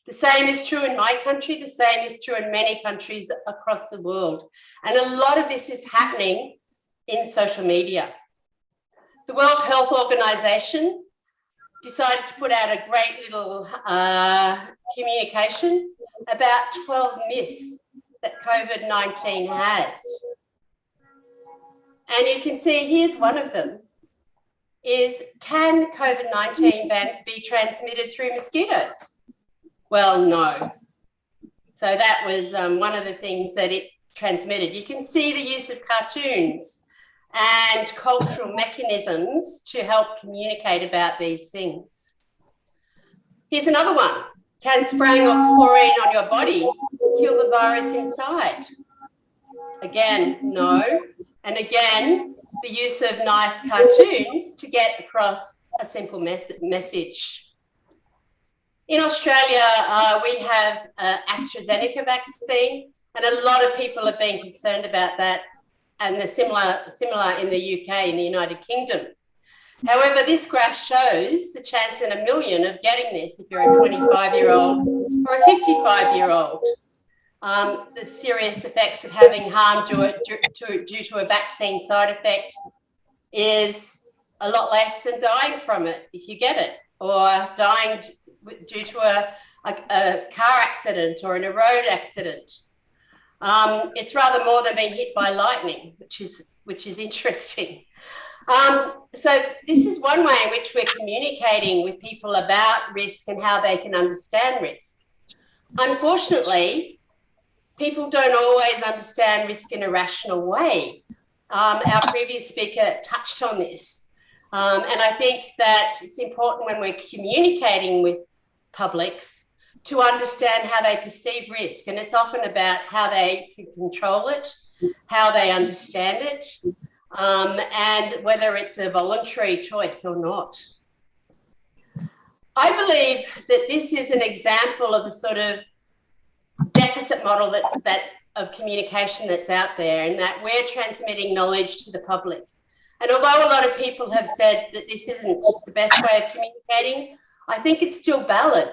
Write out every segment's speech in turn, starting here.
The same is true in my country. The same is true in many countries across the world. And a lot of this is happening in social media. The World Health Organization decided to put out a great little communication about 12 myths that COVID-19 has. And you can see here's one of them, is can COVID-19 be transmitted through mosquitoes? Well, no. So that was one of the things that it transmitted. You can see the use of cartoons and cultural mechanisms to help communicate about these things. Here's another one. Can spraying of chlorine on your body kill the virus inside? Again, no. And again, the use of nice cartoons to get across a simple message. In Australia, we have AstraZeneca vaccine, and a lot of people have been concerned about that, and they're similar in the UK, in the United Kingdom. However, this graph shows the chance in a million of getting this if you're a 25-year-old or a 55-year-old. The serious effects of having harm due to a vaccine side effect is a lot less than dying from it if you get it, or dying due to a car accident or in a road accident. It's rather more than being hit by lightning, which is interesting. So this is one way in which we're communicating with people about risk and how they can understand risk. Unfortunately, people don't always understand risk in a rational way. Our previous speaker touched on this. And I think that it's important when we're communicating with publics to understand how they perceive risk. And it's often about how they can control it, how they understand it, and whether it's a voluntary choice or not. I believe that this is an example of a sort of deficit model of communication that's out there, and that we're transmitting knowledge to the public. And although a lot of people have said that this isn't the best way of communicating, I think it's still valid.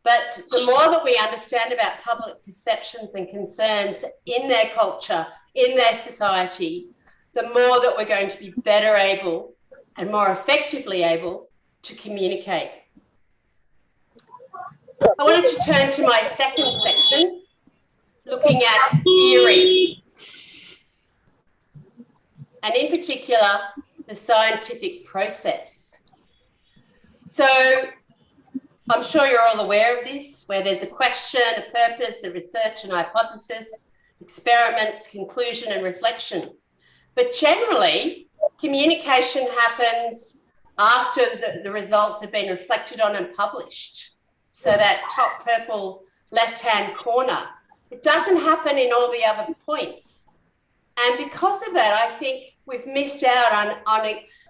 But the more that we understand about public perceptions and concerns in their culture, in their society, the more that we're going to be better able and more effectively able to communicate. I wanted to turn to my second section, looking at theory, and in particular, the scientific process. So I'm sure you're all aware of this, where there's a question, a purpose, a research, and hypothesis, experiments, conclusion, and reflection. But generally, communication happens after the results have been reflected on and published. So that top purple left-hand corner, it doesn't happen in all the other points. And because of that, I think we've missed out on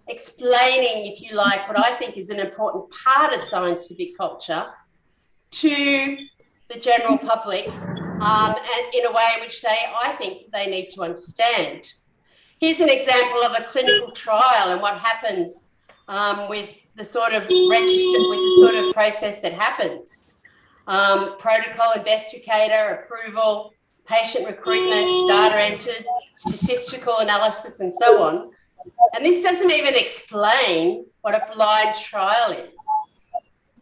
explaining, if you like, what I think is an important part of scientific culture to the general public, and in a way in which I think they need to understand. Here's an example of a clinical trial and what happens with the sort of process that happens. Protocol, investigator, approval, patient recruitment, data entered, statistical analysis, and so on. And this doesn't even explain what a blind trial is.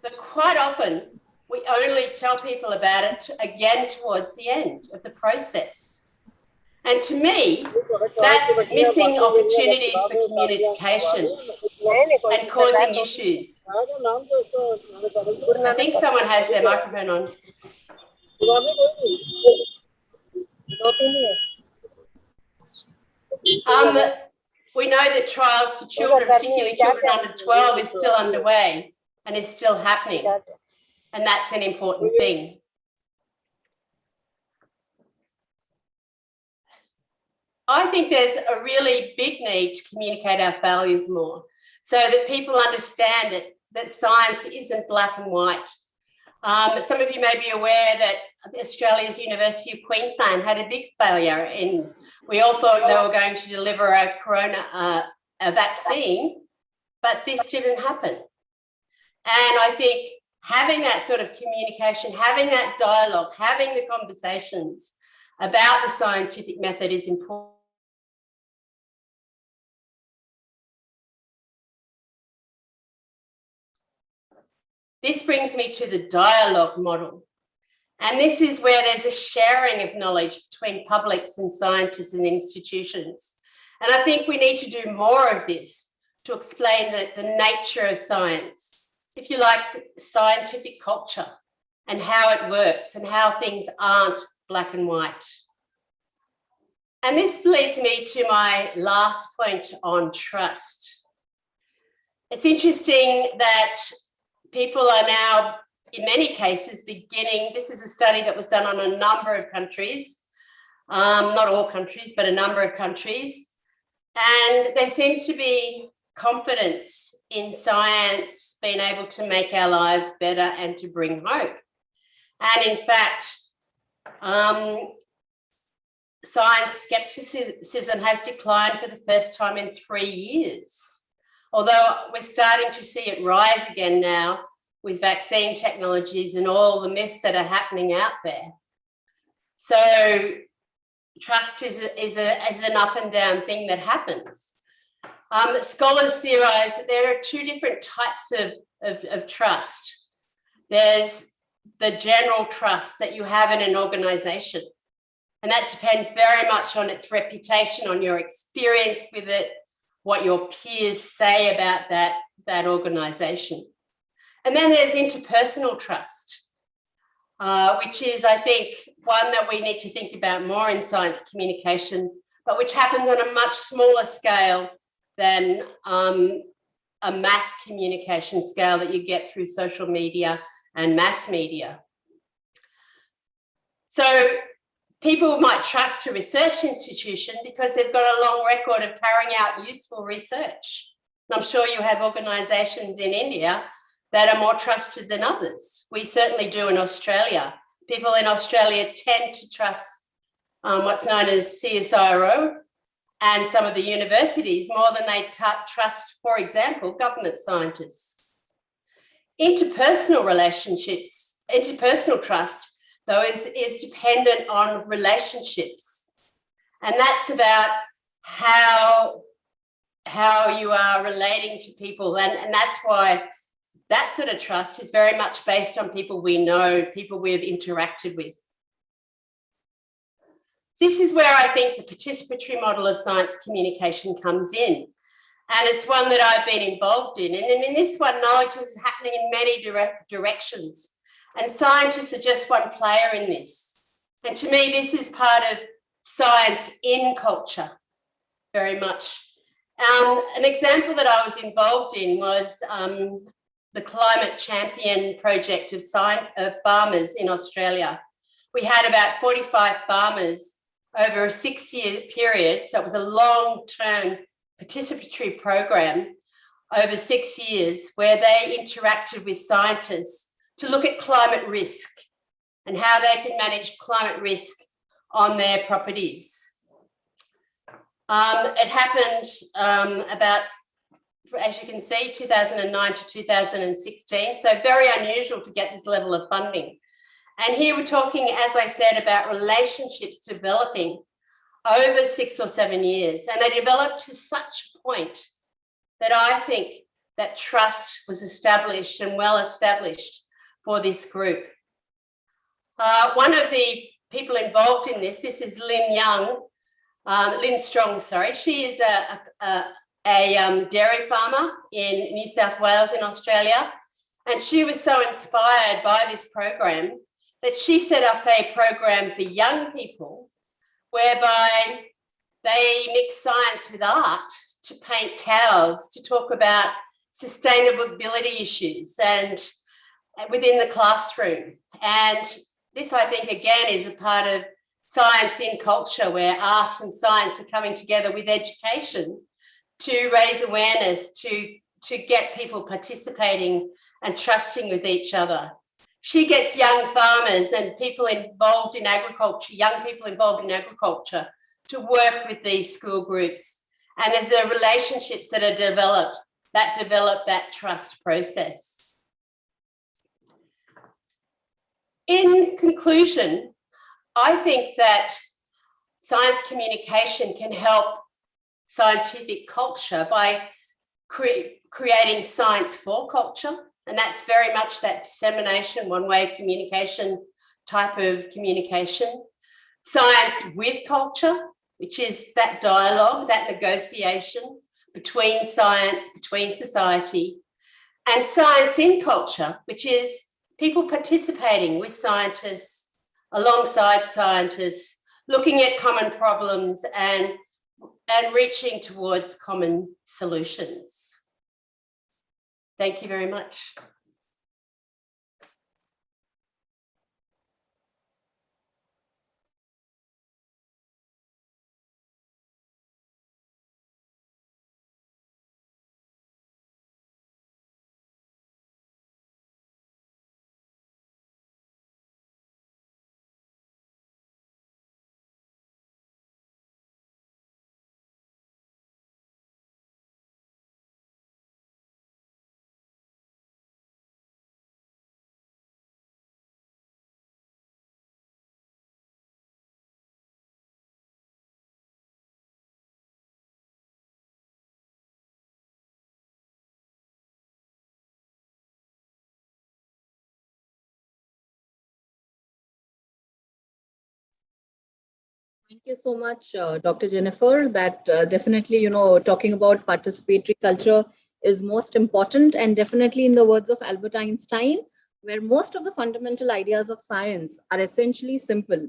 But quite often, we only tell people about it again towards the end of the process. And to me, that's missing opportunities for communication and causing issues. I think someone has their microphone on. We know that trials for children, particularly children under 12, is still underway and is still happening. And that's an important thing. I think there's a really big need to communicate our values more so that people understand that science isn't black and white. Some of you may be aware that Australia's University of Queensland had a big failure, and we all thought they were going to deliver a vaccine, but this didn't happen. And I think having that sort of communication, having that dialogue, having the conversations about the scientific method is important. This brings me to the dialogue model. And this is where there's a sharing of knowledge between publics and scientists and institutions. And I think we need to do more of this to explain the nature of science, if you like, scientific culture and how it works and how things aren't black and white. And this leads me to my last point on trust. It's interesting that people are now, in many cases, beginning, this is a study that was done on a number of countries, not all countries, but a number of countries. And there seems to be confidence in science being able to make our lives better and to bring hope. And in fact, science skepticism has declined for the first time in 3 years. Although we're starting to see it rise again now with vaccine technologies and all the myths that are happening out there. So trust is an up and down thing that happens. Scholars theorize that there are two different types of trust. There's the general trust that you have in an organization. And that depends very much on its reputation, on your experience with it, what your peers say about that organization. And then there's interpersonal trust, which is, I think, one that we need to think about more in science communication, but which happens on a much smaller scale than a mass communication scale that you get through social media and mass media. So people might trust a research institution because they've got a long record of carrying out useful research. And I'm sure you have organisations in India that are more trusted than others. We certainly do in Australia. People in Australia tend to trust what's known as CSIRO and some of the universities more than they trust, for example, government scientists. Interpersonal relationships, interpersonal trust, though, is dependent on relationships. And that's about how you are relating to people. And that's why that sort of trust is very much based on people we know, people we've interacted with. This is where I think the participatory model of science communication comes in. And it's one that I've been involved in. And in this one, knowledge is happening in many directions. And scientists are just one player in this. And to me, this is part of science in culture, very much. An example that I was involved in was the Climate Champion project of farmers in Australia. We had about 45 farmers over a 6-year period. So it was a long-term participatory program over 6 years where they interacted with scientists to look at climate risk and how they can manage climate risk on their properties. It happened about, as you can see, 2009 to 2016, so very unusual to get this level of funding. And here we're talking, as I said, about relationships developing over 6 or 7 years, and they developed to such a point that I think that trust was established and well established for this group. One of the people involved in this is Lynn Strong, sorry. She is a dairy farmer in New South Wales in Australia, and she was so inspired by this program that she set up a program for young people whereby they mix science with art to paint cows, to talk about sustainability issues and within the classroom. And this, I think, again, is a part of science in culture where art and science are coming together with education to raise awareness, to get people participating and trusting with each other. She gets young farmers and people involved in agriculture, young people involved in agriculture, to work with these school groups. And there's the relationships that are developed that trust process. In conclusion, I think that science communication can help scientific culture by creating science for culture. And that's very much that dissemination, one-way communication type of communication. Science with culture, which is that dialogue, that negotiation between science, between society, and science in culture, which is people participating with scientists, alongside scientists, looking at common problems and reaching towards common solutions. Thank you very much. Thank you so much, Dr. Jennifer. That definitely, talking about participatory culture is most important, and definitely in the words of Albert Einstein, where most of the fundamental ideas of science are essentially simple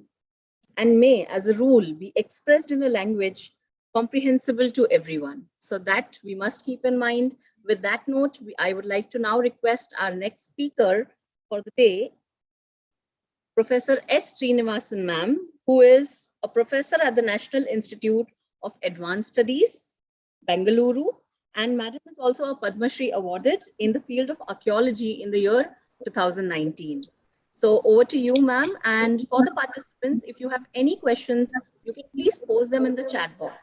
and may, as a rule, be expressed in a language comprehensible to everyone. So that we must keep in mind. With that note, I would like to now request our next speaker for the day, Professor S. Srinivasan ma'am, who is a professor at the National Institute of Advanced Studies, Bengaluru, and madam is also a Padma Shri awarded in the field of archaeology in the year 2019. So over to you, ma'am. And for the participants, if you have any questions, you can please post them in the chat box.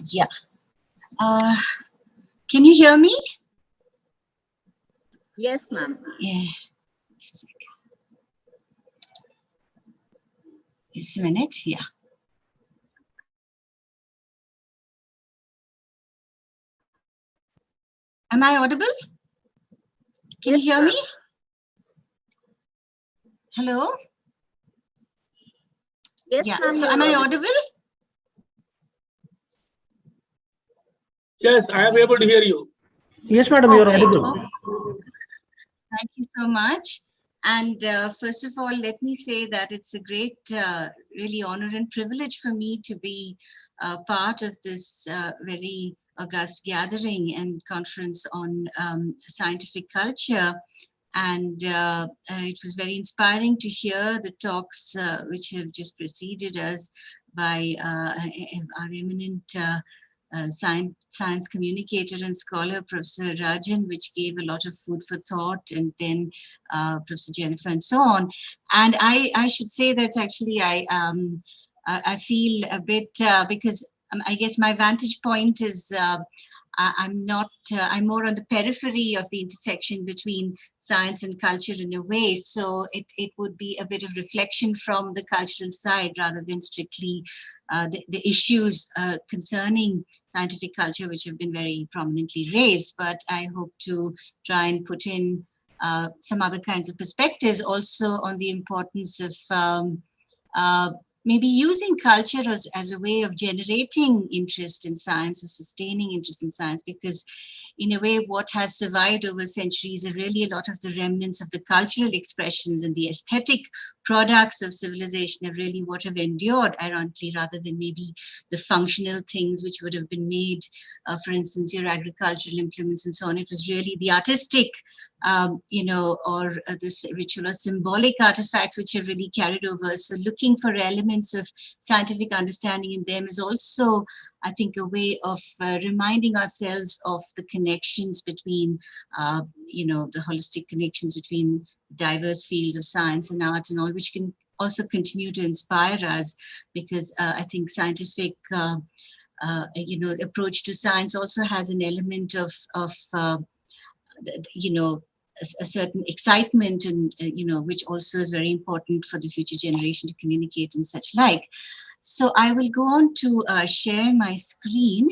Yeah. Can you hear me? Yes, ma'am. Yeah. Just a minute. Yeah. Am I audible? Can you hear me? Hello? Yes, yeah. ma'am. So am I audible? Yes, I am able to hear you. Yes, madam, you are audible. Thank you so much. And first of all, let me say that it's a great, really honor and privilege for me to be part of this very august gathering and conference on scientific culture. And it was very inspiring to hear the talks which have just preceded us by our eminent science communicator and scholar, Professor Rajan, which gave a lot of food for thought, and then Professor Jennifer and so on. And I should say that actually I feel a bit, because I guess my vantage point is I'm not, I'm more on the periphery of the intersection between science and culture in a way. So it would be a bit of reflection from the cultural side rather than strictly the issues concerning scientific culture, which have been very prominently raised. But I hope to try and put in some other kinds of perspectives also on the importance of maybe using culture as a way of generating interest in science or sustaining interest in science, because in a way what has survived over centuries are really a lot of the remnants of the cultural expressions, and the aesthetic products of civilization are really what have endured, ironically, rather than maybe the functional things which would have been made, for instance, your agricultural implements and so on. It was really the artistic or this ritual or symbolic artifacts which have really carried over. So looking for elements of scientific understanding in them is also, I think, a way of reminding ourselves of the connections between, the holistic connections between diverse fields of science and art and all, which can also continue to inspire us, because I think scientific approach to science also has an element of you know, a certain excitement, and you know, which also is very important for the future generation to communicate and such like. So I will go on to share my screen.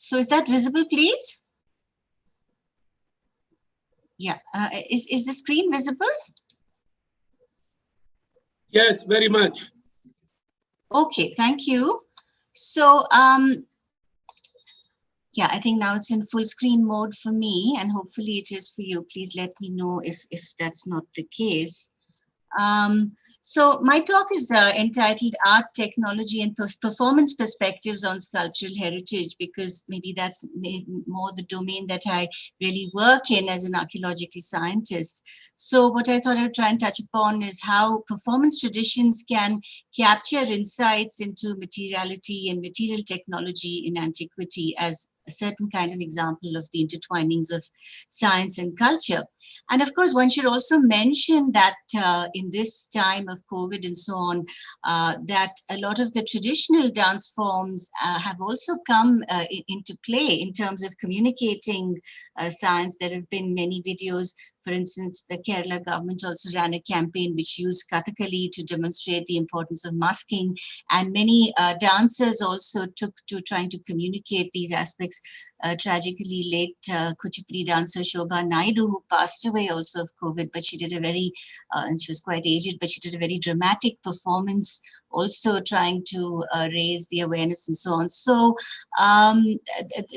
So is that visible, please? Yeah, is the screen visible? Yes, very much. Okay, thank you. So yeah, I think now it's in full screen mode for me, and hopefully it is for you. Please let me know if that's not the case. So my talk is entitled Art, Technology and Performance Perspectives on Sculptural Heritage, because maybe that's more the domain that I really work in as an archaeological scientist. So what I thought I would try and touch upon is how performance traditions can capture insights into materiality and material technology in antiquity as a certain kind of example of the intertwinings of science and culture. And of course, one should also mention that in this time of COVID and so on, that a lot of the traditional dance forms have also come into play in terms of communicating science. There have been many videos. For instance, the Kerala government also ran a campaign which used Kathakali to demonstrate the importance of masking, and many dancers also took to trying to communicate these aspects. Tragically, late Kuchipudi dancer Shobha Naidu, who passed away also of COVID, but she did a very, and she was quite aged, but she did a very dramatic performance, also trying to raise the awareness and so on. So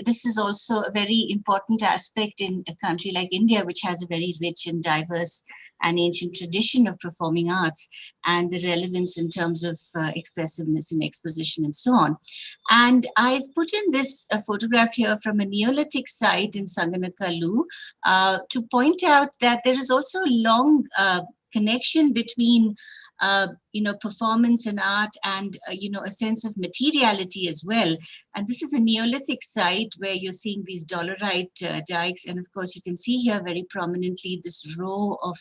this is also a very important aspect in a country like India, which has a very rich and diverse and ancient tradition of performing arts, and the relevance in terms of expressiveness and exposition and so on. And I've put in this photograph here from a Neolithic site in Sanganakalu to point out that there is also a long connection between performance and art and, a sense of materiality as well. And this is a Neolithic site where you're seeing these dolerite dikes. And of course, you can see here very prominently this row of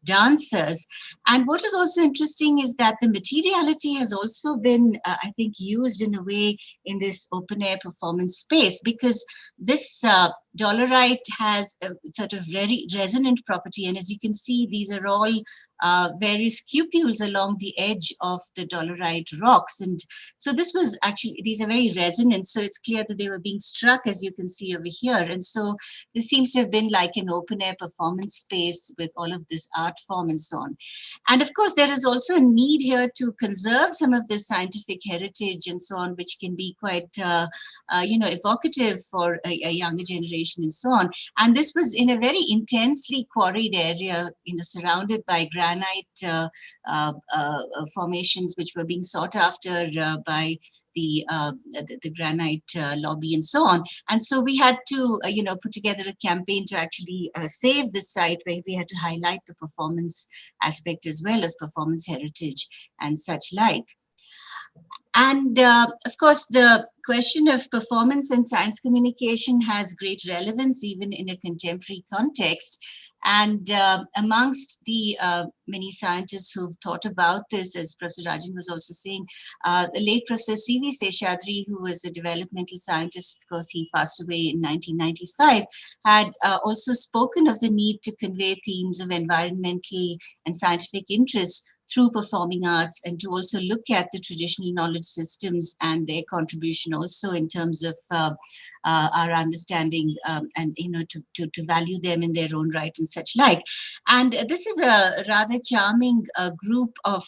dancers. And what is also interesting is that the materiality has also been, I think, used in a way in this open air performance space, because this dolerite has a sort of very resonant property. And as you can see, these are all various cupules along the edge of the dolerite rocks. And so this was actually, these are very resonant. So it's clear that they were being struck, as you can see over here. And so this seems to have been like an open air performance space with all of this art form and so on. And of course, there is also a need here to conserve some of this scientific heritage and so on, which can be quite, evocative for a younger generation and so on. And this was in a very intensely quarried area, surrounded by granite formations, which were being sought after by the granite lobby and so on. And so we had to, put together a campaign to actually save this site, where we had to highlight the performance aspect as well of performance heritage and such like. And of course, the question of performance and science communication has great relevance even in a contemporary context. And amongst the many scientists who've thought about this, as Professor Rajan was also saying, the late Professor C.V. Seshadri, who was a developmental scientist, of course, he passed away in 1995, had also spoken of the need to convey themes of environmental and scientific interest through performing arts, and to also look at the traditional knowledge systems and their contribution also in terms of our understanding, and to value them in their own right and such like. And this is a rather charming group of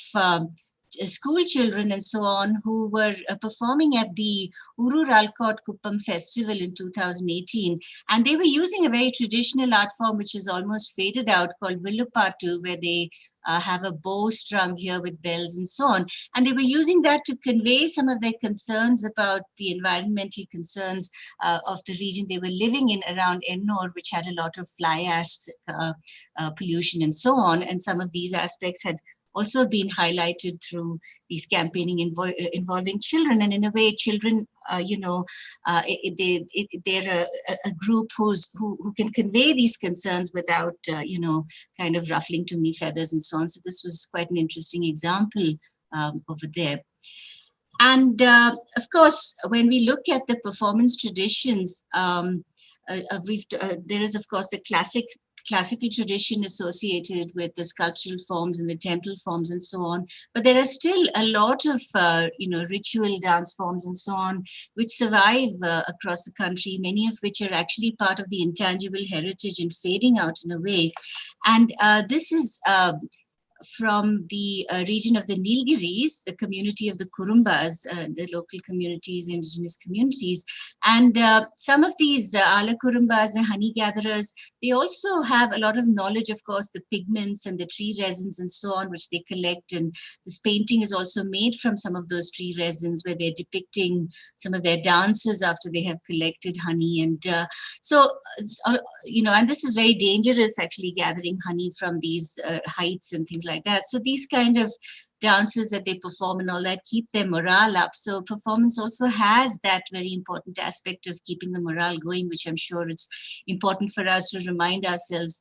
school children and so on, who were performing at the Urur Alcott Kuppam festival in 2018. And they were using a very traditional art form, which is almost faded out, called Villupattu, where they have a bow strung here with bells and so on. And they were using that to convey some of their concerns about the environmental concerns of the region they were living in around Ennore, which had a lot of fly ash pollution and so on. And some of these aspects had also been highlighted through these campaigning involving children. And in a way, children, they're a group who can convey these concerns without, kind of ruffling too many feathers and so on. So this was quite an interesting example over there. And of course, when we look at the performance traditions, there is, of course, the classical tradition associated with the sculptural forms and the temple forms and so on. But there are still a lot of, ritual dance forms and so on, which survive across the country, many of which are actually part of the intangible heritage and fading out in a way. And this is from the region of the Nilgiris, the community of the Kurumbas, the local communities, indigenous communities. And some of these Ala Kurumbas, the honey gatherers, they also have a lot of knowledge, of course, the pigments and the tree resins and so on, which they collect. And this painting is also made from some of those tree resins, where they're depicting some of their dances after they have collected honey. And and this is very dangerous, actually, gathering honey from these heights and things like that. So these kind of dances that they perform and all that keep their morale up. So performance also has that very important aspect of keeping the morale going, which I'm sure it's important for us to remind ourselves,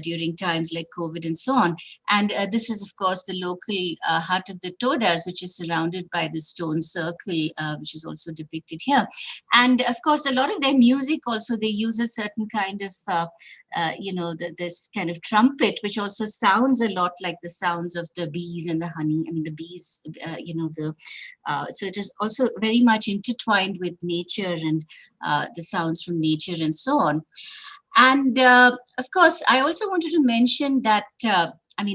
during times like COVID and so on. And this is, of course, the local hut of the Todas, which is surrounded by the stone circle, which is also depicted here. And of course, a lot of their music also, they use a certain kind of, this kind of trumpet, which also sounds a lot like the sounds of the bees and the honey. I mean, the bees, so it is also very much intertwined with nature and the sounds from nature and so on. And of course, I also wanted to mention that,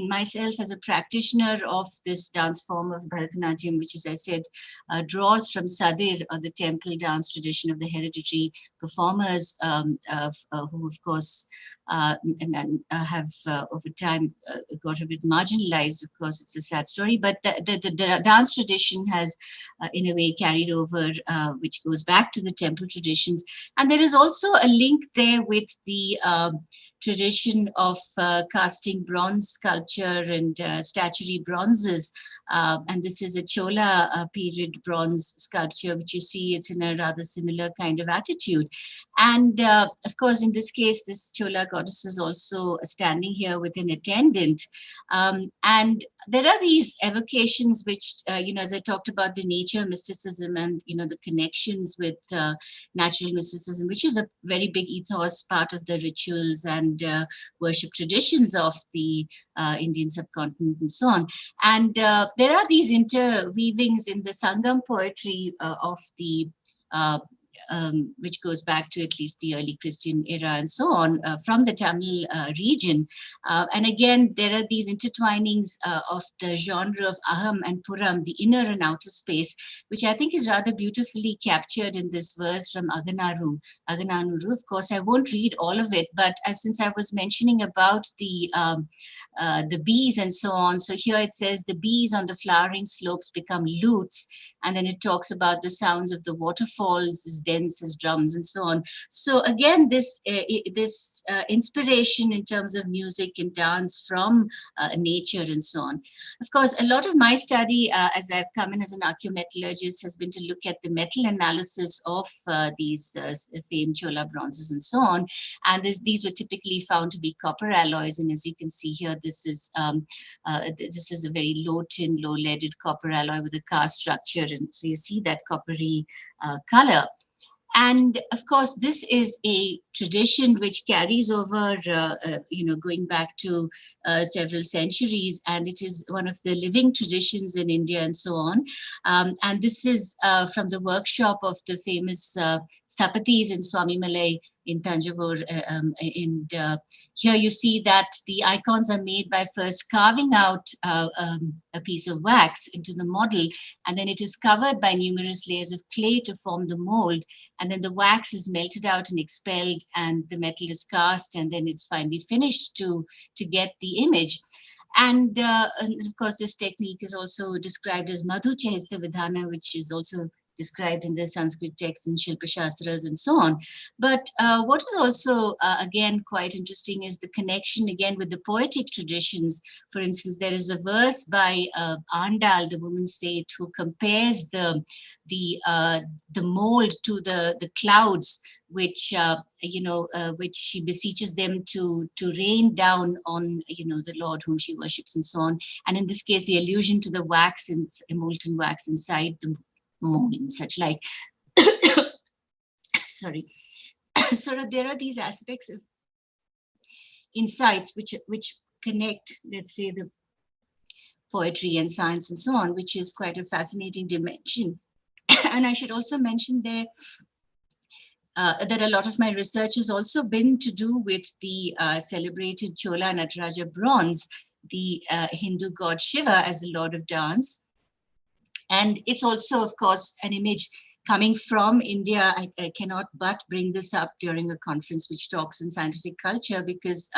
myself as a practitioner of this dance form of Bharatanatyam, which, as I said, draws from Sadir, or the temple dance tradition of the hereditary performers, who, of course, have over time got a bit marginalized. Of course, it's a sad story, but the dance tradition has, in a way, carried over, which goes back to the temple traditions. And there is also a link there with the tradition of casting bronze sculpture and statuary bronzes. And this is a Chola period bronze sculpture, which you see it's in a rather similar kind of attitude. And of course, in this case, this Chola goddess is also standing here with an attendant. And there are these evocations which, as I talked about the nature mysticism and, the connections with natural mysticism, which is a very big ethos, part of the rituals and worship traditions of the Indian subcontinent and so on. And there are these interweavings in the Sangam poetry of the which goes back to at least the early Christian era and so on, from the Tamil region. And again, there are these intertwinings of the genre of Aham and Puram, the inner and outer space, which I think is rather beautifully captured in this verse from Agananuru. Of course, I won't read all of it, but since I was mentioning about the bees and so on, so here it says, the bees on the flowering slopes become lutes, and then it talks about the sounds of the waterfalls as dense as drums and so on. So again, this inspiration in terms of music and dance from nature and so on. Of course, a lot of my study, as I've come in as an archaeometallurgist, has been to look at the metal analysis of these famed Chola bronzes and so on. And these were typically found to be copper alloys. And as you can see here, this is a very low tin, low leaded copper alloy with a cast structure. And so you see that coppery color. And of course, this is a tradition which carries over, going back to several centuries, and it is one of the living traditions in India and so on. And this is from the workshop of the famous Sthapatis in Swami Malay in Tanjavur. And here you see that the icons are made by first carving out a piece of wax into the model, and then it is covered by numerous layers of clay to form the mold. And then the wax is melted out and expelled, and the metal is cast, and then it's finally finished to get the image. And of course, this technique is also described as Madhu Chahista Vidhana, which is also described in the Sanskrit texts and Shilpa Shastras and so on. But what is also, again, quite interesting is the connection, again, with the poetic traditions. For instance, there is a verse by Andal, the woman saint, who compares the mold to the clouds, which which she beseeches them to rain down on the Lord whom she worships and so on. And in this case, the allusion to the wax and molten wax inside the mold and such like. Sorry. So there are these aspects of insights which connect, let's say, the poetry and science and so on, which is quite a fascinating dimension. And I should also mention there that a lot of my research has also been to do with the celebrated Chola Nataraja bronze, the Hindu god Shiva as the lord of dance. And it's also, of course, an image coming from India. I cannot but bring this up during a conference which talks on scientific culture, because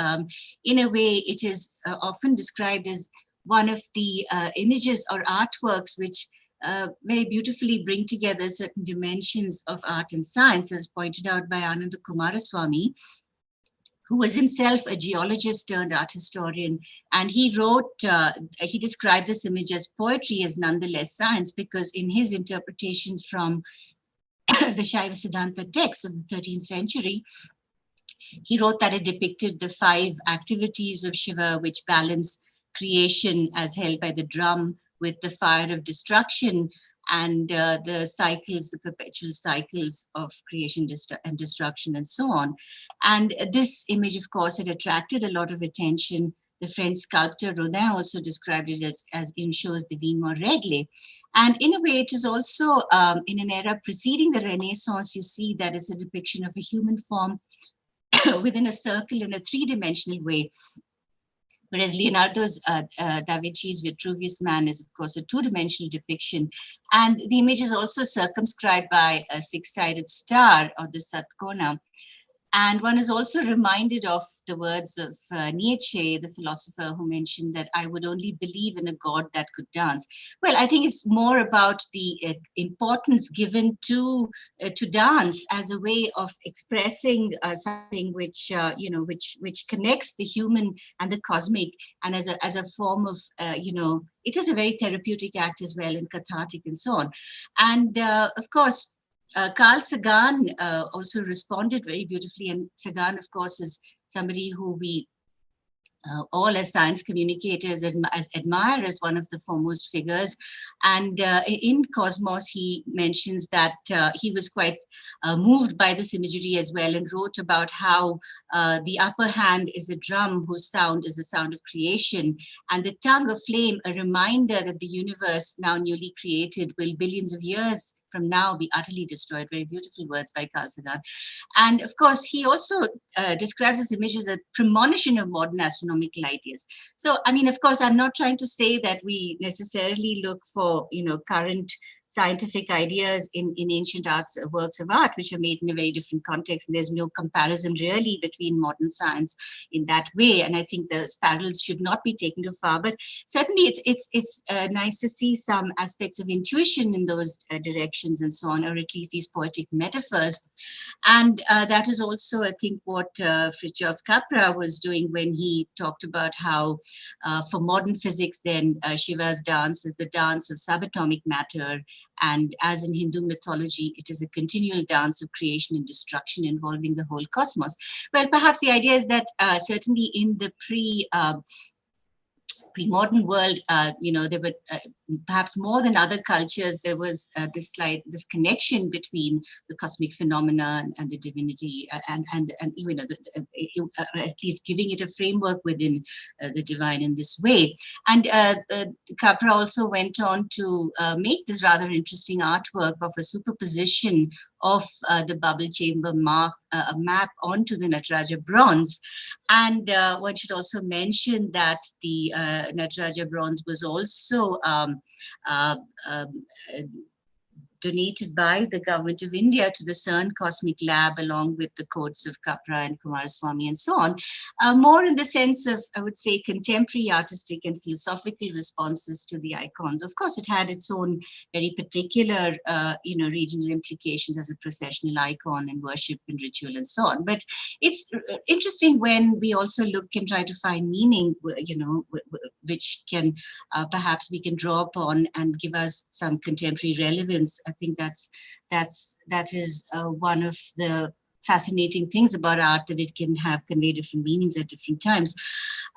in a way it is often described as one of the images or artworks which very beautifully bring together certain dimensions of art and science, as pointed out by Ananda Kumaraswamy, who was himself a geologist turned art historian. And he wrote, he described this image as poetry is nonetheless science, because in his interpretations from the Shaiva Siddhanta texts of the 13th century, he wrote that it depicted the 5 activities of Shiva, which balance creation as held by the drum with the fire of destruction, and the cycles, the perpetual cycles of creation and destruction and so on. And this image, of course, had attracted a lot of attention. The French sculptor Rodin also described it as une chose divine or règle. And in a way, it is also in an era preceding the Renaissance, you see that it's a depiction of a human form within a circle in a 3-dimensional way. Whereas Leonardo's Da Vinci's Vitruvius Man is, of course, a 2-dimensional depiction. And the image is also circumscribed by a 6-sided star, or the Satkona. And one is also reminded of the words of Nietzsche, the philosopher, who mentioned that I would only believe in a God that could dance. Well, I think it's more about the importance given to dance as a way of expressing something which which connects the human and the cosmic, and as a form of it is a very therapeutic act as well, and cathartic and so on. And of course, Carl Sagan also responded very beautifully, and Sagan, of course, is somebody who we all as science communicators admire as one of the foremost figures. And in Cosmos, he mentions that he was quite moved by this imagery as well, and wrote about how the upper hand is a drum whose sound is the sound of creation, and the tongue of flame, a reminder that the universe, now newly created, will billions of years from now be utterly destroyed. Very beautiful words by Carl Sagan. And of course, he also describes this image as a premonition of modern astronomical ideas. So, I mean, of course, I'm not trying to say that we necessarily look for, current scientific ideas in ancient arts, works of art, which are made in a very different context. And there's no comparison really between modern science in that way. And I think the parallels should not be taken too far. But certainly it's nice to see some aspects of intuition in those directions and so on, or at least these poetic metaphors. And that is also, I think, what Fritjof Capra was doing when he talked about how for modern physics, then Shiva's dance is the dance of subatomic matter. And as in Hindu mythology, it is a continual dance of creation and destruction involving the whole cosmos. Well, perhaps the idea is that certainly in the pre-modern world, there were perhaps more than other cultures, there was this connection between the cosmic phenomena and the divinity, and at least giving it a framework within the divine in this way. And Capra also went on to make this rather interesting artwork of a superposition of the bubble chamber map onto the Nataraja bronze. And one should also mention that the Nataraja bronze was also donated by the government of India to the CERN Cosmic Lab, along with the quotes of Kapra and Kumaraswamy and so on, more in the sense of, I would say, contemporary artistic and philosophical responses to the icons. Of course, it had its own very particular, regional implications as a processional icon and worship and ritual and so on. But it's interesting when we also look and try to find meaning, which can perhaps we can draw upon and give us some contemporary relevance. I think that is one of the fascinating things about art, that it can have convey different meanings at different times.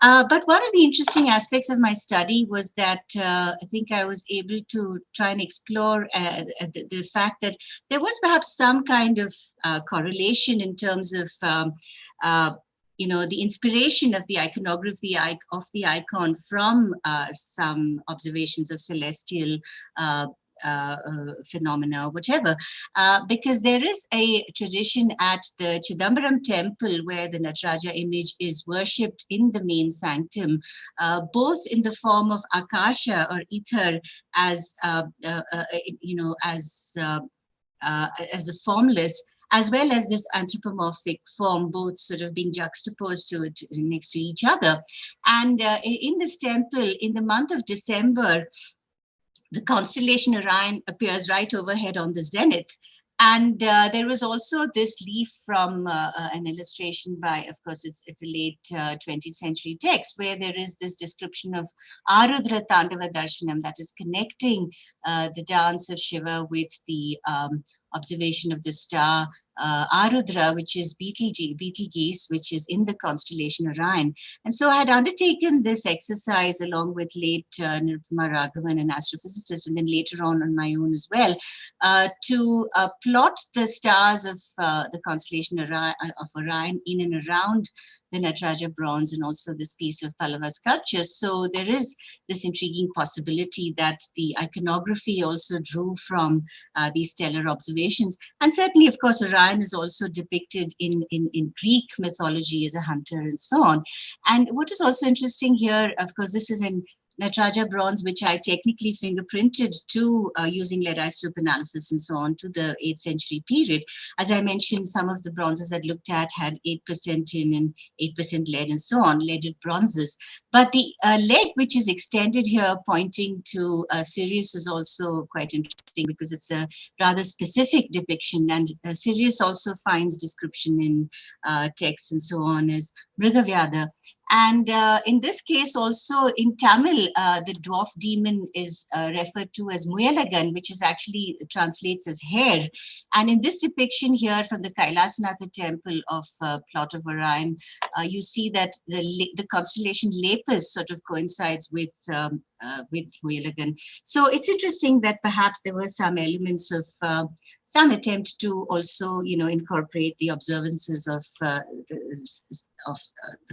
But one of the interesting aspects of my study was that I think I was able to try and explore the fact that there was perhaps some kind of correlation in terms of the inspiration of the iconography of the icon from some observations of celestial phenomena, whatever, because there is a tradition at the Chidambaram temple where the Nataraja image is worshipped in the main sanctum, both in the form of Akasha or ether as as a formless, as well as this anthropomorphic form, both sort of being juxtaposed to it next to each other. And in this temple, in the month of December, the constellation Orion appears right overhead on the zenith. And there was also this leaf from an illustration by, of course, it's a late 20th century text, where there is this description of Arudra Tandava Darshanam, that is connecting the dance of Shiva with the observation of the star Arudra, which is Betelgeuse, which is in the constellation Orion. And so I had undertaken this exercise along with late Nirupama Raghavan, an astrophysicist, and then later on my own as well, to plot the stars of the constellation of Orion in and around the Nataraja bronze and also this piece of Pallava sculpture. So there is this intriguing possibility that the iconography also drew from these stellar observations. And certainly, of course, Orion is also depicted in Greek mythology as a hunter and so on. And what is also interesting here, of course, this is in Nataraja bronze, which I technically fingerprinted to using lead isotope analysis and so on to the 8th century period. As I mentioned, some of the bronzes I looked at had 8% tin and 8% lead and so on, leaded bronzes. But the leg, which is extended here, pointing to Sirius, is also quite interesting because it's a rather specific depiction. And Sirius also finds description in texts and so on as Mrigavyada. And in this case, also in Tamil, the dwarf demon is referred to as Muyalagan, which is actually translates as hare. And in this depiction here from the Kailasanatha temple of plot of Orion, you see that the constellation Lepus sort of coincides with Muyalagan. So it's interesting that perhaps there were some elements of some attempt to also, incorporate the observances of the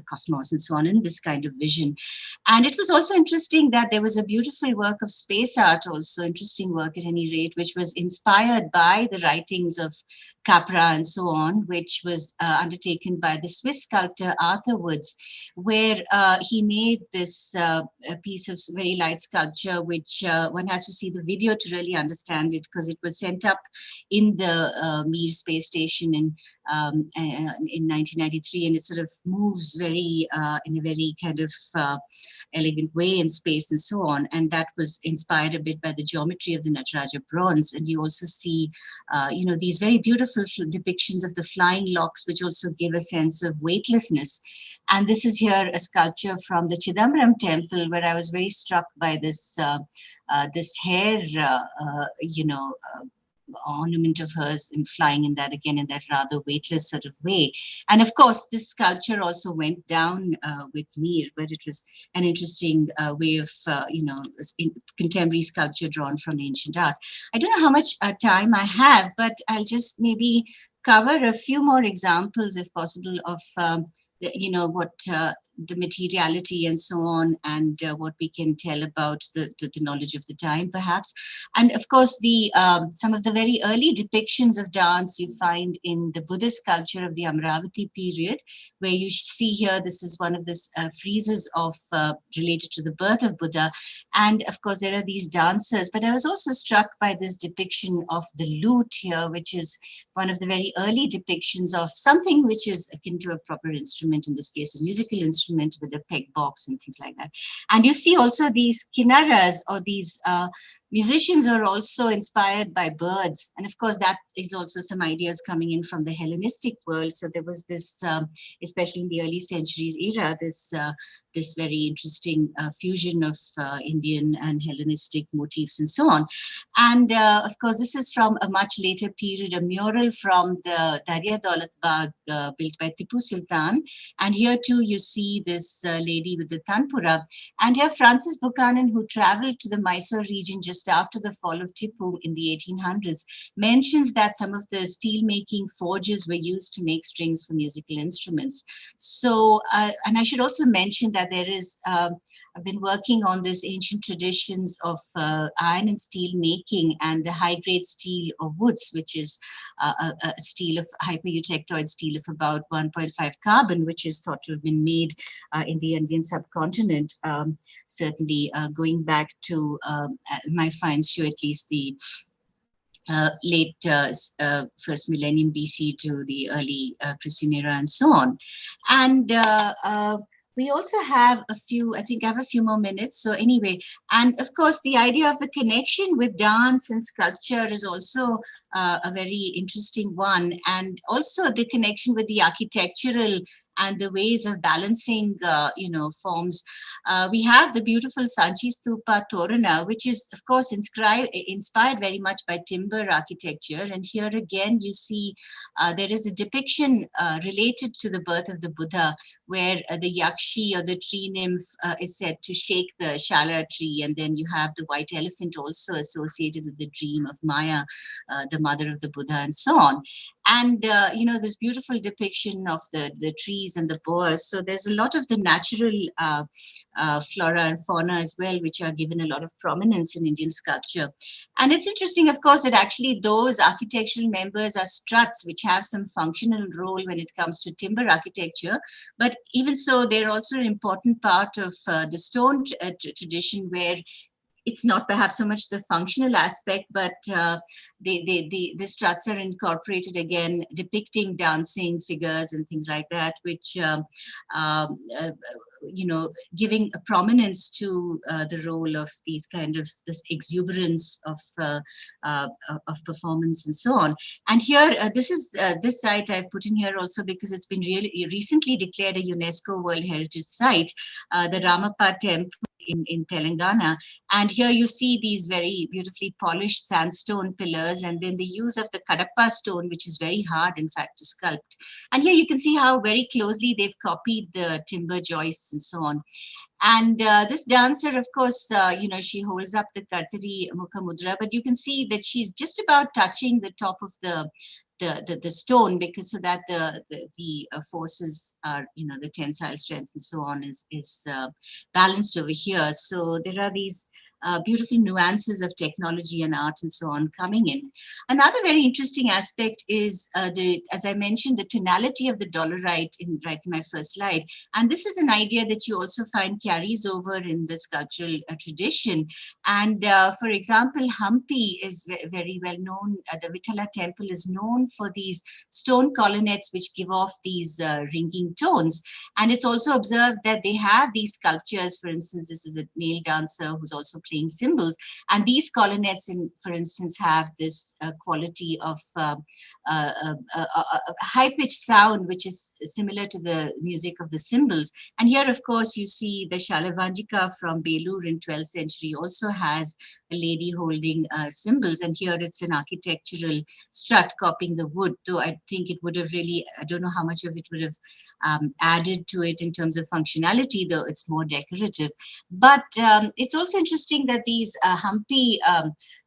cosmos and so on in this kind of vision. And it was also interesting that there was a beautiful work of space art, also interesting work at any rate, which was inspired by the writings of Capra and so on, which was undertaken by the Swiss sculptor Arthur Woods, where he made this piece of very light sculpture, which one has to see the video to really understand it, because it was sent up in the Mir space station in 1993, and it sort of moves very in a very kind of elegant way in space and so on. And that was inspired a bit by the geometry of the Nataraja bronze. And you also see, these very beautiful depictions of the flying locks, which also give a sense of weightlessness. And this is here a sculpture from the Chidambaram temple, where I was very struck by this this hair, ornament of hers and flying in that rather weightless sort of way. And of course, this sculpture also went down with Mir, but it was an interesting way of, contemporary sculpture drawn from ancient art. I don't know how much time I have, but I'll just maybe cover a few more examples, if possible, of what the materiality and so on, and what we can tell about the knowledge of the time, perhaps. And of course, the some of the very early depictions of dance you find in the Buddhist culture of the Amravati period, where you see here, this is one of the friezes of related to the birth of Buddha. And of course, there are these dancers, but I was also struck by this depiction of the lute here, which is one of the very early depictions of something which is akin to a proper instrument, in this case, a musical instrument with a peg box and things like that. And you see also these kinnaras, or these musicians, are also inspired by birds. And of course, that is also some ideas coming in from the Hellenistic world. So there was this, especially in the early centuries era, this very interesting fusion of Indian and Hellenistic motifs and so on. And of course, this is from a much later period, a mural from the Darya Daulat Bagh built by Tipu Sultan. And here too, you see this lady with the tanpura. And here Francis Buchanan, who traveled to the Mysore region just after the fall of Tipu in the 1800s, mentions that some of the steel-making forges were used to make strings for musical instruments. So, and I should also mention that there is, I've been working on this ancient traditions of iron and steel making, and the high-grade steel of woods, which is a steel of hypereutectoid steel of about 1.5 carbon, which is thought to have been made in the Indian subcontinent, certainly going back to my finds show at least the late first millennium BC to the early Christian era and so on. And we also have a few, I think I have a few more minutes. So anyway, and of course, the idea of the connection with dance and sculpture is also a very interesting one. And also the connection with the architectural and the ways of balancing, forms. We have the beautiful Sanchi Stupa Torana, which is, of course, inspired very much by timber architecture. And here again, you see there is a depiction related to the birth of the Buddha, where the Yakshi, or the tree nymph, is said to shake the Shala tree. And then you have the white elephant also associated with the dream of Maya, the mother of the Buddha, and so on. And, this beautiful depiction of the trees and the boas. So there's a lot of the natural flora and fauna as well, which are given a lot of prominence in Indian sculpture. And it's interesting, of course, that actually those architectural members are struts, which have some functional role when it comes to timber architecture. But even so, they're also an important part of the stone tradition, where it's not perhaps so much the functional aspect, but the struts are incorporated again, depicting dancing figures and things like that, which giving a prominence to the role of these kind of this exuberance of performance and so on. And here, this site I've put in here also because it's been really recently declared a UNESCO World Heritage Site, the Ramappa Temple in Telangana. And here you see these very beautifully polished sandstone pillars, and then the use of the Kadapa stone, which is very hard, in fact, to sculpt. And here you can see how very closely they've copied the timber joists and so on. And this dancer, of course, she holds up the Kartari Mukha Mudra, but you can see that she's just about touching the top of the stone, because so that the forces are, the tensile strength and so on is balanced over here. So there are these beautiful nuances of technology and art and so on coming in. Another very interesting aspect is as I mentioned, the tonality of the dolerite right in my first slide. And this is an idea that you also find carries over in the sculptural tradition. And for example, Hampi is very well known. The Vithala temple is known for these stone colonnettes which give off these ringing tones. And it's also observed that they have these sculptures. For instance, this is a male dancer who's also playing cymbals, and these colonnettes, for instance, have this quality of high-pitched sound, which is similar to the music of the cymbals. And here, of course, you see the Shalavanjika from Belur in 12th century also has a lady holding cymbals, and here it's an architectural strut copying the wood. Though I think it would have really, I don't know how much of it would have added to it in terms of functionality, though it's more decorative. But it's also interesting saying that these Hampi,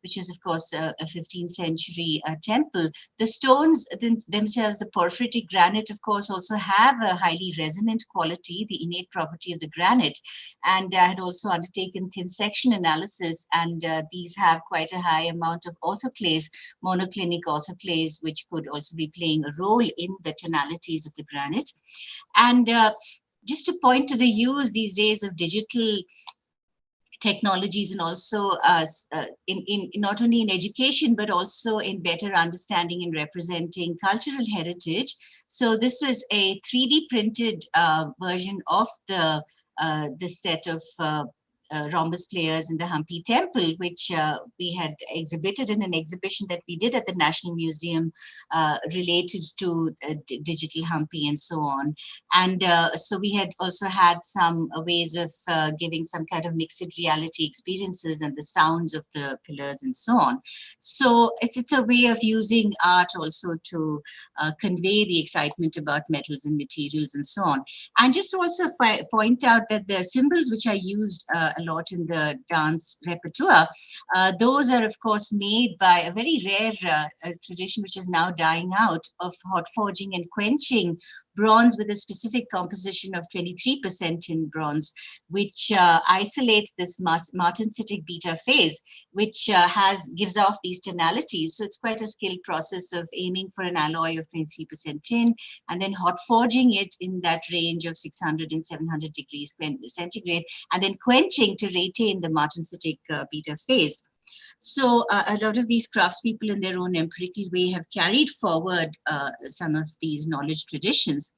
which is of course a 15th century temple, the stones themselves, the porphyritic granite, of course, also have a highly resonant quality, the innate property of the granite. And I had also undertaken thin section analysis, and these have quite a high amount of orthoclase, monoclinic orthoclase, which could also be playing a role in the tonalities of the granite. And just to point to the use these days of digital technologies, and also in not only in education but also in better understanding and representing cultural heritage. So this was a 3D printed version of the this set of rhombus players in the Hampi temple, which we had exhibited in an exhibition that we did at the National Museum related to digital Hampi and so on. And so we had also had some ways of giving some kind of mixed reality experiences and the sounds of the pillars and so on. So it's a way of using art also to convey the excitement about metals and materials and so on. And just also point out that the symbols which are used a lot in the dance repertoire, those are of course made by a very rare tradition which is now dying out, of hot forging and quenching bronze with a specific composition of 23% tin bronze, which isolates this martensitic beta phase, which gives off these tonalities. So it's quite a skilled process of aiming for an alloy of 23% tin and then hot forging it in that range of 600 and 700 degrees centigrade, and then quenching to retain the martensitic beta phase. So a lot of these craftspeople in their own empirical way have carried forward some of these knowledge traditions.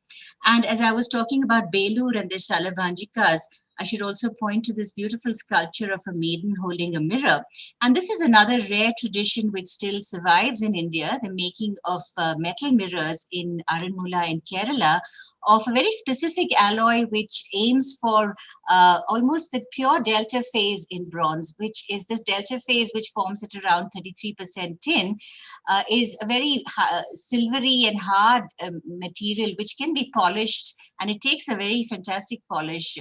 And as I was talking about Belur and the Shalabanjikas, I should also point to this beautiful sculpture of a maiden holding a mirror. And this is another rare tradition which still survives in India, the making of metal mirrors in Aranmula in Kerala, of a very specific alloy which aims for almost the pure delta phase in bronze, which is this delta phase which forms at around 33% tin, is a very silvery and hard material which can be polished, and it takes a very fantastic polish,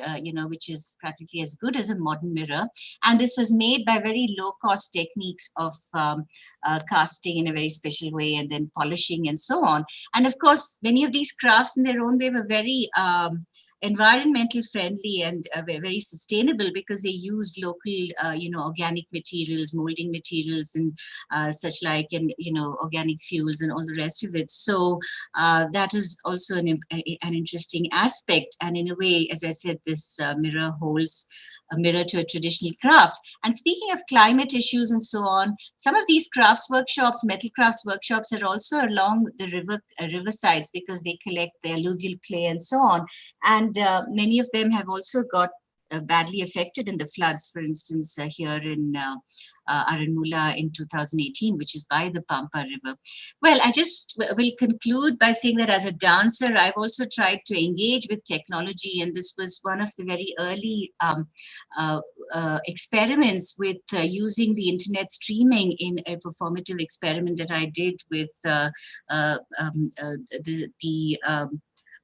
which is practically as good as a modern mirror. And this was made by very low cost techniques of casting in a very special way and then polishing and so on. And of course, many of these crafts in their own way were very environmental friendly and very sustainable, because they used local, organic materials, molding materials and such like, and, organic fuels and all the rest of it. So that is also an interesting aspect. And in a way, as I said, this mirror holds a mirror to a traditional craft. And speaking of climate issues and so on, some of these crafts workshops, metal crafts workshops, are also along the riversides, because they collect the alluvial clay and so on. And many of them have also got badly affected in the floods, for instance, here in Aranmula in 2018, which is by the Pampa River. Well, I just will conclude by saying that as a dancer, I've also tried to engage with technology, and this was one of the very early experiments with using the internet streaming in a performative experiment that I did with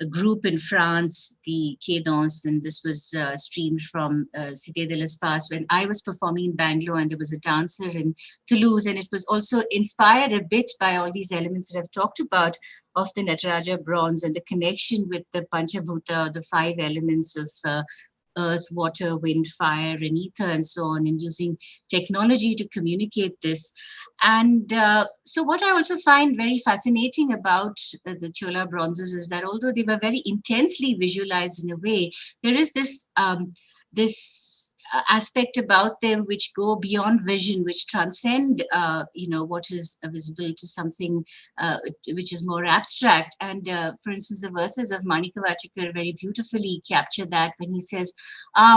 a group in France, the K-Dance, and this was streamed from Cité de l'Espace when I was performing in Bangalore, and there was a dancer in Toulouse, and it was also inspired a bit by all these elements that I've talked about of the Nataraja bronze and the connection with the Panchabhuta, the 5 elements of earth, water, wind, fire, and ether, and so on, and using technology to communicate this. And so what I also find very fascinating about the Chola bronzes is that although they were very intensely visualized in a way, there is this aspect about them which go beyond vision, which transcend what is visible to something which is more abstract. And for instance, the verses of Manika Vachikar very beautifully capture that when he says,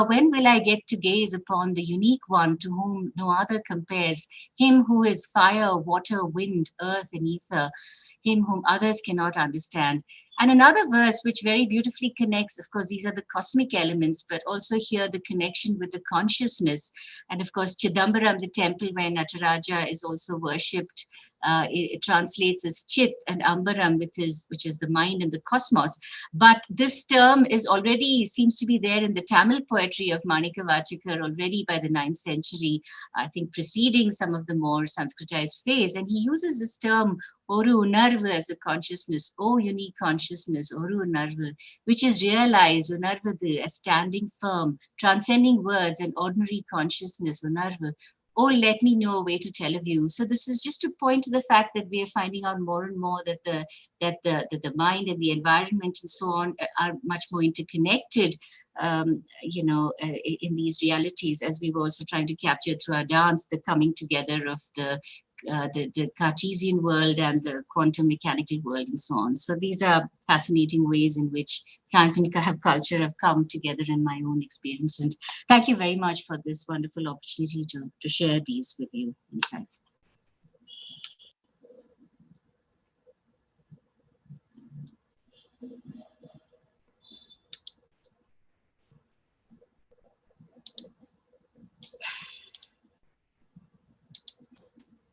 when will I get to gaze upon the unique one to whom no other compares, him who is fire, water, wind, earth, and ether, him whom others cannot understand. And another verse which very beautifully connects, of course, these are the cosmic elements, but also here the connection with the consciousness. And of course, Chidambaram, the temple where Nataraja is also worshipped, it translates as Chit, and Ambaram, which is the mind and the cosmos. But this term is already seems to be there in the Tamil poetry of Manika Vachakar already by the 9th century, I think preceding some of the more Sanskritized phase. And he uses this term Oru Unarvu as a consciousness, oh unique consciousness, Oru Unarvu, which is realized, Unarvadu, as standing firm, transcending words and ordinary consciousness, Unarvu. Oh, let me know a way to tell of you. So this is just to point to the fact that we are finding out more and more that the mind and the environment and so on are much more interconnected, in these realities, as we were also trying to capture through our dance, the coming together of the Cartesian world and the quantum mechanical world and so on. So these are fascinating ways in which science and culture have come together in my own experience. And thank you very much for this wonderful opportunity to share these with you insights.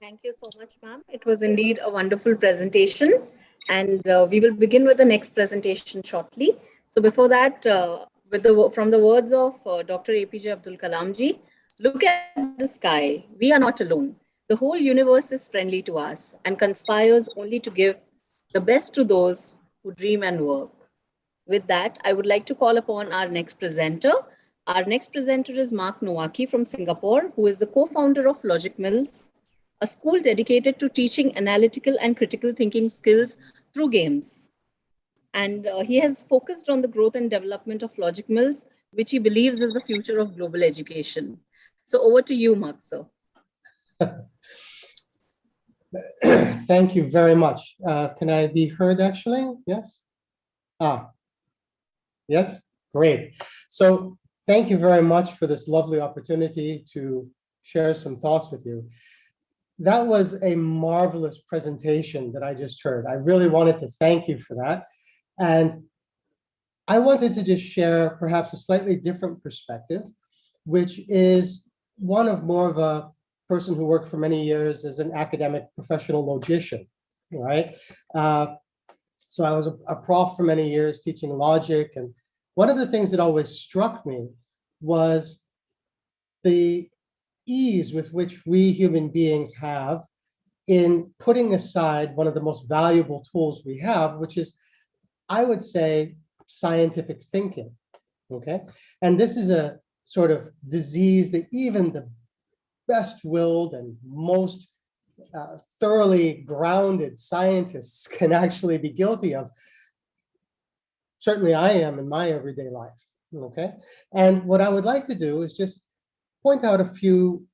Thank you so much, ma'am. It was indeed a wonderful presentation. And we will begin with the next presentation shortly. So before that, from the words of Dr. APJ Abdul Kalam ji, look at the sky. We are not alone. The whole universe is friendly to us and conspires only to give the best to those who dream and work. With that, I would like to call upon our next presenter. Our next presenter is Mark Nowaki from Singapore, who is the co-founder of Logic Mills, a school dedicated to teaching analytical and critical thinking skills through games. And he has focused on the growth and development of Logic Mills, which he believes is the future of global education. So over to you, Mark, sir. Thank you very much. Can I be heard actually? Yes? Yes? Great. So thank you very much for this lovely opportunity to share some thoughts with you. That was a marvelous presentation that I just heard. I really wanted to thank you for that. And I wanted to just share perhaps a slightly different perspective, which is one of more of a person who worked for many years as an academic professional logician, right? So I was a prof for many years teaching logic. And one of the things that always struck me was the ease with which we human beings have in putting aside one of the most valuable tools we have, which is, I would say, scientific thinking, okay? And this is a sort of disease that even the best-willed and most thoroughly grounded scientists can actually be guilty of. Certainly I am in my everyday life, okay? And what I would like to do is just point out a few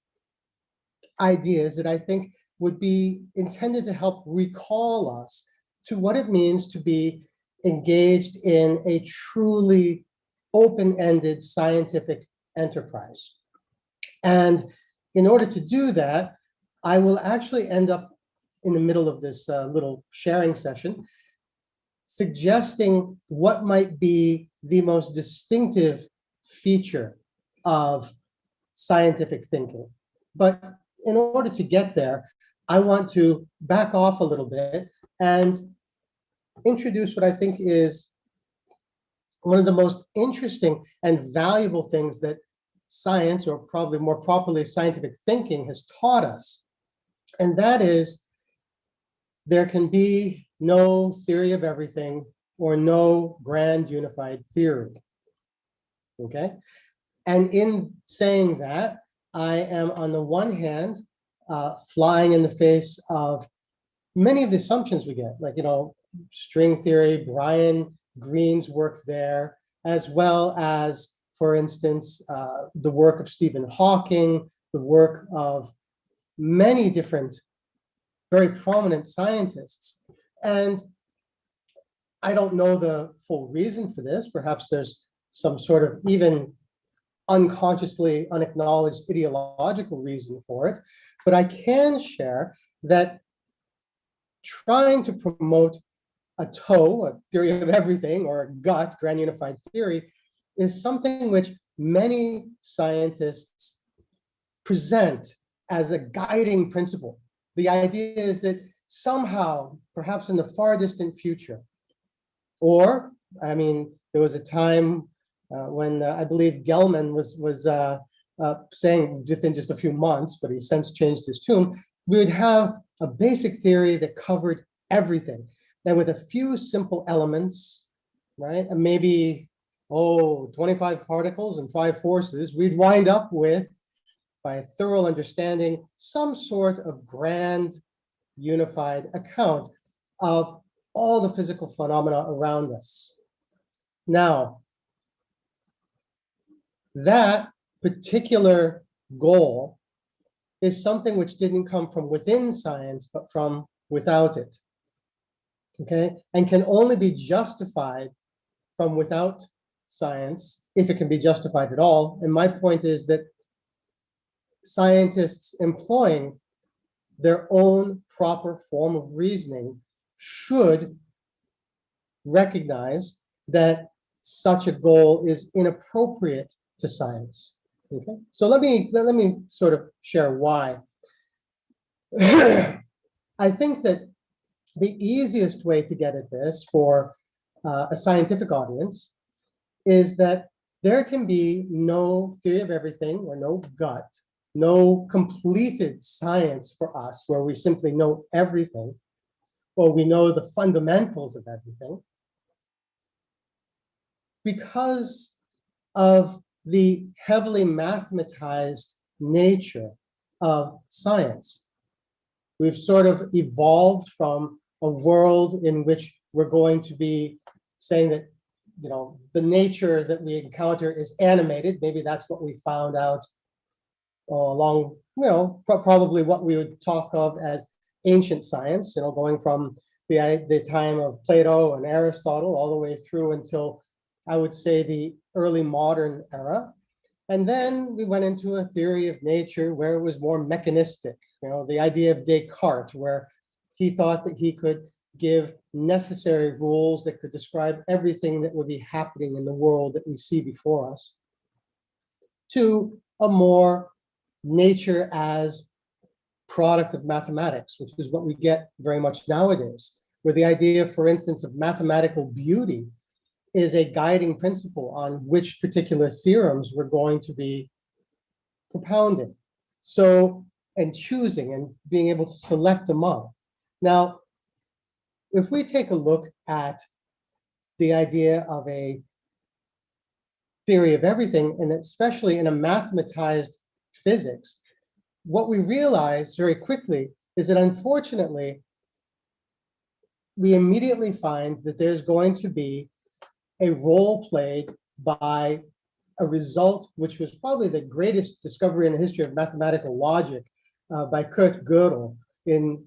ideas that I think would be intended to help recall us to what it means to be engaged in a truly open-ended scientific enterprise. And in order to do that, I will actually end up in the middle of this little sharing session, suggesting what might be the most distinctive feature of scientific thinking. But in order to get there, I want to back off a little bit and introduce what I think is one of the most interesting and valuable things that science, or probably more properly scientific thinking, has taught us. And that is, there can be no theory of everything or no grand unified theory, okay? And in saying that, I am on the one hand flying in the face of many of the assumptions we get, like, string theory, Brian Greene's work there, as well as, for instance, the work of Stephen Hawking, the work of many different very prominent scientists. And I don't know the full reason for this. Perhaps there's some sort of even unconsciously unacknowledged ideological reason for it. But I can share that trying to promote a toe, a theory of everything, or a gut, grand unified theory, is something which many scientists present as a guiding principle. The idea is that somehow, perhaps in the far distant future, or, I mean, there was a time when I believe Gelman was saying within just a few months, but he's since changed his tune, we would have a basic theory that covered everything. And with a few simple elements, right, and maybe, 25 particles and 5 forces, we'd wind up with, by a thorough understanding, some sort of grand unified account of all the physical phenomena around us. Now, that particular goal is something which didn't come from within science, but from without it, okay? And can only be justified from without science, if it can be justified at all. And my point is that scientists employing their own proper form of reasoning should recognize that such a goal is inappropriate to science. Okay, so let me sort of share why. I think that the easiest way to get at this for a scientific audience is that there can be no theory of everything or no gut, no completed science for us where we simply know everything, or we know the fundamentals of everything, because of the heavily mathematized nature of science. We've sort of evolved from a world in which we're going to be saying that, the nature that we encounter is animated. Maybe that's what we found out along, probably what we would talk of as ancient science, going from the time of Plato and Aristotle all the way through until, I would say, the early modern era. And then we went into a theory of nature where it was more mechanistic, the idea of Descartes, where he thought that he could give necessary rules that could describe everything that would be happening in the world that we see before us, to a more nature as product of mathematics, which is what we get very much nowadays, where the idea, for instance, of mathematical beauty is a guiding principle on which particular theorems we're going to be propounding. So, and choosing and being able to select among. Now, if we take a look at the idea of a theory of everything, and especially in a mathematized physics, what we realize very quickly is that, unfortunately, we immediately find that there's going to be a role played by a result which was probably the greatest discovery in the history of mathematical logic by Kurt Gödel in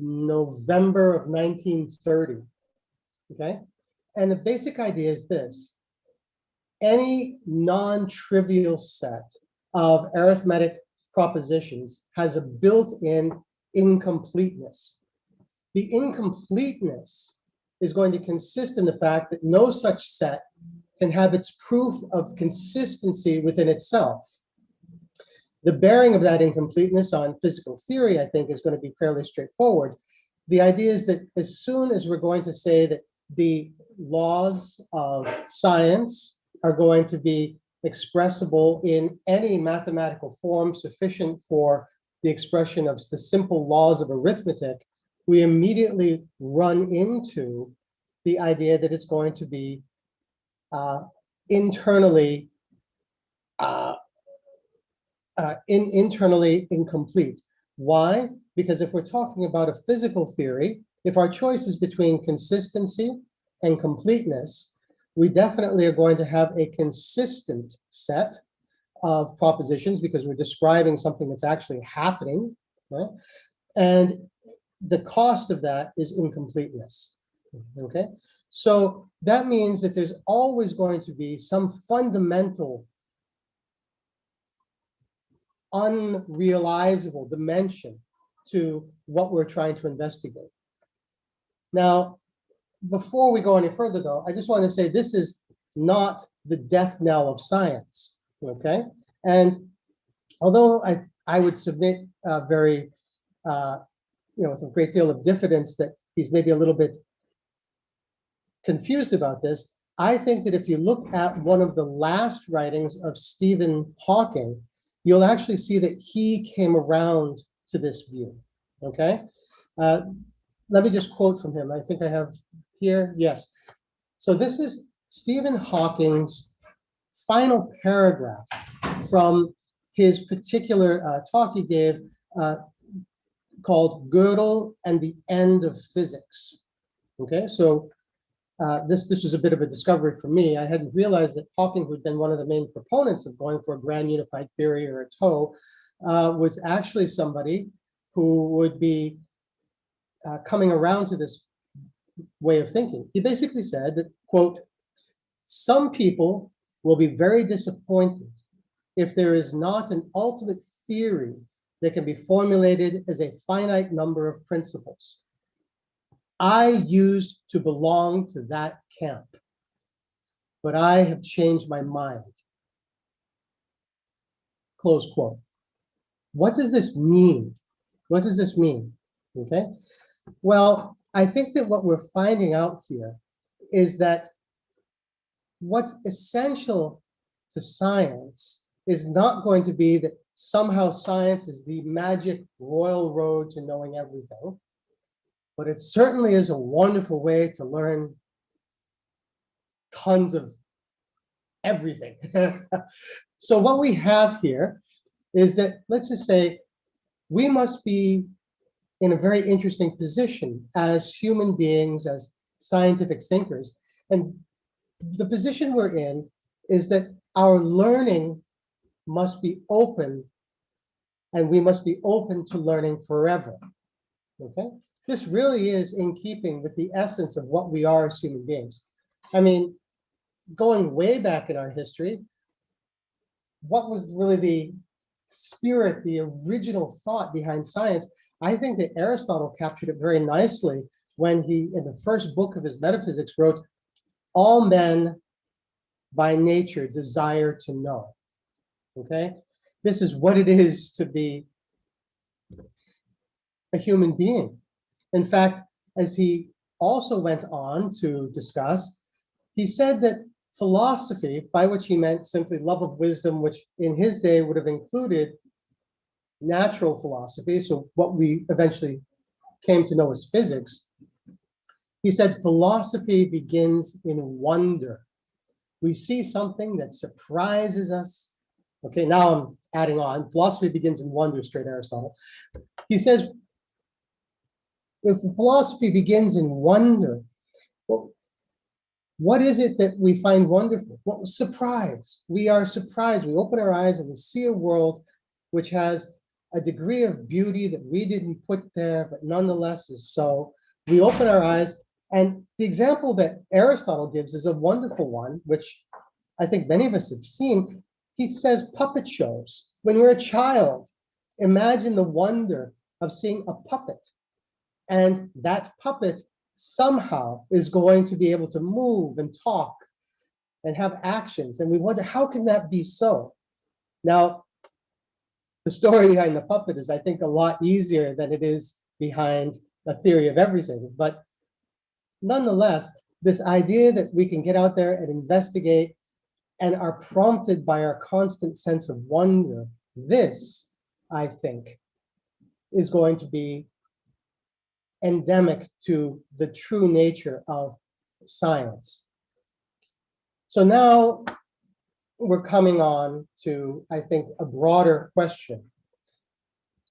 November of 1930. Okay, and the basic idea is this: any non-trivial set of arithmetic propositions has a built-in incompleteness. The incompleteness is going to consist in the fact that no such set can have its proof of consistency within itself. The bearing of that incompleteness on physical theory, I think, is going to be fairly straightforward. The idea is that as soon as we're going to say that the laws of science are going to be expressible in any mathematical form sufficient for the expression of the simple laws of arithmetic, we immediately run into the idea that it's going to be internally incomplete. Why? Because if we're talking about a physical theory, if our choice is between consistency and completeness, we definitely are going to have a consistent set of propositions because we're describing something that's actually happening, right? And the cost of that is incompleteness, okay? So that means that there's always going to be some fundamental unrealizable dimension to what we're trying to investigate. Now, before we go any further, though, I just want to say this is not the death knell of science, okay? And although I would submit very, with a great deal of diffidence that he's maybe a little bit confused about this, I think that if you look at one of the last writings of Stephen Hawking, you'll actually see that he came around to this view, okay? Let me just quote from him. I think I have here, yes. So this is Stephen Hawking's final paragraph from his particular talk he gave called Gödel and the End of Physics. Okay, so this was a bit of a discovery for me. I hadn't realized that Hawking, who'd been one of the main proponents of going for a grand unified theory or a TOE, was actually somebody who would be coming around to this way of thinking. He basically said that, quote, some people will be very disappointed if there is not an ultimate theory that can be formulated as a finite number of principles. I used to belong to that camp, but I have changed my mind. Close quote. What does this mean? What does this mean? Okay. Well, I think that what we're finding out here is that what's essential to science is not going to be that somehow science is the magic royal road to knowing everything, but it certainly is a wonderful way to learn tons of everything. So what we have here is that, let's just say, we must be in a very interesting position as human beings, as scientific thinkers. And the position we're in is that our learning must be open, and we must be open to learning forever. Okay? This really is in keeping with the essence of what we are as human beings. I mean, going way back in our history, what was really the spirit, the original thought behind science? I think that Aristotle captured it very nicely when he, in the first book of his Metaphysics, wrote, all men by nature desire to know. Okay? This is what it is to be a human being. In fact, as he also went on to discuss, he said that philosophy, by which he meant simply love of wisdom, which in his day would have included natural philosophy, so what we eventually came to know as physics. He said philosophy begins in wonder. We see something that surprises us. Okay, now I'm adding on. Philosophy begins in wonder, straight Aristotle. He says, if philosophy begins in wonder, well, what is it that we find wonderful? Well, surprise. We are surprised. We open our eyes and we see a world which has a degree of beauty that we didn't put there, but nonetheless is so. We open our eyes, and the example that Aristotle gives is a wonderful one, which I think many of us have seen. He says puppet shows. When we're a child, imagine the wonder of seeing a puppet, and that puppet somehow is going to be able to move and talk and have actions. And we wonder, how can that be so? Now, the story behind the puppet is, I think, a lot easier than it is behind a theory of everything. But nonetheless, this idea that we can get out there and investigate and are prompted by our constant sense of wonder, this, I think, is going to be endemic to the true nature of science. So now we're coming on to, I think, a broader question.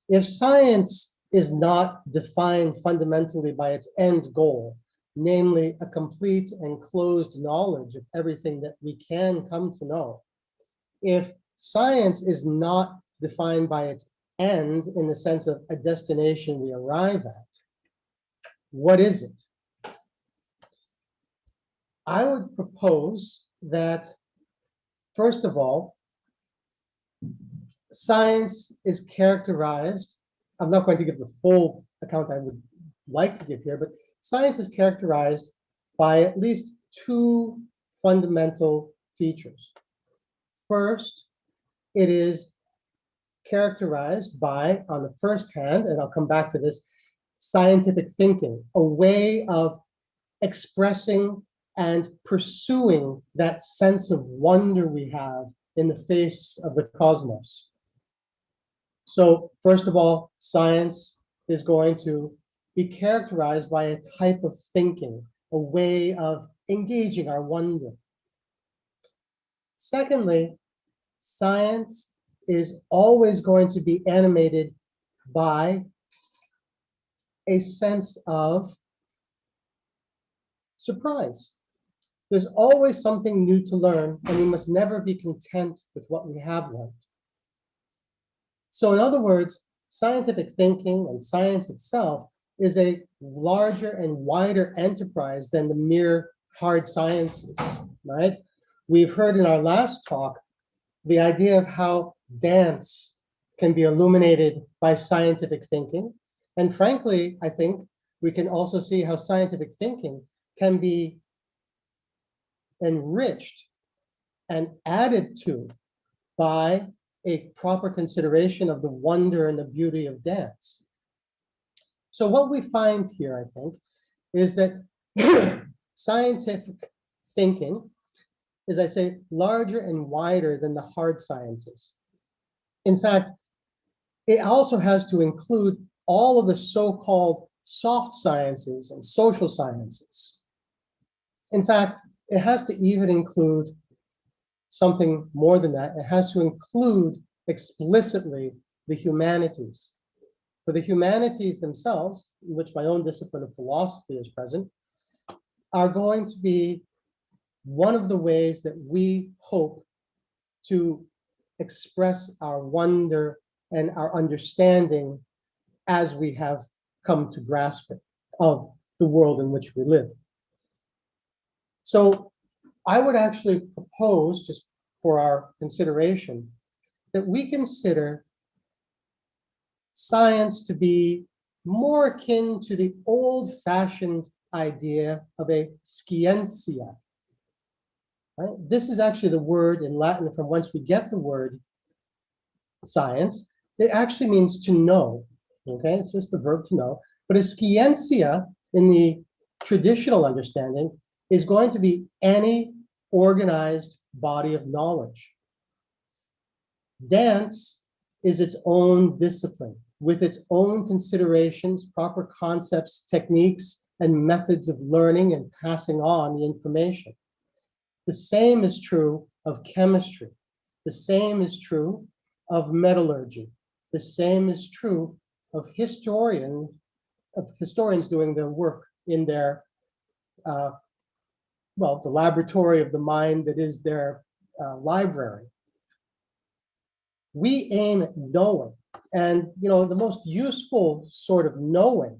If science is not defined fundamentally by its end goal, namely a complete and closed knowledge of everything that we can come to know, if science is not defined by its end in the sense of a destination we arrive at, what is it? I would propose that, first of all, science is characterized, I'm not going to give the full account I would like to give here, but science is characterized by at least two fundamental features. First, it is characterized by, on the first hand, and I'll come back to this, scientific thinking, a way of expressing and pursuing that sense of wonder we have in the face of the cosmos. So first of all, science is going to be characterized by a type of thinking, a way of engaging our wonder. Secondly, science is always going to be animated by a sense of surprise. There's always something new to learn, and we must never be content with what we have learned. So in other words, scientific thinking and science itself is a larger and wider enterprise than the mere hard sciences, right? We've heard in our last talk the idea of how dance can be illuminated by scientific thinking. And frankly, I think we can also see how scientific thinking can be enriched and added to by a proper consideration of the wonder and the beauty of dance. So what we find here, I think, is that scientific thinking is, I say, larger and wider than the hard sciences. In fact, it also has to include all of the so-called soft sciences and social sciences. In fact, it has to even include something more than that. It has to include explicitly the humanities. For the humanities themselves, in which my own discipline of philosophy is present, are going to be one of the ways that we hope to express our wonder and our understanding as we have come to grasp it of the world in which we live. So I would actually propose, just for our consideration, that we consider science to be more akin to the old-fashioned idea of a scientia. Right? This is actually the word in Latin from whence we get the word science. It actually means to know. Okay, it's just the verb to know. But a scientia, in the traditional understanding, is going to be any organized body of knowledge. Dance is its own discipline with its own considerations, proper concepts, techniques, and methods of learning and passing on the information. The same is true of chemistry. The same is true of metallurgy. The same is true of historians doing their work in their, well, the laboratory of the mind that is their library. We aim at knowing, and the most useful sort of knowing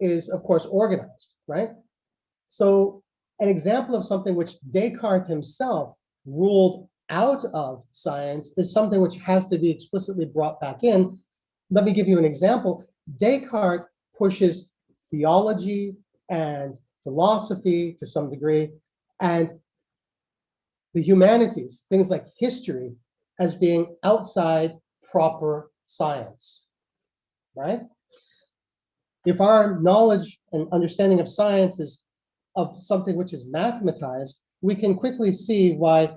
is, of course, organized, right? So an example of something which Descartes himself ruled out of science is something which has to be explicitly brought back in. Let me give you an example. Descartes pushes theology and philosophy to some degree, and the humanities, things like history, as being outside proper science, right? If our knowledge and understanding of science is of something which is mathematized, we can quickly see why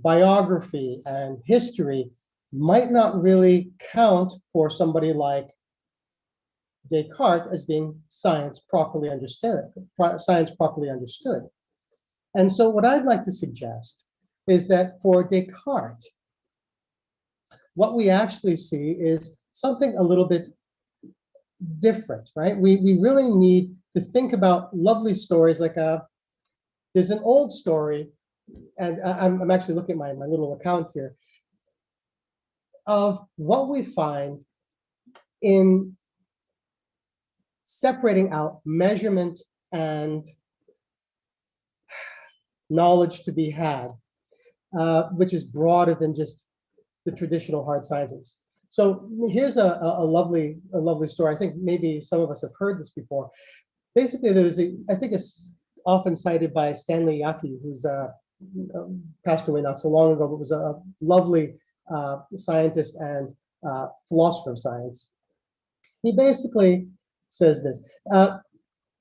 biography and history might not really count for somebody like Descartes as being science properly understood. And so what I'd like to suggest is that for Descartes, what we actually see is something a little bit different, right? We really need to think about lovely stories like there's an old story, and I'm actually looking at my little account here, of what we find in separating out measurement and knowledge to be had, which is broader than just the traditional hard sciences. So here's a lovely story. I think maybe some of us have heard this before. basically there was I think it's often cited by Stanley Yaki, who's passed away not so long ago, but was a lovely scientist and philosopher of science. He basically says this.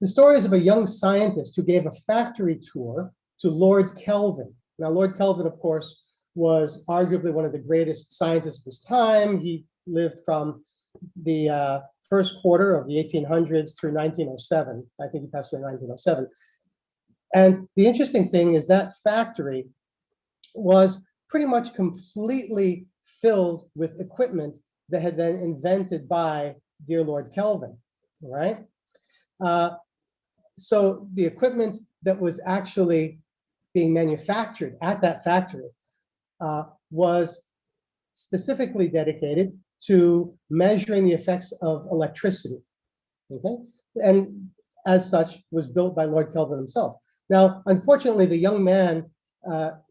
The story is of a young scientist who gave a factory tour to Lord Kelvin. Now, Lord Kelvin, of course, was arguably one of the greatest scientists of his time. He lived from the first quarter of the 1800s through 1907. I think he passed away in 1907. And the interesting thing is that factory was pretty much completely filled with equipment that had been invented by dear Lord Kelvin, right? So the equipment that was actually being manufactured at that factory was specifically dedicated to measuring the effects of electricity, okay? And as such, was built by Lord Kelvin himself. Now, unfortunately, the young man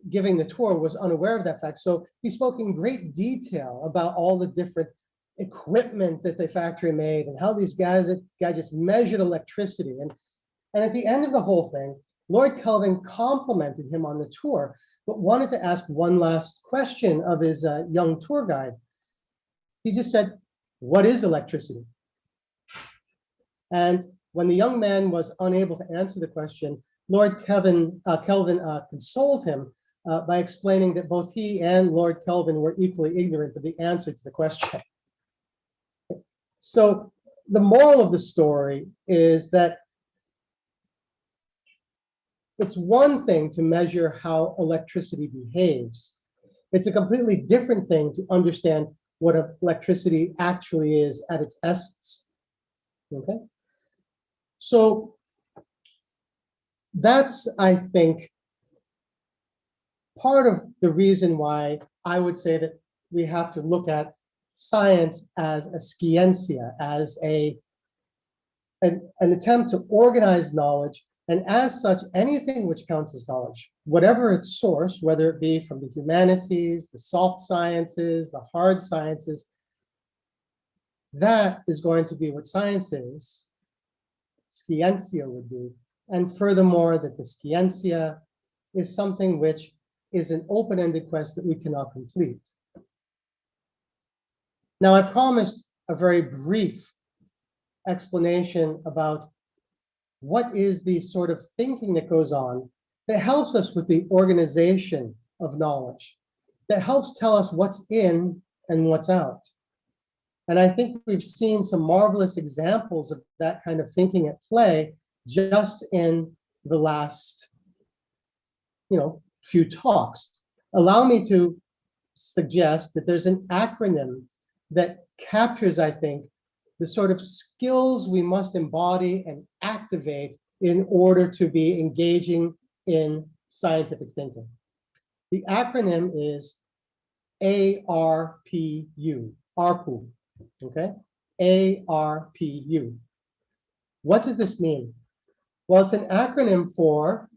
giving the tour was unaware of that fact, so he spoke in great detail about all the different equipment that the factory made and how these gadgets measured electricity. And at the end of the whole thing, Lord Kelvin complimented him on the tour, but wanted to ask one last question of his young tour guide. He just said, "What is electricity?" And when the young man was unable to answer the question, Lord Kelvin consoled him by explaining that both he and Lord Kelvin were equally ignorant of the answer to the question. So the moral of the story is that it's one thing to measure how electricity behaves. It's a completely different thing to understand what electricity actually is at its essence, okay? So that's, I think, part of the reason why I would say that we have to look at science as a scientia, as an attempt to organize knowledge, and as such, anything which counts as knowledge, whatever its source, whether it be from the humanities, the soft sciences, the hard sciences, that is going to be what science is, scientia would be. And furthermore, that the scientia is something which is an open-ended quest that we cannot complete. Now, I promised a very brief explanation about what is the sort of thinking that goes on that helps us with the organization of knowledge, that helps tell us what's in and what's out. And I think we've seen some marvelous examples of that kind of thinking at play just in the last, few talks. Allow me to suggest that there's an acronym that captures, I think, the sort of skills we must embody and activate in order to be engaging in scientific thinking. The acronym is ARPU, ARPU, okay? ARPU. What does this mean? Well, it's an acronym for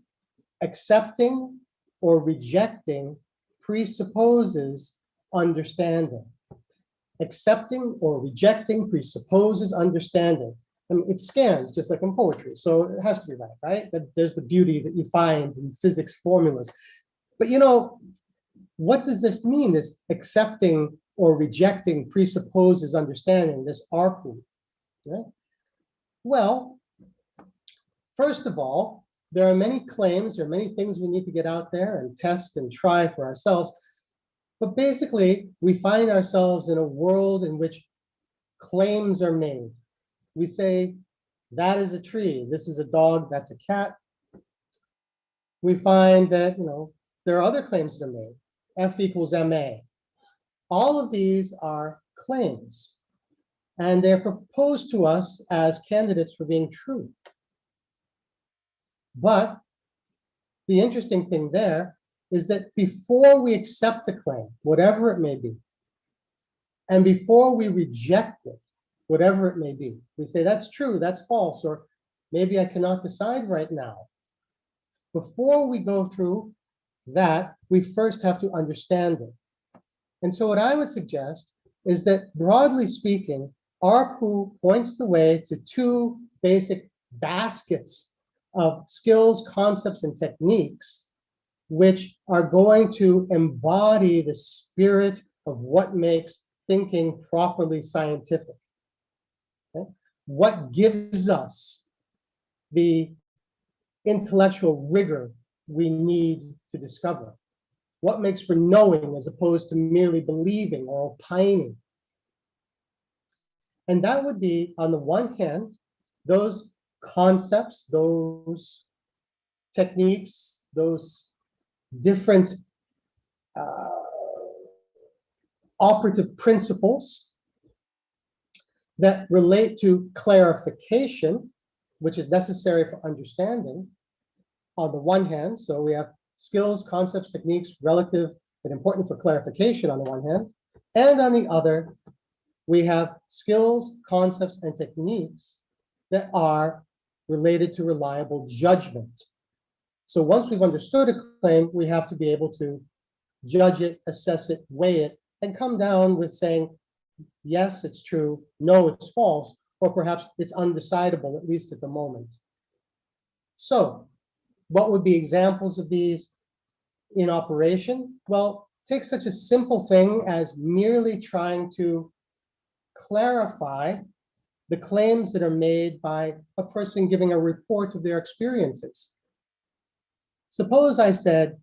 accepting or rejecting presupposes understanding. Accepting or rejecting presupposes understanding. I mean, it scans just like in poetry, so it has to be right? There's the beauty that you find in physics formulas. But what does this mean, this accepting or rejecting presupposes understanding, this ARPU, right? Well, first of all, there are many claims, there are many things we need to get out there and test and try for ourselves. But basically, we find ourselves in a world in which claims are made. We say, that is a tree, this is a dog, that's a cat. We find that, there are other claims that are made. F equals MA. All of these are claims, and they're proposed to us as candidates for being true. But the interesting thing there is that before we accept a claim, whatever it may be, and before we reject it, whatever it may be, we say that's true, that's false, or maybe I cannot decide right now. Before we go through that, we first have to understand it. And so what I would suggest is that, broadly speaking, ARPU points the way to two basic baskets of skills, concepts, and techniques which are going to embody the spirit of what makes thinking properly scientific. Okay? What gives us the intellectual rigor we need to discover? What makes for knowing as opposed to merely believing or opining? And that would be, on the one hand, those concepts, those techniques, those different operative principles that relate to clarification, which is necessary for understanding, on the one hand. So we have skills, concepts, techniques, relative and important for clarification on the one hand. And on the other, we have skills, concepts, and techniques that are related to reliable judgment. So once we've understood a claim, we have to be able to judge it, assess it, weigh it, and come down with saying, yes, it's true, no, it's false, or perhaps it's undecidable, at least at the moment. So what would be examples of these in operation? Well, take such a simple thing as merely trying to clarify the claims that are made by a person giving a report of their experiences. Suppose I said,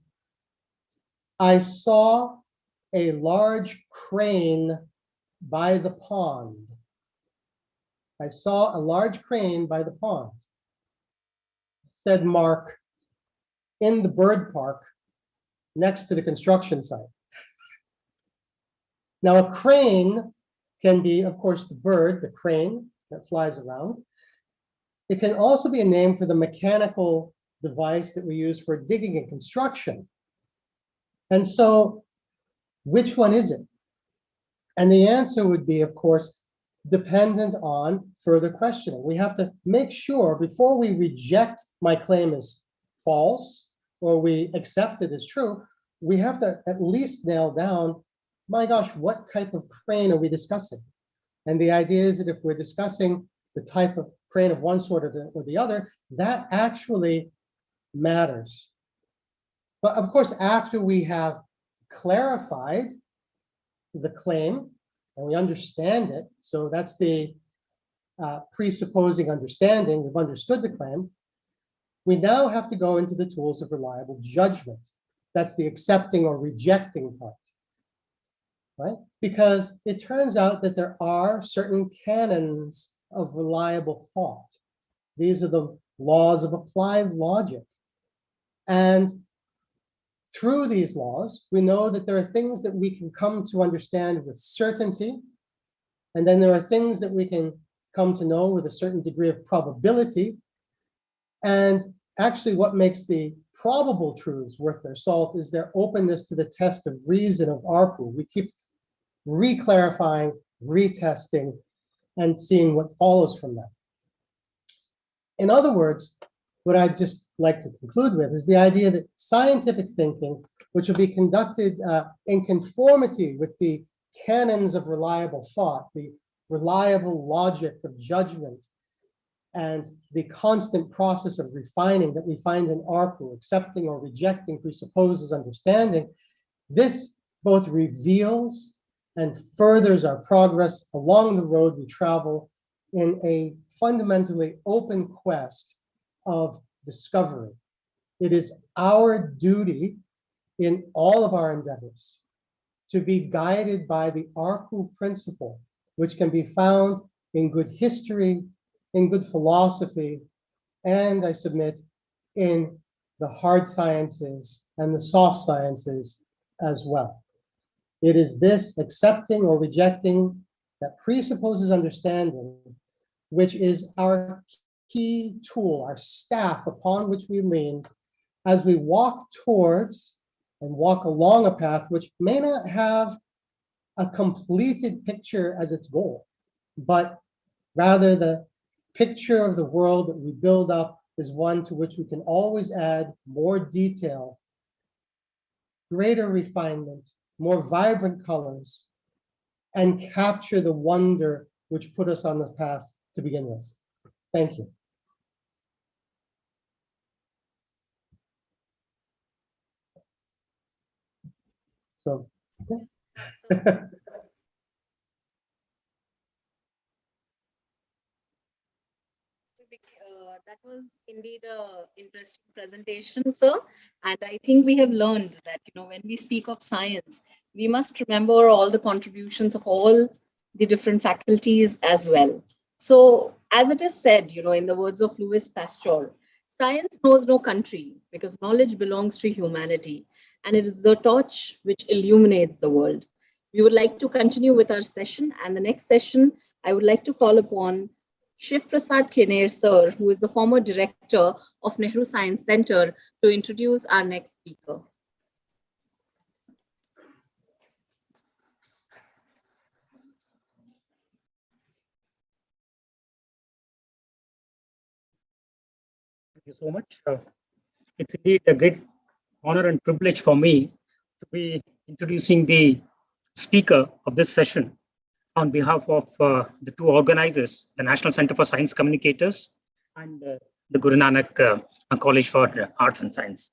I saw a large crane by the pond. I saw a large crane by the pond, said Mark, in the bird park next to the construction site. Now, a crane can be, of course, the bird, the crane that flies around. It can also be a name for the mechanical device that we use for digging and construction. And so, which one is it? And the answer would be, of course, dependent on further questioning. We have to make sure before we reject my claim as false or we accept it as true, we have to at least nail down, my gosh, what type of crane are we discussing? And the idea is that if we're discussing the type of crane of one sort or the other, that actually matters. But of course, after we have clarified the claim and we understand it, so that's the presupposing understanding, we've understood the claim, we now have to go into the tools of reliable judgment. That's the accepting or rejecting part, right? Because it turns out that there are certain canons of reliable thought. These are the laws of applied logic. And through these laws, we know that there are things that we can come to understand with certainty, and then there are things that we can come to know with a certain degree of probability. And actually what makes the probable truths worth their salt is their openness to the test of reason of ARPU. We keep re-clarifying, retesting, and seeing what follows from that. In other words, what I'd just like to conclude with is the idea that scientific thinking, which will be conducted in conformity with the canons of reliable thought, the reliable logic of judgment, and the constant process of refining that we find in ARPU, accepting or rejecting presupposes understanding, this both reveals and furthers our progress along the road we travel in a fundamentally open quest of discovery. It is our duty in all of our endeavors to be guided by the ARPU principle, which can be found in good history, in good philosophy, and I submit in the hard sciences and the soft sciences as well. It is this accepting or rejecting that presupposes understanding, which is our key tool, our staff upon which we lean as we walk towards and walk along a path which may not have a completed picture as its goal, but rather the picture of the world that we build up is one to which we can always add more detail, greater refinement, more vibrant colors, and capture the wonder which put us on the path to begin with. Thank you. So, okay. That was indeed a interesting presentation, sir. And I think we have learned that, when we speak of science, we must remember all the contributions of all the different faculties as well. So, as it is said, in the words of Louis Pasteur, science knows no country because knowledge belongs to humanity, and it is the torch which illuminates the world. We would like to continue with our session, and the next session, I would like to call upon Shiv Prasad Kener, sir, who is the former director of Nehru Science Center, to introduce our next speaker. Thank you so much. It's indeed a great honor and privilege for me to be introducing the speaker of this session on behalf of the two organizers, the National Center for Science Communicators and the Guru Nanak College for Arts and Science.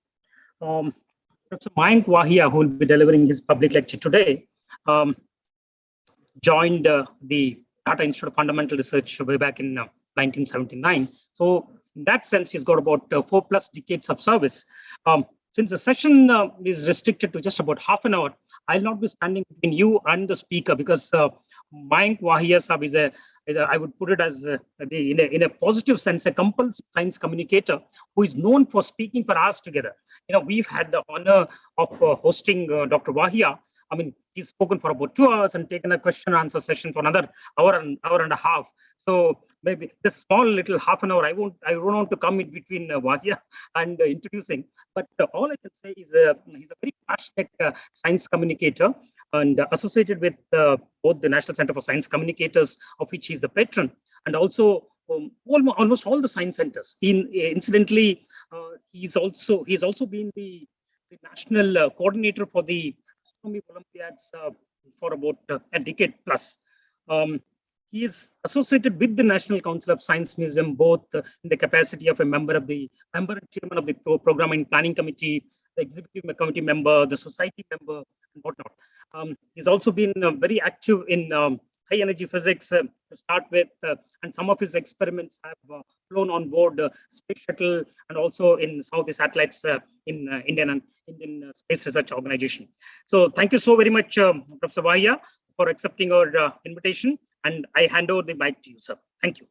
Professor Mayank Wahia, who will be delivering his public lecture today, joined the Tata Institute of Fundamental Research way back in 1979. So in that sense, he's got about 4+ decades of service. Since the session is restricted to just about half an hour, I'll not be standing between you and the speaker because Mayank Wahia Sahab is I would put it as in a positive sense, a compulsive science communicator who is known for speaking for hours together. We've had the honor of hosting Dr. Wahia. I mean, he's spoken for about 2 hours and taken a question and answer session for another hour and a half. So maybe this small little half an hour, I don't want to come in between Wahia and introducing. But all I can say is he's a very passionate science communicator and associated with both the National Center for Science Communicators, of which he's the patron, and also almost all the science centers. Incidentally, he's also been the national coordinator for the astronomy Olympiads for about a decade plus. He is associated with the National Council of Science Museum, both in the capacity of a member and chairman of the program and planning committee, the executive committee member, the society member, and whatnot. He's also been very active in high energy physics to start with, and some of his experiments have flown on board space shuttle and also in some of the satellites in Indian Space Research Organization. So thank you so very much, Professor Wahia, for accepting our invitation. And I hand over the mic to you, sir. Thank you.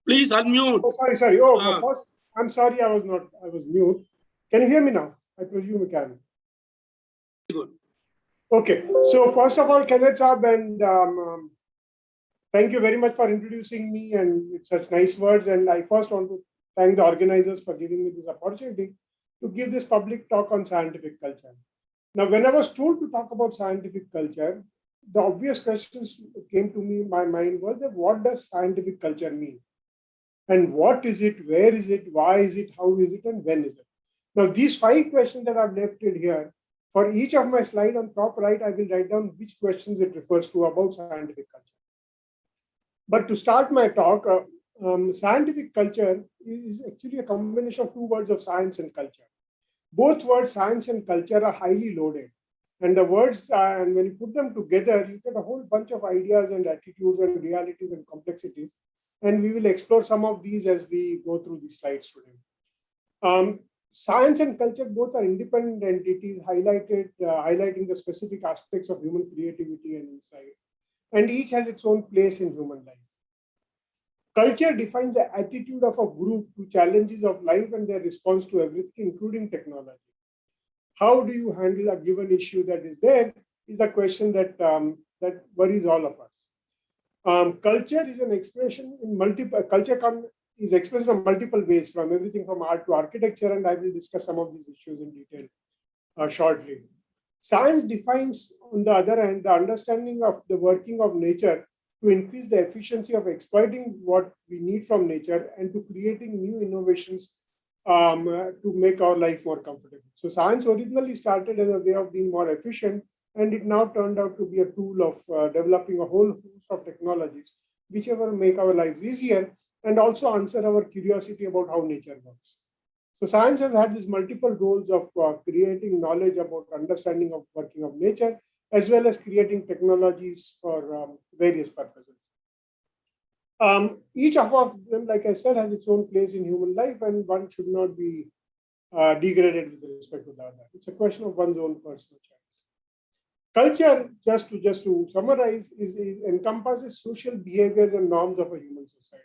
Please unmute. Oh, sorry. Oh, first, I'm sorry, I was mute. Can you hear me now? I presume you can. Good. Okay. So first of all, Kenneth Saab, and thank you very much for introducing me and with such nice words. And I first want to thank the organizers for giving me this opportunity to give this public talk on scientific culture. Now, when I was told to talk about scientific culture, the obvious questions came to me in my mind was that what does scientific culture mean? And what is it? Where is it? Why is it? How is it? And when is it? Now, these 5 questions that I've left in here, for each of my slide on top right, I will write down which questions it refers to about scientific culture. But to start my talk, scientific culture is actually a combination of 2 words of science and culture. Both words, science and culture, are highly loaded. And the words, and when you put them together, you get a whole bunch of ideas and attitudes and realities and complexities. And we will explore some of these as we go through these slides today. Science and culture both are independent entities highlighting the specific aspects of human creativity and insight. And each has its own place in human life. Culture defines the attitude of a group to challenges of life and their response to everything, including technology. How do you handle a given issue that is there is a question that worries all of us. Culture is an expression in multiple. Is expressed in multiple ways, from everything from art to architecture, and I will discuss some of these issues in detail shortly. Science defines, on the other hand, the understanding of the working of nature to increase the efficiency of exploiting what we need from nature and to creating new innovations to make our life more comfortable. So science originally started as a way of being more efficient, and it now turned out to be a tool of developing a whole host of technologies, whichever make our lives easier and also answer our curiosity about how nature works. So science has had these multiple roles of creating knowledge about understanding of working of nature, as well as creating technologies for various purposes. Each of them, like I said, has its own place in human life, and one should not be degraded with respect to the other. It's a question of one's own personal choice. Culture, just to summarize, encompasses social behaviors and norms of a human society.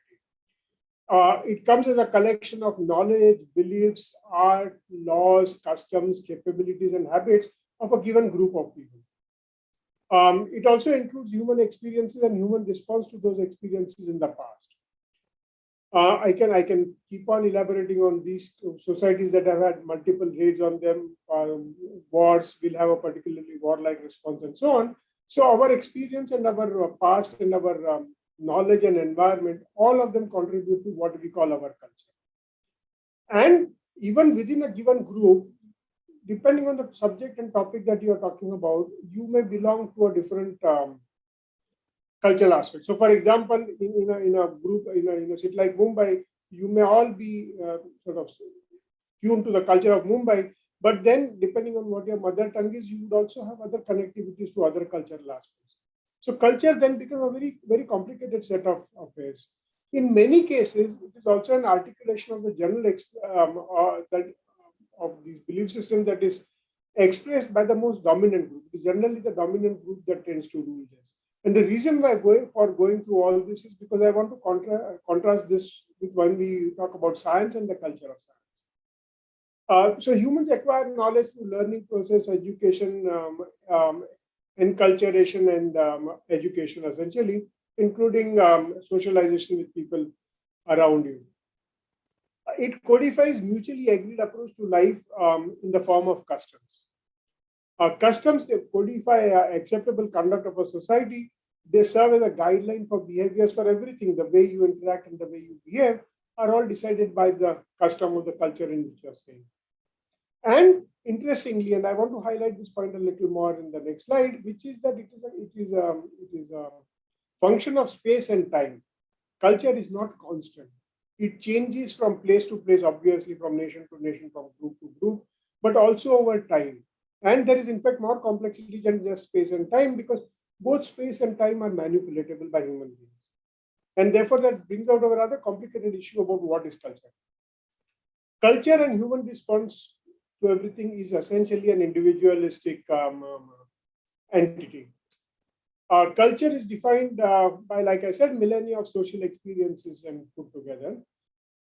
It comes as a collection of knowledge, beliefs, art, laws, customs, capabilities, and habits of a given group of people. It also includes human experiences and human response to those experiences in the past. I can keep on elaborating on these societies that have had multiple raids on them. Wars will have a particularly warlike response and so on. So our experience and our past and our knowledge and environment, all of them contribute to what we call our culture. And even within a given group, depending on the subject and topic that you are talking about, you may belong to a different cultural aspect. So, for example, in a group, in a city like Mumbai, you may all be sort of tuned to the culture of Mumbai, but then depending on what your mother tongue is, you would also have other connectivities to other cultural aspects. So culture then becomes a very, very complicated set of affairs. In many cases, it is also an articulation of the general of these belief systems that is expressed by the most dominant group. It is generally the dominant group that tends to rule this. And the reason why going through all this is because I want to contrast this with when we talk about science and the culture of science. So humans acquire knowledge through learning process, education, enculturation, and education, essentially, including socialization with people around you. It codifies mutually agreed approach to life in the form of customs. Customs, they codify acceptable conduct of a society. They serve as a guideline for behaviors for everything. The way you interact and the way you behave are all decided by the custom of the culture in which you're staying. And interestingly, and I want to highlight this point a little more in the next slide, which is that it is a function of space and time. Culture is not constant. It changes from place to place, obviously from nation to nation, from group to group, but also over time. And there is in fact more complexity than just space and time, because both space and time are manipulatable by human beings. And therefore that brings out a rather complicated issue about what is culture. Culture and human response to everything is essentially an individualistic entity. Culture is defined by, like I said, millennia of social experiences and put together.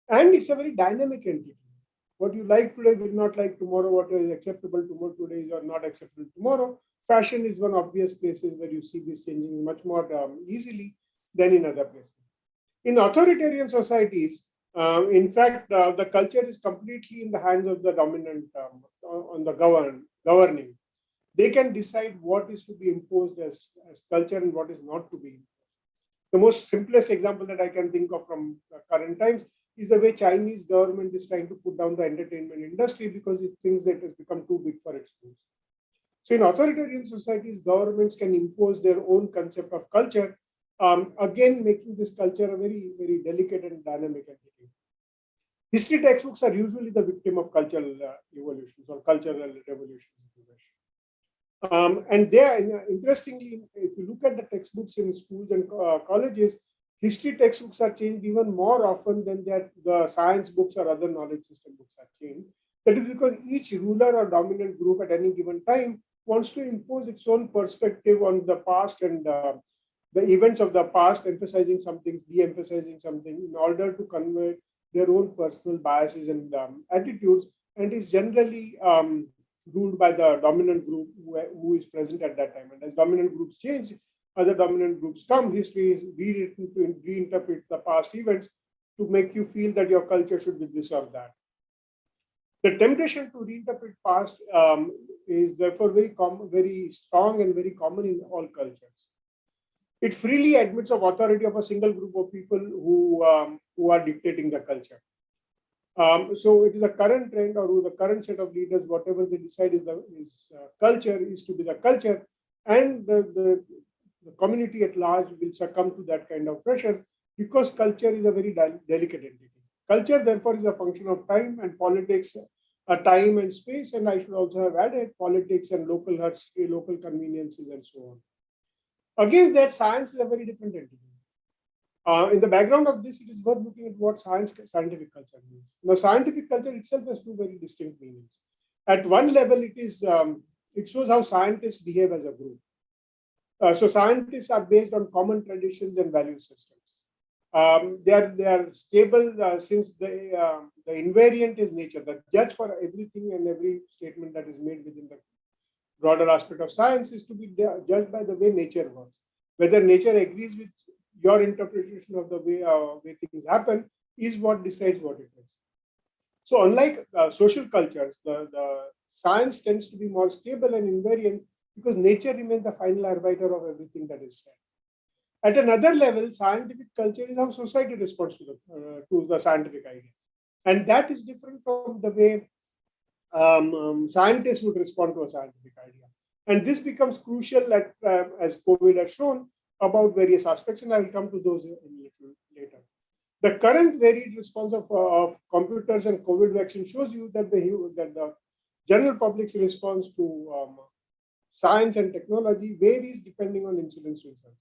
And it's a very dynamic entity. What you like today will not like tomorrow. What is acceptable tomorrow today is not acceptable tomorrow. Fashion is one obvious places where you see this changing much more easily than in other places. In authoritarian societies, in fact, the culture is completely in the hands of the dominant on the governing. They can decide what is to be imposed as culture and what is not to be imposed. The most simplest example that I can think of from current times is the way Chinese government is trying to put down the entertainment industry because it thinks that it has become too big for its own. So in authoritarian societies, governments can impose their own concept of culture, again, making this culture a very, very delicate and dynamic entity. History textbooks are usually the victim of cultural evolutions or cultural revolutions. And there, interestingly, if you look at the textbooks in schools and colleges, history textbooks are changed even more often than that the science books or other knowledge system books are changed. That is because each ruler or dominant group at any given time wants to impose its own perspective on the past and the events of the past, emphasizing some things, de-emphasizing something in order to convey their own personal biases and attitudes, and is generally ruled by the dominant group who is present at that time. And as dominant groups change, other dominant groups come, history is rewritten to reinterpret the past events to make you feel that your culture should be this or that. The temptation to reinterpret past is therefore very strong and very common in all cultures. It freely admits of authority of a single group of people who are dictating the culture. So it is a current trend, or the current set of leaders, whatever they decide is culture is to be the culture, and the community at large will succumb to that kind of pressure, because culture is a very delicate entity. Culture, therefore, is a function of time, and politics, time and space, and I should also have added politics and local history, local conveniences, and so on. Against that, science is a very different entity. In the background of this, it is worth looking at what scientific culture means. Now, scientific culture itself has two very distinct meanings. At one level, it shows how scientists behave as a group. So scientists are based on common traditions and value systems. They are stable since the invariant is nature. The judge for everything and every statement that is made within the broader aspect of science is to be judged by the way nature works. Whether nature agrees with your interpretation of the way things happen is what decides what it is. So unlike social cultures, the science tends to be more stable and invariant because nature remains the final arbiter of everything that is said. At another level, scientific culture is how society responds to the scientific ideas. And that is different from the way scientists would respond to a scientific idea. And this becomes crucial as COVID has shown about various aspects, and I will come to those a little later. The current varied response of computers and COVID vaccine shows you that the general public's response to science and technology varies depending on incidence results.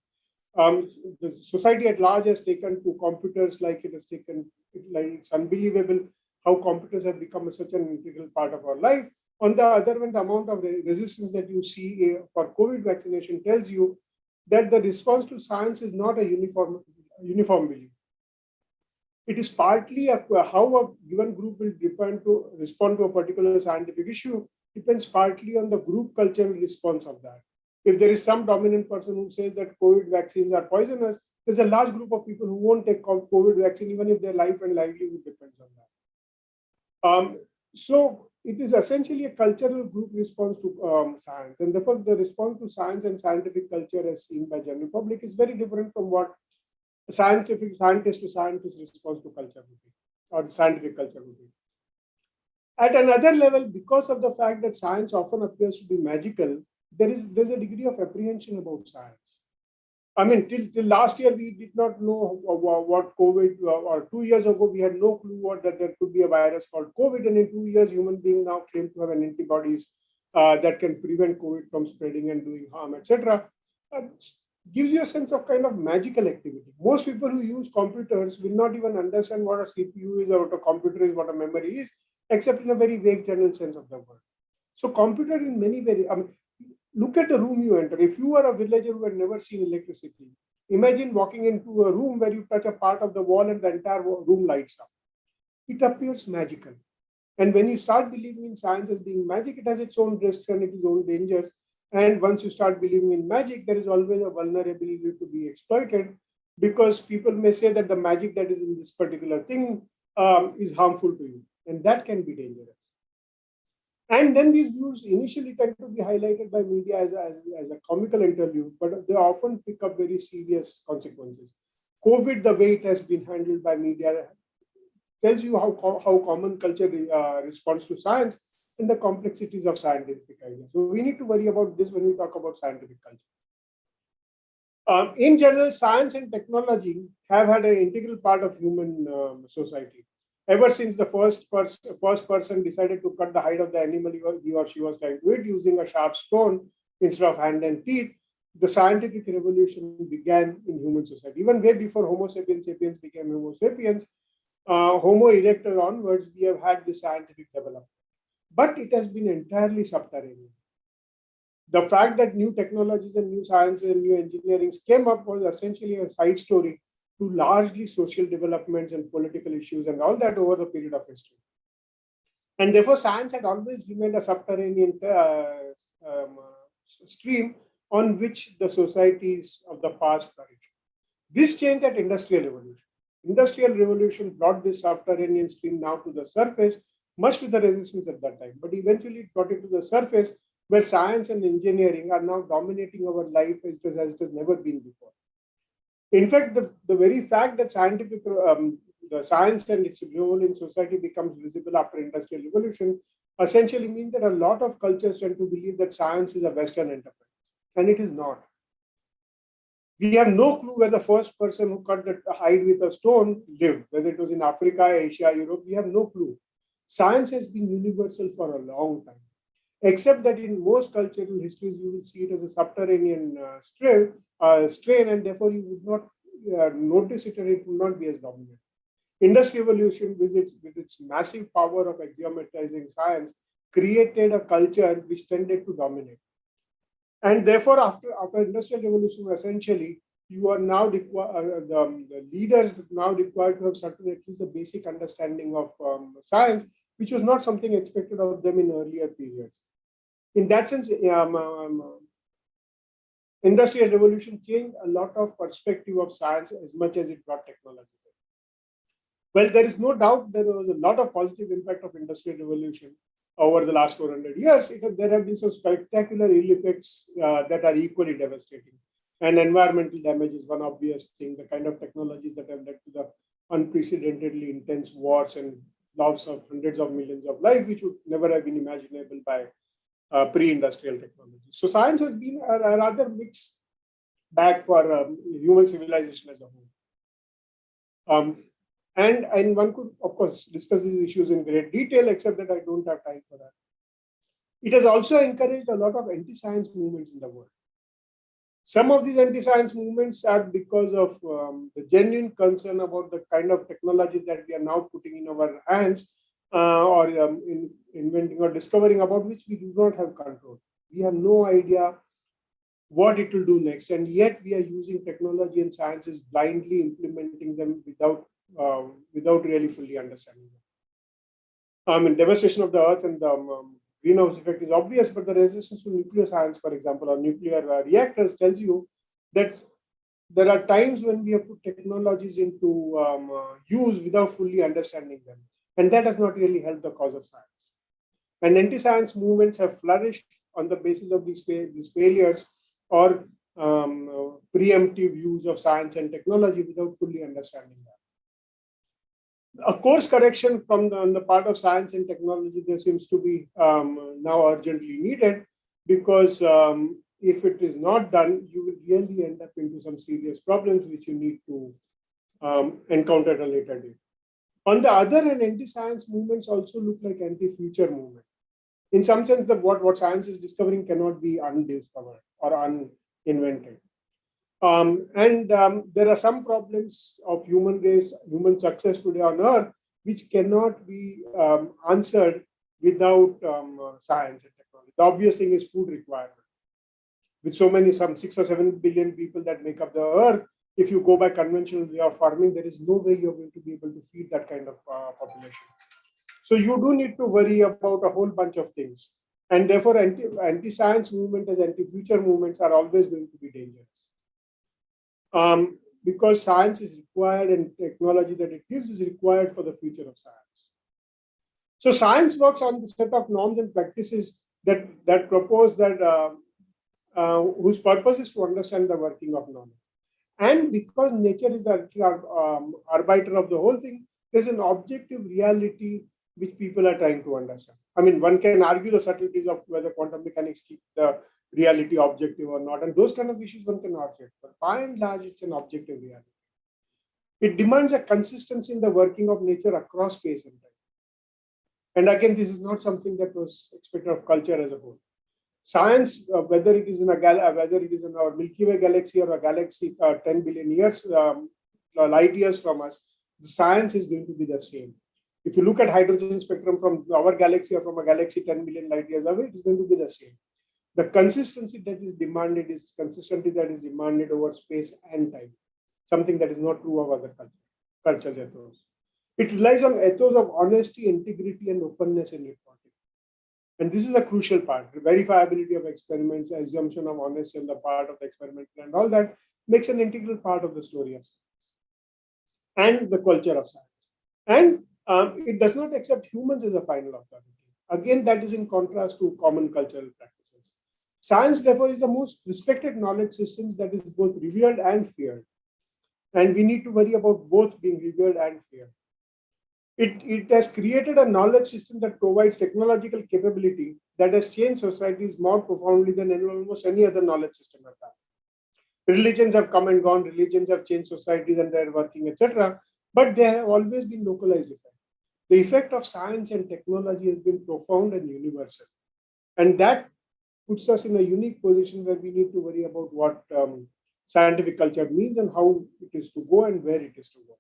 The society at large has taken to computers like it's unbelievable how computers have become such an integral part of our life. On the other hand, the amount of resistance that you see for COVID vaccination tells you that the response to science is not a uniform belief. It is partly how a given group will respond to a particular scientific issue depends partly on the group cultural response of that. If there is some dominant person who says that COVID vaccines are poisonous, there's a large group of people who won't take COVID vaccine even if their life and livelihood depends on that. So it is essentially a cultural group response to science, and therefore the response to science and scientific culture as seen by general public is very different from what scientist to scientist response to culture would be, or scientific culture would be. At another level, because of the fact that science often appears to be magical, there's a degree of apprehension about science. I mean, till last year, we did not know what COVID, or 2 years ago, we had no clue that there could be a virus called COVID. And in 2 years, human beings now claim to have an antibodies that can prevent COVID from spreading and doing harm, etc. Gives you a sense of kind of magical activity. Most people who use computers will not even understand what a CPU is, or what a computer is, what a memory is, except in a very vague general sense of the word. So computer in many ways, look at the room you enter. If you are a villager who had never seen electricity, imagine walking into a room where you touch a part of the wall and the entire room lights up. It appears magical. And when you start believing in science as being magic, it has its own risks and its own dangers. And once you start believing in magic, there is always a vulnerability to be exploited, because people may say that the magic that is in this particular thing is harmful to you. And that can be dangerous. And then these views initially tend to be highlighted by media as a comical interlude, but they often pick up very serious consequences. COVID, the way it has been handled by media, tells you how common culture responds to science and the complexities of scientific ideas. So we need to worry about this when we talk about scientific culture. In general, science and technology have had an integral part of human society. Ever since the first person decided to cut the hide of the animal he or she was trying to eat using a sharp stone instead of hand and teeth, the scientific revolution began in human society. Even way before Homo sapiens became Homo sapiens, Homo erectus onwards, we have had this scientific development. But it has been entirely subterranean. The fact that new technologies and new science and new engineering came up was essentially a side story to largely social developments and political issues and all that over the period of history. And therefore, science had always remained a subterranean stream on which the societies of the past flourished. This changed at Industrial Revolution. Industrial Revolution brought this subterranean stream now to the surface, much with the resistance at that time, but eventually it brought it to the surface where science and engineering are now dominating our life as it has never been before. In fact, the very fact that the science and its role in society becomes visible after industrial revolution essentially means that a lot of cultures tend to believe that science is a Western enterprise, and it is not. We have no clue where the first person who cut the hide with a stone lived, whether it was in Africa, Asia, Europe, we have no clue. Science has been universal for a long time, except that in most cultural histories, you will see it as a subterranean strain, and therefore you would not notice it, and it will not be as dominant. Industrial evolution, with its massive power of axiomatizing science, created a culture which tended to dominate. And therefore, after industrial revolution, essentially, you are now the leaders now required to have certain, at least the basic understanding of science, which was not something expected of them in earlier periods. In that sense, industrial revolution changed a lot of perspective of science as much as it brought technology. Well, there is no doubt there was a lot of positive impact of industrial revolution over the last 400 years. There have been some spectacular ill effects that are equally devastating. And environmental damage is one obvious thing, the kind of technologies that have led to the unprecedentedly intense wars and loss of hundreds of millions of lives, which would never have been imaginable by pre-industrial technology. So science has been a rather mixed bag for human civilization as a whole. And one could, of course, discuss these issues in great detail, except that I don't have time for that. It has also encouraged a lot of anti-science movements in the world. Some of these anti-science movements are because of the genuine concern about the kind of technology that we are now putting in our hands or inventing or discovering, about which we do not have control. We have no idea what it will do next, and yet we are using technology and sciences blindly implementing them without really fully understanding them. And devastation of the earth and the greenhouse effect is obvious, but the resistance to nuclear science, for example, or nuclear reactors, tells you that there are times when we have put technologies into use without fully understanding them. And that has not really helped the cause of science. And anti-science movements have flourished on the basis of these failures or preemptive use of science and technology without fully understanding that. A course correction on the part of science and technology, there seems to be now urgently needed, because if it is not done, you will really end up into some serious problems which you need to encounter at a later date. On the other hand, anti-science movements also look like anti-future movements. In some sense, what science is discovering cannot be undiscovered or uninvented. There are some problems of human success today on Earth, which cannot be answered without science and technology. The obvious thing is food requirement. With some 6 or 7 billion people that make up the Earth, if you go by conventional way of farming, there is no way you're going to be able to feed that kind of population. So you do need to worry about a whole bunch of things. And therefore, anti-science movement as anti-future movements are always going to be dangerous. Because science is required and technology that it gives is required for the future of science. So science works on the set of norms and practices that propose that whose purpose is to understand the working of knowledge. And because nature is the arbiter of the whole thing, there's an objective reality which people are trying to understand. I mean, one can argue the subtleties of whether quantum mechanics keep the reality objective or not, and those kind of issues one can argue. But by and large, it's an objective reality. It demands a consistency in the working of nature across space and time. And again, this is not something that was expected of culture as a whole. Science, whether it is in our Milky Way galaxy or a galaxy 10 billion years, light years from us, the science is going to be the same. If you look at hydrogen spectrum from our galaxy or from a galaxy 10 billion light years away, it is going to be the same. The consistency that is demanded is consistency that is demanded over space and time, something that is not true of other cultural ethos. It relies on ethos of honesty, integrity, and openness in reporting. And this is a crucial part. The verifiability of experiments, assumption of honesty on the part of the experimenter, and all that makes an integral part of the story of science and the culture of science. And it does not accept humans as a final authority. Again, that is in contrast to common cultural practices. Science, therefore, is the most respected knowledge systems that is both revered and feared. And we need to worry about both being revered and feared. It has created a knowledge system that provides technological capability that has changed societies more profoundly than almost any other knowledge system has done. Religions have come and gone, religions have changed societies and their working, etc. But they have always been localized effects. The effect of science and technology has been profound and universal. And that puts us in a unique position where we need to worry about what scientific culture means and how it is to go and where it is to go.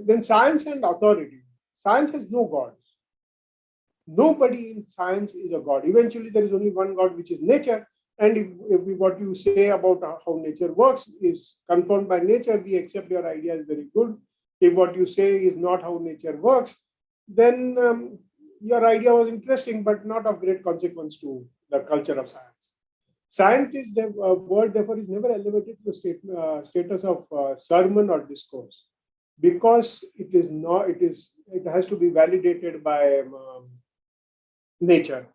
Then science and authority. Science has no gods. Nobody in science is a god. Eventually, there is only one god, which is nature. And if what you say about how nature works is confirmed by nature, we accept your idea is very good. If what you say is not how nature works, then your idea was interesting, but not of great consequence to the culture of science. Scientist, the word therefore is never elevated to the status of sermon or discourse, because it is not. It has to be validated by nature,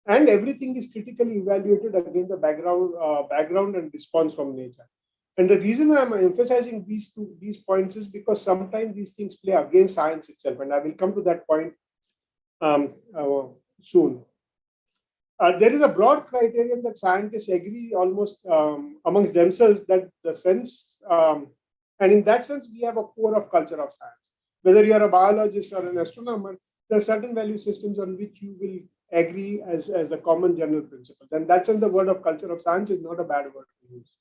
and everything is critically evaluated against the background and response from nature. And the reason why I'm emphasizing these points is because sometimes these things play against science itself, and I will come to that point soon. There is a broad criterion that scientists agree almost amongst themselves that the sense, and in that sense, we have a core of culture of science. Whether you are a biologist or an astronomer, there are certain value systems on which you will agree as the common general principles. And that's in the word of culture of science is not a bad word to use.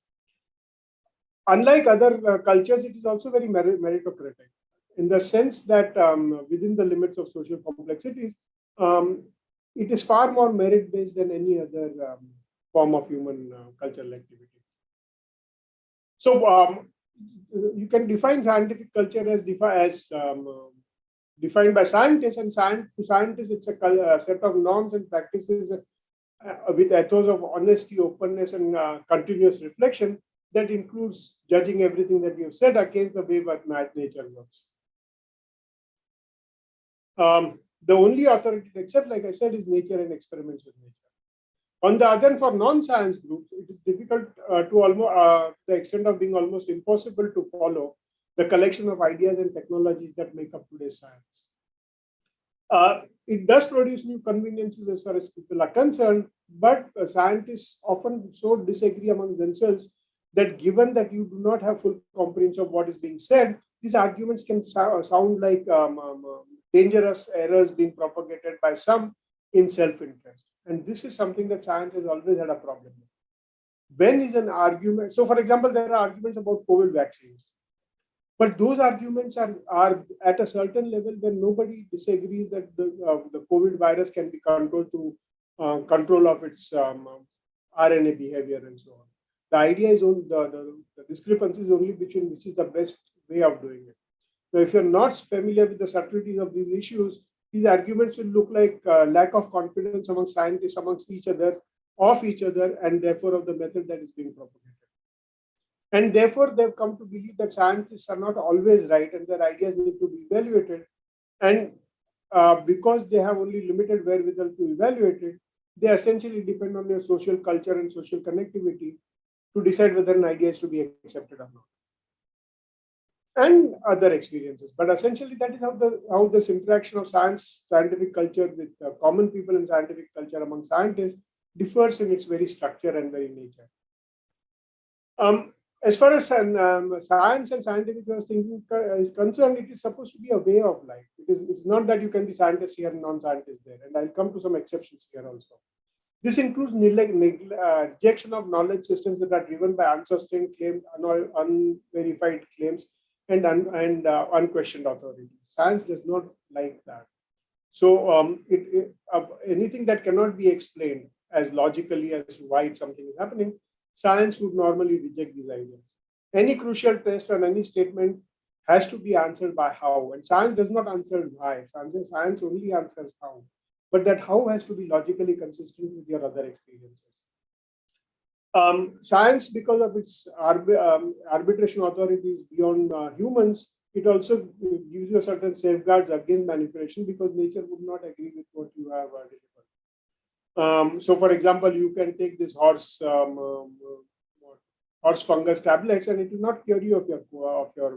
Unlike other cultures, it is also very meritocratic in the sense that within the limits of social complexities, it is far more merit-based than any other form of human cultural activity. So you can define scientific culture as defined by scientists, and to scientists, it's a set of norms and practices with ethos of honesty, openness, and continuous reflection that includes judging everything that we have said against the way that nature works. The only authority to accept, like I said, is nature and experiments with nature. On the other hand, for non-science groups, it is difficult to almost the extent of being almost impossible to follow the collection of ideas and technologies that make up today's science. It does produce new conveniences as far as people are concerned, but scientists often so disagree among themselves that given that you do not have full comprehension of what is being said, these arguments can sound like dangerous errors being propagated by some in self-interest. And this is something that science has always had a problem with. When is an argument? So, for example, there are arguments about COVID vaccines. But those arguments are at a certain level when nobody disagrees that the COVID virus can be controlled through control of its RNA behavior and so on. The idea is only the discrepancy is only between which is the best way of doing it. So if you're not familiar with the subtleties of these issues, these arguments will look like lack of confidence among scientists, amongst each other, of each other, and therefore of the method that is being propagated. And therefore, they've come to believe that scientists are not always right and their ideas need to be evaluated. And because they have only limited wherewithal to evaluate it, they essentially depend on their social culture and social connectivity to decide whether an idea is to be accepted or not. And other experiences. But essentially, that is how this interaction of scientific culture with common people and scientific culture among scientists differs in its very structure and very nature. As far as science and scientific thinking is concerned, it is supposed to be a way of life. It's not that you can be scientists here and non-scientists there. And I'll come to some exceptions here also. This includes rejection of knowledge systems that are driven by unsustained claims, unverified claims, and unquestioned authority. Science does not like that. So anything that cannot be explained as logically as why something is happening, science would normally reject these ideas. Any crucial test or any statement has to be answered by how, and science does not answer why. Science only answers how, but that how has to be logically consistent with your other experiences. Science, because of its arbitration authorities beyond humans, it also gives you certain safeguards against manipulation because nature would not agree with what you have delivered. So, for example, you can take this horse horse fungus tablets, and it will not cure you of your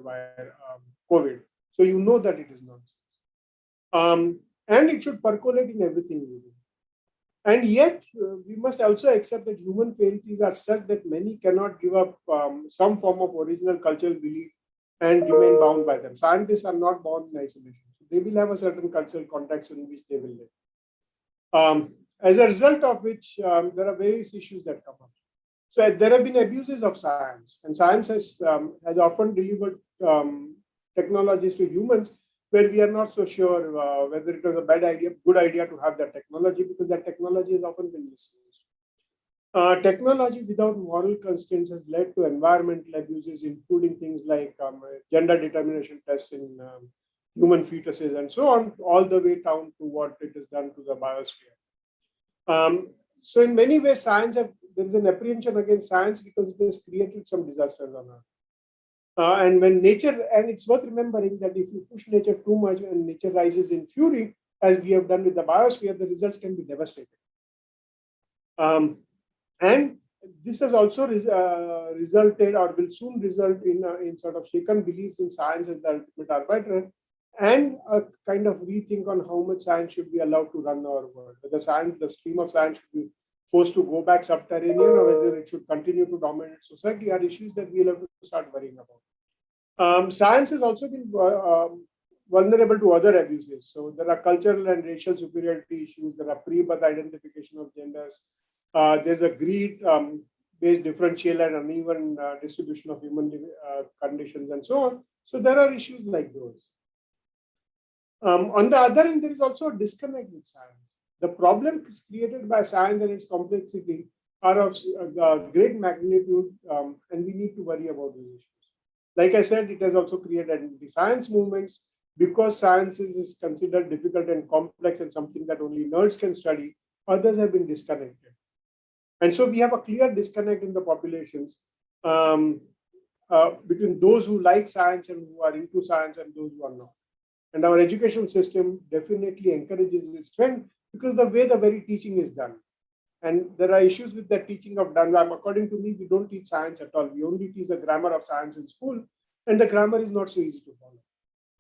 COVID. So you know that it is nonsense. And it should percolate in everything we do. And yet, we must also accept that human frailties are such that many cannot give up some form of original cultural belief and remain bound by them. Scientists are not bound in isolation. They will have a certain cultural context in which they will live. As a result of which, there are various issues that come up. So there have been abuses of science, and science has often delivered technologies to humans where we are not so sure whether it was a good idea to have that technology, because that technology has often been misused. Technology without moral constraints has led to environmental abuses, including things like gender determination tests in human fetuses and so on, all the way down to what it has done to the biosphere. So in many ways, there is an apprehension against science because it has created some disasters on Earth. And when nature, and it's worth remembering that if you push nature too much and nature rises in fury, as we have done with the biosphere, the results can be devastating. And this has also resulted, or will soon result in sort of shaken beliefs in science as the ultimate arbiter, and a kind of rethink on how much science should be allowed to run our world. Whether the stream of science should be forced to go back subterranean, or whether it should continue to dominate society, are issues that we'll have to start worrying about. Science has also been vulnerable to other abuses. So there are cultural and racial superiority issues. There are pre-birth identification of genders. There's a greed-based differential and uneven distribution of human conditions and so on. So there are issues like those. On the other end, there is also a disconnect with science. The problems created by science and its complexity are of great magnitude, and we need to worry about those issues. Like I said, it has also created anti-science movements because science is considered difficult and complex and something that only nerds can study. Others have been disconnected. And so we have a clear disconnect in the populations between those who like science and who are into science and those who are not. And our education system definitely encourages this trend because the way the very teaching is done. And there are issues with the teaching of done. According to me, we don't teach science at all. We only teach the grammar of science in school, and the grammar is not so easy to follow.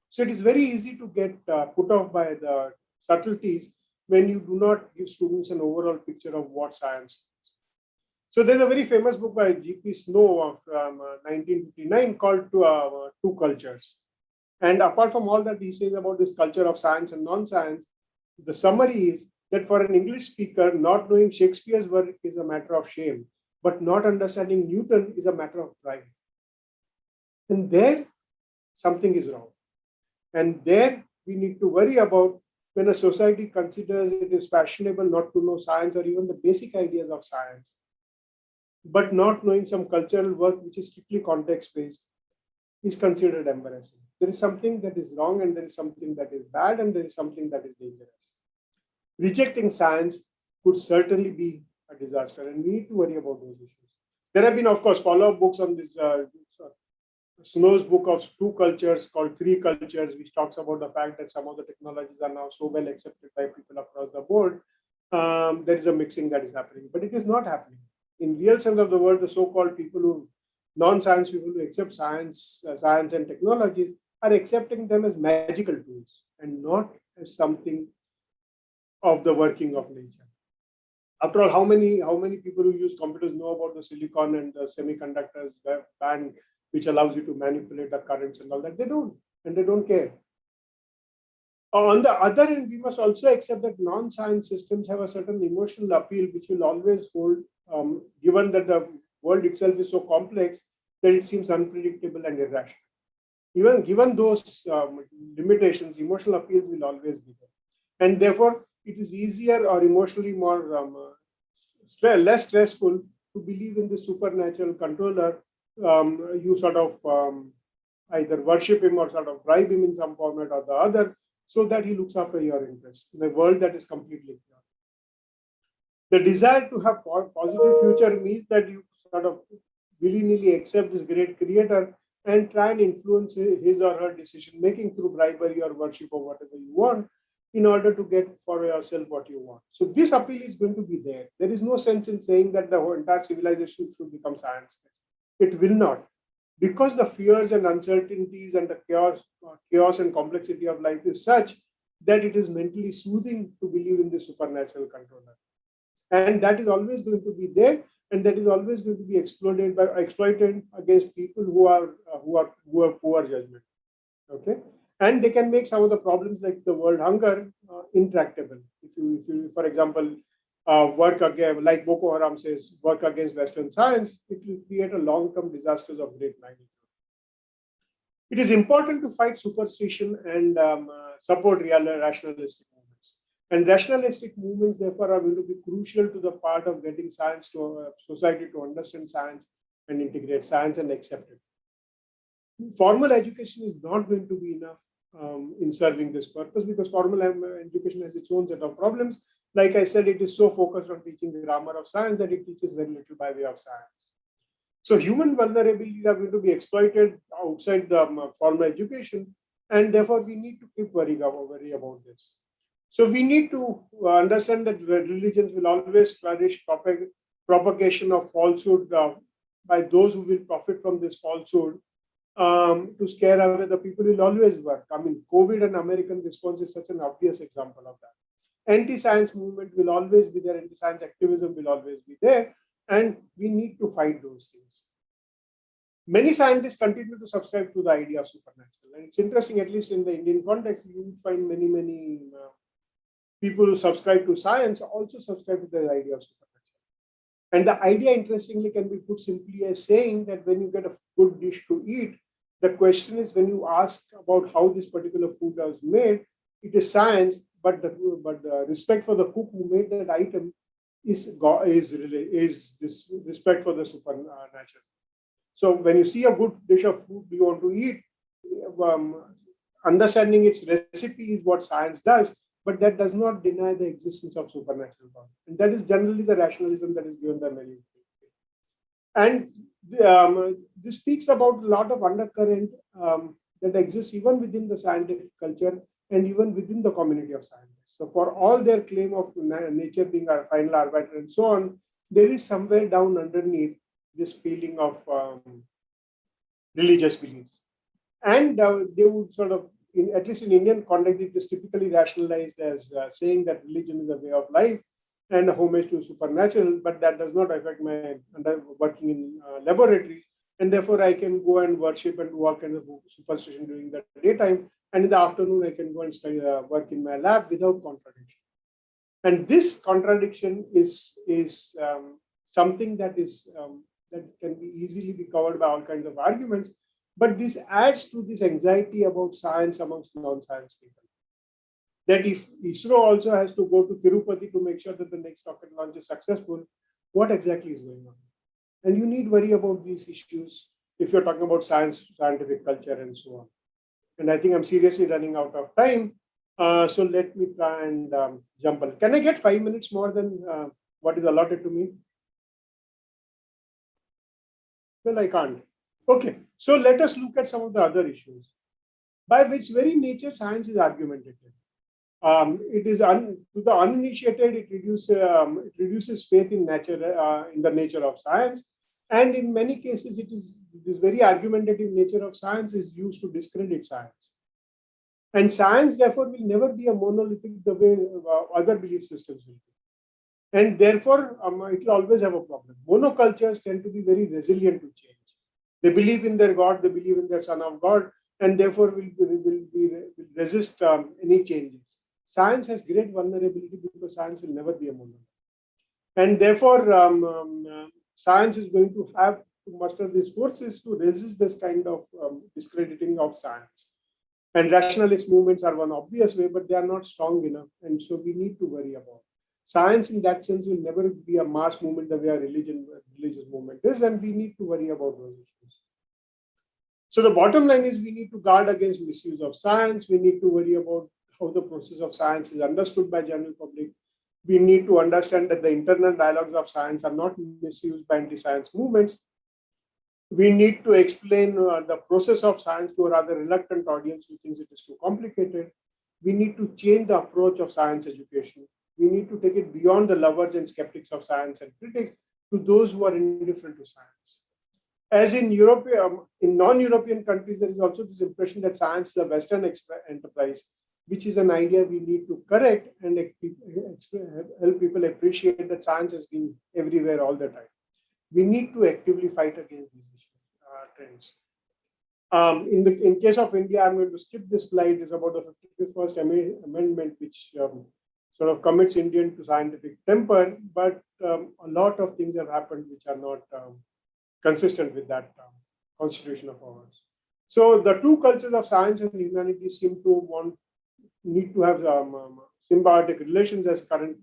So it is very easy to get put off by the subtleties when you do not give students an overall picture of what science is. So there's a very famous book by G.P. Snow of 1959 called Two Cultures. And apart from all that he says about this culture of science and non-science, the summary is that for an English speaker, not knowing Shakespeare's work is a matter of shame, but not understanding Newton is a matter of pride. And there, something is wrong. And there, we need to worry about when a society considers it is fashionable not to know science or even the basic ideas of science, but not knowing some cultural work which is strictly context-based is considered embarrassing. There is something that is wrong, and there is something that is bad, and there is something that is dangerous. Rejecting science could certainly be a disaster, and we need to worry about those issues. There have been, of course, follow-up books on this. Snow's book of Two Cultures called Three Cultures, which talks about the fact that some of the technologies are now so well accepted by people across the board. There is a mixing that is happening, but it is not happening. In real sense of the word, the so-called people who, non-science people who accept science and technologies are accepting them as magical tools and not as something of the working of nature. After all, how many people who use computers know about the silicon and the semiconductors band, which allows you to manipulate the currents and all that? They don't, and they don't care. On the other hand, we must also accept that non-science systems have a certain emotional appeal, which will always hold, given that the world itself is so complex that it seems unpredictable and irrational. Even given those limitations, emotional appeals will always be there. And therefore, it is easier or emotionally more less stressful to believe in the supernatural controller. You sort of either worship him or sort of bribe him in some format or the other, so that he looks after your interests in a world that is completely pure. The desire to have a positive future means that you sort of willy-nilly accept this great creator and try and influence his or her decision making through bribery or worship or whatever you want, in order to get for yourself what you want. So this appeal is going to be there. There is no sense in saying that the whole entire civilization should become science-based. It will not. Because the fears and uncertainties and the chaos and complexity of life is such that it is mentally soothing to believe in the supernatural controller. And that is always going to be there, and that is always going to be exploited against people who are poor judgment. Okay, and they can make some of the problems like the world hunger intractable. If you, for example, work again, like Boko Haram says, work against Western science, it will create a long-term disasters of great magnitude. It is important to fight superstition and support rationalistic movements. And rationalistic movements, therefore, are going to be crucial to the part of getting science to society to understand science and integrate science and accept it. Formal education is not going to be enough in serving this purpose, because formal education has its own set of problems. Like I said, it is so focused on teaching the grammar of science that it teaches very little by way of science. So human vulnerabilities are going to be exploited outside the formal education, and therefore we need to keep worry about this. So we need to understand that religions will always flourish, propagation of falsehood by those who will profit from this falsehood to scare away the people will always work. I mean, COVID and American response is such an obvious example of that. Anti-science movement will always be there, anti-science activism will always be there, and we need to fight those things. Many scientists continue to subscribe to the idea of supernatural. And it's interesting, at least in the Indian context, you will find many people who subscribe to science also subscribe to the idea of supernatural. And the idea, interestingly, can be put simply as saying that when you get a good dish to eat, the question is, when you ask about how this particular food was made, it is science, but the respect for the cook who made that item is this respect for the supernatural. So when you see a good dish of food you want to eat, understanding its recipe is what science does, but that does not deny the existence of supernatural power. And that is generally the rationalism that is given by many people. And this speaks about a lot of undercurrent that exists even within the scientific culture and even within the community of scientists. So for all their claim of nature being our final arbiter and so on, there is somewhere down underneath this feeling of religious beliefs. And they would sort of, at least in Indian context, it is typically rationalized as saying that religion is a way of life and a homage to supernatural, but that does not affect my working in laboratories. And therefore, I can go and worship and do all kinds of superstition during the daytime. And in the afternoon, I can go and study, work in my lab without contradiction. And this contradiction is something that that can be easily be covered by all kinds of arguments. But this adds to this anxiety about science amongst non-science people. That if ISRO also has to go to Tirupati to make sure that the next rocket launch is successful, what exactly is going on? And you need worry about these issues if you're talking about science, scientific culture, and so on. And I think I'm seriously running out of time. So let me try and jump on. Can I get 5 minutes more than what is allotted to me? Well, I can't. Okay, so let us look at some of the other issues by which very nature science is argumentative. It is to the uninitiated, it reduces faith in nature, in the nature of science, and in many cases, this very argumentative nature of science is used to discredit science. And science, therefore, will never be a monolithic the way other belief systems will be. And therefore, it will always have a problem. Monocultures tend to be very resilient to change. They believe in their God, they believe in their Son of God, and therefore will resist any changes. Science has great vulnerability because science will never be a monolith. And therefore, science is going to have to muster these forces to resist this kind of discrediting of science. And rationalist movements are one obvious way, but they are not strong enough. And so we need to worry about. Science in that sense will never be a mass movement the way a religious movement is, and we need to worry about those issues. So the bottom line is we need to guard against misuse of science. We need to worry about how the process of science is understood by general public. We need to understand that the internal dialogues of science are not misused by anti-science movements. We need to explain the process of science to a rather reluctant audience who thinks it is too complicated. We need to change the approach of science education. We need to take it beyond the lovers and skeptics of science and critics to those who are indifferent to science. As in Europe, in non-European countries, there is also this impression that science is a Western enterprise, which is an idea we need to correct and help people appreciate that science has been everywhere all the time. We need to actively fight against these trends. In case of India, I'm going to skip this slide. It's about the 51st Amendment, which sort of commits Indian to scientific temper, but a lot of things have happened which are not consistent with that constitution of ours. So the two cultures of science and humanity seem to need to have symbiotic relations, as current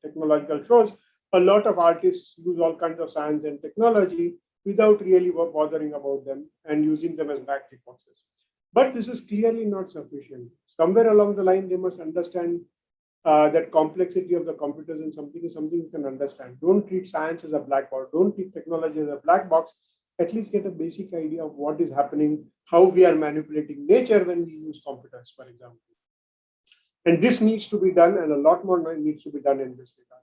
technological shows. A lot of artists use all kinds of science and technology without really bothering about them and using them as backtick-boxes. But this is clearly not sufficient. Somewhere along the line, they must understand that complexity of the computers and something is something you can understand. Don't treat science as a black box. Don't treat technology as a black box. At least get a basic idea of what is happening, how we are manipulating nature when we use computers, for example. And this needs to be done, and a lot more needs to be done in this regard.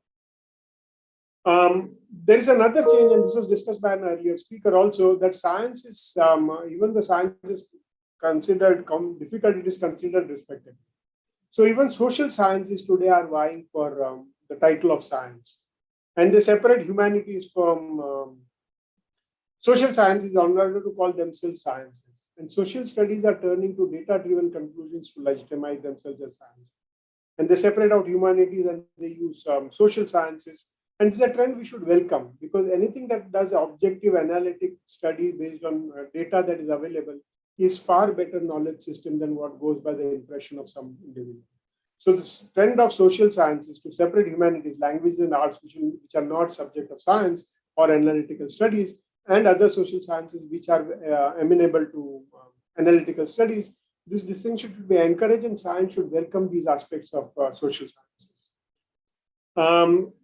There is another change, and this was discussed by an earlier speaker also, that science is, even the science is considered difficult, it is considered respected. So even social sciences today are vying for the title of science. And they separate humanities from social sciences in order to call themselves sciences. And social studies are turning to data-driven conclusions to legitimize themselves as science. And they separate out humanities and they use social sciences. And it's a trend we should welcome, because anything that does objective analytic study based on data that is available is far better knowledge system than what goes by the impression of some individual. So this trend of social sciences to separate humanities, languages and arts, which are not subject of science or analytical studies, and other social sciences which are amenable to analytical studies, this distinction should be encouraged, and science should welcome these aspects of social sciences.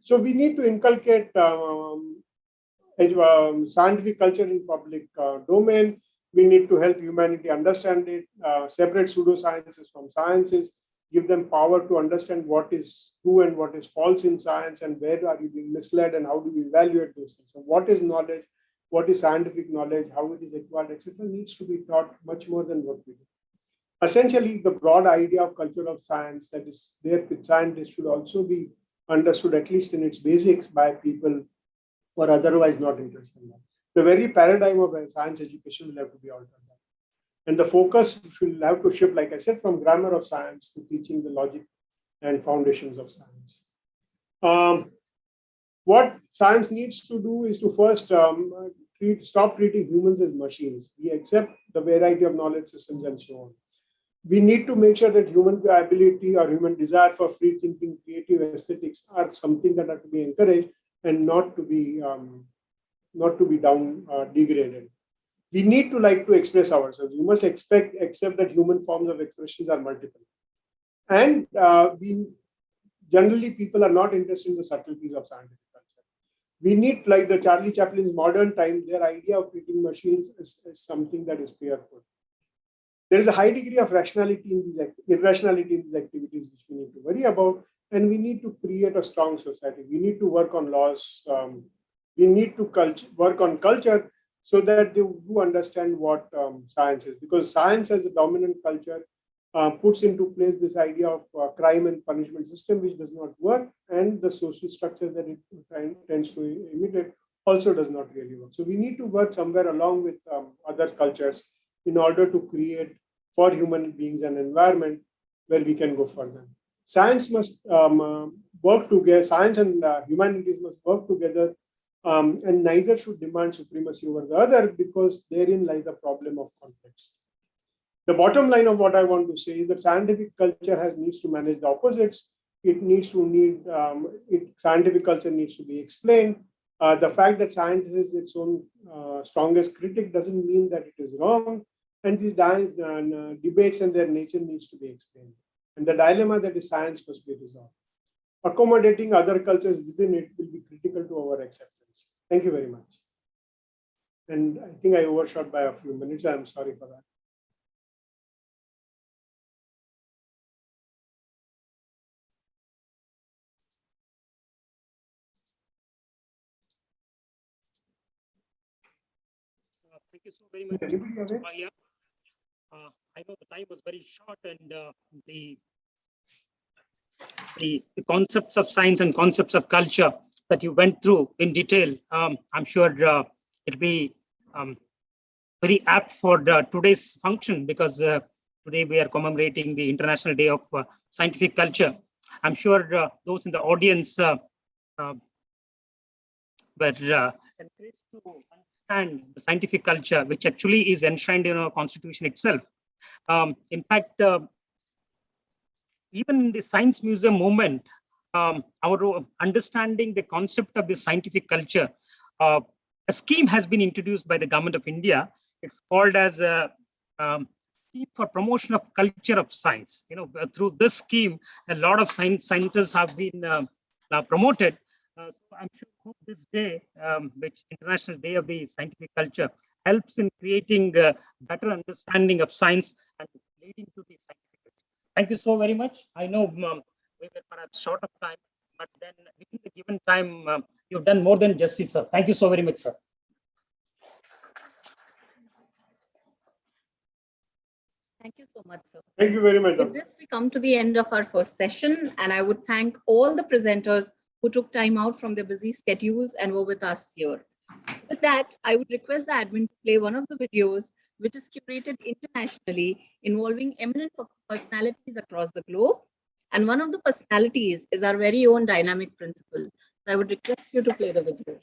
So we need to inculcate scientific culture in public domain. We need to help humanity understand it, separate pseudosciences from sciences, give them power to understand what is true and what is false in science, and where are you being misled, and how do you evaluate those things. So what is knowledge, what is scientific knowledge, how it is acquired, etc., needs to be taught much more than what we do. Essentially, the broad idea of culture of science that is there with scientists should also be understood, at least in its basics, by people who are otherwise not interested in that. The very paradigm of science education will have to be altered. And the focus should have to shift, like I said, from grammar of science to teaching the logic and foundations of science. What science needs to do is to first stop treating humans as machines. We accept the variety of knowledge systems and so on. We need to make sure that human ability or human desire for free thinking, creative aesthetics are something that are to be encouraged and not to be degraded. We need to like to express ourselves. We must accept that human forms of expressions are multiple. And generally, people are not interested in the subtleties of scientific culture. We need, like the Charlie Chaplin's modern time, their idea of treating machines is something that is fearful. There is a high degree of irrationality in these activities which we need to worry about, and we need to create a strong society. We need to work on laws. We need to work on culture so that they do understand what science is, because science as a dominant culture puts into place this idea of crime and punishment system, which does not work, and the social structure that it tends to imitate also does not really work. So we need to work somewhere along with other cultures in order to create for human beings an environment where we can go further. Science must work together, science and humanities must work together, and neither should demand supremacy over the other, because therein lies the problem of conflicts. The bottom line of what I want to say is that scientific culture needs to manage the opposites. Scientific culture needs to be explained. The fact that science is its own strongest critic doesn't mean that it is wrong. And these debates and their nature needs to be explained. And the dilemma that is science must be resolved. Accommodating other cultures within it will be critical to our acceptance. Thank you very much. And I think I overshot by a few minutes. I'm sorry for that. Thank you so very much. Anybody aware? Yeah. I know the time was very short, and the concepts of science and concepts of culture that you went through in detail, I'm sure it'll be very apt for today's function, because today we are commemorating the International Day of Scientific Culture. I'm sure those in the audience were encouraged to understand the scientific culture, which actually is enshrined in our Constitution itself. In fact, even in the Science Museum movement, our understanding the concept of the scientific culture, a scheme has been introduced by the Government of India. It's called as a scheme for promotion of culture of science. Through this scheme, a lot of scientists have been promoted. So I'm sure this day, which International Day of the Scientific Culture, helps in creating a better understanding of science and leading to the scientific culture. Thank you so very much. I know we were perhaps short of time, but then within the given time, you've done more than justice, sir. Thank you so very much, sir. Thank you so much, sir. Thank you very much. With this, we come to the end of our first session, and I would thank all the presenters who took time out from their busy schedules and were with us here. With that, I would request the admin to play one of the videos which is curated internationally, involving eminent personalities across the globe. And one of the personalities is our very own dynamic principal. So I would request you to play the video.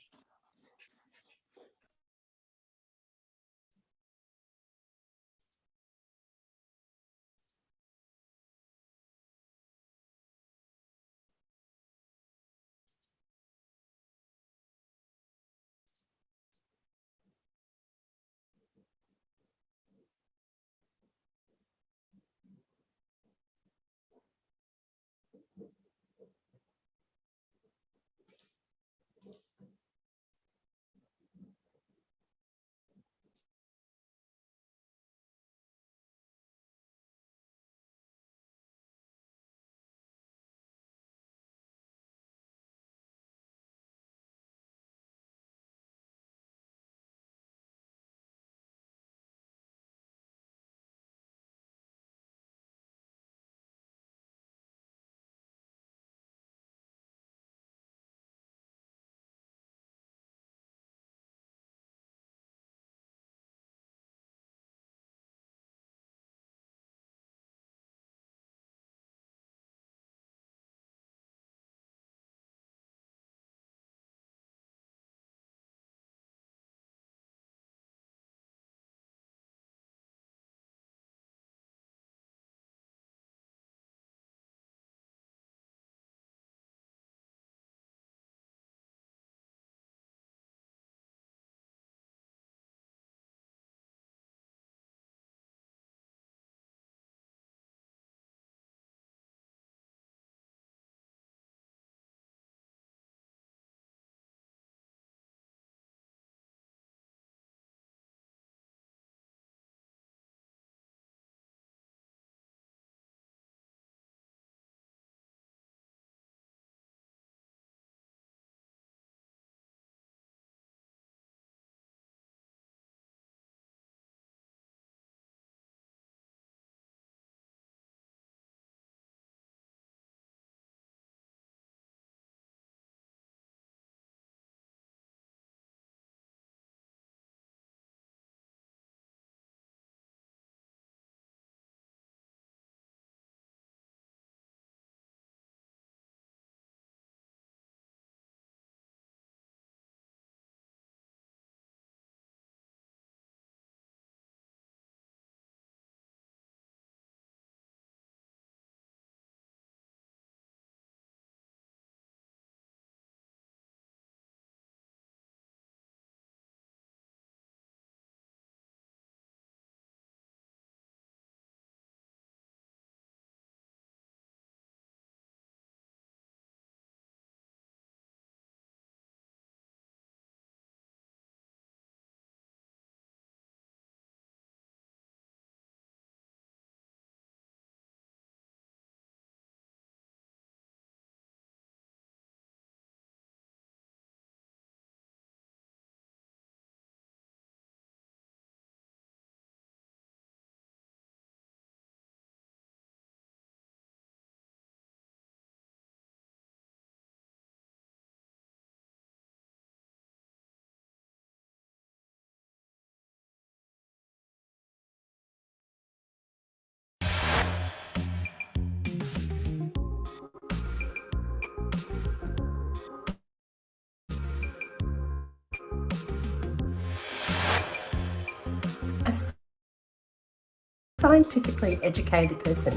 scientifically educated person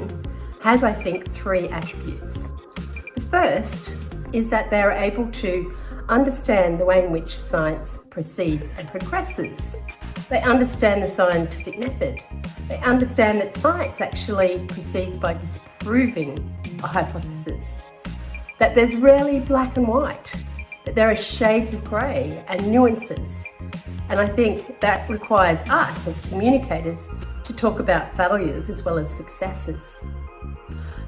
has, I think, three attributes. The first is that they are able to understand the way in which science proceeds and progresses. They understand the scientific method. They understand that science actually proceeds by disproving a hypothesis, that there's rarely black and white, that there are shades of grey and nuances. And I think that requires us as communicators to talk about failures as well as successes.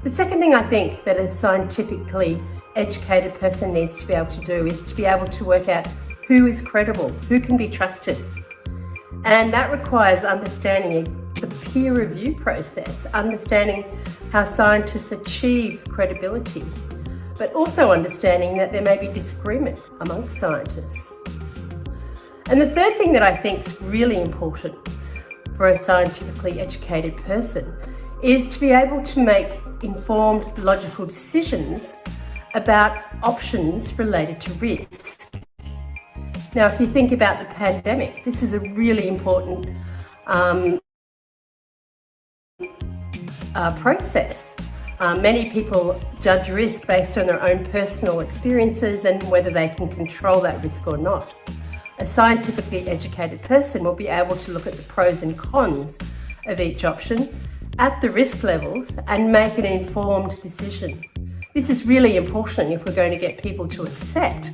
The second thing I think that a scientifically educated person needs to be able to do is to be able to work out who is credible, who can be trusted. And that requires understanding the peer review process, understanding how scientists achieve credibility, but also understanding that there may be disagreement amongst scientists. And the third thing that I think is really important for a scientifically educated person is to be able to make informed, logical decisions about options related to risk. Now, if you think about the pandemic, this is a really important process. Many people judge risk based on their own personal experiences and whether they can control that risk or not. A scientifically educated person will be able to look at the pros and cons of each option at the risk levels and make an informed decision. This is really important if we're going to get people to accept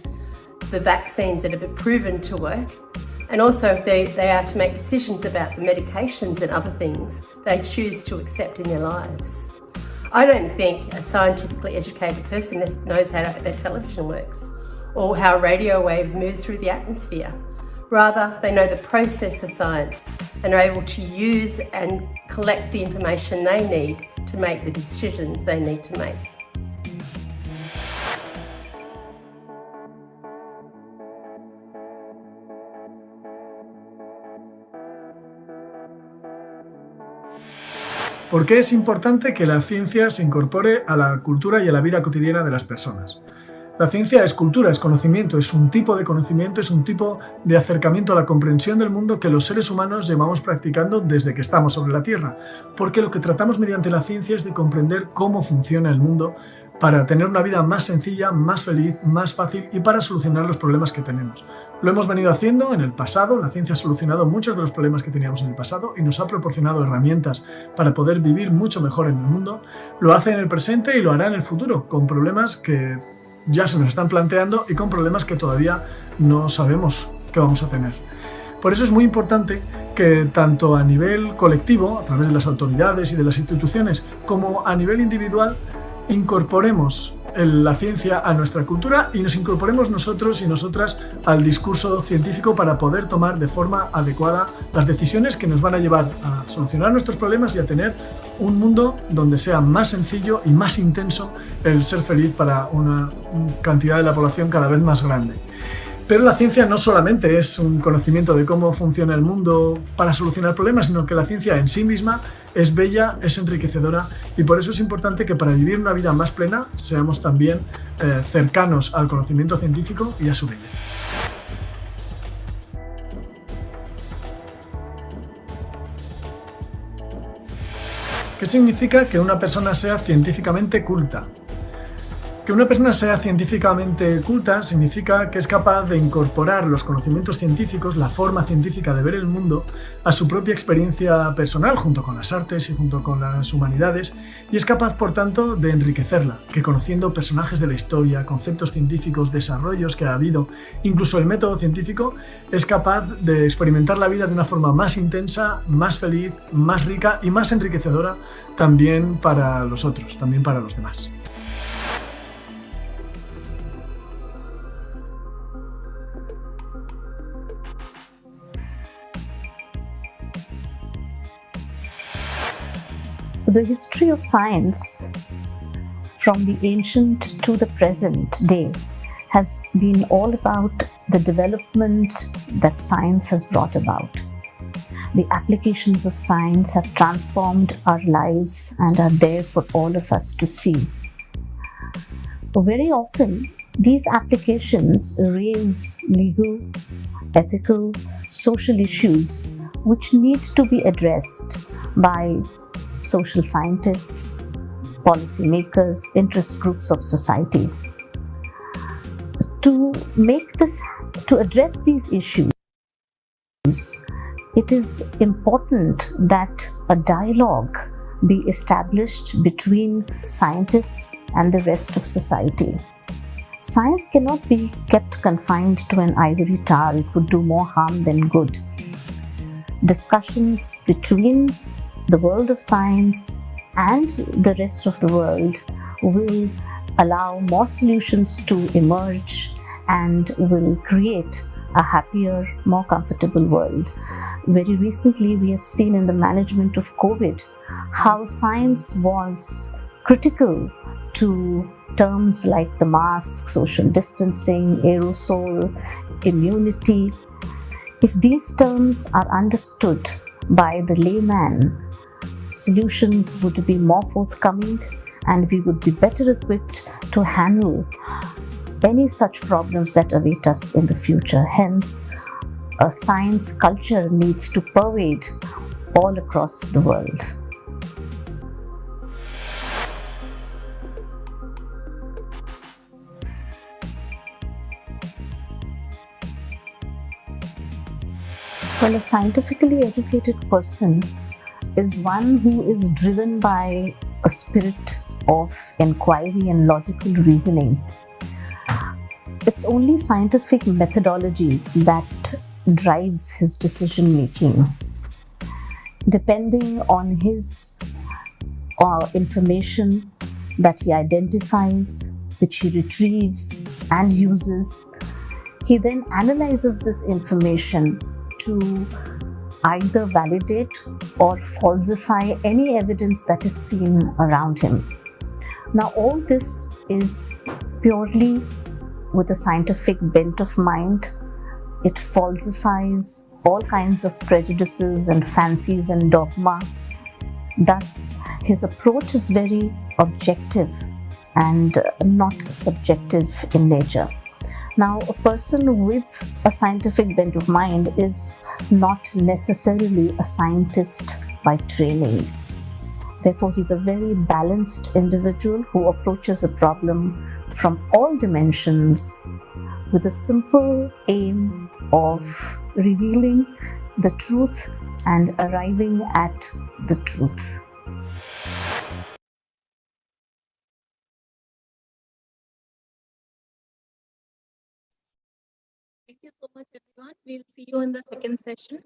the vaccines that have been proven to work, and also if they are to make decisions about the medications and other things they choose to accept in their lives. I don't think a scientifically educated person knows how their television works or how radio waves move through the atmosphere. Rather, they know the process of science and are able to use and collect the information they need to make the decisions they need to make. ¿Por qué es importante que la ciencia se incorpore a la cultura y a la vida cotidiana de las personas? La ciencia es cultura, es conocimiento, es un tipo de conocimiento, es un tipo de acercamiento a la comprensión del mundo que los seres humanos llevamos practicando desde que estamos sobre la Tierra, porque lo que tratamos mediante la ciencia es de comprender cómo funciona el mundo para tener una vida más sencilla, más feliz, más fácil y para solucionar los problemas que tenemos. Lo hemos venido haciendo en el pasado, la ciencia ha solucionado muchos de los problemas que teníamos en el pasado y nos ha proporcionado herramientas para poder vivir mucho mejor en el mundo. Lo hace en el presente y lo hará en el futuro, con problemas que ya se nos están planteando y con problemas que todavía no sabemos que vamos a tener. Por eso es muy importante que tanto a nivel colectivo, a través de las autoridades y de las instituciones, como a nivel individual, incorporemos la ciencia a nuestra cultura y nos incorporemos nosotros y nosotras al discurso científico para poder tomar de forma adecuada las decisiones que nos van a llevar a solucionar nuestros problemas y a tener un mundo donde sea más sencillo y más intenso el ser feliz para una cantidad de la población cada vez más grande. Pero la ciencia no solamente es un conocimiento de cómo funciona el mundo para solucionar problemas, sino que la ciencia en sí misma es bella, es enriquecedora y por eso es importante que para vivir una vida más plena seamos también cercanos al conocimiento científico y a su belleza. ¿Qué significa que una persona sea científicamente culta? Que una persona sea científicamente culta significa que es capaz de incorporar los conocimientos científicos, la forma científica de ver el mundo, a su propia experiencia personal, junto con las artes y junto con las humanidades, y es capaz, por tanto, de enriquecerla, que conociendo personajes de la historia, conceptos científicos, desarrollos que ha habido, incluso el método científico, es capaz de experimentar la vida de una forma más intensa, más feliz, más rica y más enriquecedora también para los otros, también para los demás. The history of science, from the ancient to the present day, has been all about the development that science has brought about. The applications of science have transformed our lives and are there for all of us to see. Very often, these applications raise legal, ethical, social issues which need to be addressed by social scientists, policymakers, interest groups of society. To address these issues, it is important that a dialogue be established between scientists and the rest of society. Science cannot be kept confined to an ivory tower. It would do more harm than good. Discussions between the world of science and the rest of the world will allow more solutions to emerge and will create a happier, more comfortable world. Very recently, we have seen in the management of COVID how science was critical to terms like the mask, social distancing, aerosol, immunity. If these terms are understood by the layman, solutions would be more forthcoming and we would be better equipped to handle any such problems that await us in the future. Hence, a science culture needs to pervade all across the world. Well, a scientifically educated person is one who is driven by a spirit of inquiry and logical reasoning. It's only scientific methodology that drives his decision making. Depending on his information that he identifies, which he retrieves and uses, he then analyzes this information to either validate or falsify any evidence that is seen around him. Now, all this is purely with a scientific bent of mind. It falsifies all kinds of prejudices and fancies and dogma. Thus, his approach is very objective and not subjective in nature. Now, a person with a scientific bent of mind is not necessarily a scientist by training. Therefore, he's a very balanced individual who approaches a problem from all dimensions with a simple aim of revealing the truth and arriving at the truth. Thank you so much, everyone. We'll see you in the second session.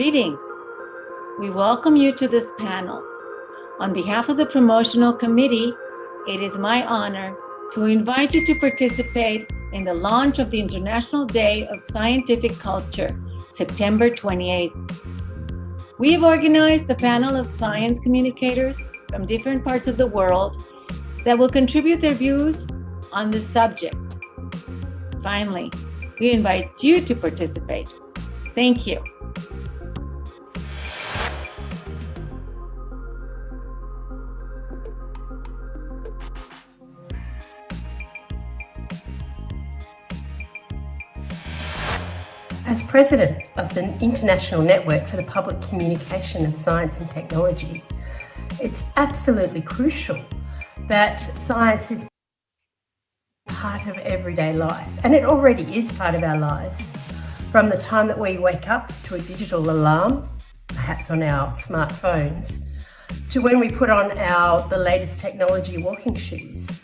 Greetings. We welcome you to this panel. On behalf of the promotional committee, it is my honor to invite you to participate in the launch of the International Day of Scientific Culture, September 28th. We have organized a panel of science communicators from different parts of the world that will contribute their views on this subject. Finally, we invite you to participate. Thank you. As president of the International Network for the Public Communication of Science and Technology, it's absolutely crucial that science is part of everyday life, and it already is part of our lives. From the time that we wake up to a digital alarm, perhaps on our smartphones, to when we put on the latest technology walking shoes,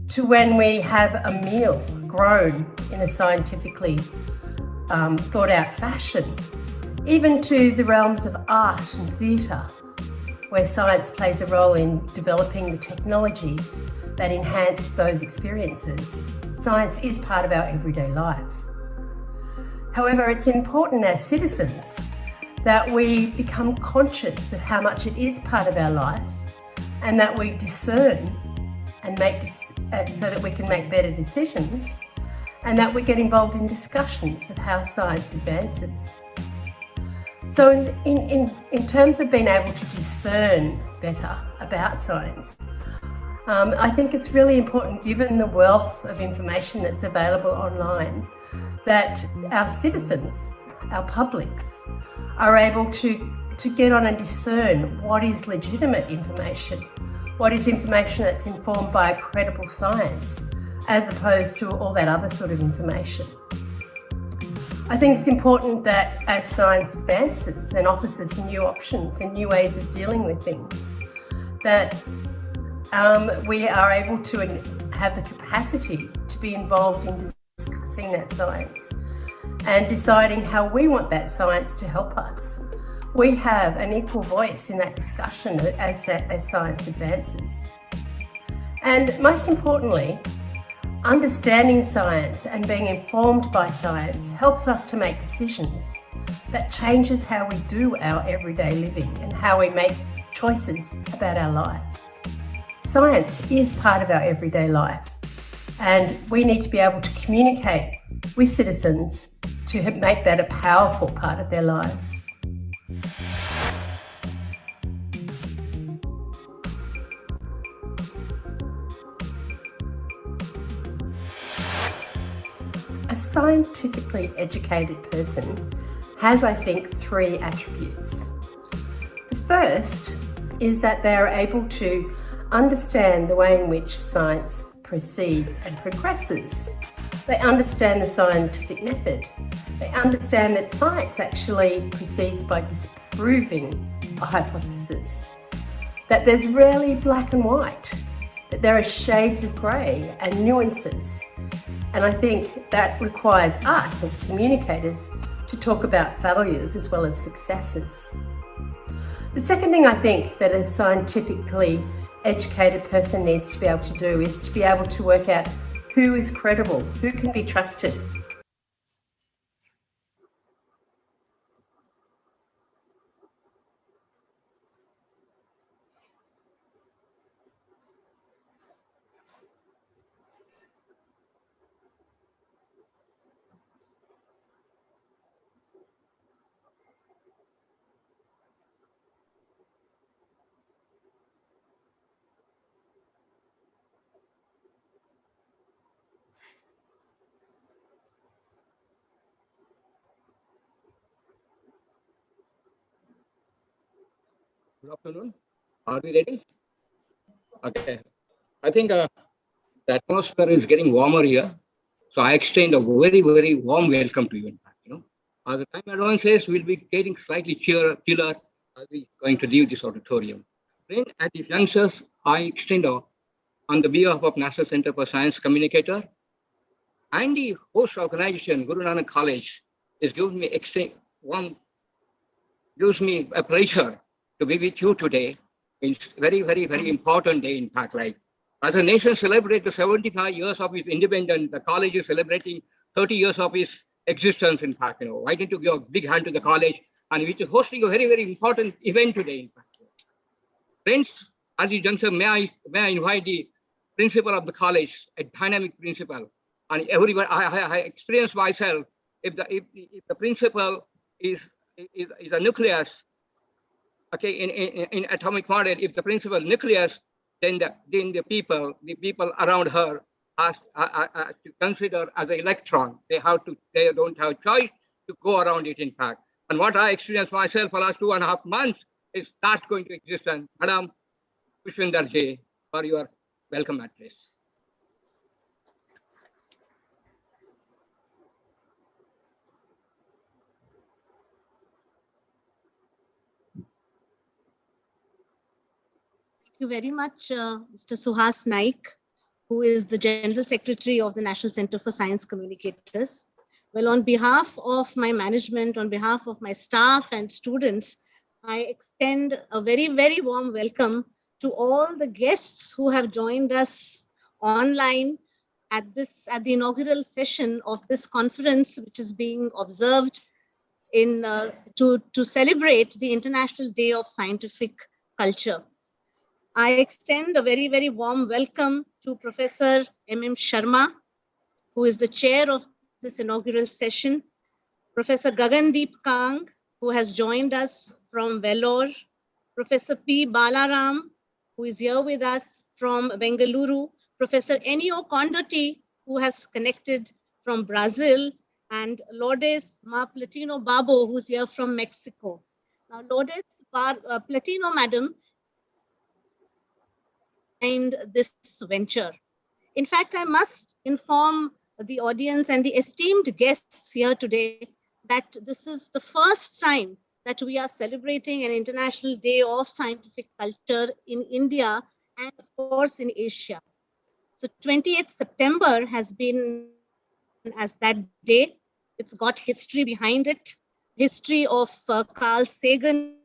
to when we have a meal grown in a scientifically thought out fashion, even to the realms of art and theatre, where science plays a role in developing the technologies that enhance those experiences. Science is part of our everyday life. However, it's important as citizens that we become conscious of how much it is part of our life, and that we discern and so that we can make better decisions, and that we get involved in discussions of how science advances. So in terms of being able to discern better about science, I think it's really important, given the wealth of information that's available online, that our citizens, our publics, are able to get on and discern what is legitimate information, what is information that's informed by credible science, as opposed to all that other sort of information. I think it's important that as science advances and offers us new options and new ways of dealing with things, that we are able to have the capacity to be involved in discussing that science and deciding how we want that science to help us. We have an equal voice in that discussion as science advances. And most importantly, understanding science and being informed by science helps us to make decisions that changes how we do our everyday living and how we make choices about our life. Science is part of our everyday life, and we need to be able to communicate with citizens to make that a powerful part of their lives. A scientifically educated person has, I think, three attributes. The first is that they are able to understand the way in which science proceeds and progresses. They understand the scientific method. They understand that science actually proceeds by disproving a hypothesis, that there's rarely black and white, that there are shades of grey and nuances. And I think that requires us as communicators to talk about failures as well as successes. The second thing I think that a scientifically educated person needs to be able to do is to be able to work out who is credible, who can be trusted. Good afternoon. Are we ready? Okay. I think the atmosphere is getting warmer here. So I extend a very, very warm welcome to you. As the time advances, we'll be getting slightly chiller as we're going to leave this auditorium. Then at the youngsters, I extend on the behalf of National Center for Science Communicator and the host organization, Guru Nanak College, is giving me extreme warm gives me a pleasure to be with you today. It's very, very, very important day, in fact. Like, as a nation celebrates the 75 years of its independence, the college is celebrating 30 years of its existence, in fact. Why don't you give a big hand to the college, and which is hosting a very, very important event today, in fact. Friends, at the juncture, may I invite the principal of the college, a dynamic principal, and everybody. I experienced myself. If the principal is a nucleus, okay, in atomic model, if the principal nucleus, then the people around her has to consider as an electron. They don't have choice to go around it, in fact. And what I experienced myself for the last 2.5 months is not going to exist. And Madam Pushpinder Ji, for your welcome address. Thank you very much, Mr. Suhas Naik, who is the General Secretary of the National Center for Science Communicators. Well, on behalf of my management, on behalf of my staff and students, I extend a very, very warm welcome to all the guests who have joined us online at the inaugural session of this conference, which is being observed to celebrate the International Day of Scientific Culture. I extend a very, very warm welcome to Professor M.M. Sharma, who is the chair of this inaugural session, Professor Gagandeep Kang, who has joined us from Vellore, Professor P. Balaram, who is here with us from Bengaluru, Professor Ennio Condotti, who has connected from Brazil, and Lourdes Ma Platino Babo, who's here from Mexico. Now, Lourdes Platino, madam, behind this venture. In fact, I must inform the audience and the esteemed guests here today that this is the first time that we are celebrating an International Day of Scientific Culture in India and, of course, in Asia. So 28th September has been as that day. It's got history behind it, history of Carl Sagan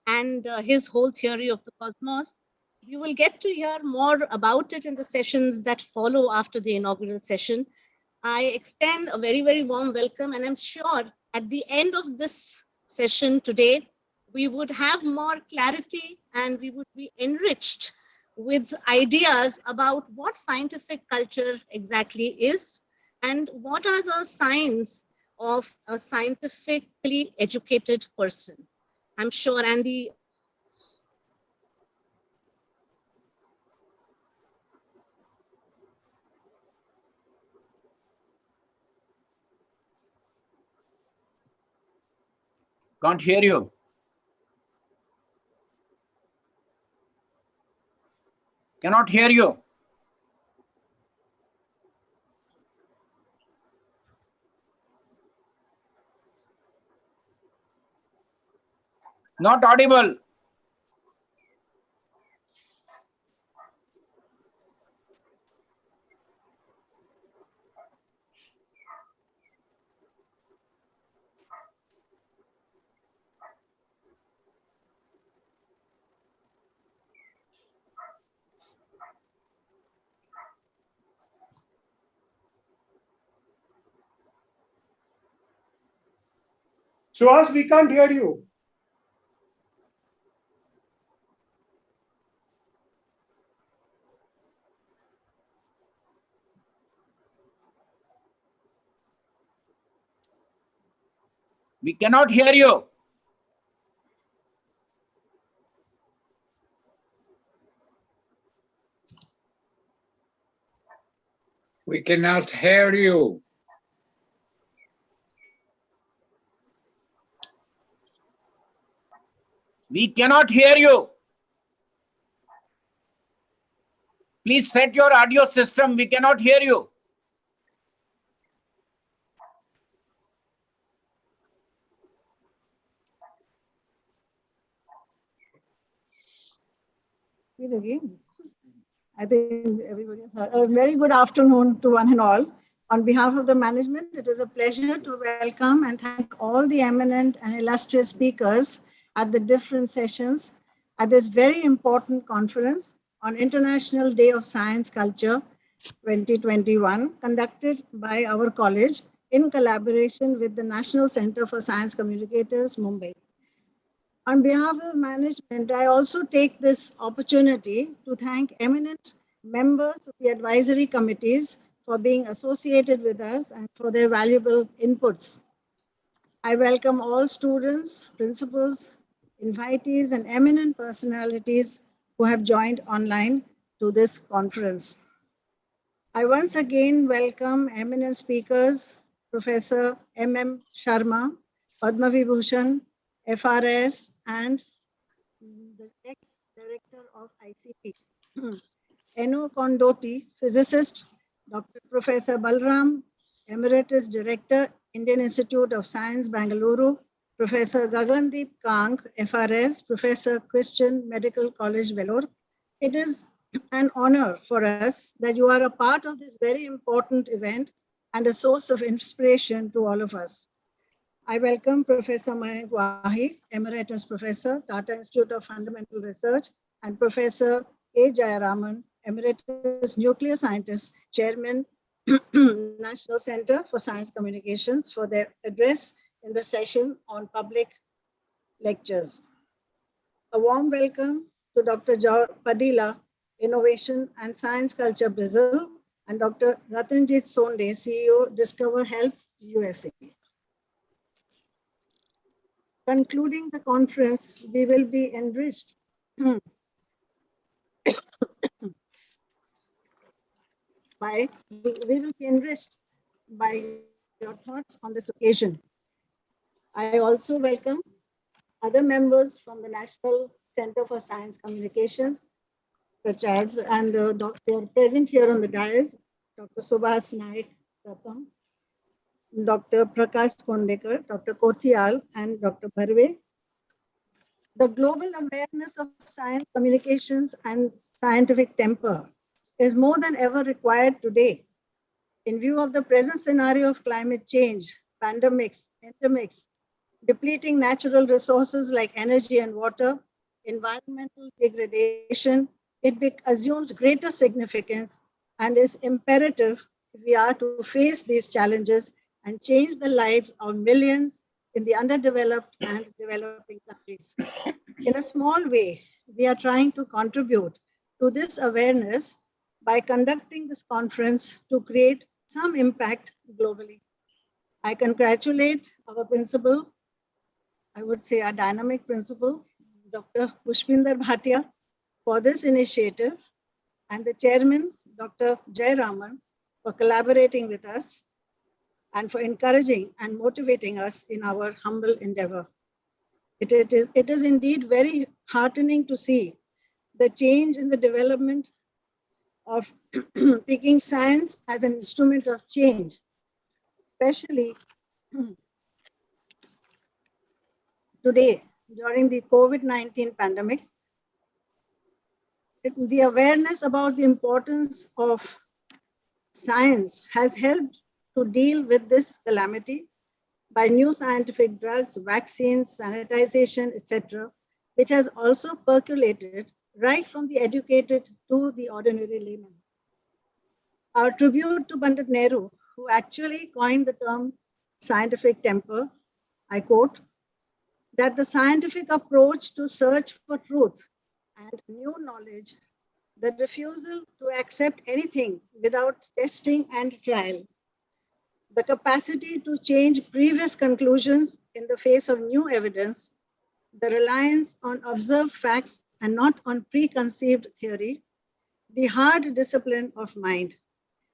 and his whole theory of the cosmos. You will get to hear more about it in the sessions that follow after the inaugural session. I extend a very, very warm welcome, and I'm sure at the end of this session today, we would have more clarity and we would be enriched with ideas about what scientific culture exactly is and what are the signs of a scientifically educated person. I'm sure, and the Can't hear you. Cannot hear you. Not audible. Suhas, we can't hear you. We cannot hear you. We cannot hear you. We cannot hear you. Please set your audio system. We cannot hear you. Again, I think everybody has heard. A very good afternoon to one and all. On behalf of the management, it is a pleasure to welcome and thank all the eminent and illustrious speakers at the different sessions at this very important conference on International Day of Science Culture 2021, conducted by our college in collaboration with the National Center for Science Communicators, Mumbai. On behalf of the management, I also take this opportunity to thank eminent members of the advisory committees for being associated with us and for their valuable inputs. I welcome all students, principals, invitees, and eminent personalities who have joined online to this conference. I once again welcome eminent speakers, Professor M.M. Sharma, Padma Vibhushan, FRS, and the ex-director of ICT. Eno Kondoti, physicist, Dr. Professor Balram, Emeritus Director, Indian Institute of Science, Bangalore, Professor Gagandeep Kang, FRS, Professor Christian Medical College, Vellore. It is an honor for us that you are a part of this very important event and a source of inspiration to all of us. I welcome Professor Mayank Wahi, Emeritus Professor, Tata Institute of Fundamental Research, and Professor A. Jayaraman, Emeritus Nuclear Scientist, Chairman, National Center for Science Communications, for their address in the session on public lectures. A warm welcome to Dr. Jor Padilla, Innovation and Science Culture, Brazil, and Dr. Ratanjit Sonde, CEO, Discover Health, USA. Concluding the conference, we will be enriched by your thoughts on this occasion. I also welcome other members from the National Center for Science Communications, such as, and Dr. present here on the dais, Dr. Subhas Naik Satam, Dr. Prakash Kondekar, Dr. Kothial, and Dr. Bharve. The global awareness of science communications and scientific temper is more than ever required today. In view of the present scenario of climate change, pandemics, endemics, depleting natural resources like energy and water, environmental degradation, it assumes greater significance and is imperative if we are to face these challenges and change the lives of millions in the underdeveloped and developing countries. In a small way, we are trying to contribute to this awareness by conducting this conference to create some impact globally. I congratulate our principal, I would say our dynamic principal, Dr. Pushpinder Bhatia, for this initiative, and the chairman, Dr. Jayaraman, for collaborating with us and for encouraging and motivating us in our humble endeavor. It is indeed very heartening to see the change in the development of taking science as an instrument of change, especially today during the COVID-19 pandemic. The awareness about the importance of science has helped to deal with this calamity by new scientific drugs, vaccines, sanitization, etc., which has also percolated right from the educated to the ordinary layman. Our tribute to Pandit Nehru, who actually coined the term scientific temper, I quote, that the scientific approach to search for truth and new knowledge, the refusal to accept anything without testing and trial, the capacity to change previous conclusions in the face of new evidence, the reliance on observed facts and not on preconceived theory, the hard discipline of mind,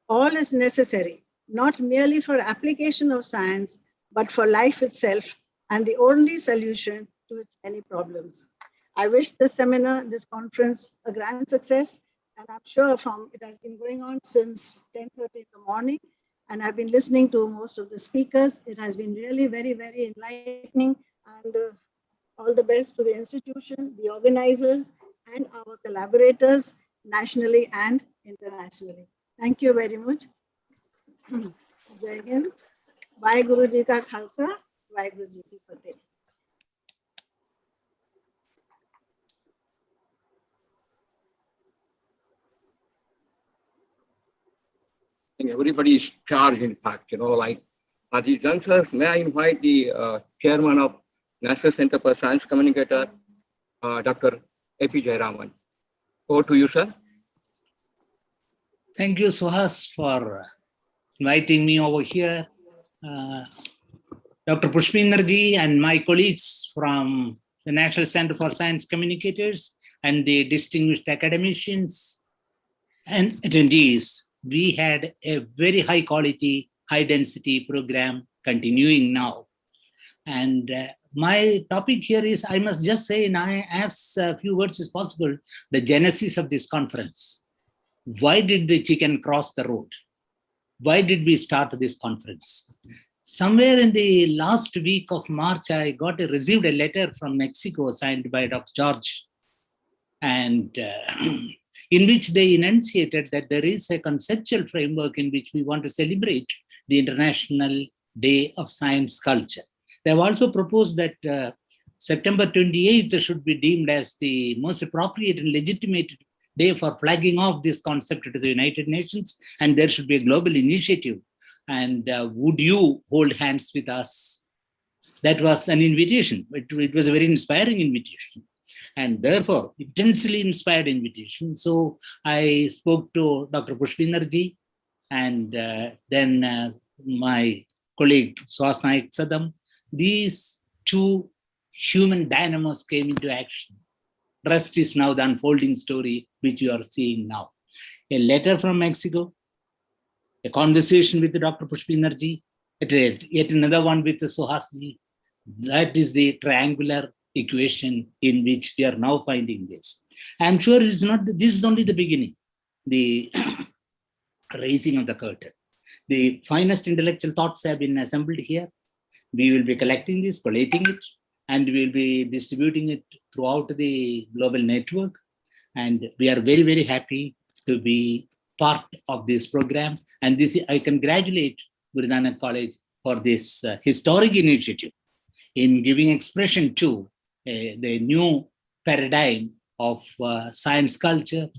all is necessary, not merely for application of science, but for life itself and the only solution to its many problems. I wish this seminar, this conference, a grand success. And I'm sure it has been going on since 10:30 in the morning. And I've been listening to most of the speakers. It has been really very, very enlightening. And all the best to the institution, the organizers, and our collaborators nationally and internationally. Thank you very much. Jai Hind. Vaheguru Ji Ka Khalsa, Vaheguru Ji Ki Fateh. I think everybody is charged, in fact, like at these junctures, may I invite the chairman of National Center for Science Communicator, Dr. A.P. Jayaraman. Over to you, sir. Thank you, Suhas, for inviting me over here. Dr. Pushpinder-ji and my colleagues from the National Center for Science Communicators and the distinguished academicians and attendees, we had a very high quality, high density program continuing now. And my topic here is, I must just say in as few words as possible, the genesis of this conference. Why did the chicken cross the road? Why did we start this conference? Somewhere in the last week of March, I received a letter from Mexico signed by Dr. George, and in which they enunciated that there is a conceptual framework in which we want to celebrate the International Day of Science Culture. They have also proposed that September 28th should be deemed as the most appropriate and legitimate day for flagging off this concept to the United Nations, and there should be a global initiative. And would you hold hands with us? That was an invitation. It was a very inspiring invitation, and therefore intensely inspired invitation. So I spoke to Dr. Pushpinder-ji, and then my colleague Suhas Naik. These two human dynamos came into action. Rest is now the unfolding story which you are seeing now. A letter from Mexico, a conversation with Dr. Pushpinder-ji, yet another one with Suhas-ji. That is the triangular equation in which we are now finding this. I'm sure this is only the beginning, the raising of the curtain. The finest intellectual thoughts have been assembled here. We will be collecting this, collating it, and we will be distributing it throughout the global network. And we are very, very happy to be part of this program. And this, I congratulate Guru Nanak College for this historic initiative in giving expression to the new paradigm of science culture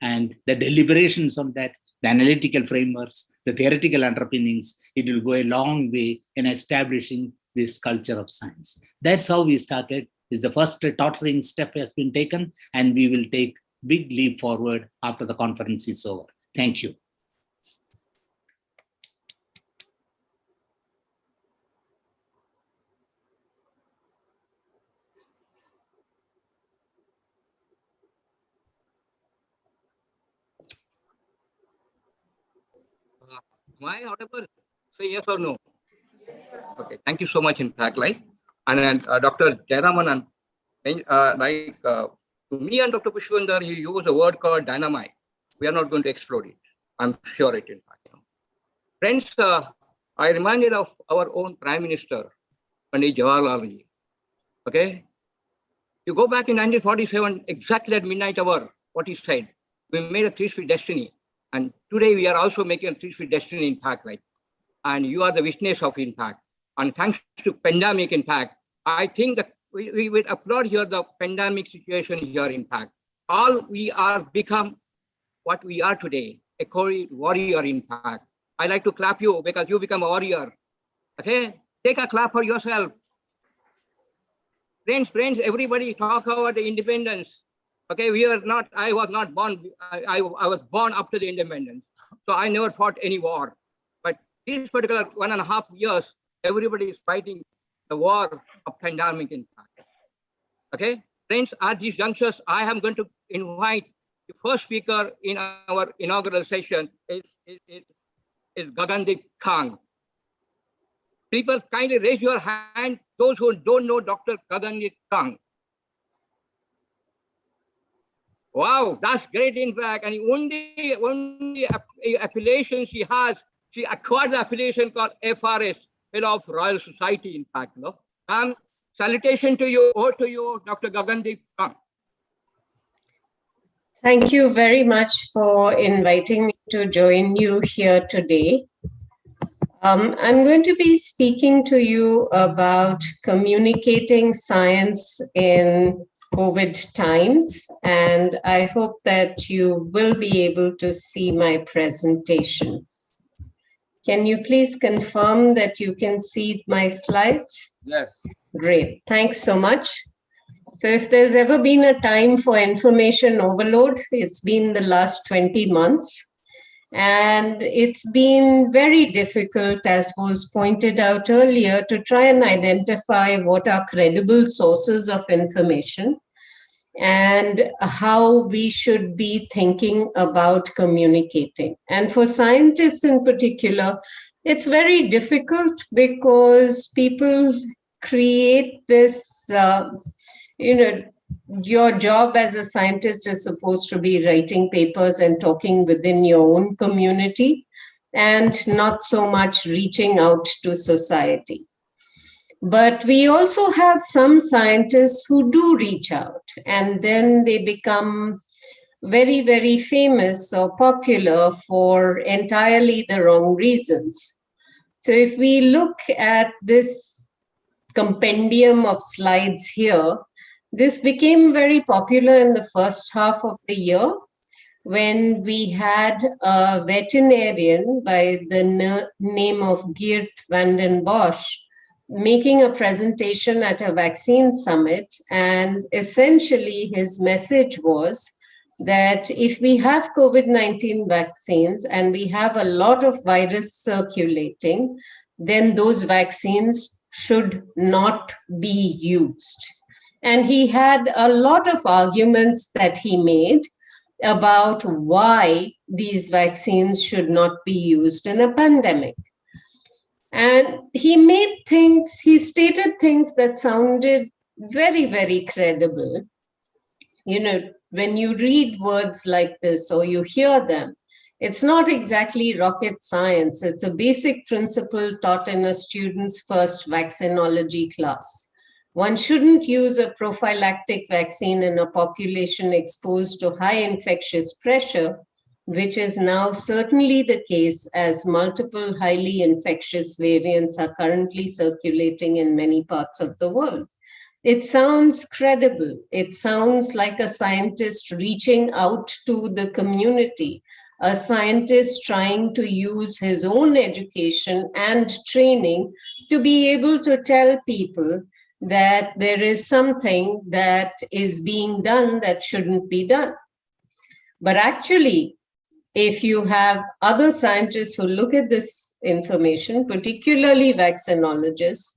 and the deliberations on that, the analytical frameworks, the theoretical underpinnings. It will go a long way in establishing this culture of science. That's how we started. It's the first tottering step has been taken, and we will take big leap forward after the conference is over. Thank you. Am I audible? Say yes or no. Okay, thank you so much, in fact, and Dr. Jayaraman, to me and Dr. Pushpinder, he used a word called dynamite. We are not going to explode it. I'm sure it, in fact. Friends, I reminded of our own Prime Minister, Pandit Jawaharlal Ji. Okay, you go back in 1947, exactly at midnight hour, what he said. We made a three-speed destiny, and today we are also making a three-speed destiny, in fact, and you are the witness of, in fact. And thanks to pandemic, in fact, I think that we would applaud here the pandemic situation here, in fact. All we are become what we are today, a COVID warrior, in fact. I like to clap you because you become a warrior. Okay, take a clap for yourself. Friends, everybody talk about the independence. Okay, we are not, I was not born, I was born after the independence. So I never fought any war. But this particular 1.5 years, everybody is fighting the war of pandemic, in fact. Okay, friends, at these junctures, I am going to invite the first speaker in our inaugural session is Gagandeep Kang. People kindly raise your hand, those who don't know Dr. Gagandeep Kang. Wow, that's great, in fact. And the only affiliation she has, she acquired the affiliation called FRS, Fellow of Royal Society, in fact. Salutation to you, over to you, Dr. Gagandeep Kang. Thank you very much for inviting me to join you here today. I'm going to be speaking to you about communicating science in COVID times, and I hope that you will be able to see my presentation. Can you please confirm that you can see my slides? Yes. Great, thanks so much. So if there's ever been a time for information overload, it's been the last 20 months. And it's been very difficult, as was pointed out earlier, to try and identify what are credible sources of information and how we should be thinking about communicating. And for scientists in particular, it's very difficult because people create this, your job as a scientist is supposed to be writing papers and talking within your own community and not so much reaching out to society. But we also have some scientists who do reach out, and then they become very, very famous or popular for entirely the wrong reasons. So if we look at this compendium of slides here, this became very popular in the first half of the year when we had a veterinarian by the name of Geert van den Bosch making a presentation at a vaccine summit. And essentially his message was that if we have COVID-19 vaccines and we have a lot of virus circulating, then those vaccines should not be used. And he had a lot of arguments that he made about why these vaccines should not be used in a pandemic. And he stated things that sounded very, very credible. When you read words like this or you hear them, it's not exactly rocket science. It's a basic principle taught in a student's first vaccinology class. One shouldn't use a prophylactic vaccine in a population exposed to high infectious pressure, which is now certainly the case as multiple highly infectious variants are currently circulating in many parts of the world. It sounds credible. It sounds like a scientist reaching out to the community, a scientist trying to use his own education and training to be able to tell people that there is something that is being done that shouldn't be done. But actually, if you have other scientists who look at this information, particularly vaccinologists,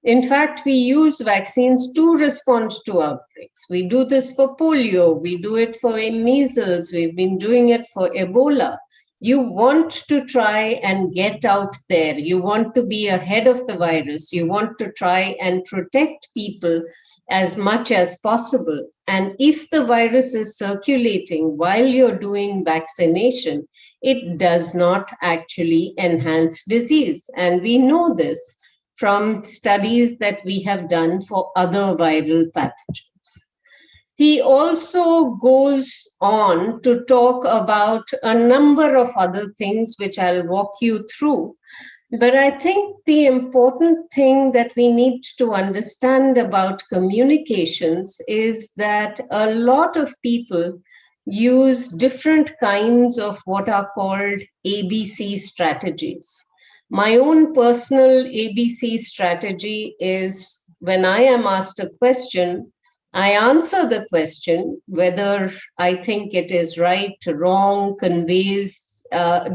in fact, we use vaccines to respond to outbreaks. We do this for polio, we do it for measles, we've been doing it for Ebola. You want to try and get out there. You want to be ahead of the virus. You want to try and protect people as much as possible. And if the virus is circulating while you're doing vaccination, it does not actually enhance disease. And we know this from studies that we have done for other viral pathogens. He also goes on to talk about a number of other things, which I'll walk you through. But I think the important thing that we need to understand about communications is that a lot of people use different kinds of what are called ABC strategies. My own personal ABC strategy is when I am asked a question, I answer the question, whether I think it is right, wrong, conveys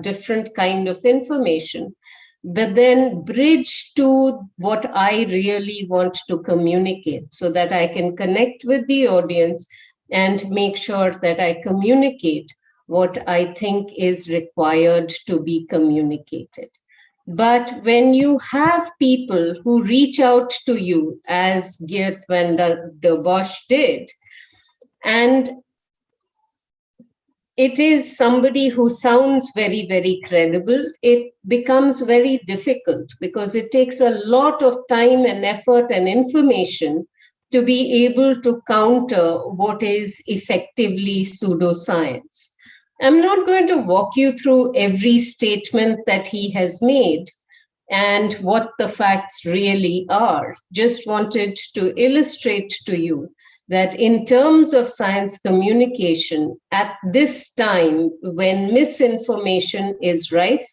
different kind of information, but then bridge to what I really want to communicate so that I can connect with the audience and make sure that I communicate what I think is required to be communicated. But when you have people who reach out to you, as Geert van der Bosch did, and it is somebody who sounds very, very credible, it becomes very difficult because it takes a lot of time and effort and information to be able to counter what is effectively pseudoscience. I'm not going to walk you through every statement that he has made, and what the facts really are. Just wanted to illustrate to you that in terms of science communication, at this time when misinformation is rife,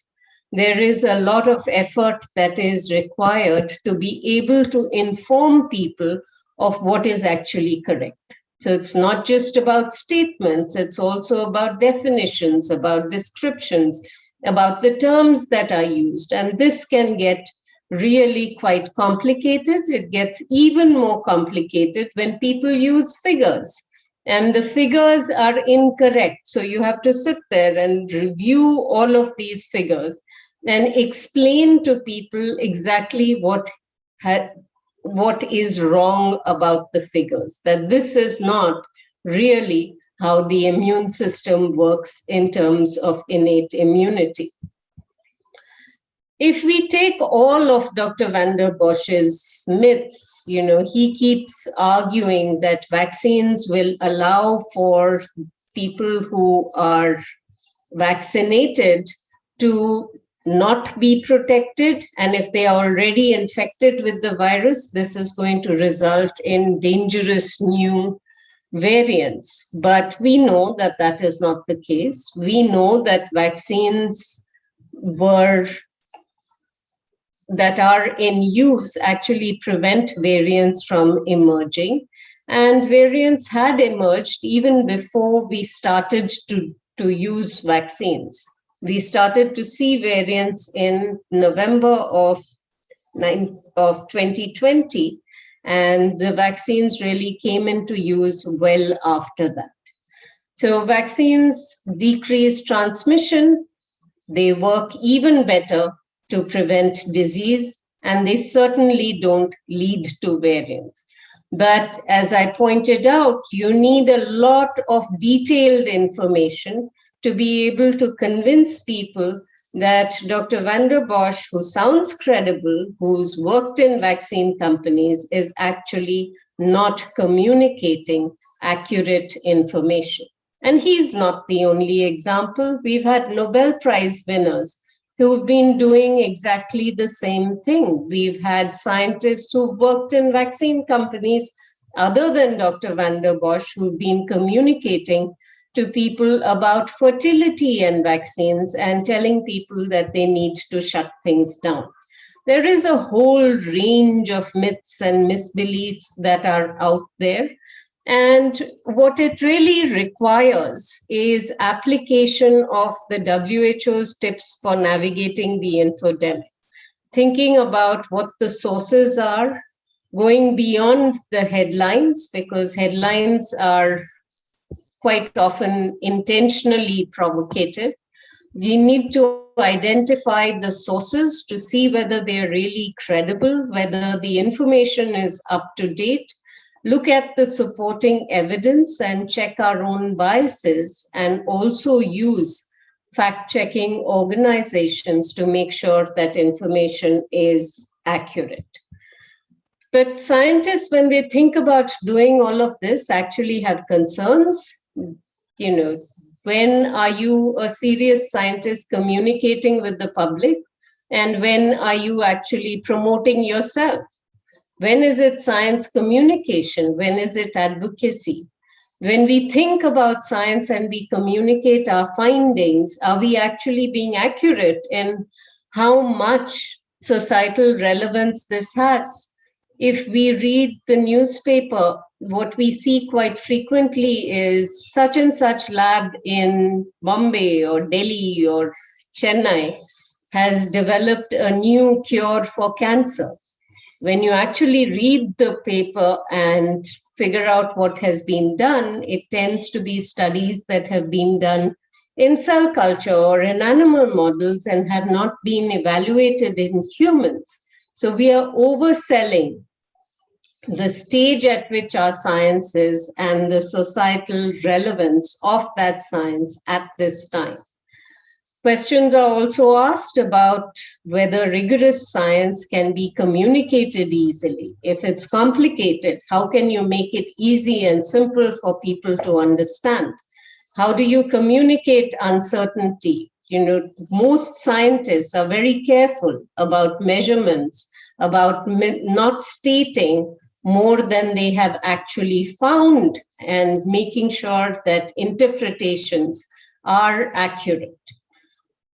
there is a lot of effort that is required to be able to inform people of what is actually correct. So it's not just about statements, it's also about definitions, about descriptions, about the terms that are used. And this can get really quite complicated. It gets even more complicated when people use figures, and the figures are incorrect. So you have to sit there and review all of these figures and explain to people exactly what is wrong about the figures, that this is not really how the immune system works in terms of innate immunity. If we take all of Dr. van der Bosch's myths, he keeps arguing that vaccines will allow for people who are vaccinated to not be protected. And if they are already infected with the virus, this is going to result in dangerous new variants. But we know that that is not the case. We know that vaccines that are in use actually prevent variants from emerging. And variants had emerged even before we started to use vaccines. We started to see variants in November of 2020, and the vaccines really came into use well after that. So vaccines decrease transmission, they work even better to prevent disease, and they certainly don't lead to variants. But as I pointed out, you need a lot of detailed information to be able to convince people that Dr. van der Bosch, who sounds credible, who's worked in vaccine companies, is actually not communicating accurate information. And he's not the only example. We've had Nobel Prize winners who've been doing exactly the same thing. We've had scientists who've worked in vaccine companies other than Dr. van der Bosch who've been communicating to people about fertility and vaccines and telling people that they need to shut things down. There is a whole range of myths and misbeliefs that are out there. And what it really requires is application of the WHO's tips for navigating the infodemic, thinking about what the sources are, going beyond the headlines, because headlines are quite often intentionally provocative. We need to identify the sources to see whether they're really credible, whether the information is up to date, look at the supporting evidence and check our own biases, and also use fact-checking organizations to make sure that information is accurate. But scientists, when they think about doing all of this, actually have concerns. When are you a serious scientist communicating with the public? And when are you actually promoting yourself? When is it science communication? When is it advocacy? When we think about science and we communicate our findings, are we actually being accurate in how much societal relevance this has? If we read the newspaper, what we see quite frequently is such and such lab in Bombay or Delhi or Chennai has developed a new cure for cancer. When you actually read the paper and figure out what has been done, it tends to be studies that have been done in cell culture or in animal models and have not been evaluated in humans. So we are overselling the stage at which our science is and the societal relevance of that science at this time. Questions are also asked about whether rigorous science can be communicated easily. If it's complicated, how can you make it easy and simple for people to understand? How do you communicate uncertainty? most scientists are very careful about measurements, about not stating more than they have actually found and making sure that interpretations are accurate.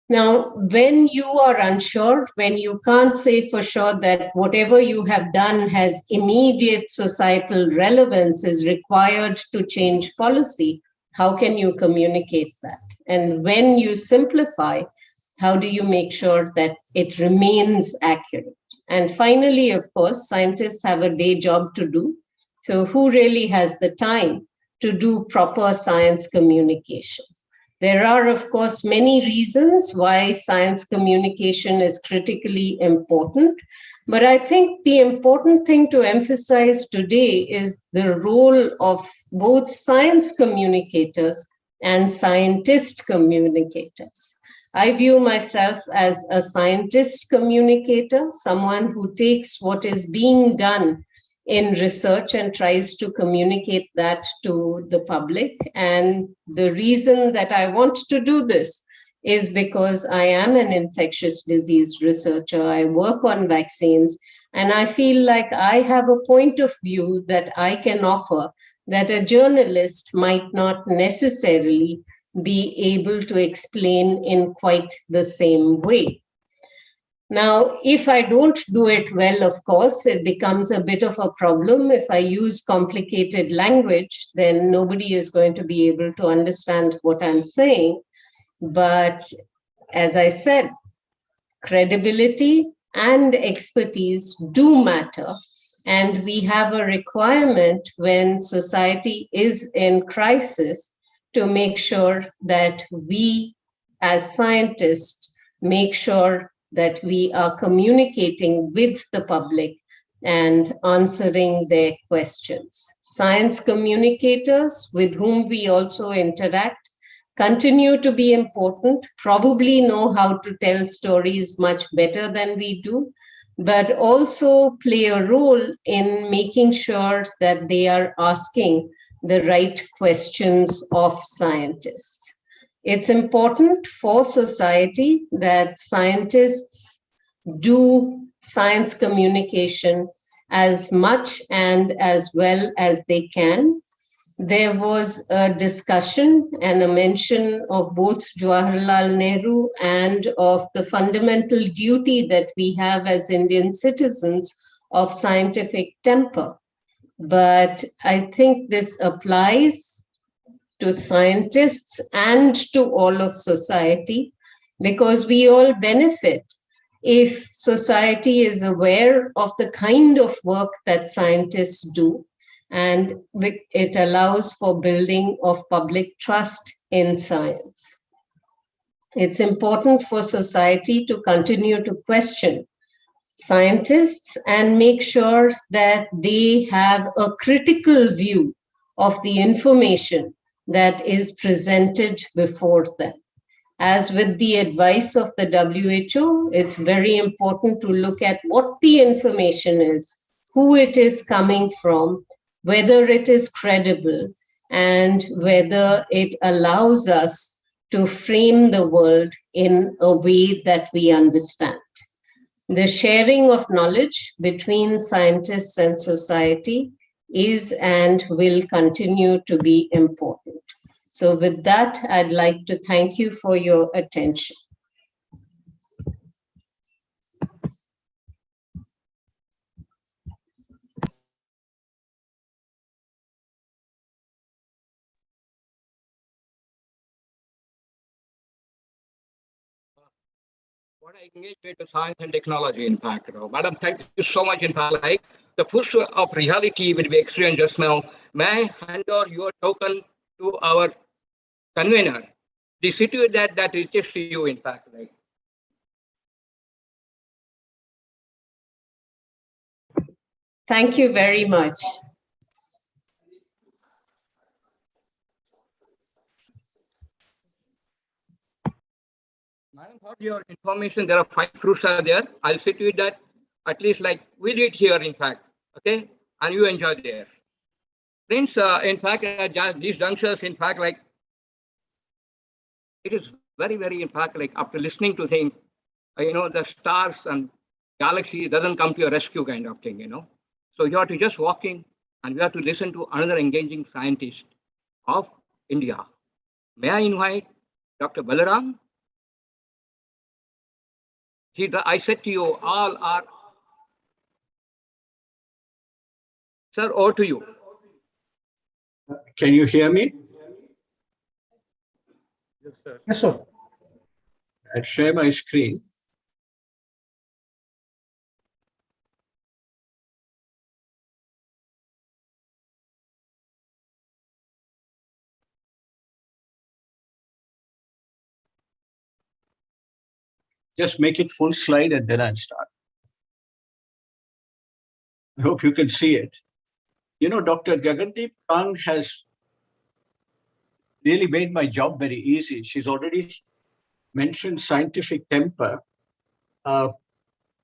Now, when you are unsure, when you can't say for sure that whatever you have done has immediate societal relevance, is required to change policy, how can you communicate that? And when you simplify, how do you make sure that it remains accurate? And finally, of course, scientists have a day job to do. So who really has the time to do proper science communication? There are, of course, many reasons why science communication is critically important. But I think the important thing to emphasize today is the role of both science communicators and scientist communicators. I view myself as a scientist communicator, someone who takes what is being done in research and tries to communicate that to the public. And the reason that I want to do this is because I am an infectious disease researcher. I work on vaccines, and I feel like I have a point of view that I can offer that a journalist might not necessarily be able to explain in quite the same way. Now, if I don't do it well, of course, it becomes a bit of a problem. If I use complicated language, then nobody is going to be able to understand what I'm saying. But as I said, credibility and expertise do matter. And we have a requirement when society is in crisis to make sure that we, as scientists, make sure that we are communicating with the public and answering their questions. Science communicators, with whom we also interact, continue to be important, probably know how to tell stories much better than we do, but also play a role in making sure that they are asking the right questions of scientists. It's important for society that scientists do science communication as much and as well as they can. There was a discussion and a mention of both Jawaharlal Nehru and of the fundamental duty that we have as Indian citizens of scientific temper. But I think this applies to scientists and to all of society, because we all benefit if society is aware of the kind of work that scientists do, and it allows for building of public trust in science. It's important for society to continue to question scientists and make sure that they have a critical view of the information that is presented before them. As with the advice of the WHO, it's very important to look at what the information is, who it is coming from, whether it is credible, and whether it allows us to frame the world in a way that we understand. The sharing of knowledge between scientists and society is and will continue to be important. So with that, I'd like to thank you for your attention. What I engage with science and technology, in fact. Madam, thank you so much. In fact, like the push of reality will be experienced just now. May I hand over your token to our convener? The situation that reaches to you, in fact, right? Thank you very much. Madam, for your information, there are 5 fruits are there. I'll sit with that. At least like we read here, in fact, okay? And you enjoy there. Friends, in fact, these junctures, in fact, like it is very, very, in fact, like after listening to things, the stars and galaxy doesn't come to your rescue kind of thing, So you have to just walk in and you have to listen to another engaging scientist of India. May I invite Dr. Balaram? I said to you, all are. Sir, over to you. Can you hear me? Yes, sir. Yes, sir. I'll share my screen. Just make it full slide and then I'll start. I hope you can see it. Dr. Gagandeep Kang has really made my job very easy. She's already mentioned scientific temper.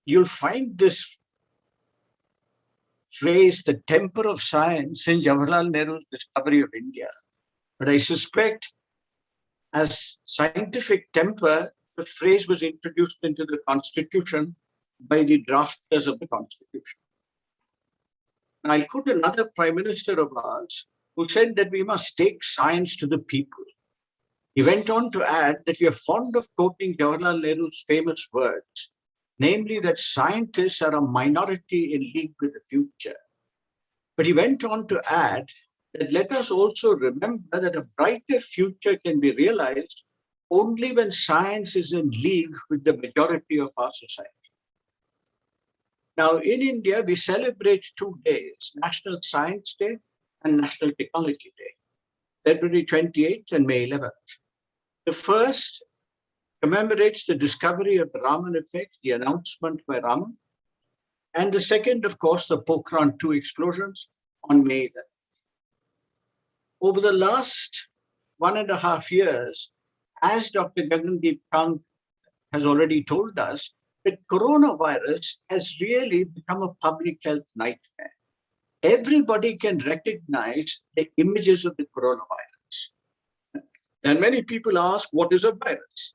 You'll find this phrase, the temper of science, in Jawaharlal Nehru's discovery of India. But I suspect as scientific temper, the phrase was introduced into the Constitution by the drafters of the Constitution. And I'll quote another Prime Minister of ours who said that we must take science to the people. He went on to add that we are fond of quoting Jawaharlal Nehru's famous words, namely that scientists are a minority in league with the future. But he went on to add that let us also remember that a brighter future can be realized only when science is in league with the majority of our society. Now, in India, we celebrate 2 days, National Science Day and National Technology Day, February 28th and May 11th. The first commemorates the discovery of the Raman effect, the announcement by Raman. And the second, of course, the Pokhran 2 explosions on May 11th. Over the last 1.5 years, as Dr. Gagandeep Kang has already told us, the coronavirus has really become a public health nightmare. Everybody can recognize the images of the coronavirus. And many people ask, what is a virus?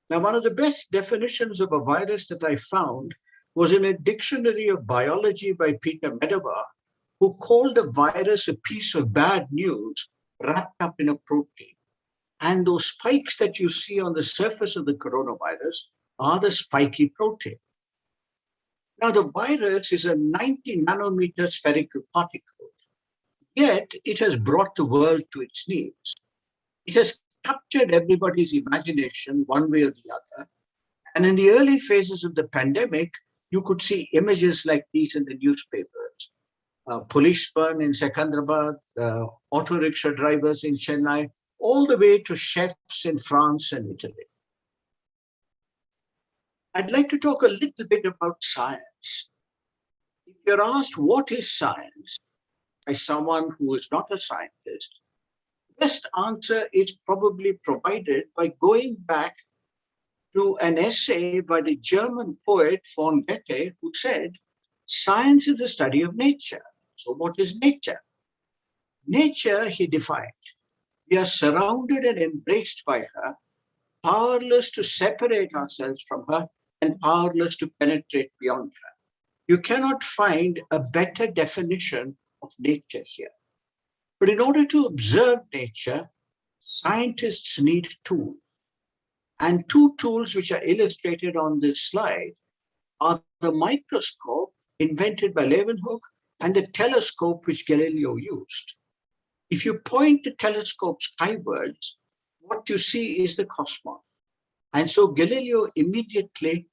Now, one of the best definitions of a virus that I found was in a dictionary of biology by Peter Medawar, who called a virus a piece of bad news wrapped up in a protein. And those spikes that you see on the surface of the coronavirus are the spiky protein. Now, the virus is a 90 nanometer spherical particle, yet it has brought the world to its knees. It has captured everybody's imagination one way or the other. And in the early phases of the pandemic, you could see images like these in the newspapers. Policemen in Secunderabad, auto rickshaw drivers in Chennai, all the way to chefs in France and Italy. I'd like to talk a little bit about science. If you're asked what is science by someone who is not a scientist, the best answer is probably provided by going back to an essay by the German poet von Goethe, who said, science is the study of nature. So what is nature? Nature, he defined, we are surrounded and embraced by her, powerless to separate ourselves from her and powerless to penetrate beyond her. You cannot find a better definition of nature here. But in order to observe nature, scientists need tools. And two tools which are illustrated on this slide are the microscope invented by Leeuwenhoek and the telescope which Galileo used. If you point the telescope skywards, what you see is the cosmos. And so Galileo immediately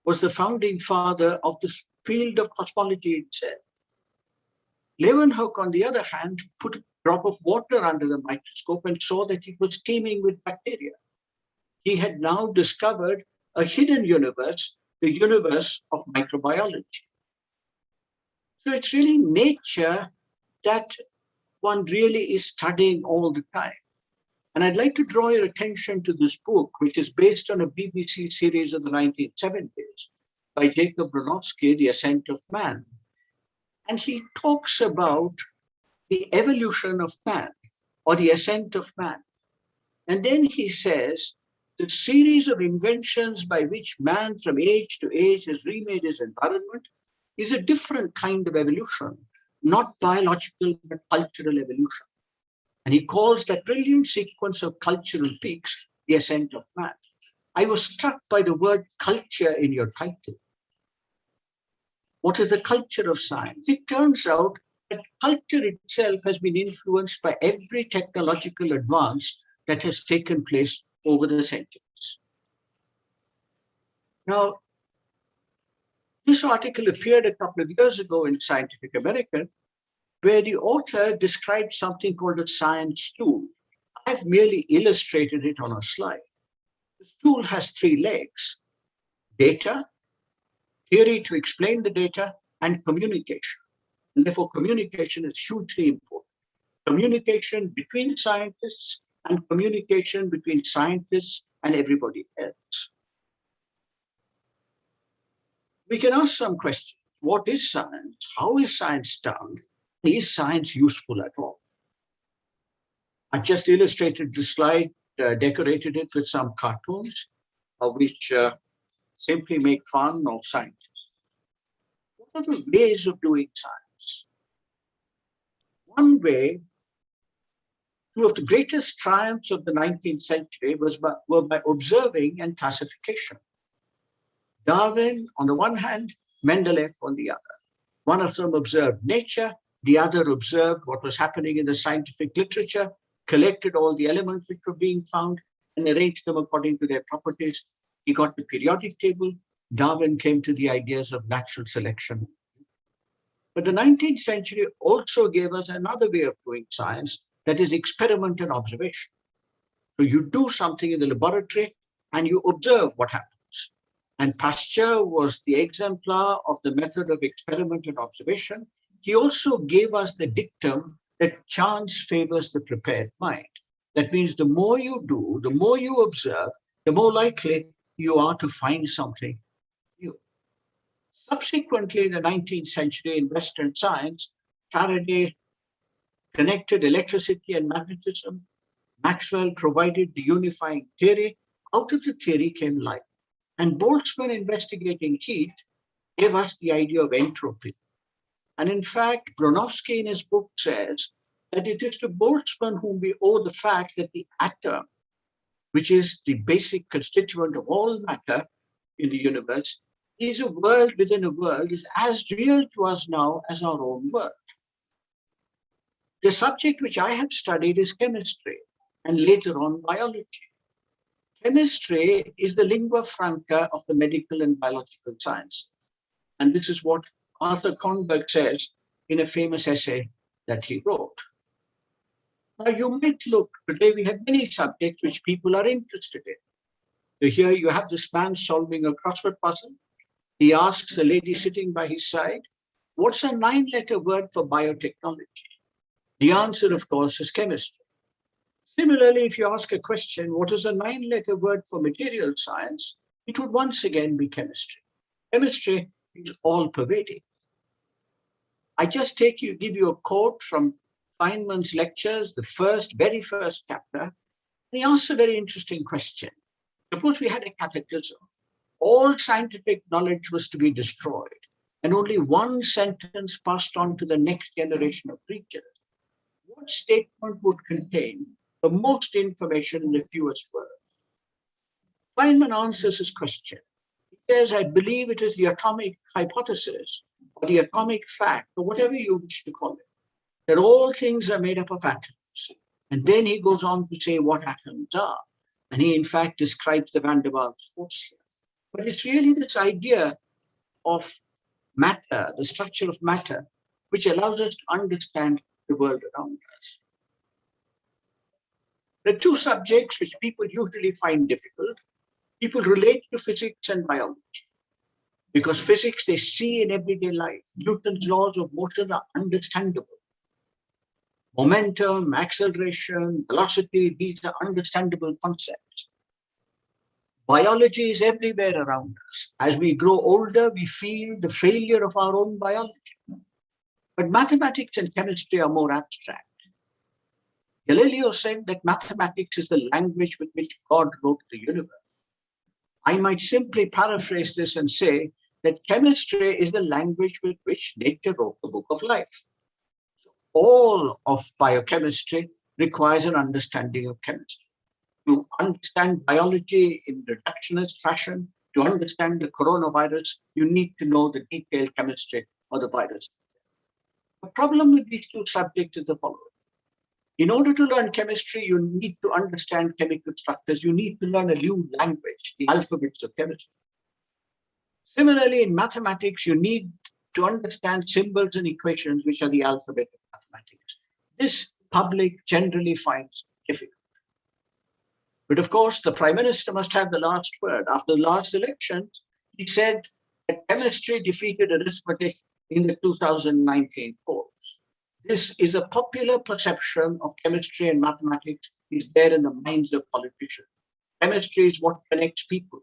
was the founding father of the field of cosmology itself. Leeuwenhoek, on the other hand, put a drop of water under the microscope and saw that it was teeming with bacteria. He had now discovered a hidden universe, the universe of microbiology. So it's really nature that one really is studying all the time. And I'd like to draw your attention to this book, which is based on a BBC series of the 1970s by Jacob Bronowski, The Ascent of Man. And he talks about the evolution of man or the ascent of man. And then he says, the series of inventions by which man from age to age has remade his environment is a different kind of evolution, not biological, but cultural evolution. And he calls that brilliant sequence of cultural peaks the ascent of man. I was struck by the word culture in your title. What is the culture of science? It turns out that culture itself has been influenced by every technological advance that has taken place over the centuries. Now, this article appeared a couple of years ago in Scientific American, where the author described something called a science stool. I've merely illustrated it on a slide. The stool has 3 legs: data, theory to explain the data, and communication. And therefore, communication is hugely important. Communication between scientists and communication between scientists and everybody else. We can ask some questions. What is science? How is science done? Is science useful at all? I just illustrated the slide, decorated it with some cartoons, which simply make fun of scientists. What are the ways of doing science? One way, two of the greatest triumphs of the 19th century were by observing and classification. Darwin on the one hand, Mendeleev on the other. One of them observed nature, the other observed what was happening in the scientific literature, collected all the elements which were being found, and arranged them according to their properties. He got the periodic table. Darwin came to the ideas of natural selection. But the 19th century also gave us another way of doing science, that is experiment and observation. So you do something in the laboratory and you observe what happens. And Pasteur was the exemplar of the method of experiment and observation. He also gave us the dictum that chance favors the prepared mind. That means the more you do, the more you observe, the more likely you are to find something new. Subsequently, in the 19th century in Western science, Faraday connected electricity and magnetism. Maxwell provided the unifying theory. Out of the theory came light. And Boltzmann, investigating heat, gave us the idea of entropy. And in fact, Bronowski in his book says that it is to Boltzmann whom we owe the fact that the atom, which is the basic constituent of all matter in the universe, is a world within a world, is as real to us now as our own world. The subject which I have studied is chemistry, and later on biology. Chemistry is the lingua franca of the medical and biological science. And this is what Arthur Kornberg says in a famous essay that he wrote. Now you might look, today we have many subjects which people are interested in. So here you have this man solving a crossword puzzle. He asks the lady sitting by his side, what's a 9-letter word for biotechnology? The answer, of course, is chemistry. Similarly, if you ask a question, what is a 9-letter word for material science? It would once again be chemistry. Chemistry is all-pervading. I just give you a quote from Feynman's lectures, the very first chapter. And he asks a very interesting question. Suppose we had a cataclysm. All scientific knowledge was to be destroyed, and only one sentence passed on to the next generation of creatures. What statement would contain the most information in the fewest words? Feynman answers his question. He says, I believe it is the atomic hypothesis, or the atomic fact, or whatever you wish to call it, that all things are made up of atoms. And then he goes on to say what atoms are. And he, in fact, describes the van der Waals force here. But it's really this idea of matter, the structure of matter, which allows us to understand the world around us. The two subjects which people usually find difficult, people relate to physics and biology. Because physics they see in everyday life. Newton's laws of motion are understandable. Momentum, acceleration, velocity, these are understandable concepts. Biology is everywhere around us. As we grow older, we feel the failure of our own biology. But mathematics and chemistry are more abstract. Galileo said that mathematics is the language with which God wrote the universe. I might simply paraphrase this and say that chemistry is the language with which nature wrote the book of life. All of biochemistry requires an understanding of chemistry. To understand biology in reductionist fashion, to understand the coronavirus, you need to know the detailed chemistry of the virus. The problem with these two subjects is the following. In order to learn chemistry, you need to understand chemical structures. You need to learn a new language, the alphabets of chemistry. Similarly, in mathematics, you need to understand symbols and equations, which are the alphabet of mathematics. This public generally finds difficult. But of course, the Prime Minister must have the last word. After the last elections, he said that chemistry defeated arithmetic in the 2019 polls. This is a popular perception of chemistry and mathematics is there in the minds of politicians. Chemistry is what connects people.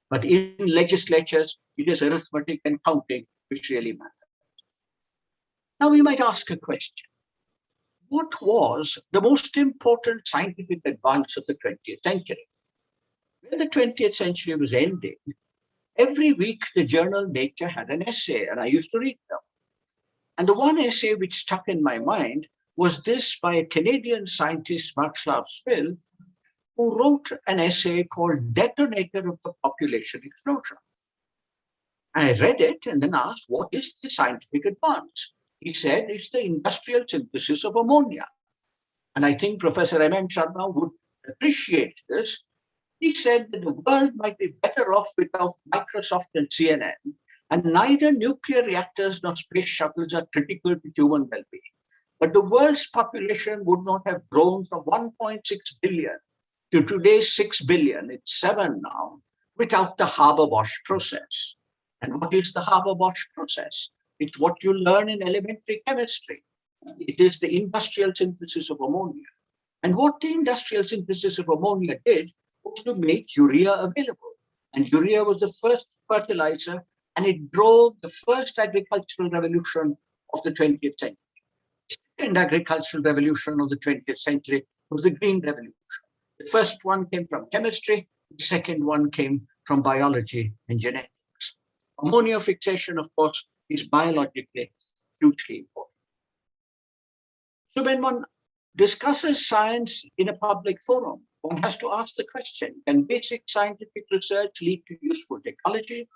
But in legislatures, it is arithmetic and counting which really matter. Now we might ask a question. What was the most important scientific advance of the 20th century? When the 20th century was ending, every week the journal Nature had an essay, and I used to read them. And the one essay which stuck in my mind was this by a Canadian scientist, Václav Smil, who wrote an essay called Detonator of the Population Explosion. I read it and then asked, what is the scientific advance? He said it's the industrial synthesis of ammonia. And I think Professor M.M. Sharma would appreciate this. He said that the world might be better off without Microsoft and CNN, and neither nuclear reactors nor space shuttles are critical to human well-being. But the world's population would not have grown from 1.6 billion to today's 6 billion, it's 7 now, without the Haber-Bosch process. And what is the Haber-Bosch process? It's what you learn in elementary chemistry. It is the industrial synthesis of ammonia. And what the industrial synthesis of ammonia did was to make urea available. And urea was the first fertilizer, and it drove the first agricultural revolution of the 20th century. The second agricultural revolution of the 20th century was the Green Revolution. The first one came from chemistry, the second one came from biology and genetics. Ammonia fixation, of course, is biologically hugely important. So when one discusses science in a public forum, one has to ask the question, can basic scientific research lead to useful technology?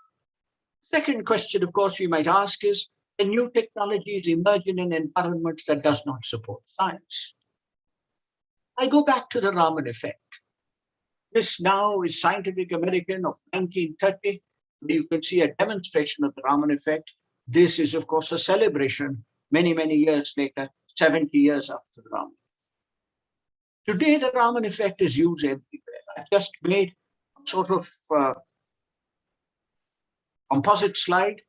Second question, of course, we might ask is, can new technologies emerge in an environment that does not support science? I go back to the Raman effect. This now is Scientific American of 1930. You can see a demonstration of the Raman effect. This is, of course, a celebration many, many years later, 70 years after the Raman. Today, the Raman effect is used everywhere. I've just made a sort of composite slide.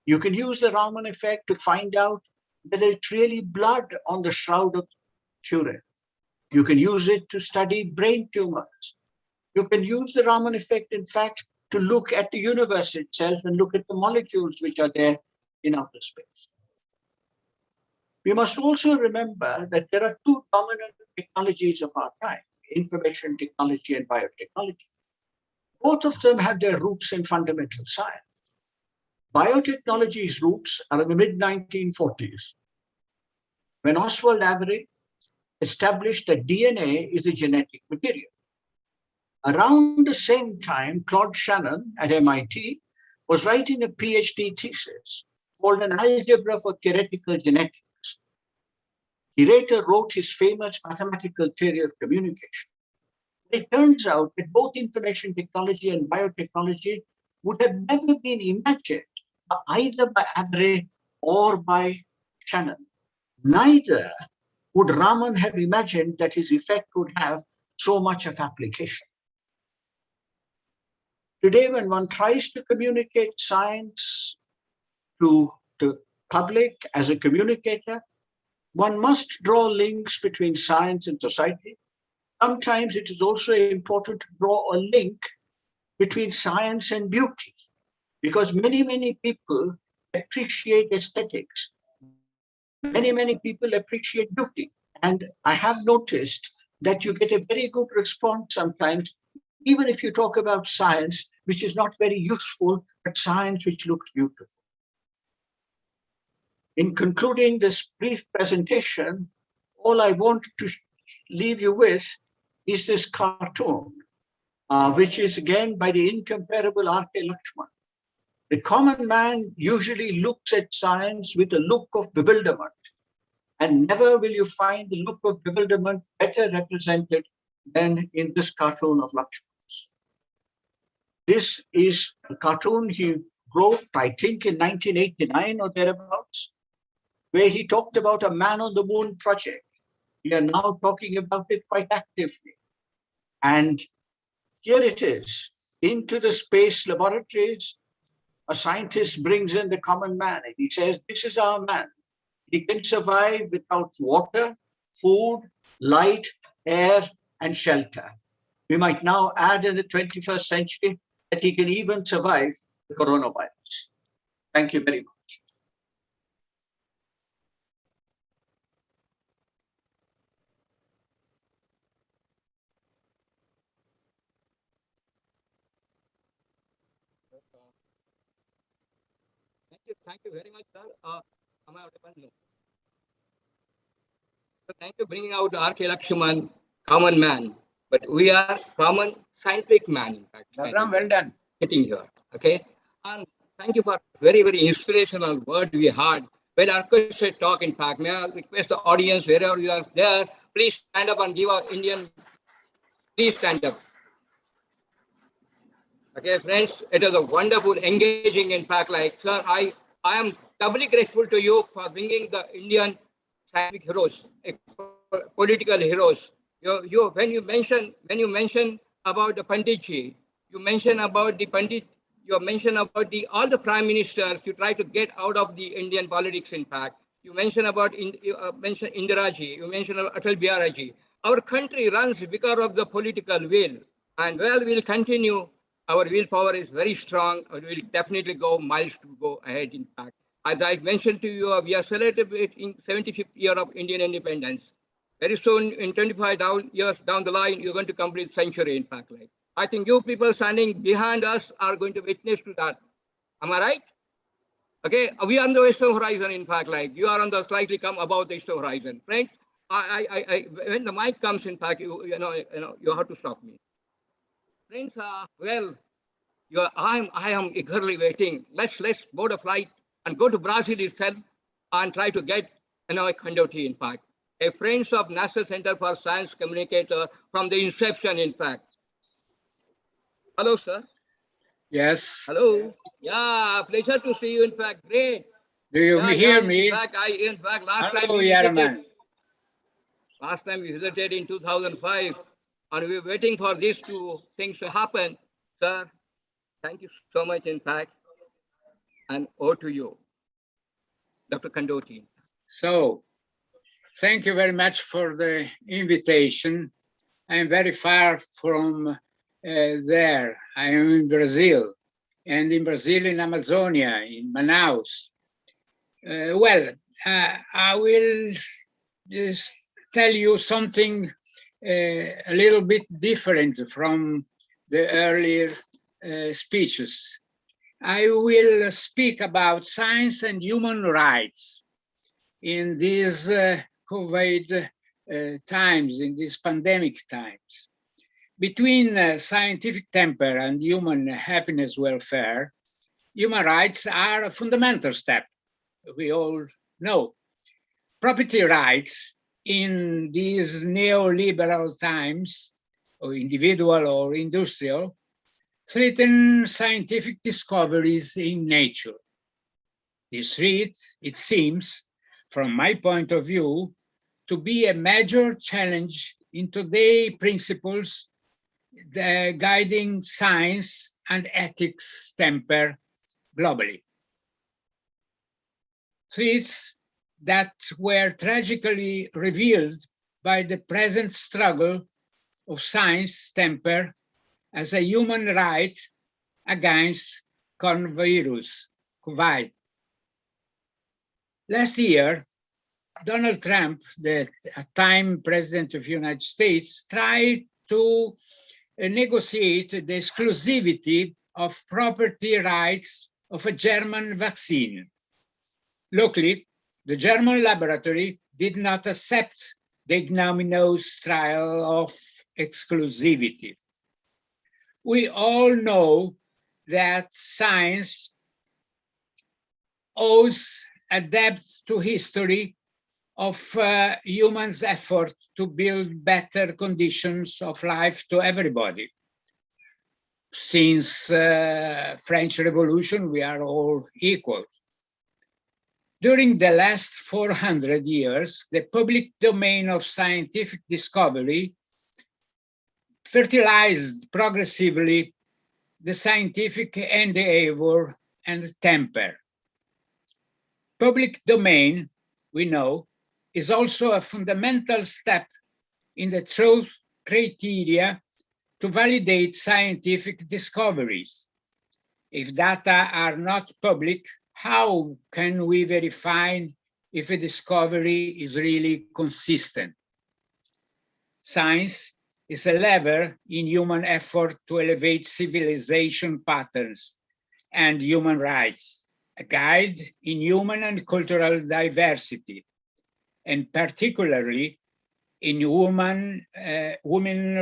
You can use the Raman effect to find out whether it's really blood on the shroud of Turin. You can use it to study brain tumors. You can use the Raman effect, in fact, to look at the universe itself and look at the molecules which are there in outer space. We must also remember that there are two dominant technologies of our time, information technology and biotechnology. Both of them have their roots in fundamental science. Biotechnology's roots are in the mid-1940s, when Oswald Avery established that DNA is a genetic material. Around the same time, Claude Shannon at MIT was writing a PhD thesis called An Algebra for Theoretical Genetics. He later wrote his famous mathematical theory of communication. It turns out that both information technology and biotechnology would have never been imagined either by Avery or by Shannon. Neither would Raman have imagined that his effect would have so much of application. Today, when one tries to communicate science to the public as a communicator, one must draw links between science and society. Sometimes it is also important to draw a link between science and beauty, because many, many people appreciate aesthetics. Many, many people appreciate beauty. And I have noticed that you get a very good response sometimes, even if you talk about science, which is not very useful, but science which looks beautiful. In concluding this brief presentation, all I want to leave you with is this cartoon, which is again by the incomparable R.K. Lakshman. The common man usually looks at science with a look of bewilderment, and never will you find the look of bewilderment better represented than in this cartoon of Lakshman's. This is a cartoon he wrote, I think, in 1989 or thereabouts, where he talked about a man on the moon project. We are now talking about it quite actively. And here it is. Into the space laboratories, a scientist brings in the common man and he says, this is our man. He can survive without water, food, light, air, and shelter. We might now add in the 21st century that he can even survive the coronavirus. Thank you very much. Thank you very much, sir. Am I audible? No. So thank you for bringing out R.K. Lakshman, common man. But we are common scientific man, in fact. Well done. Sitting here, okay? And thank you for very, very inspirational word we had. When orchestra talk, in fact, may I request the audience, wherever you are there, please stand up and give our Indian, please stand up. Okay, friends, it is a wonderful, engaging, in fact, like, sir, I am doubly grateful to you for bringing the Indian scientific heroes, political heroes. When you mention about the Panditji, you mention about the Pandit, you mention about all the prime ministers you try to get out of the Indian politics, in fact. You mention about mention Indiraji, you mention Atal Biharaji. Our country runs because of the political will, and well, we'll continue. Our willpower is very strong, and we'll definitely go miles to go ahead, in fact. As I mentioned to you, we are celebrating 75th year of Indian independence. Very soon, in 25 years down the line, you're going to complete century, in fact. Like, I think you people standing behind us are going to witness to that. Am I right? Okay, we are on the western horizon, in fact, like you are on the slightly come above the eastern horizon. Friends, when the mic comes, in fact, you have to stop me. Friends, well, I am eagerly waiting. Let's board a flight and go to Brazil itself and try to get a Kandoti, in fact, a friends of National Center for Science Communicator from the inception, in fact. Hello, sir. Yes. Hello. Yeah, pleasure to see you. In fact, great. Do you hear me? In fact, last time we visited in 2005, and we were waiting for these two things to happen. Sir, thank you so much, in fact, and over to you, Dr. Kandoti. So, thank you very much for the invitation. I'm very far from there. I am in Brazil, and in Brazil, in Amazonia, in Manaus. I will just tell you something a little bit different from the earlier speeches. I will speak about science and human rights in these COVID times, in these pandemic times. Between scientific temper and human happiness welfare, human rights are a fundamental step, we all know. Property rights in these neoliberal times, or individual or industrial, threaten scientific discoveries in nature. This threat, it seems, from my point of view, to be a major challenge in today's principles guiding science and ethics temper globally. Threats that were tragically revealed by the present struggle of science temper as a human right against coronavirus, COVID. Last year, Donald Trump, the time president of the United States, tried to negotiate the exclusivity of property rights of a German vaccine. Luckily, the German laboratory did not accept the ignominious trial of exclusivity. We all know that science owes a debt to history of humans' effort to build better conditions of life to everybody. Since French Revolution, we are all equal. During the last 400 years, the public domain of scientific discovery fertilized progressively the scientific endeavor and temper. Public domain, we know, is also a fundamental step in the truth criteria to validate scientific discoveries. If data are not public, how can we verify if a discovery is really consistent? Science is a lever in human effort to elevate civilization patterns and human rights, a guide in human and cultural diversity, and particularly in women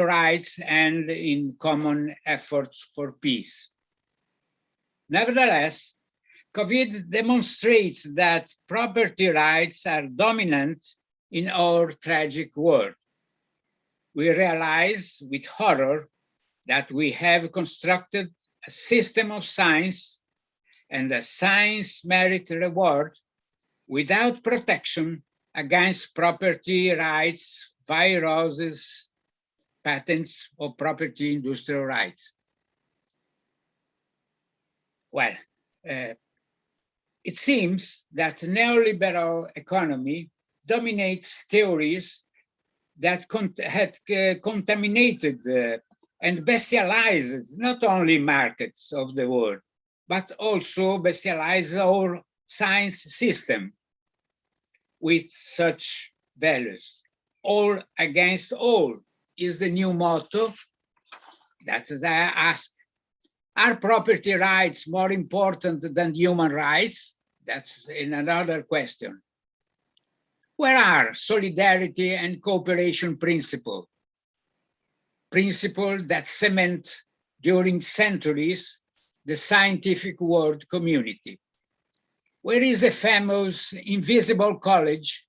rights and in common efforts for peace. Nevertheless, COVID demonstrates that property rights are dominant in our tragic world. We realize with horror that we have constructed a system of science and a science merit reward without protection against property rights, viruses, patents, or property industrial rights. Well, it seems that neoliberal economy dominates theories that had contaminated and bestialized not only markets of the world, but also bestialized our science system with such values. All against all is the new motto. That's as I ask. Are property rights more important than human rights? That's another question. Where are solidarity and cooperation principles? Principles that cement during centuries the scientific world community. Where is the famous invisible college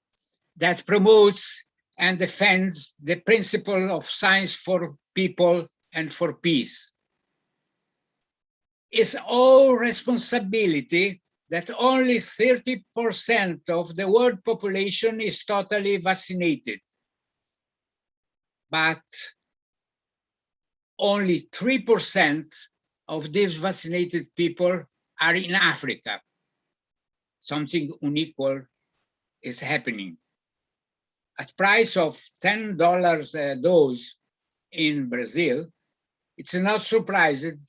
that promotes and defends the principle of science for people and for peace? It's our responsibility that only 30% of the world population is totally vaccinated, but only 3% of these vaccinated people are in Africa. Something unequal is happening. At price of $10 a dose in Brazil, it's not surprising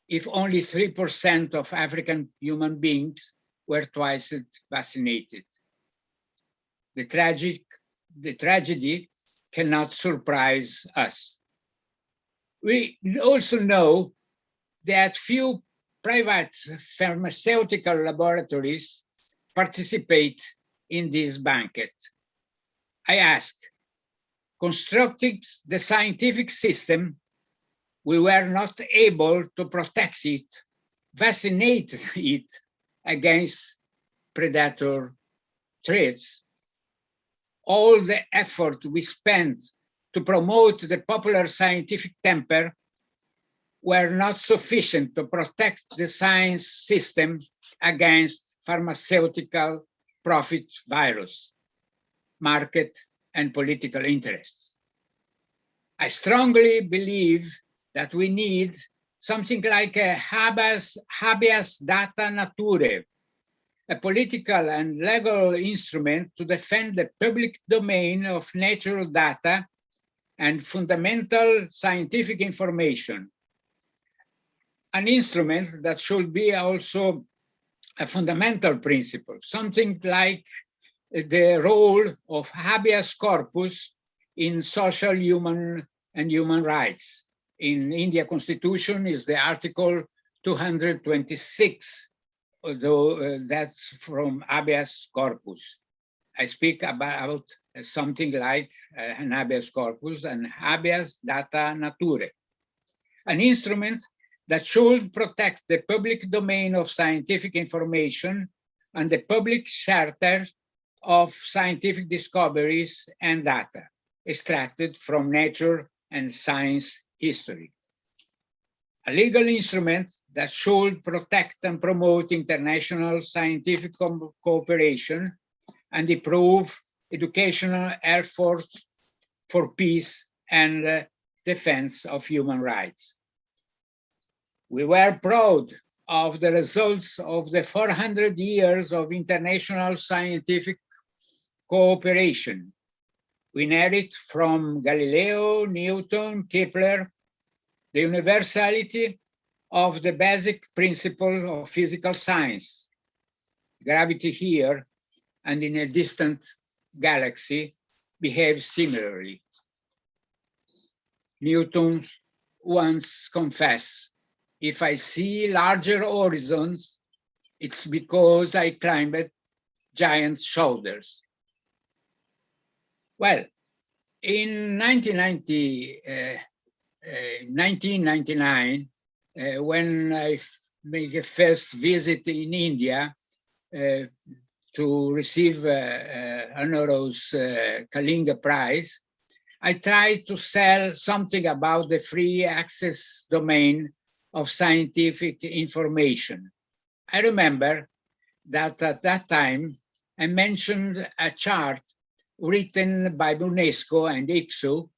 if only 3% of African human beings were twice vaccinated. The tragedy cannot surprise us. We also know that few private pharmaceutical laboratories participate in this banquet. I ask, constructing the scientific system, we were not able to protect it, vaccinate it against predator threats. All the effort we spent to promote the popular scientific temper were not sufficient to protect the science system against pharmaceutical profit virus, market, and political interests. I strongly believe that we need something like a habeas data naturae, a political and legal instrument to defend the public domain of natural data and fundamental scientific information. An instrument that should be also a fundamental principle, something like the role of habeas corpus in social human rights. In India Constitution is the Article 226, although that's from habeas corpus. I speak about something like an habeas corpus and habeas data naturae, an instrument that should protect the public domain of scientific information and the public charter of scientific discoveries and data extracted from nature and science history. A legal instrument that should protect and promote international scientific cooperation and improve educational efforts for peace and defense of human rights. We were proud of the results of the 400 years of international scientific cooperation. We inherit from Galileo, Newton, Kepler, the universality of the basic principle of physical science. Gravity here and in a distant galaxy behaves similarly. Newton once confessed, "If I see larger horizons, it's because I climbed giant shoulders." Well, in 1999, when I made a first visit in India to receive Honoros Kalinga Prize, I tried to sell something about the free access domain of scientific information. I remember that at that time, I mentioned a chart written by UNESCO and ICSO,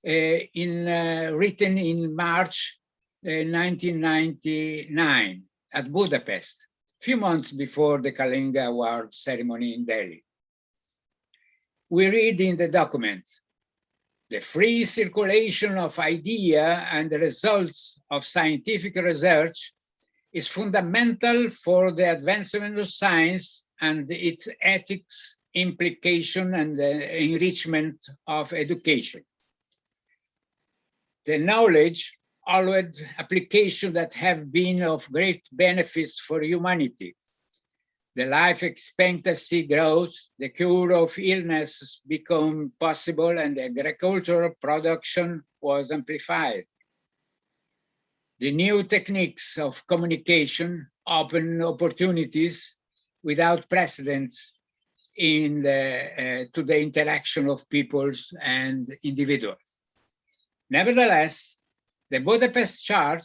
written in March 1999 at Budapest, a few months before the Kalinga Award ceremony in Delhi. We read in the document, "The free circulation of ideas and the results of scientific research is fundamental for the advancement of science and its ethics, implication, and the enrichment of education. The knowledge, always applications that have been of great benefits for humanity. The life expectancy growth, the cure of illnesses become possible, and the agricultural production was amplified. The new techniques of communication open opportunities without precedents to the interaction of peoples and individuals. Nevertheless, the Budapest Chart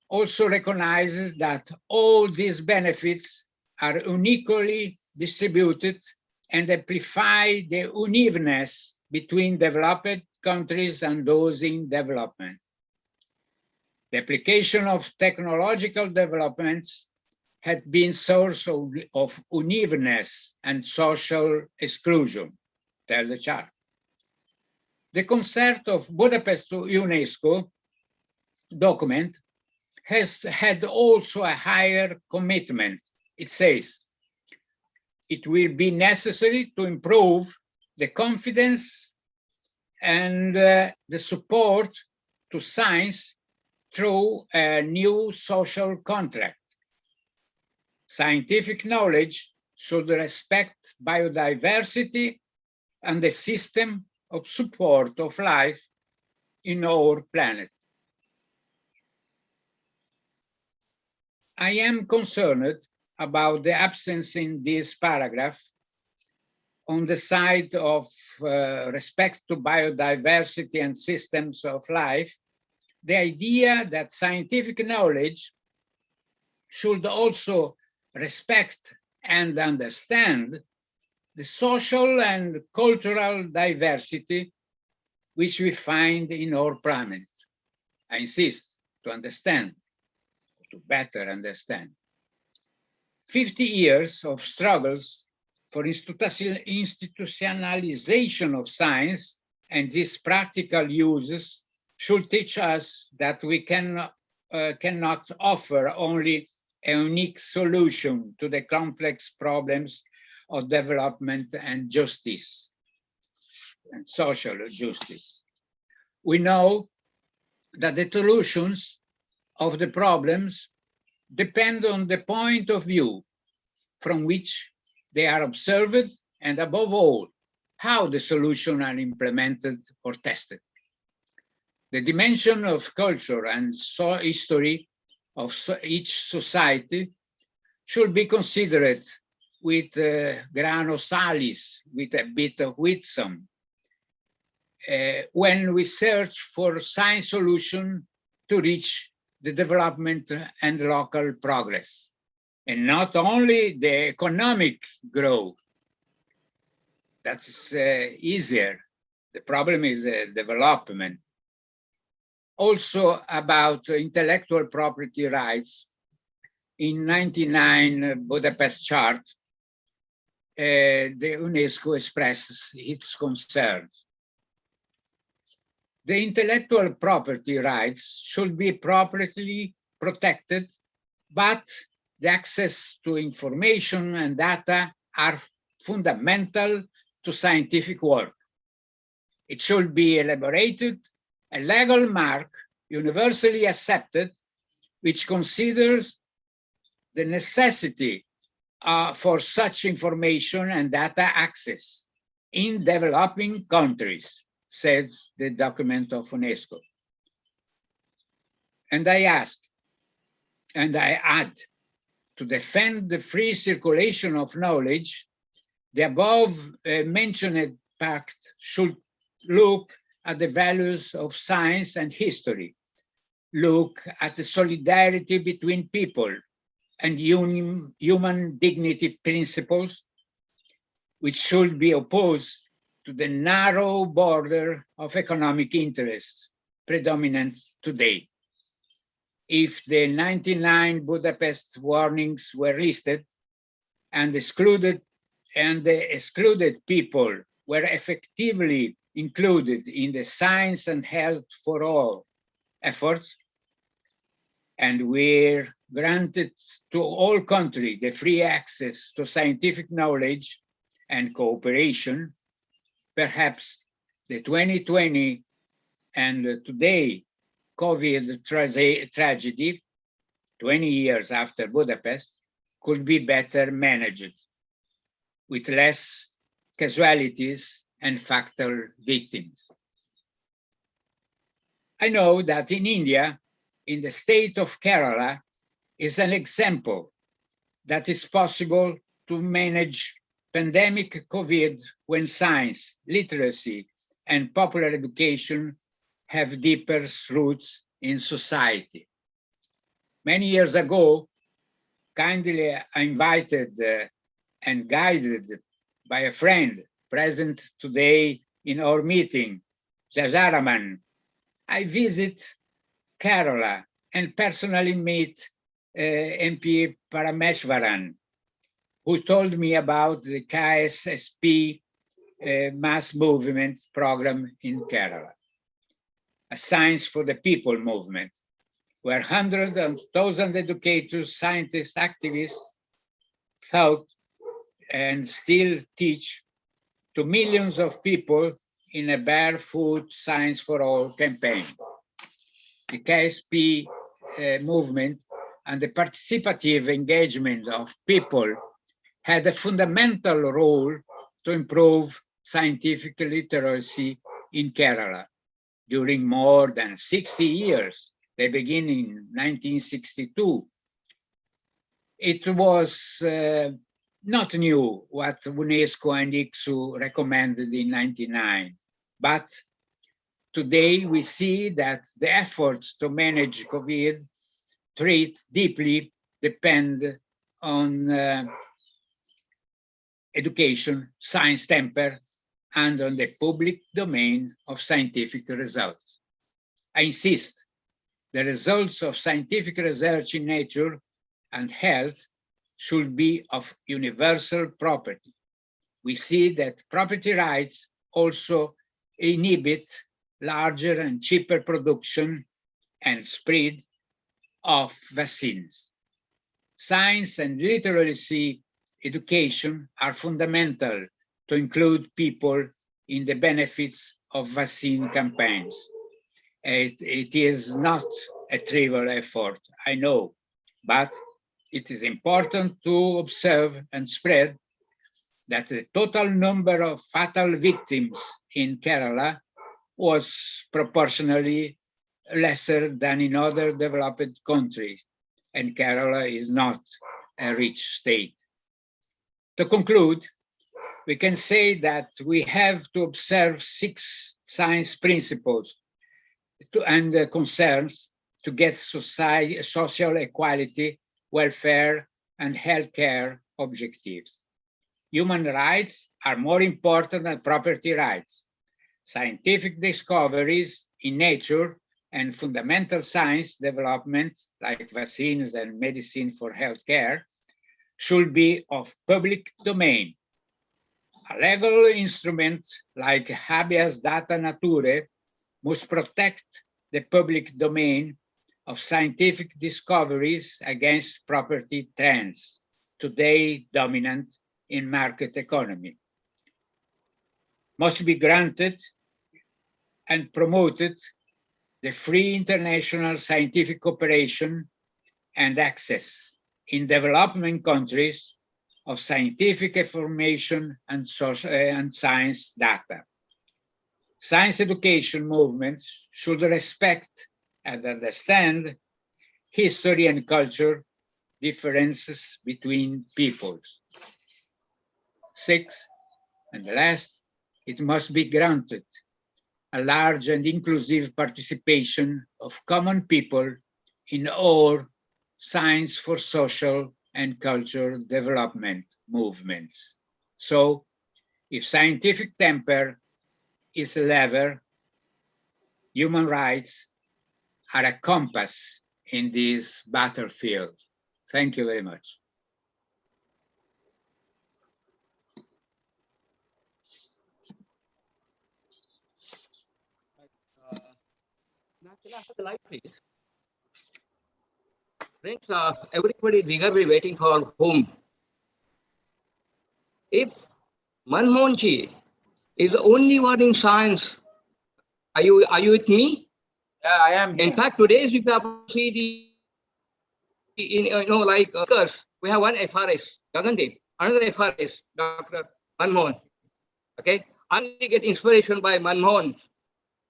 also recognizes that all these benefits are unequally distributed and amplify the unevenness between developed countries and those in development. The application of technological developments had been source of unevenness and social exclusion, tells the chart. The Concert of Budapest UNESCO document has had also a higher commitment. It says, it will be necessary to improve the confidence and the support to science through a new social contract. Scientific knowledge should respect biodiversity and the system of support of life in our planet. I am concerned about the absence in this paragraph on the side of respect to biodiversity and systems of life, the idea that scientific knowledge should also respect and understand the social and cultural diversity which we find in our planet. I insist, to understand, to better understand. 50 years of struggles for institutionalization of science and its practical uses should teach us that we cannot offer only a unique solution to the complex problems of development and justice, and social justice. We know that the solutions of the problems depend on the point of view from which they are observed, and above all, how the solutions are implemented or tested. The dimension of culture and history of each society should be considered with a grain of salis, with a bit of wisdom, when we search for science solutions to reach the development and local progress. And not only the economic growth, that's easier. The problem is development. Also about intellectual property rights, in 1999 Budapest Chart, the UNESCO expresses its concerns. The intellectual property rights should be properly protected, but the access to information and data are fundamental to scientific work. It should be elaborated a legal mark universally accepted, which considers the necessity for such information and data access in developing countries, says the document of UNESCO. And I ask, and I add, to defend the free circulation of knowledge, the above mentioned pact should look at the values of science and history, look at the solidarity between people and human dignity principles, which should be opposed to the narrow border of economic interests predominant today. If the 99 Budapest warnings were listed and the excluded people were effectively included in the science and health for all efforts, and were granted to all countries the free access to scientific knowledge and cooperation, perhaps the 2020 and today COVID tragedy, 20 years after Budapest, could be better managed with less casualties and fatal victims. I know that in India, in the state of Kerala, is an example that is possible to manage pandemic COVID when science, literacy, and popular education have deeper roots in society. Many years ago, kindly invited and guided by a friend present today in our meeting, Jajaraman, I visit Kerala and personally meet MP Parameshwaran, who told me about the KSSP mass movement program in Kerala, a Science for the People movement, where hundreds and thousands of educators, scientists, activists taught and still teach to millions of people in a barefoot Science for All campaign. The KSP movement and the participative engagement of people had a fundamental role to improve scientific literacy in Kerala during more than 60 years. They began in 1962. It was not new what UNESCO and ICSU recommended in 1999, but today we see that the efforts to manage COVID treat deeply depend on education, science temper, and on the public domain of scientific results. I insist, the results of scientific research in nature and health should be of universal property. We see that property rights also inhibit larger and cheaper production and spread of vaccines. Science and literacy education are fundamental to include people in the benefits of vaccine campaigns. It is not a trivial effort, I know, but it is important to observe and spread that the total number of fatal victims in Kerala was proportionally lesser than in other developed countries, and Kerala is not a rich state. To conclude, we can say that we have to observe 6 science principles and concerns to get social equality, welfare, and healthcare objectives. Human rights are more important than property rights. Scientific discoveries in nature and fundamental science development, like vaccines and medicine for healthcare, should be of public domain. A legal instrument like habeas data naturae must protect the public domain of scientific discoveries against property trends, today dominant in market economy. Must be granted and promoted the free international scientific cooperation and access in developing countries of scientific information and science data. Science education movements should respect and understand history and culture differences between peoples. 6, and the last, it must be granted a large and inclusive participation of common people in all science for social and cultural development movements. So, if scientific temper is a lever, human rights are a compass in this battlefield. Thank you very much. Friends, everybody is eagerly waiting for whom? If Manmohan Ji is the only one in science, are you with me? Yeah, I am here. In fact, today, if you have to see we have one FRS, Gagandeep, another FRS, Dr. Manmohan. Okay, I get inspiration by Manmohan,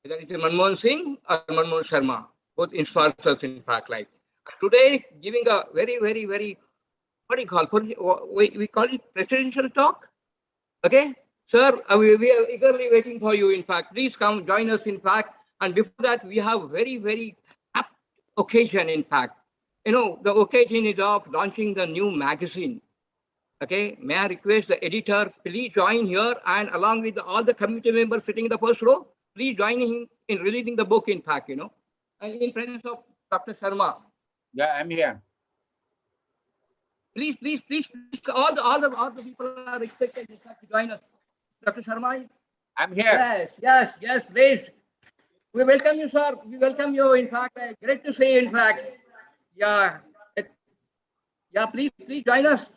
whether it's Manmohan Singh or Manmohan Sharma, both inspire us in fact. Like today, giving a very, very, very, what do you call? We call it presidential talk. Okay, sir, we are eagerly waiting for you. In fact, please come join us. In fact, and before that, we have very, very apt occasion. In fact, the occasion is of launching the new magazine. Okay, may I request the editor, please join here, and along with all the committee members sitting in the first row, please join him in releasing the book. In fact, and in presence of Dr. Sharma. Yeah, I'm here. Please, all the people are expected to join us. Dr. Sharma. I'm here. Yes, please. We welcome you, sir. We welcome you. In fact, great to see you. In fact, yeah, please join us.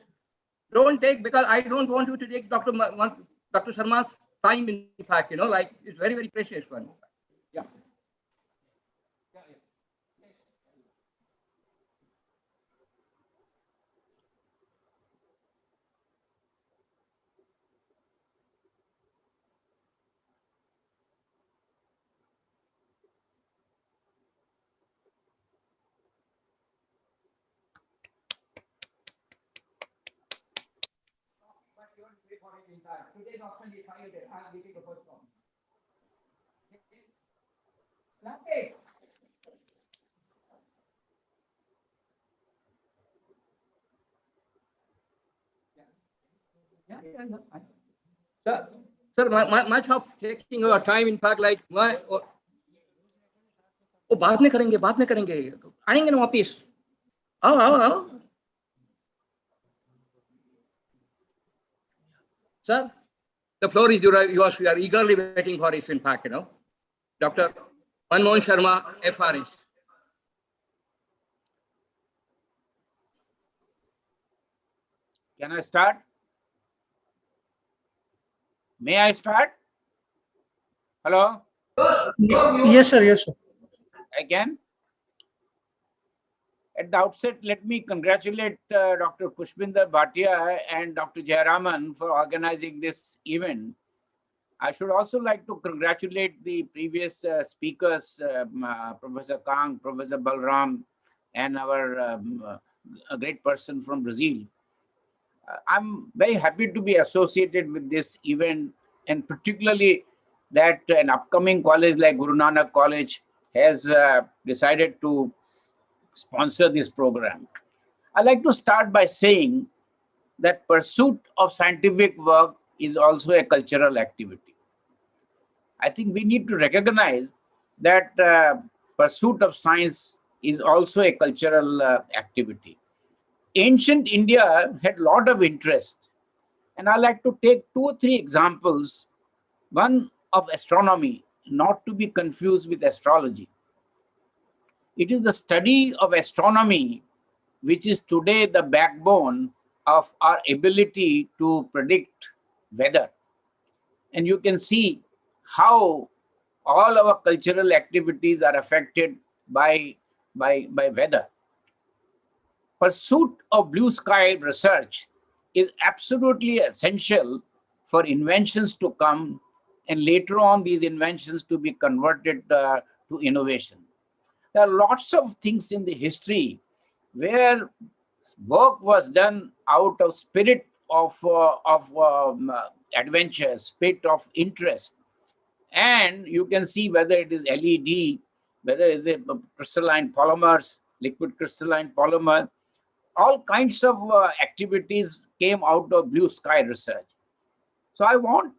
Don't take, because I don't want you to take Dr. Sharma's time. In fact, like it's very, very precious one. Yeah. Today's option is I'm getting the first one. Okay. Sir, much of taking your time. In fact, like बाद में करेंगे आएंगे ना वापिस आओ Sir, the floor is yours. We are eagerly waiting for it. In fact, Dr. Manmohan Sharma, FRS. Can I start? May I start? Hello? Yes, sir. Yes, sir. Again? At the outset, let me congratulate Dr. Pushpinder Bhatia and Dr. Jayaraman for organizing this event. I should also like to congratulate the previous speakers, Professor Kang, Professor Balram, and our a great person from Brazil. I'm very happy to be associated with this event, and particularly that an upcoming college like Guru Nanak College has decided to sponsor this program. I'd like to start by saying that pursuit of scientific work is also a cultural activity. I think we need to recognize that pursuit of science is also a cultural activity. Ancient India had a lot of interest, and I'd like to take 2 or 3 examples. One of astronomy, not to be confused with astrology. It is the study of astronomy which is today the backbone of our ability to predict weather. And you can see how all our cultural activities are affected by weather. Pursuit of blue sky research is absolutely essential for inventions to come, and later on these inventions to be converted to innovation. There are lots of things in the history where work was done out of spirit of adventure, spirit of interest. And you can see whether it is LED, whether it is crystalline polymers, liquid crystalline polymer, all kinds of activities came out of blue sky research. So I want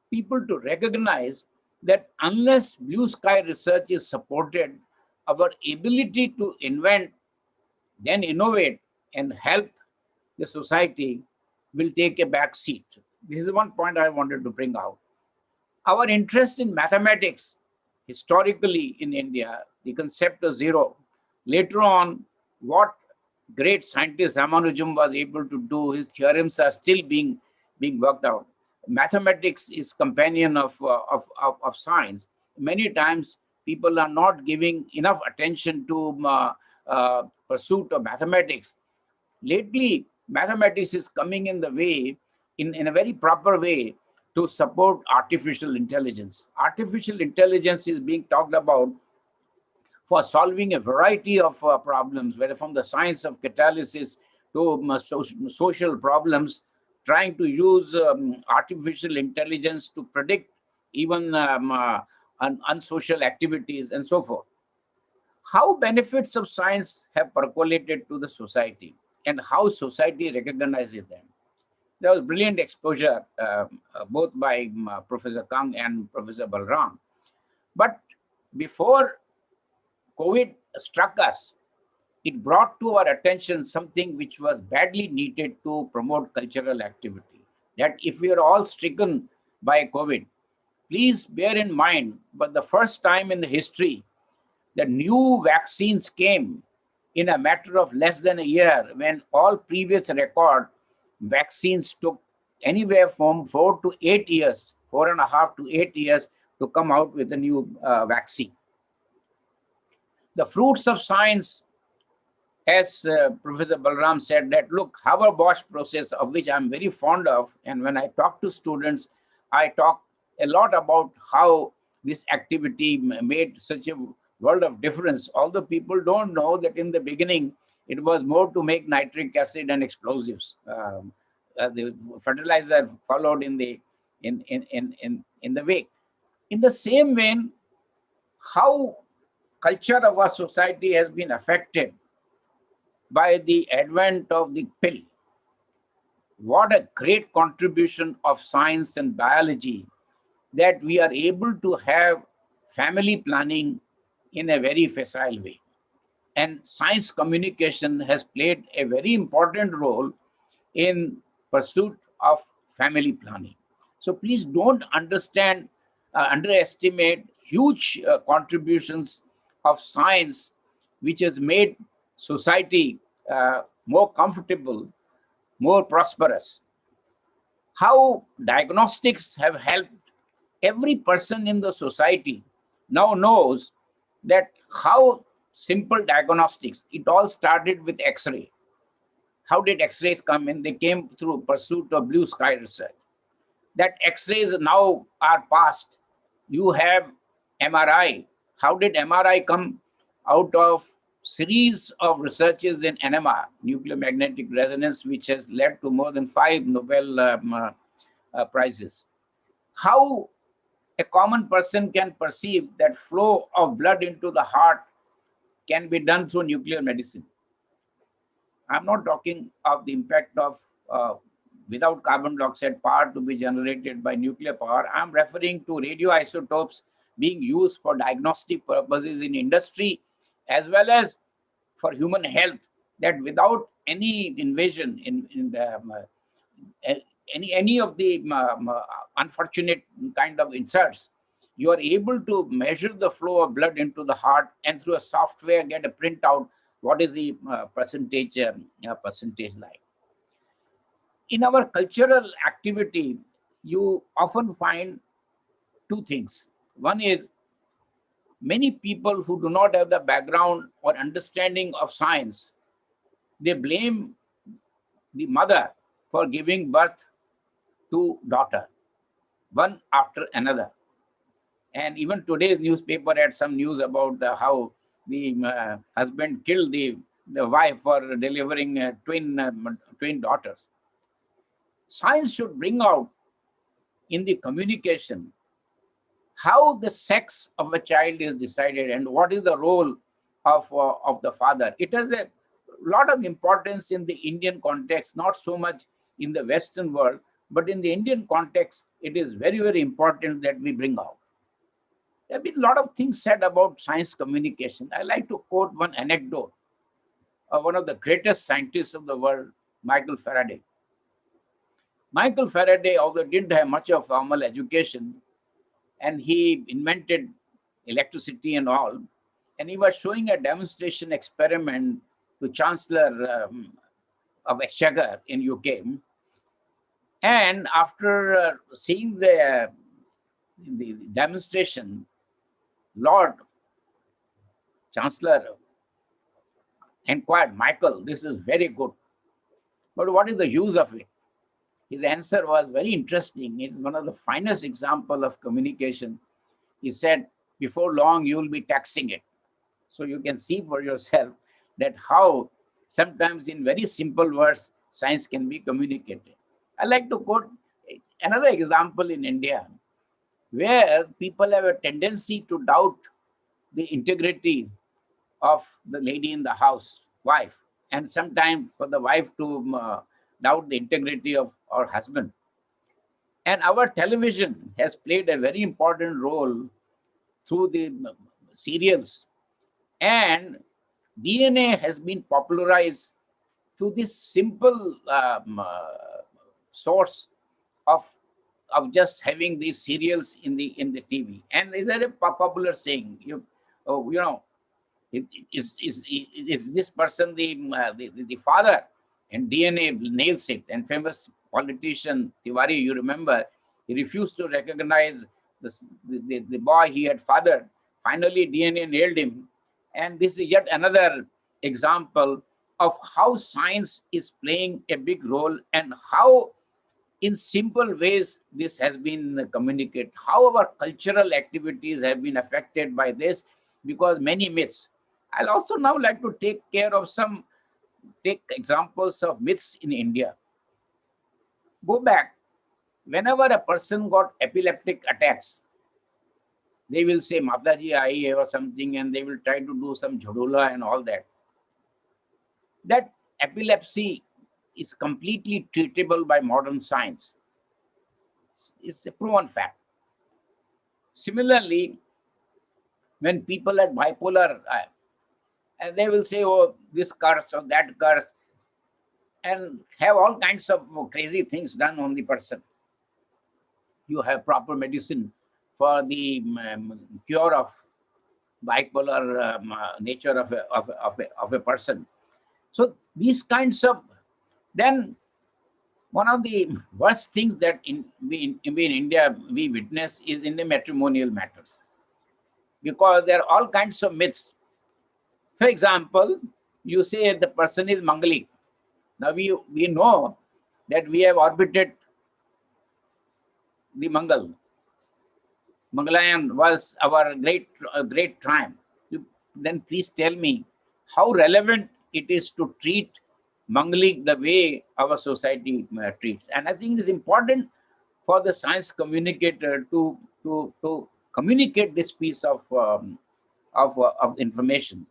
people to recognize that unless blue sky research is supported, our ability to invent, then innovate and help the society will take a back seat. This is one point I wanted to bring out. Our interest in mathematics, historically in India, the concept of zero. Later on, what great scientist Ramanujam was able to do, his theorems are still being worked out. Mathematics is companion of science. Many times people are not giving enough attention to pursuit of mathematics. Lately, mathematics is coming in the way, in a very proper way, to support artificial intelligence. Artificial intelligence is being talked about for solving a variety of problems, whether from the science of catalysis to social problems, trying to use artificial intelligence to predict even unsocial activities and so forth. How benefits of science have percolated to the society and how society recognizes them. There was brilliant exposure both by Professor Kang and Professor Balram. But before COVID struck us, it brought to our attention something which was badly needed to promote cultural activity. That if we are all stricken by COVID, please bear in mind, but the first time in the history, the new vaccines came in a matter of less than a year, when all previous record vaccines took anywhere from 4 to 8 years, 4.5 to 8 years to come out with a new vaccine. The fruits of science, as Professor Balram said, that look, Haber-Bosch process, of which I'm very fond of, and when I talk to students, I talk a lot about how this activity made such a world of difference. Although people don't know that in the beginning, it was more to make nitric acid and explosives. The fertilizer followed in the wake. In the same vein, how culture of our society has been affected by the advent of the pill. What a great contribution of science and biology that we are able to have family planning in a very facile way. And science communication has played a very important role in pursuit of family planning. So please don't underestimate huge contributions of science, which has made society more comfortable, more prosperous. how diagnostics have helped. Every person in the society now knows that how simple diagnostics, it all started with X-ray. How did X-rays come in? They came through pursuit of blue sky research. That X-rays now are past. You have MRI. How did MRI come? Out of series of researches in NMR, nuclear magnetic resonance, which has led to more than 5 Nobel prizes. How a common person can perceive that flow of blood into the heart can be done through nuclear medicine. I'm not talking of the impact of without carbon dioxide power to be generated by nuclear power. I'm referring to radioisotopes being used for diagnostic purposes in industry as well as for human health, that without any invasion in the, any of the unfortunate kind of inserts, you are able to measure the flow of blood into the heart and through a software get a printout what is the percentage like. In our cultural activity, you often find two things. One is many people who do not have the background or understanding of science, they blame the mother for giving birth to daughter, one after another. And even today's newspaper had some news about how the husband killed the wife for delivering twin daughters. Science should bring out in the communication how the sex of a child is decided and what is the role of the father. It has a lot of importance in the Indian context, not so much in the Western world, but in the Indian context, it is very, very important that we bring out. There have been a lot of things said about science communication. I like to quote one anecdote of one of the greatest scientists of the world, Michael Faraday. Michael Faraday, although didn't have much of formal education, and he invented electricity and all, and he was showing a demonstration experiment to Chancellor of Exchequer in UK. And after seeing the demonstration, Lord Chancellor inquired, Michael, this is very good, but what is the use of it? His answer was very interesting. It's one of the finest examples of communication. He said, before long, you will be taxing it. So you can see for yourself that how sometimes in very simple words, science can be communicated. I like to quote another example in India, where people have a tendency to doubt the integrity of the lady in the house, wife, and sometimes for the wife to doubt the integrity of our husband. And our television has played a very important role through the serials. And DNA has been popularized through this simple source of just having these serials in the TV. And is there a popular saying? Is this person the father? And DNA nails it. And famous politician Tiwari, you remember, he refused to recognize the boy he had fathered. Finally, DNA nailed him. And this is yet another example of how science is playing a big role and how in simple ways this has been communicated, how our cultural activities have been affected by this, because many myths. I'll also now like to take examples of myths in India. Go back, whenever a person got epileptic attacks, they will say Mataji aayi hai or something, and they will try to do some jhodula and all that. That epilepsy is completely treatable by modern science. It's a proven fact. Similarly, when people are bipolar, and they will say, oh, this curse or that curse, and have all kinds of crazy things done on the person. You have proper medicine for the cure of bipolar nature of a person. So these kinds of, then One of the worst things that in India we witness is in the matrimonial matters, because there are all kinds of myths. For example, you say the person is Mangalik. Now we know that we have orbited the Mangal. Mangalayaan was our great triumph. Then please tell me how relevant it is to treat Mangalik the way our society treats. And I think it's important for the science communicator to communicate this piece of information.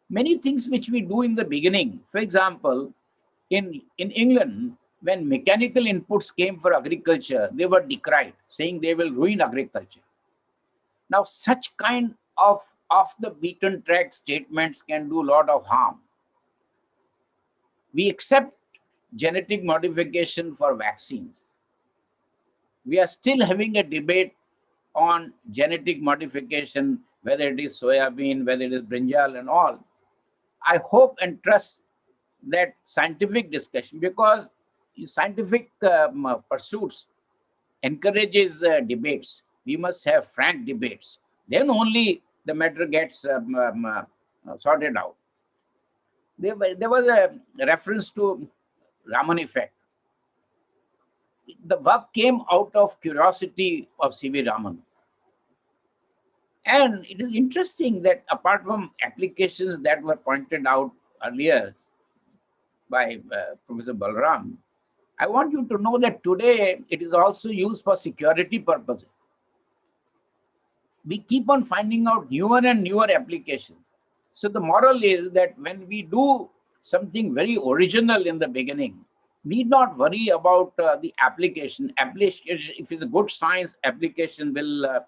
Many things which we do in the beginning, for example, in England, when mechanical inputs came for agriculture, they were decried, saying they will ruin agriculture. Now, such kind of off the beaten track statements can do a lot of harm. We accept genetic modification for vaccines. We are still having a debate on genetic modification, whether it is soybean, whether it is brinjal and all. I hope and trust that scientific discussion, because scientific pursuits encourages debates. We must have frank debates. Then only the matter gets sorted out. There was a reference to Raman effect. The work came out of curiosity of C.V. Raman. And it is interesting that apart from applications that were pointed out earlier by Professor Balram, I want you to know that today it is also used for security purposes. We keep on finding out newer and newer applications. So the moral is that when we do something very original in the beginning, need not worry about the application. If it's a good science, application will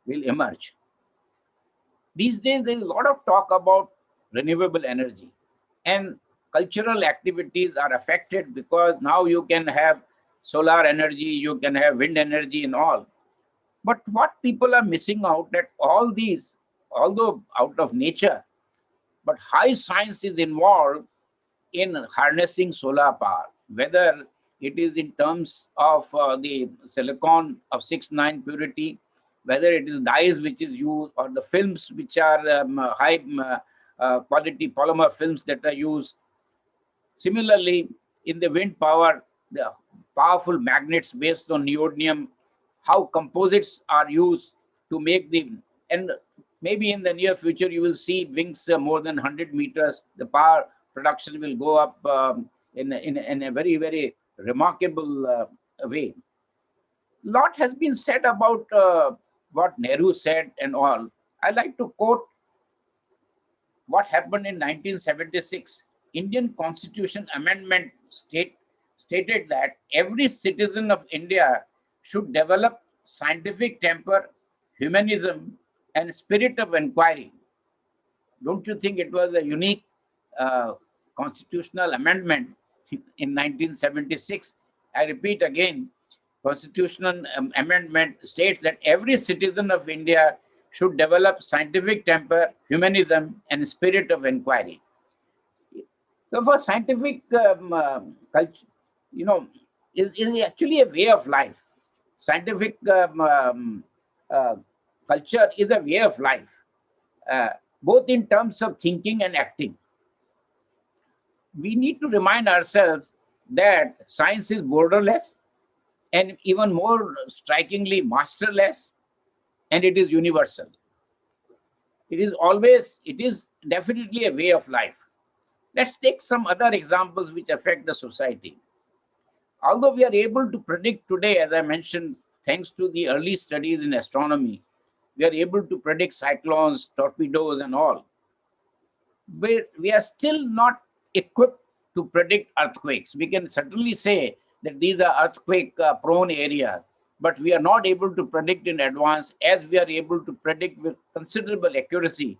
emerge. These days, there is a lot of talk about renewable energy, and cultural activities are affected because now you can have solar energy, you can have wind energy and all. But what people are missing out, that all these, although out of nature, but high science is involved in harnessing solar power, whether it is in terms of the silicon of 6-9 purity, whether it is dyes which is used, or the films which are high quality polymer films that are used. Similarly, in the wind power, the powerful magnets based on neodymium, how composites are used to make the, and maybe in the near future you will see wings more than 100 meters. The power production will go up in a very, very remarkable way. Lot has been said about what Nehru said and all. I like to quote what happened in 1976. Indian Constitution Amendment stated that every citizen of India should develop scientific temper, humanism, and spirit of inquiry. Don't you think it was a unique constitutional amendment in 1976? I repeat again, constitutional amendment states that every citizen of India should develop scientific temper, humanism, and spirit of inquiry. So for scientific culture, you know, is actually a way of life. Scientific culture is a way of life, both in terms of thinking and acting. We need to remind ourselves that science is borderless, and even more strikingly masterless, and it is universal. It is definitely a way of life. Let's take some other examples which affect the society. Although we are able to predict today, as I mentioned, thanks to the early studies in astronomy, we are able to predict cyclones, torpedoes, and all. We are still not equipped to predict earthquakes. We can certainly say that these are earthquake-prone areas, but we are not able to predict in advance as we are able to predict with considerable accuracy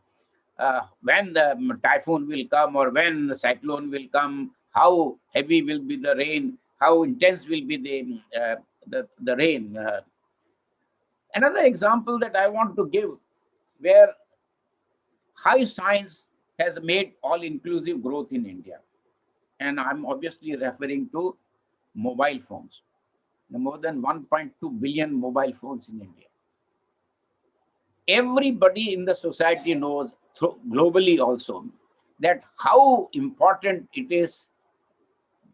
when the typhoon will come or when the cyclone will come, how heavy will be the rain, how intense will be the rain. Another example that I want to give, where high science has made all-inclusive growth in India, and I'm obviously referring to mobile phones. More than 1.2 billion mobile phones in India. Everybody in the society knows, globally also, that how important it is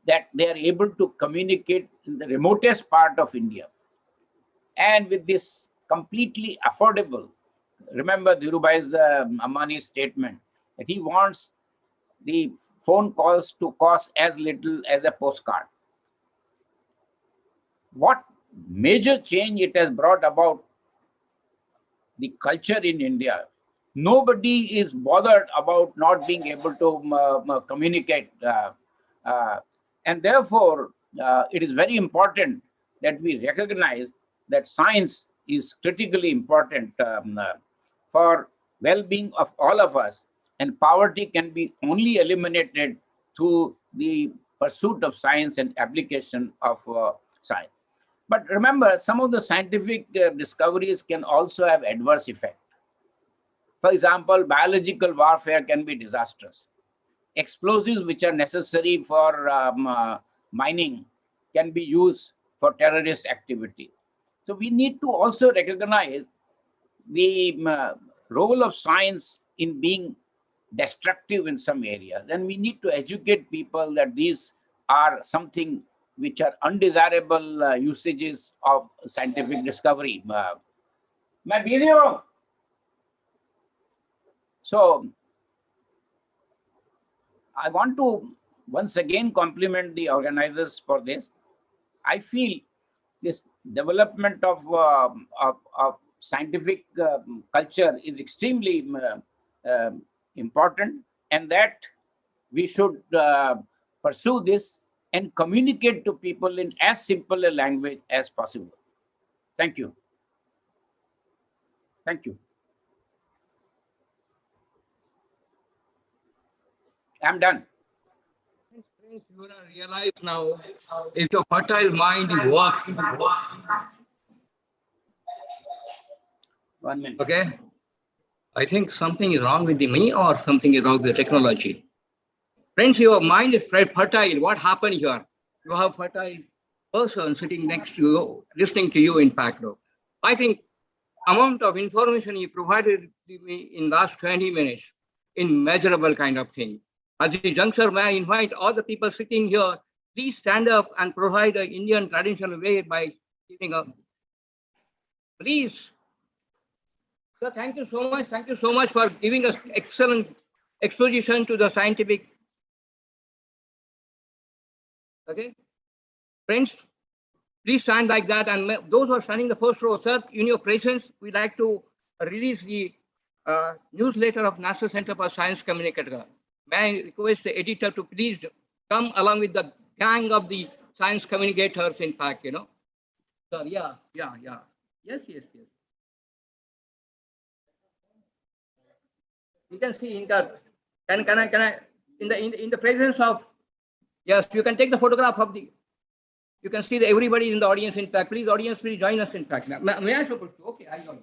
that they are able to communicate in the remotest part of India. And with this completely affordable, remember Dhirubhai's Ambani's statement that he wants the phone calls to cost as little as a postcard. What major change it has brought about the culture in India. Nobody is bothered about not being able to communicate. And therefore, it is very important that we recognize that science is critically important for well-being of all of us. And poverty can be only eliminated through the pursuit of science and application of science. But remember, some of the scientific discoveries can also have adverse effect. For example, biological warfare can be disastrous. Explosives which are necessary for mining can be used for terrorist activity. So we need to also recognize the role of science in being destructive in some areas. And we need to educate people that these are something which are undesirable usages of scientific discovery. So I want to once again compliment the organizers for this. I feel this development of scientific culture is extremely important, and that we should pursue this and communicate to people in as simple a language as possible. Thank you. Thank you. I'm done. You realize now, if your fertile mind is working. 1 minute. Okay. I think something is wrong with the me or something is wrong with the technology. Friends, your mind is fertile. What happened here? You have fertile person sitting next to you, listening to you, in fact. I think amount of information you provided me in last 20 minutes, immeasurable kind of thing. At the juncture, may I invite all the people sitting here, please stand up and provide an Indian traditional way by giving up. Please. So thank you so much. Thank you so much for giving us excellent exposition to the scientific. Okay. Friends, please stand like that. And those who are standing the first row, sir, in your presence, we'd like to release the newsletter of National Center for Science Communicators. May I request the editor to please come along with the gang of the science communicators, in fact, So yeah. Yes. You can see in the, can I, in the presence of, yes, you can take the photograph of the, you can see everybody in the audience, in fact. Please, audience, please join us, in fact. May I show you? Okay, I join.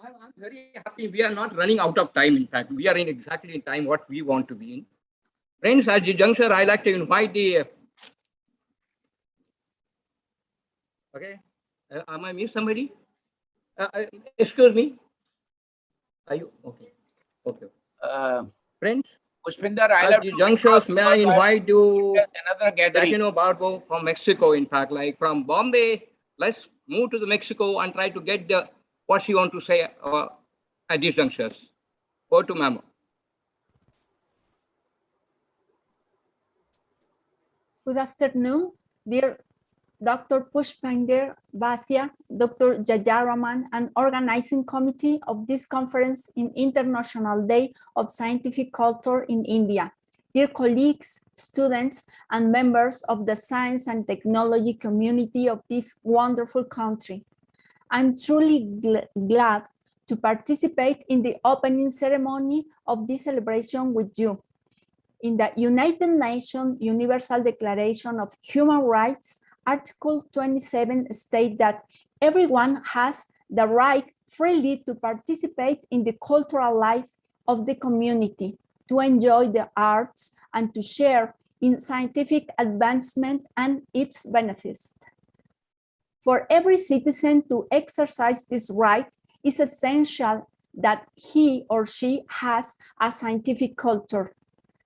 I'm very happy. We are not running out of time. In fact, we are in exactly in time what we want to be in. Friends, at the juncture, I like to invite the. Okay, am I miss somebody? Excuse me. Are you okay? Okay. Uh, Friends, Pushpinder, I'll At have the to junctures, may I invite you, another gathering. Latino Barbo from Mexico, in fact, like from Bombay, let's move to the Mexico and try to get the what she want to say at these junctures. Go to Mamo. Good afternoon, dear Dr. Pushpinder Bhatia, Dr. Jajaraman, and organizing committee of this conference in International Day of Scientific Culture in India. Dear colleagues, students, and members of the science and technology community of this wonderful country. I'm truly glad to participate in the opening ceremony of this celebration with you. In the United Nations Universal Declaration of Human Rights, Article 27 states that everyone has the right freely to participate in the cultural life of the community, to enjoy the arts, and to share in scientific advancement and its benefits. For every citizen to exercise this right, it's essential that he or she has a scientific culture.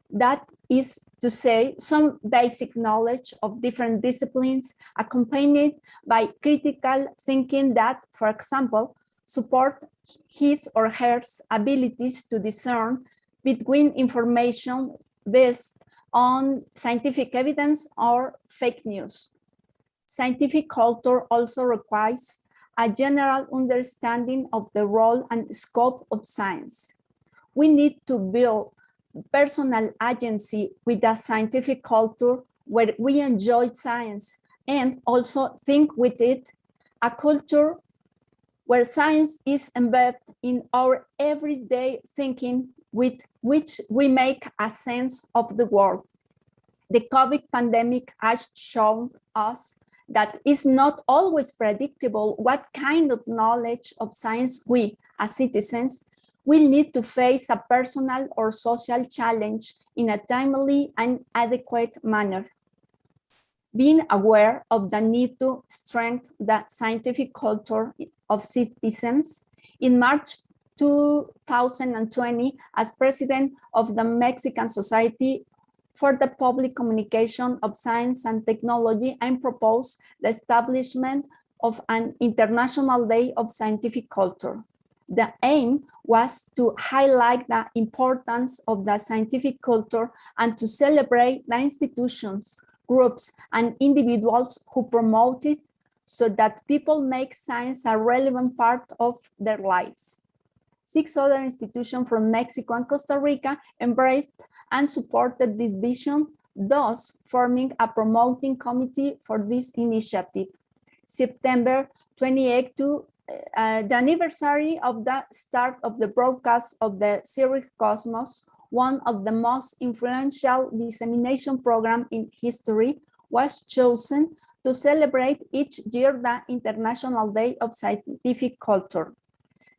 That is to say, some basic knowledge of different disciplines accompanied by critical thinking that, for example, support his or her abilities to discern between information based on scientific evidence or fake news. Scientific culture also requires a general understanding of the role and scope of science. We need to build personal agency with a scientific culture where we enjoy science and also think with it a culture where science is embedded in our everyday thinking with which we make a sense of the world. The COVID pandemic has shown us that it's not always predictable what kind of knowledge of science we, as citizens, will need to face a personal or social challenge in a timely and adequate manner. Being aware of the need to strengthen the scientific culture of citizens, in March 2020, as president of the Mexican Society for the Public Communication of Science and Technology, I proposed the establishment of an International Day of Scientific Culture. The aim was to highlight the importance of the scientific culture and to celebrate the institutions, groups, and individuals who promote it so that people make science a relevant part of their lives. 6 other institutions from Mexico and Costa Rica embraced and supported this vision, thus forming a promoting committee for this initiative. September 28 to the anniversary of the start of the broadcast of the series Cosmos, one of the most influential dissemination programs in history, was chosen to celebrate each year the International Day of Scientific Culture.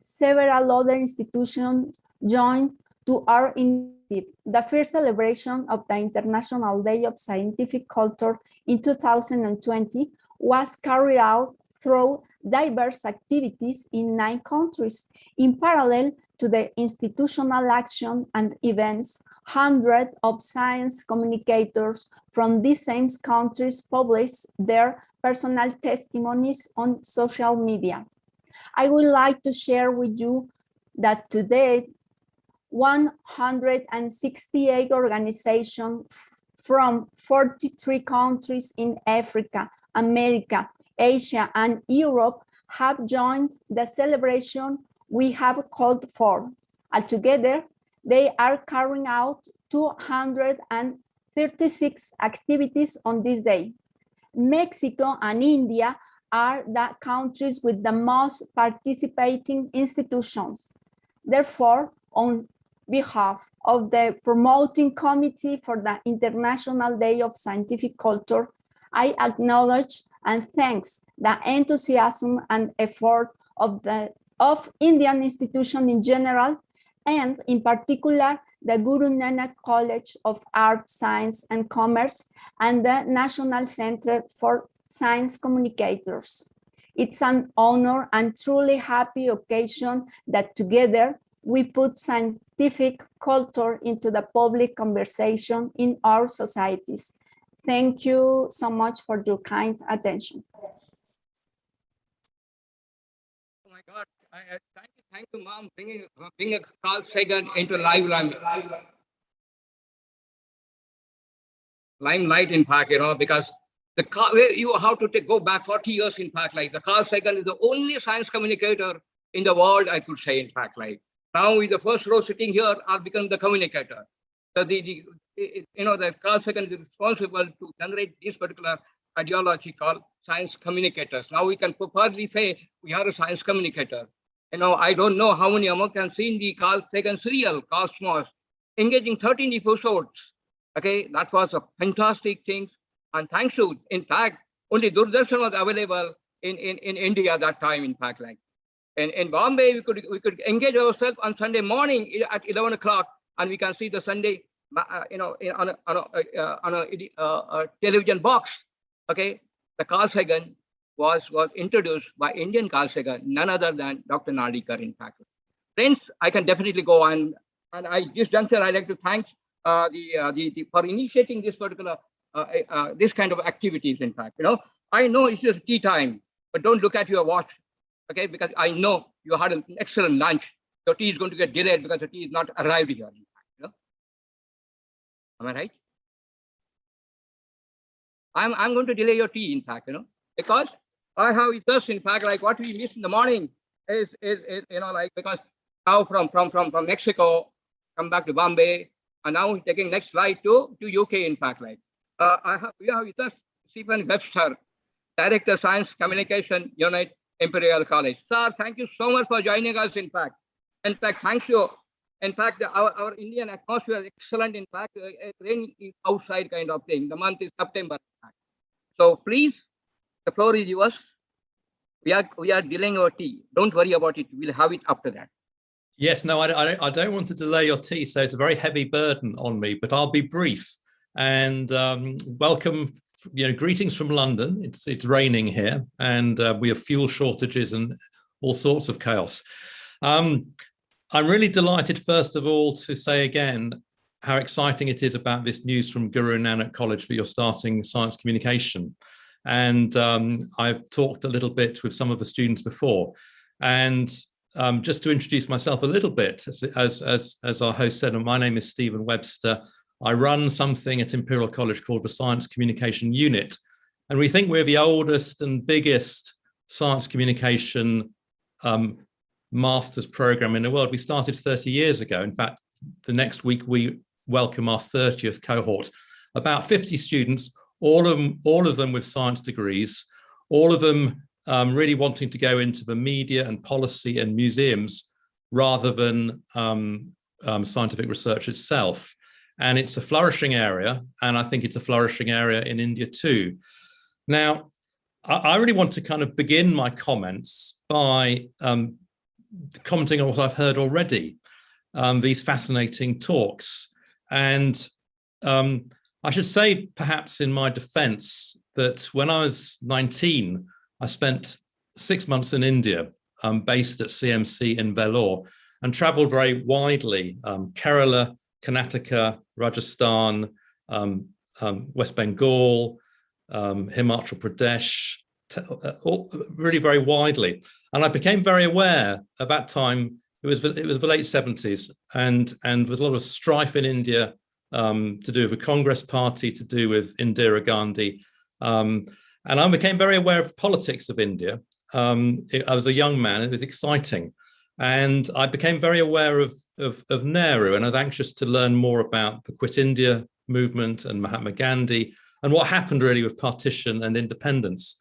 Several other institutions joined to our initiative. The first celebration of the International Day of Scientific Culture in 2020 was carried out through diverse activities in 9 countries. In parallel to the institutional action and events, hundreds of science communicators from these same countries published their personal testimonies on social media. I would like to share with you that today, 168 organizations from 43 countries in Africa, America, Asia, and Europe have joined the celebration we have called for. Altogether, they are carrying out 236 activities on this day. Mexico and India are the countries with the most participating institutions. Therefore, on behalf of the promoting committee for the International Day of Scientific Culture, I acknowledge and thanks the enthusiasm and effort of Indian institutions in general, and in particular, the Guru Nanak College of Art, Science and Commerce and the National Center for Science Communicators. It's an honor and truly happy occasion that together we put scientific culture into the public conversation in our societies. Thank you so much for your kind attention. Oh my God! Thank you, Mom, bringing Carl Sagan into limelight. In fact, because you have to go back 40 years. In fact, like the Carl Sagan is the only science communicator in the world, I could say. In fact, like now, with the first row sitting here, I'll become the communicator. So the Carl Sagan is responsible to generate this particular ideology called science communicators. Now we can properly say we are a science communicator. I don't know how many Americans seen the Carl Sagan serial, Cosmos, engaging 13 episodes. Okay, that was a fantastic thing. And thanks to, in fact, only Doordarshan was available in India at that time, in fact. Like in Bombay, we could engage ourselves on Sunday morning at 11 o'clock, and we can see the Sunday, on a television box. Okay, the Carl Sagan was introduced by Indian Carl Sagan, none other than Dr. Nadikar, in fact. Friends, I can definitely go on, and this juncture, I'd like to thank for initiating this particular this kind of activities. In fact, I know it's just tea time, but don't look at your watch, okay? Because I know you had an excellent lunch. Your tea is going to get delayed because the tea is not arrived here. In fact, am I right? I'm going to delay your tea, in fact, because I have with us, in fact, like what we missed in the morning is like, because now from Mexico, come back to Bombay, and now we're taking next flight to UK, in fact, like we have with us Stephen Webster, Director Science Communication Unit, Imperial College. Sir, thank you so much for joining us. In fact, thank you. In fact, our Indian atmosphere is excellent. In fact, rain is outside kind of thing. The month is September. So please, the floor is yours. We are delaying our tea. Don't worry about it. We'll have it after that. Yes, no, I don't want to delay your tea, so it's a very heavy burden on me, but I'll be brief. And welcome, greetings from London. It's raining here, and we have fuel shortages and all sorts of chaos. I'm really delighted, first of all, to say again how exciting it is about this news from Guru Nanak College for your starting science communication. And I've talked a little bit with some of the students before. And just to introduce myself a little bit, as our host said, my name is Stephen Webster. I run something at Imperial College called the Science Communication Unit. And we think we're the oldest and biggest science communication master's program in the world. We started 30 years ago. In fact, the next week we welcome our 30th cohort, about 50 students, all of them with science degrees, all of them really wanting to go into the media and policy and museums rather than scientific research itself. And it's a flourishing area, and I think it's a flourishing area in India too. Now, I really want to kind of begin my comments by commenting on what I've heard already, these fascinating talks. And I should say, perhaps in my defense, that when I was 19, I spent 6 months in India, based at CMC in Vellore, and traveled very widely, Kerala, Karnataka, Rajasthan, West Bengal, Himachal Pradesh, really very widely. And I became very aware at that time, it was the late 70s, and there was a lot of strife in India to do with the Congress Party, to do with Indira Gandhi. And I became very aware of the politics of India. I was a young man, it was exciting. And I became very aware of Nehru, and I was anxious to learn more about the Quit India movement and Mahatma Gandhi and what happened really with partition and independence.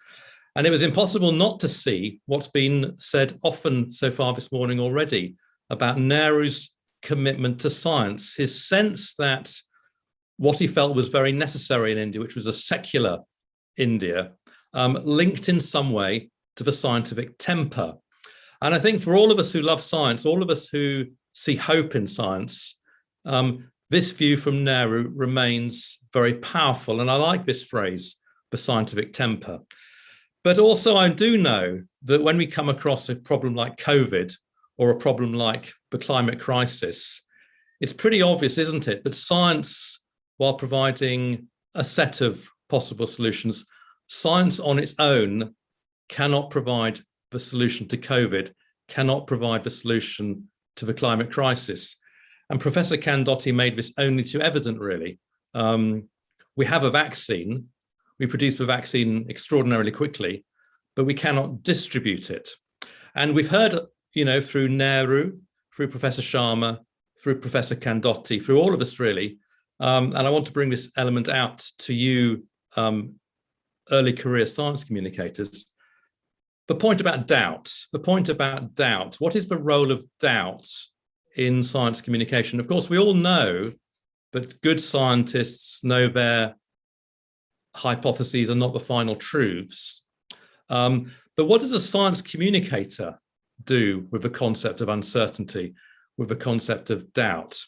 And it was impossible not to see what's been said often so far this morning already about Nehru's commitment to science, his sense that what he felt was very necessary in India, which was a secular India, linked in some way to the scientific temper. And I think for all of us who love science, all of us who see hope in science, this view from Nehru remains very powerful. And I like this phrase, the scientific temper. But also I do know that when we come across a problem like COVID, or a problem like the climate crisis, it's pretty obvious, isn't it? But science, while providing a set of possible solutions, science on its own cannot provide the solution to COVID, cannot provide the solution to the climate crisis. And Professor Candotti made this only too evident, really. We have a vaccine, we produce the vaccine extraordinarily quickly, but we cannot distribute it. And we've heard, through Nehru, through Professor Sharma, through Professor Candotti, through all of us really, and I want to bring this element out to you, early career science communicators. The point about doubt, what is the role of doubt in science communication? Of course, we all know that good scientists know their hypotheses are not the final truths. But what does a science communicator do with the concept of uncertainty, with the concept of doubt?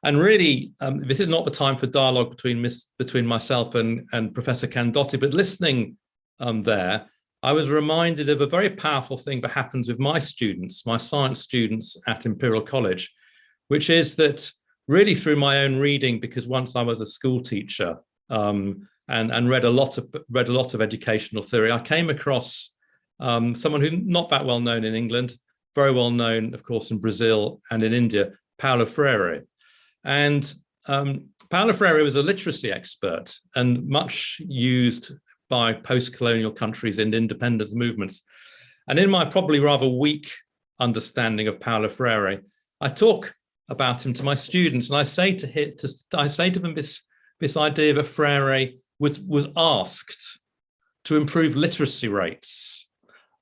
And really, this is not the time for dialogue between myself and Professor Candotti, but listening there, I was reminded of a very powerful thing that happens with my students, my science students at Imperial College, which is that really through my own reading, because once I was a school teacher and read a lot of educational theory, I came across someone who's not that well known in England, very well known, of course, in Brazil and in India, Paulo Freire. And Paulo Freire was a literacy expert and much used by post-colonial countries and independence movements. And in my probably rather weak understanding of Paulo Freire, I talk about him to my students, and I say to them this idea that Freire was asked to improve literacy rates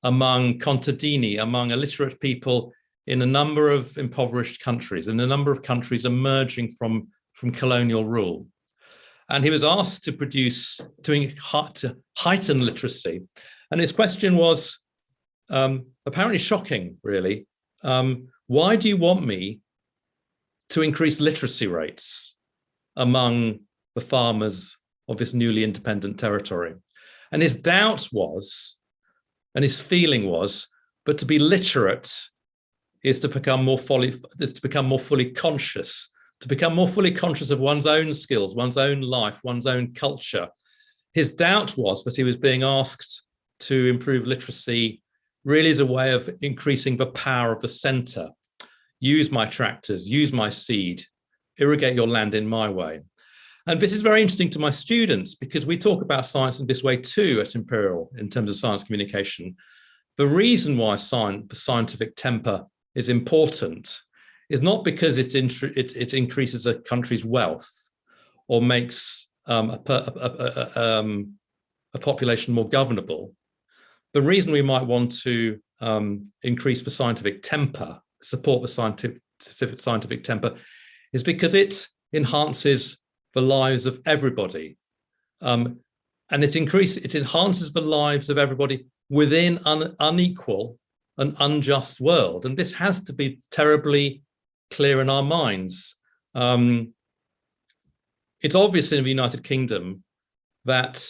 among contadini, among illiterate people in a number of impoverished countries, in a number of countries emerging from colonial rule. And he was asked to produce, to heighten literacy. And his question was apparently shocking, really. Why do you want me to increase literacy rates among the farmers of this newly independent territory? And his doubt was, and his feeling was, but to be literate is to become more fully conscious, to become more fully conscious of one's own skills, one's own life, one's own culture. His doubt was that he was being asked to improve literacy really as a way of increasing the power of the centre. Use my tractors, use my seed, irrigate your land in my way. And this is very interesting to my students because we talk about science in this way too at Imperial in terms of science communication. The reason why the scientific temper is important is not because it increases a country's wealth or makes a population more governable. The reason we might want to increase the scientific temper, support the scientific temper, is because it enhances the lives of everybody. And it enhances the lives of everybody within an unequal and unjust world. And this has to be terribly clear in our minds. It's obvious in the United Kingdom that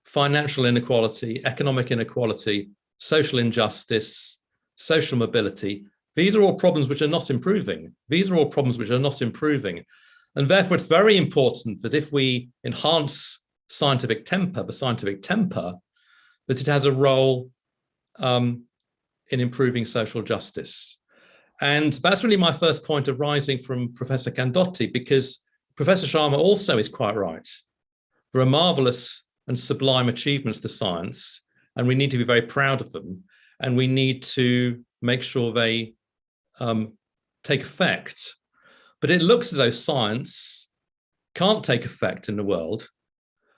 financial inequality, economic inequality, social injustice, social mobility, these are all problems which are not improving. And therefore, it's very important that if we enhance scientific temper, that it has a role in improving social justice. And that's really my first point arising from Professor Candotti, because Professor Sharma also is quite right. There are marvelous and sublime achievements to science, and we need to be very proud of them. And we need to make sure they take effect. But it looks as though science can't take effect in the world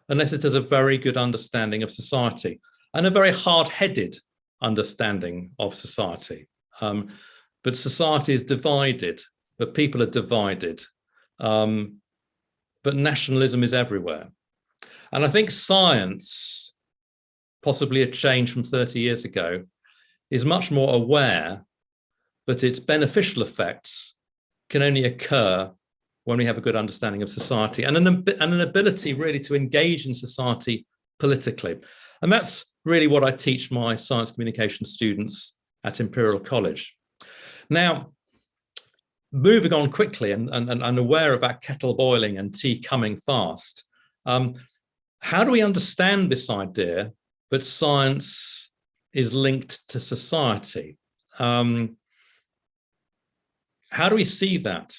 unless it has a very good understanding of society and a very hard-headed understanding of society. But society is divided, but people are divided. But nationalism is everywhere. And I think science, possibly a change from 30 years ago, is much more aware that its beneficial effects can only occur when we have a good understanding of society and an ability really to engage in society politically. And that's really what I teach my science communication students at Imperial College. Now, moving on quickly and aware of that kettle boiling and tea coming fast, how do we understand this idea that science is linked to society? How do we see that?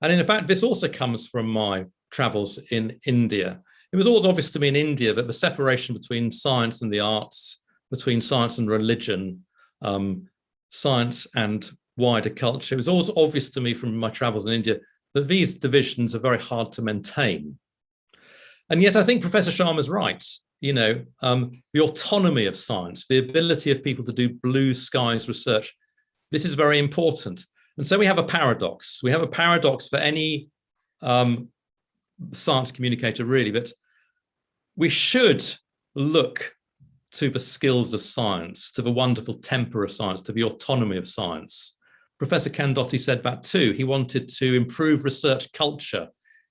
And in fact, this also comes from my travels in India. It was always obvious to me in India that the separation between science and the arts, between science and religion, science and wider culture, it was always obvious to me from my travels in India that these divisions are very hard to maintain. And yet I think Professor Sharma's right. You know, the autonomy of science, the ability of people to do blue skies research, this is very important. And so we have a paradox. We have a paradox for any science communicator, really, that we should look to the skills of science, to the wonderful temper of science, to the autonomy of science. Professor Kandotti said that too. He wanted to improve research culture.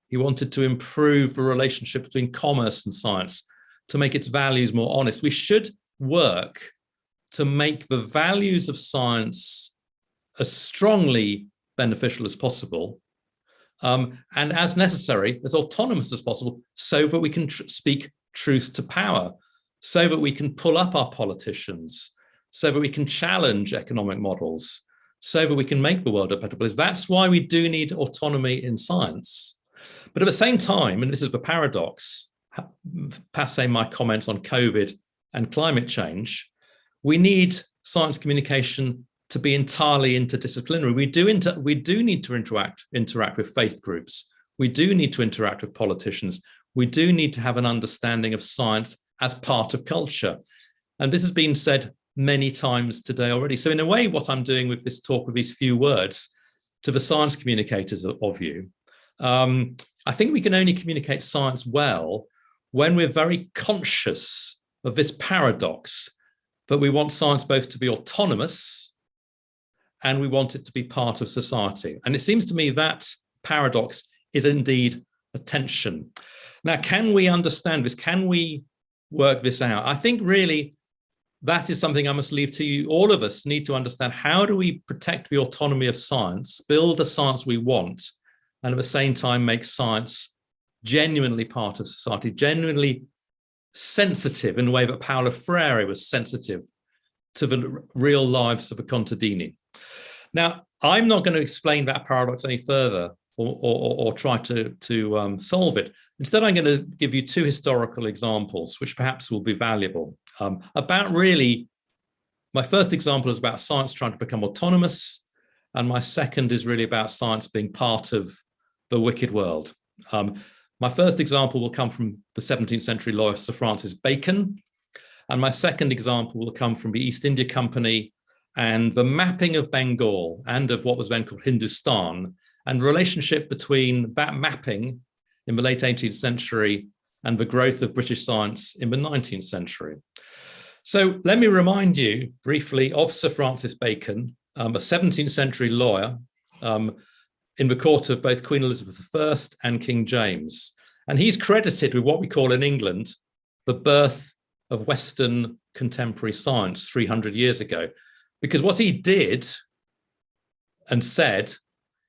He wanted to improve the relationship between commerce and science, to make its values more honest. We should work to make the values of science as strongly beneficial as possible, and as necessary, as autonomous as possible, so that we can speak truth to power, so that we can pull up our politicians, so that we can challenge economic models, so that we can make the world a better place. That's why we do need autonomy in science. But at the same time, and this is the paradox, passing my comments on COVID and climate change, we need science communication to be entirely interdisciplinary. We do need to interact with faith groups. We do need to interact with politicians. We do need to have an understanding of science as part of culture. And this has been said many times today already. So in a way, what I'm doing with this talk, with these few words to the science communicators of you, I think we can only communicate science well when we're very conscious of this paradox that we want science both to be autonomous and we want it to be part of society. And it seems to me that paradox is indeed a tension. Now, can we understand this? Can we work this out? I think really that is something I must leave to you. All of us need to understand, how do we protect the autonomy of science, build the science we want, and at the same time make science genuinely part of society, genuinely sensitive in the way that Paulo Freire was sensitive to the real lives of the contadini. Now, I'm not going to explain that paradox any further or try to solve it. Instead, I'm going to give you two historical examples, which perhaps will be valuable. About really, my first example is about science trying to become autonomous, and my second is really about science being part of the wicked world. My first example will come from the 17th century lawyer Sir Francis Bacon, and my second example will come from the East India Company and the mapping of Bengal and of what was then called Hindustan, and relationship between that mapping in the late 18th century and the growth of British science in the 19th century. So let me remind you briefly of Sir Francis Bacon, a 17th century lawyer in the court of both Queen Elizabeth I and King James. And he's credited with what we call in England the birth of Western contemporary science 300 years ago. Because what he did and said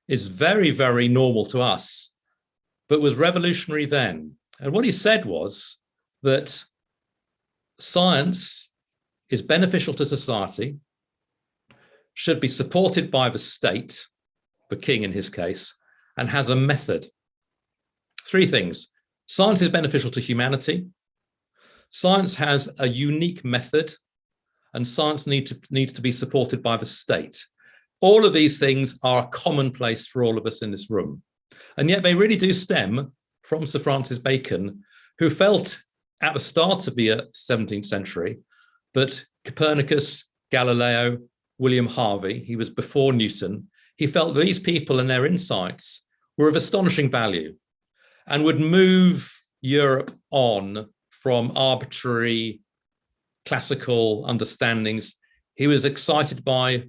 is very, very normal to us, but was revolutionary then. And what he said was that science is beneficial to society, should be supported by the state, the king in his case, and has a method. Three things. Science is beneficial to humanity. Science has a unique method, and science needs to be supported by the state. All of these things are commonplace for all of us in this room. And yet they really do stem from Sir Francis Bacon, who felt at the start of the 17th century that Copernicus, Galileo, William Harvey, he was before Newton, he felt these people and their insights were of astonishing value and would move Europe on from arbitrary classical understandings. He was excited by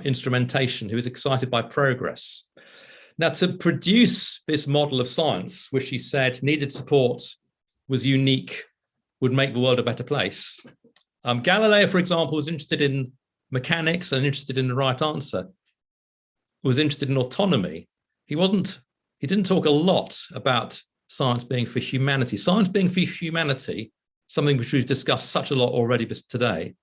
instrumentation. He was excited by progress. Now, to produce this model of science, which he said needed support, was unique, would make the world a better place. Galileo, for example, was interested in mechanics and interested in the right answer. was interested in autonomy, he didn't talk a lot about science being for humanity. Science being for humanity, something which we've discussed such a lot already today,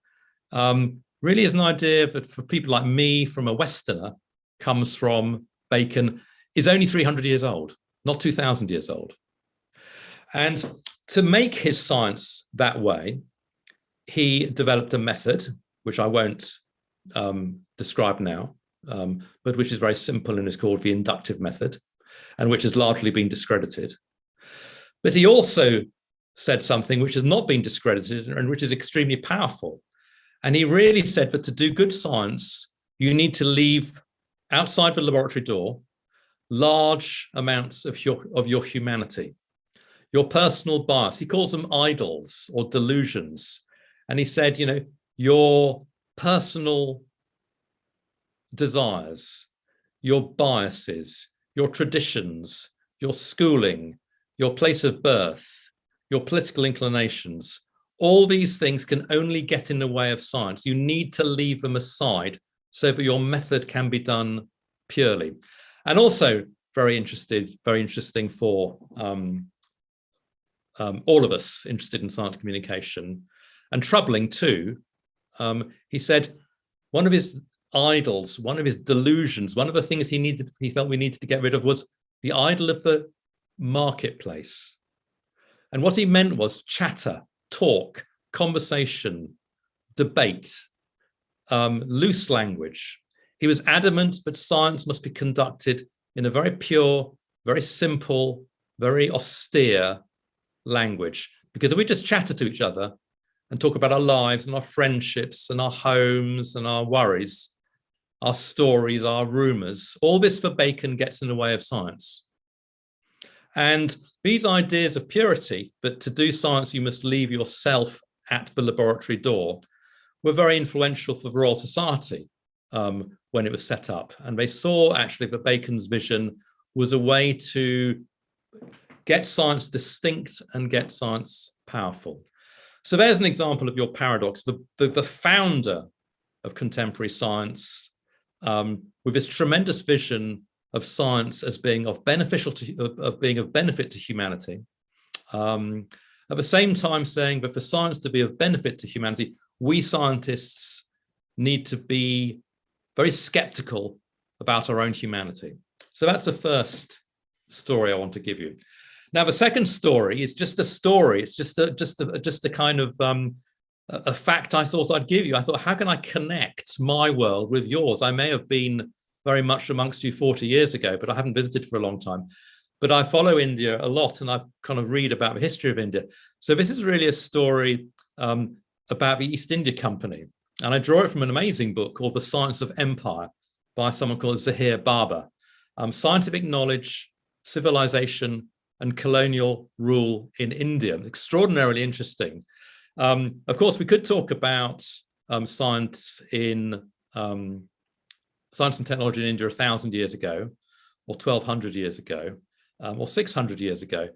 really is an idea that for people like me, from a Westerner, comes from Bacon, is only 300 years old, not 2,000 years old. And to make his science that way, he developed a method, which I won't describe now, but which is very simple and is called the inductive method, and which has largely been discredited. But he also said something which has not been discredited and which is extremely powerful. And he really said that to do good science, you need to leave outside the laboratory door large amounts of your humanity, your personal bias. He calls them idols or delusions. And he said, you know, your personal desires, your biases, your traditions, your schooling, your place of birth, your political inclinations, all these things can only get in the way of science. You need to leave them aside so that your method can be done purely. And also very interesting for all of us interested in science communication, and troubling too. He said one of his idols, one of his delusions, one of the things he felt we needed to get rid of was the idol of the marketplace. And what he meant was chatter, talk, conversation, debate, loose language. He was adamant that science must be conducted in a very pure, very simple, very austere language. Because if we just chatter to each other and talk about our lives and our friendships and our homes and our worries, our stories, our rumors, all this for Bacon gets in the way of science. And these ideas of purity, that to do science you must leave yourself at the laboratory door, were very influential for the Royal Society when it was set up. And they saw actually that Bacon's vision was a way to get science distinct and get science powerful. So there's an example of your paradox. The founder of contemporary science, with this tremendous vision of science as being of benefit to humanity, at the same time saying that for science to be of benefit to humanity, we scientists need to be very skeptical about our own humanity. So that's the first story I want to give you. Now, the second story is just a story. It's just a kind of a fact I thought I'd give you. I thought, how can I connect my world with yours? I may have been very much amongst you 40 years ago, but I haven't visited for a long time. But I follow India a lot, and I kind of read about the history of India. So this is really a story about the East India Company. And I draw it from an amazing book called The Science of Empire by someone called Zahir Baba. Scientific Knowledge, Civilization, and Colonial Rule in India. Extraordinarily interesting. Of course, we could talk about science and technology in India 1,000 years ago, or 1,200 years ago, or 600 years ago.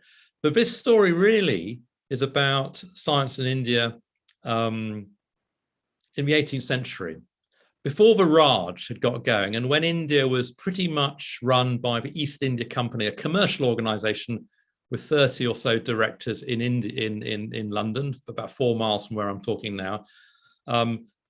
But this story really is about science in India in the 18th century, before the Raj had got going, and when India was pretty much run by the East India Company, a commercial organization with 30 or so directors in India, in London, about 4 miles from where I'm talking now,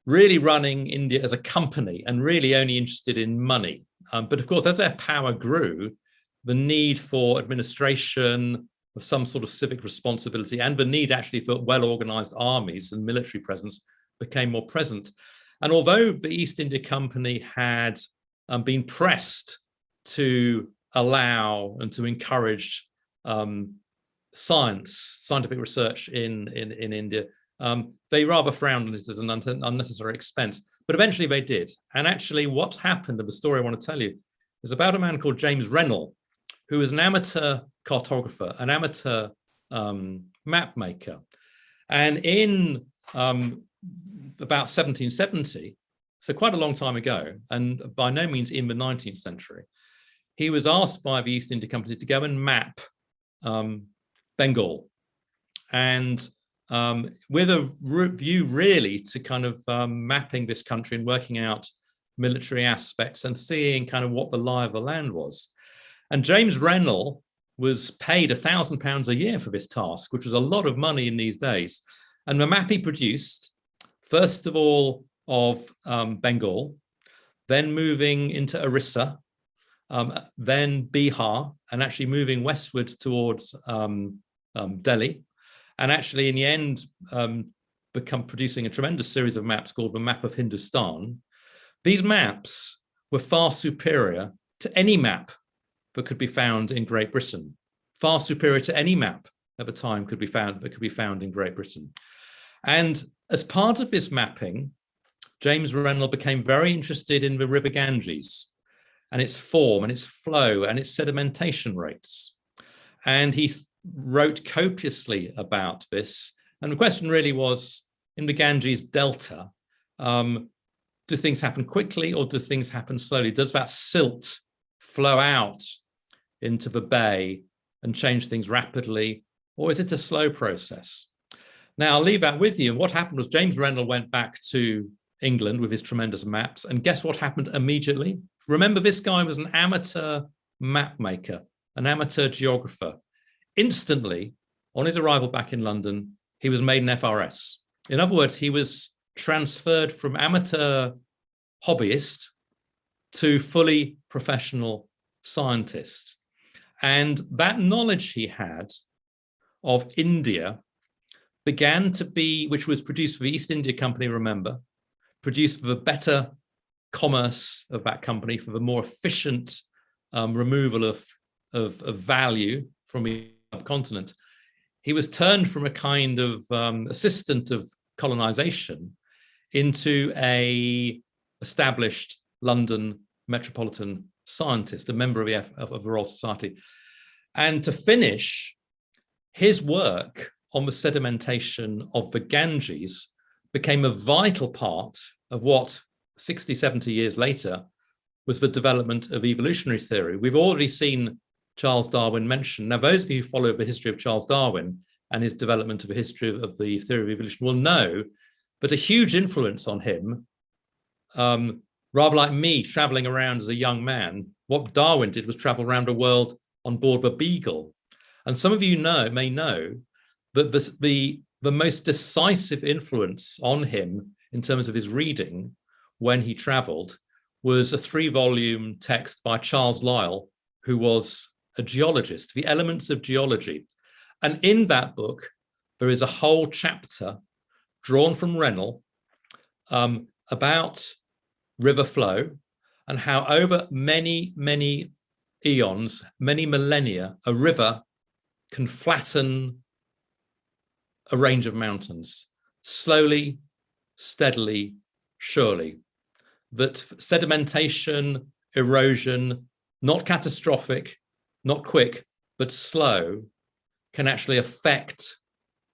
really running India as a company and really only interested in money. But of course, as their power grew, the need for administration, of some sort of civic responsibility, and the need actually for well-organized armies and military presence became more present. And although the East India Company had been pressed to allow and to encourage scientific research in India, they rather frowned on it as an unnecessary expense. But eventually they did. And actually what happened, and the story I want to tell you, is about a man called James Rennell, who was an amateur cartographer, an amateur map maker. And in about 1770, so quite a long time ago, and by no means in the 19th century, he was asked by the East India Company to go and map Bengal, and with a view really to kind of mapping this country and working out military aspects and seeing kind of what the lie of the land was. And James Rennell was paid £1,000 a year for this task, which was a lot of money in these days. And the map he produced, first of all, of Bengal, then moving into Orissa, then Bihar, and actually moving westwards towards Delhi, and actually in the end producing a tremendous series of maps called the Map of Hindustan. These maps were far superior to any map that could be found in Great Britain, far superior to any map at the time could be found in Great Britain. And as part of this mapping, James Rennell became very interested in the River Ganges and its form and its flow and its sedimentation rates. And he wrote copiously about this. And the question really was, in the Ganges Delta, do things happen quickly or do things happen slowly? Does that silt flow out into the bay and change things rapidly, or is it a slow process? Now, I'll leave that with you. And what happened was James Rennell went back to England with his tremendous maps, and guess what happened immediately? Remember, this guy was an amateur map maker, an amateur geographer. Instantly, on his arrival back in London, he was made an FRS. In other words, he was transferred from amateur hobbyist to fully professional scientist. And that knowledge he had of India began to be, which was produced for the East India Company, remember, produced for the better commerce of that company, for the more efficient removal of value from the subcontinent. He was turned from a kind of assistant of colonization into a established London metropolitan scientist, a member of the Royal Society. And to finish, his work on the sedimentation of the Ganges became a vital part of what 60, 70 years later was the development of evolutionary theory. We've already seen Charles Darwin mentioned. Now, those of you who follow the history of Charles Darwin and his development of the history of the theory of evolution will know that a huge influence on him, rather like me traveling around as a young man, what Darwin did was travel around the world on board the Beagle. And some of you may know that the most decisive influence on him in terms of his reading when he traveled was a 3-volume text by Charles Lyell, who was a geologist, The Elements of Geology. And in that book, there is a whole chapter drawn from Rennell about river flow and how over many, many eons, many millennia, a river can flatten a range of mountains, slowly, steadily, surely. That sedimentation, erosion, not catastrophic, not quick, but slow, can actually affect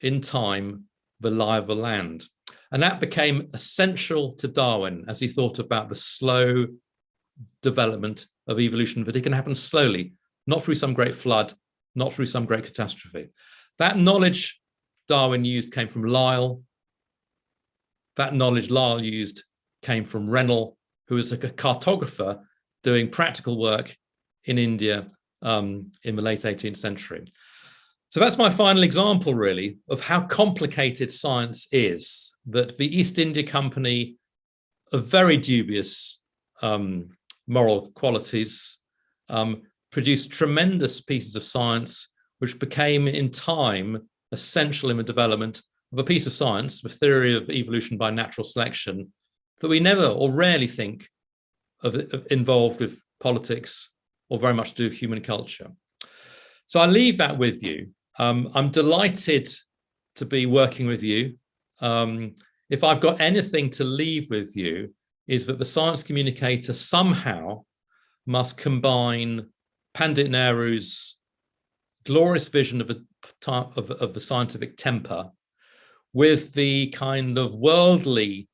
in time the lie of the land. And that became essential to Darwin as he thought about the slow development of evolution, that it can happen slowly, not through some great flood, not through some great catastrophe. That knowledge Darwin used came from Lyell. That knowledge Lyell used came from Rennell, who was a cartographer doing practical work in India in the late 18th century. So that's my final example, really, of how complicated science is, that the East India Company, of very dubious moral qualities, produced tremendous pieces of science, which became in time essential in the development of a piece of science, the theory of evolution by natural selection, that we never or rarely think of involved with politics or very much to do with human culture. So I leave that with you. I'm delighted to be working with you. If I've got anything to leave with you, is that the science communicator somehow must combine Pandit Nehru's glorious vision of the scientific temper with the kind of worldly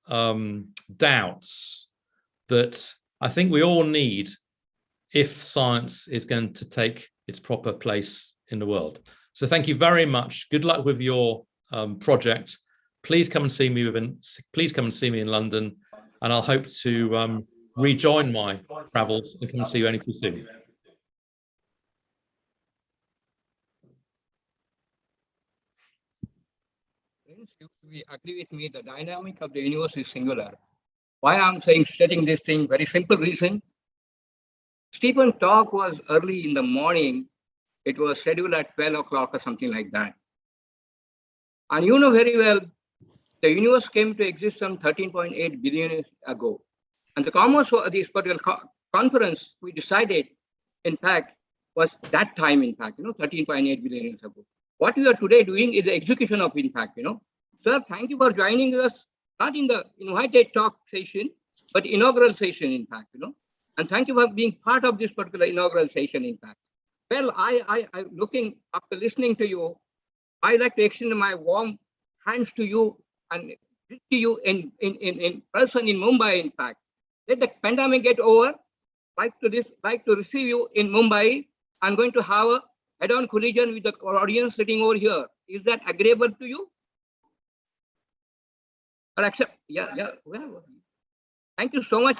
doubts that I think we all need if science is going to take its proper place in the world. So thank you very much. Good luck with your project. Please come and see me in London. and I'll hope to rejoin my travels and come and see you anytime soon. Friends, you agree with me, the dynamic of the universe is singular. Why I'm saying setting this thing, very simple reason. Stephen's talk was early in the morning. It was scheduled at 12 o'clock or something like that. And you know very well, the universe came to exist some 13.8 billion years ago. And the commerce of this particular conference, we decided, in fact, was that time, in fact, 13.8 billion years ago. What we are today doing is the execution of, in fact, Sir, thank you for joining us, not in the invited talk session, but inaugural session, in fact, And thank you for being part of this particular inaugural session, in fact. Well, I'm looking, after listening to you, I'd like to extend my warm hands to you and to you in person in Mumbai, in fact. Let the pandemic get over. Like to receive you in Mumbai. I'm going to have a head-on collision with the audience sitting over here. Is that agreeable to you? Or accept? Yeah. Well, thank you so much.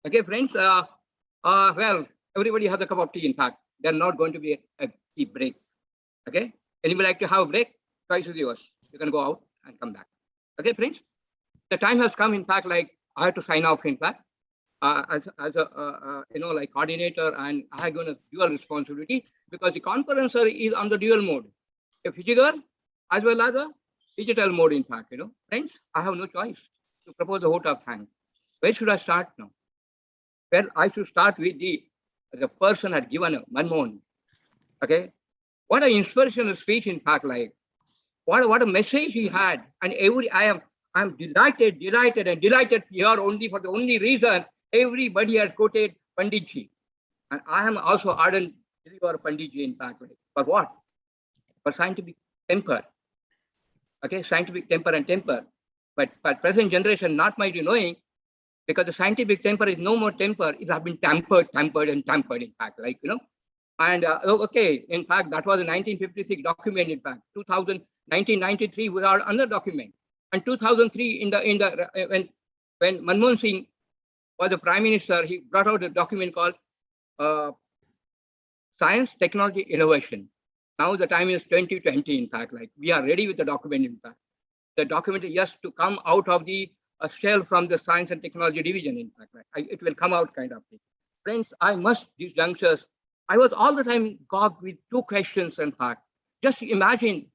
Okay, friends. Well, everybody has a cup of tea, in fact. There's not going to be a tea break. Okay? Anybody like to have a break? Choice is yours. You can go out and come back. Okay, friends? The time has come, in fact, like I have to sign off, in fact, as a, like coordinator, and I have a dual responsibility because the conferencer is on the dual mode, a physical as well as a digital mode, in fact, Friends, I have no choice to propose a vote of thanks. Where should I start now? Well, I should start with the person had given Manmohan. Okay? What an inspirational speech, in fact, like what a message he had. And I'm delighted here only for the only reason everybody had quoted Panditji. And I am also ardent believer of Panditji, in fact. For what? For scientific temper. Okay, scientific temper and temper. But present generation not might be knowing, because the scientific temper is no more temper. It has been tampered, in fact, And okay, in fact, that was a 1956 document, in fact. 1993, we are another document. And 2003, when Manmohan Singh was the Prime Minister, he brought out a document called Science, Technology, Innovation. Now the time is 2020, in fact, like we are ready with the document, in fact. The document is just to come out of the shell from the Science and Technology Division, in fact. It will come out kind of thing. Friends, I must, these youngsters, I was all the time gagged with two questions, in fact. Just imagine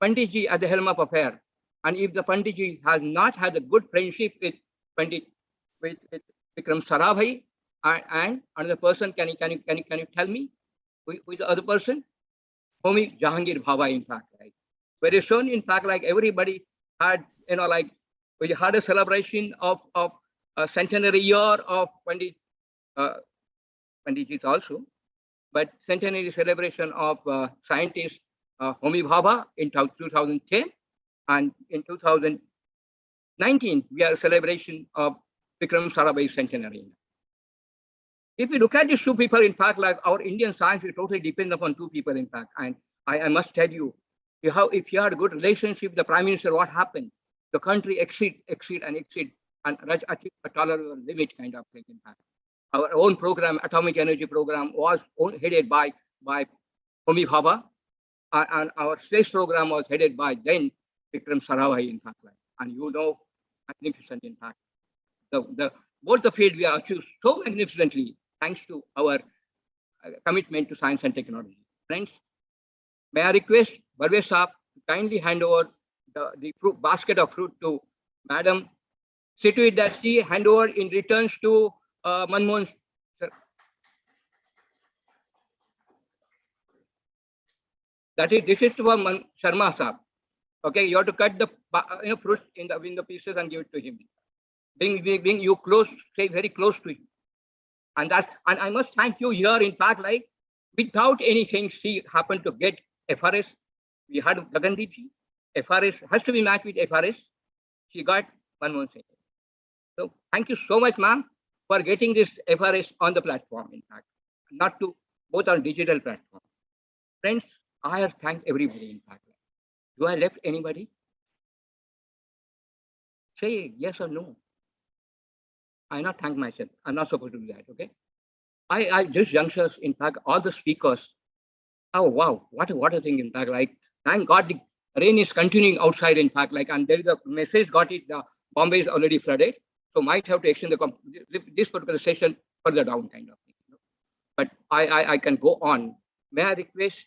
Panditji at the helm of affair. And if the Panditji has not had a good friendship with Vikram Sarabhai and another person, can you tell me who is the other person? Homi Jahangir Bhabha, in fact. Right? Very soon, in fact, like everybody had, we had a celebration of a centenary year of Panditji also, but centenary celebration of scientist Homi Bhabha in 2010, and in 2019 we are a celebration of Vikram Sarabhai centenary. If you look at these two people, in fact, like our Indian science, we totally depend upon two people, in fact. And I must tell you, if you had a good relationship with the Prime Minister, what happened? The country exceed and achieve a tolerable limit kind of thing, in fact. Our own program, atomic energy program, was headed by Homi Bhabha, and our space program was headed by then Vikram Sarabhai, in fact. And magnificent, in fact. Both the field we are achieved so magnificently thanks to our commitment to science and technology. Friends, may I request Barve Saab to kindly hand over the fruit, basket of fruit to Madam. See to it that she hand over in returns to Manmohan. Sir. This is to Sharma Saab. Okay, you have to cut the fruit in the pieces and give it to him. Being you close, stay very close to him. And I must thank you here, in fact, like without anything, she happened to get FRS. We had Gagandeepji. FRS has to be matched with FRS. She got Manmohan Singh. So thank you so much, ma'am, for getting this FRS on the platform, in fact, not to both on digital platform. Friends, I have thanked everybody, in fact. Do I left anybody? Say yes or no. I not thank myself. I'm not supposed to do that. Okay. This youngsters, in fact, all the speakers. Oh wow, what a thing! In fact, like thank God the rain is continuing outside. In fact, like, and there is a message got it. The Bombay is already flooded, so might have to extend this particular session further down, kind of thing. But I can go on. May I request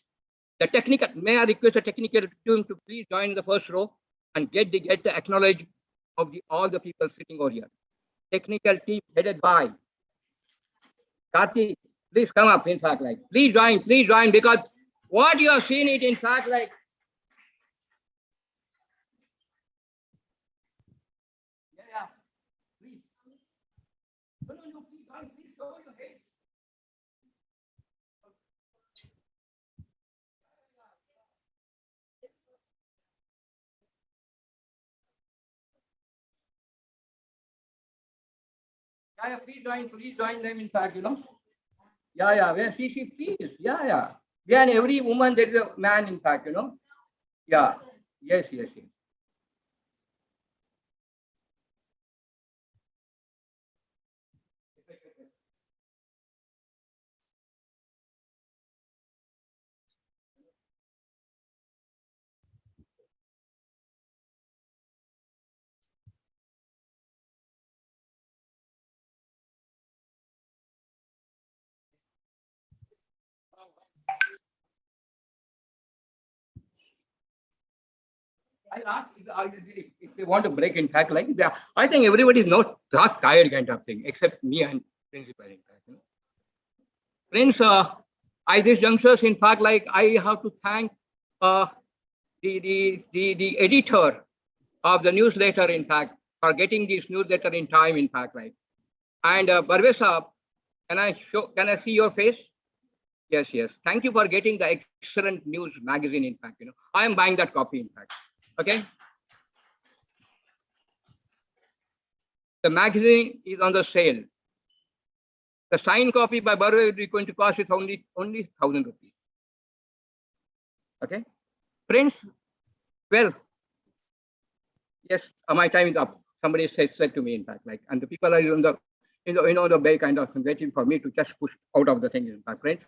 the technical? May I request the technical team to please join the first row and get the acknowledge of all the people sitting over here. Technical team headed by Karthi. Please come up. In fact, like please join because what you have seen it. In fact, like. Yeah. Please. No, please join. Please go ahead. Yeah, please join them, in fact, Yeah, where she, please, yeah. Behind every woman, there is a man, in fact, Yeah, yes. I asked if they want to break, in fact, like I think everybody is not that tired kind of thing, except me and principal, in fact. Friends, these youngsters, in fact, like I have to thank the editor of the newsletter, in fact, for getting this newsletter in time, in fact, like. And Parvez Saab, can I see your face? Yes. Thank you for getting the excellent news magazine, in fact, I am buying that copy, in fact. Okay. The magazine is on the sale. The signed copy by Barwe is going to cost it only 1,000 rupees. Okay. Friends, well, yes, my time is up. Somebody said to me, in fact, like, and the people are on the, the bay kind of waiting for me to just push out of the thing, in fact, friends.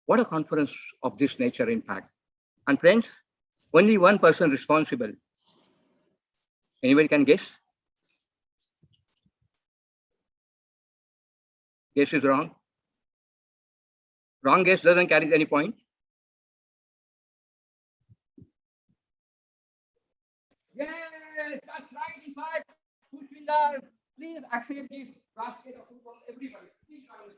What a conference of this nature, in fact. And friends, only one person responsible. Anybody can guess? Guess is wrong. Wrong guess doesn't carry any point. Yes, that's right, in fact. Pushpindar, please accept this basket of food from everybody. Please join us.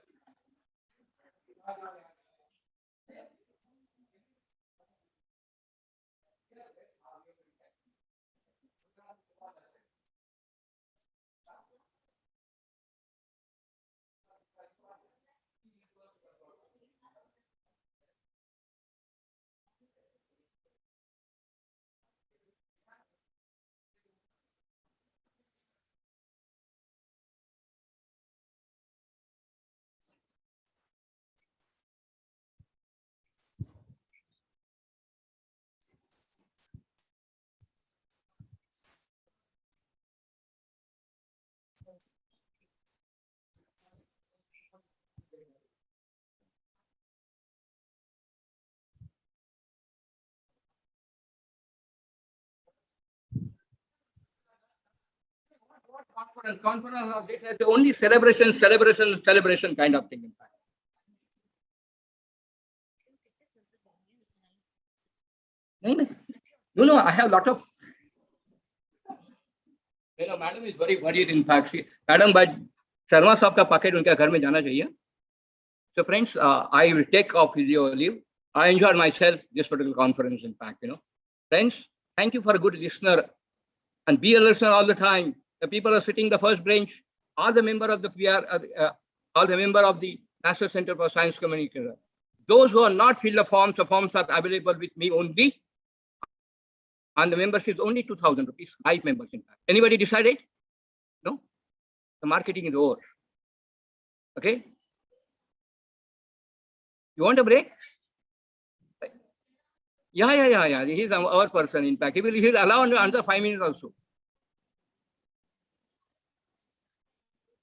Conference of this is only celebration kind of thing, in fact. No, I have a lot of. Madam is very worried, in fact. Madam, but Sharma Saab ka packet unke ghar mein jana chahiye. So friends, I will take off your leave. I enjoyed myself this particular conference, in fact, Friends, thank you for a good listener and be a listener all the time. The people are sitting the first bench, all the member of the PR, all the member of the National Center for Science Communicator. Those who are not filled the forms are available with me only. And the membership is only 2,000 rupees, 5 members, in fact. Anybody decided? No? The marketing is over. Okay? You want a break? Yeah. He's our person, in fact. He'll allow another 5 minutes also.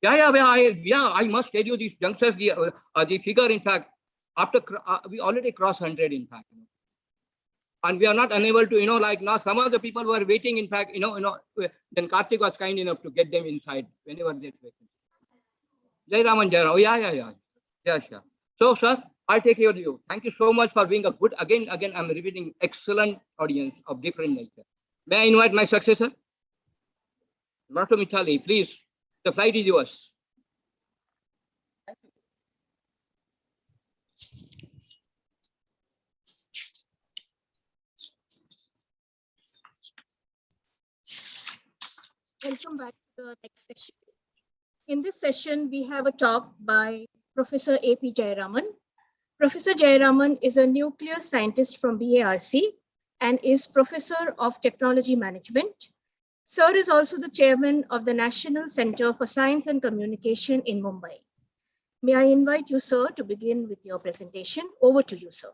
Yeah, I must tell you, these youngsters, the figure, in fact, after we already crossed 100, in fact. And we are not unable to, like now some of the people were waiting, in fact, then Karthik was kind enough to get them inside whenever they vacancy. Jai Raman, Jai Ram. Oh, yeah. Yes, yeah. So, sir, I'll take care of you. Thank you so much for being a good, again, I'm repeating, excellent audience of different nature. May I invite my successor? Dr. Michali, please, the flight is yours. Welcome back to the next session. In this session, we have a talk by Professor A.P. Jayaraman. Professor Jayaraman is a nuclear scientist from BARC and is Professor of Technology Management. Sir is also the chairman of the National Center for Science and Communication in Mumbai. May I invite you, sir, to begin with your presentation. Over to you, sir.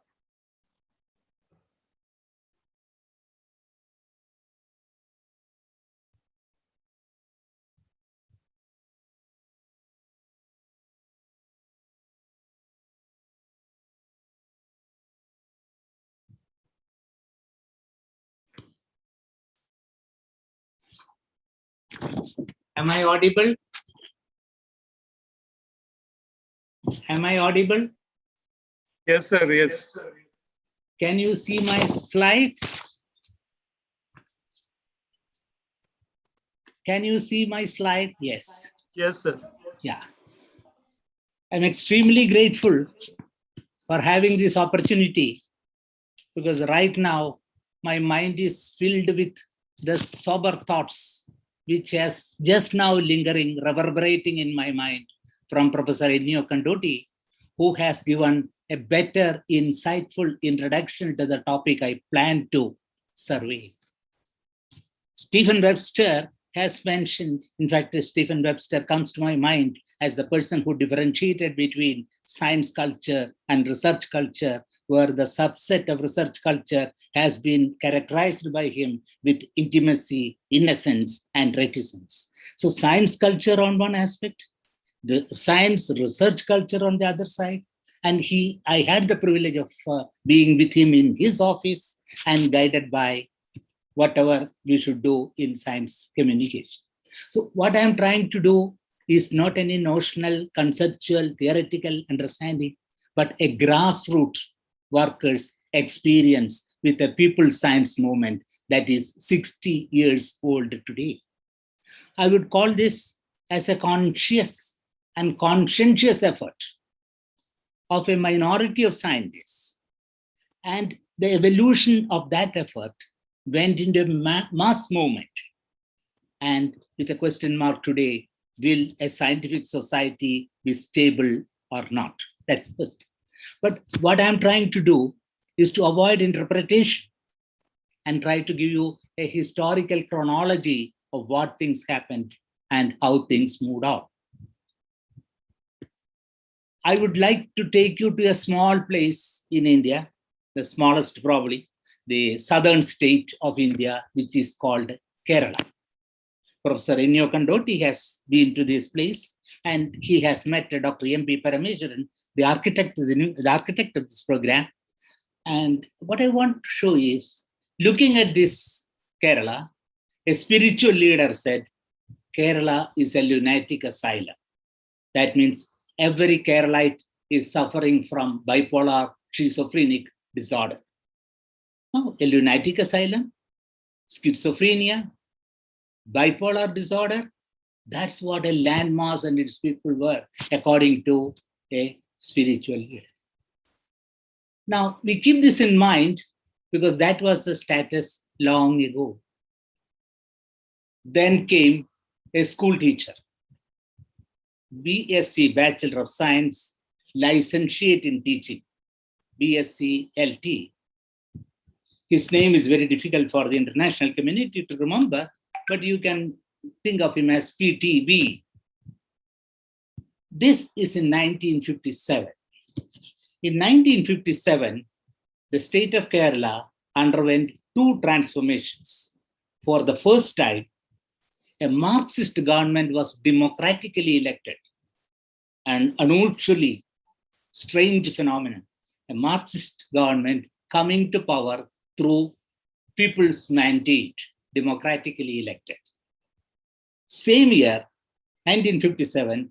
Am I audible? Am I audible? Yes, sir. Yes. Can you see my slide? Can you see my slide? Yes. Yes, sir. Yeah. I'm extremely grateful for having this opportunity, because right now my mind is filled with the sober thoughts which has just now lingering, reverberating in my mind from Professor Ennio Condotti, who has given a better, insightful introduction to the topic I plan to survey. Stephen Webster has mentioned, in fact, Stephen Webster comes to my mind as the person who differentiated between science culture and research culture, where the subset of research culture has been characterized by him with intimacy, innocence, and reticence. So science culture on one aspect, the science research culture on the other side. And I had the privilege of being with him in his office and guided by whatever we should do in science communication. So what I'm trying to do is not any notional, conceptual, theoretical understanding, but a grassroots workers' experience with a people science movement that is 60 years old today. I would call this as a conscious and conscientious effort of a minority of scientists. And the evolution of that effort went into a mass movement. And with a question mark today, will a scientific society be stable or not? That's first. But what I'm trying to do is to avoid interpretation and try to give you a historical chronology of what things happened and how things moved on. I would like to take you to a small place in India, the smallest probably, the southern state of India, which is called Kerala. Professor Ennio Condotti has been to this place and he has met Dr. M.P. Parameswaran, the architect of this program. And what I want to show is, looking at this Kerala, a spiritual leader said, Kerala is a lunatic asylum. That means every Keralite is suffering from bipolar schizophrenic disorder. No, a lunatic asylum, schizophrenia, bipolar disorder, that's what a landmass and its people were, according to a spiritual leader. Now, we keep this in mind because that was the status long ago. Then came a school teacher, BSc, Bachelor of Science, licentiate in teaching, BSc LT. His name is very difficult for the international community to remember, but you can think of him as PTB. This is in 1957. In 1957, the state of Kerala underwent two transformations. For the first time, a Marxist government was democratically elected. An unusually strange phenomenon. A Marxist government coming to power through people's mandate, democratically elected. Same year, 1957,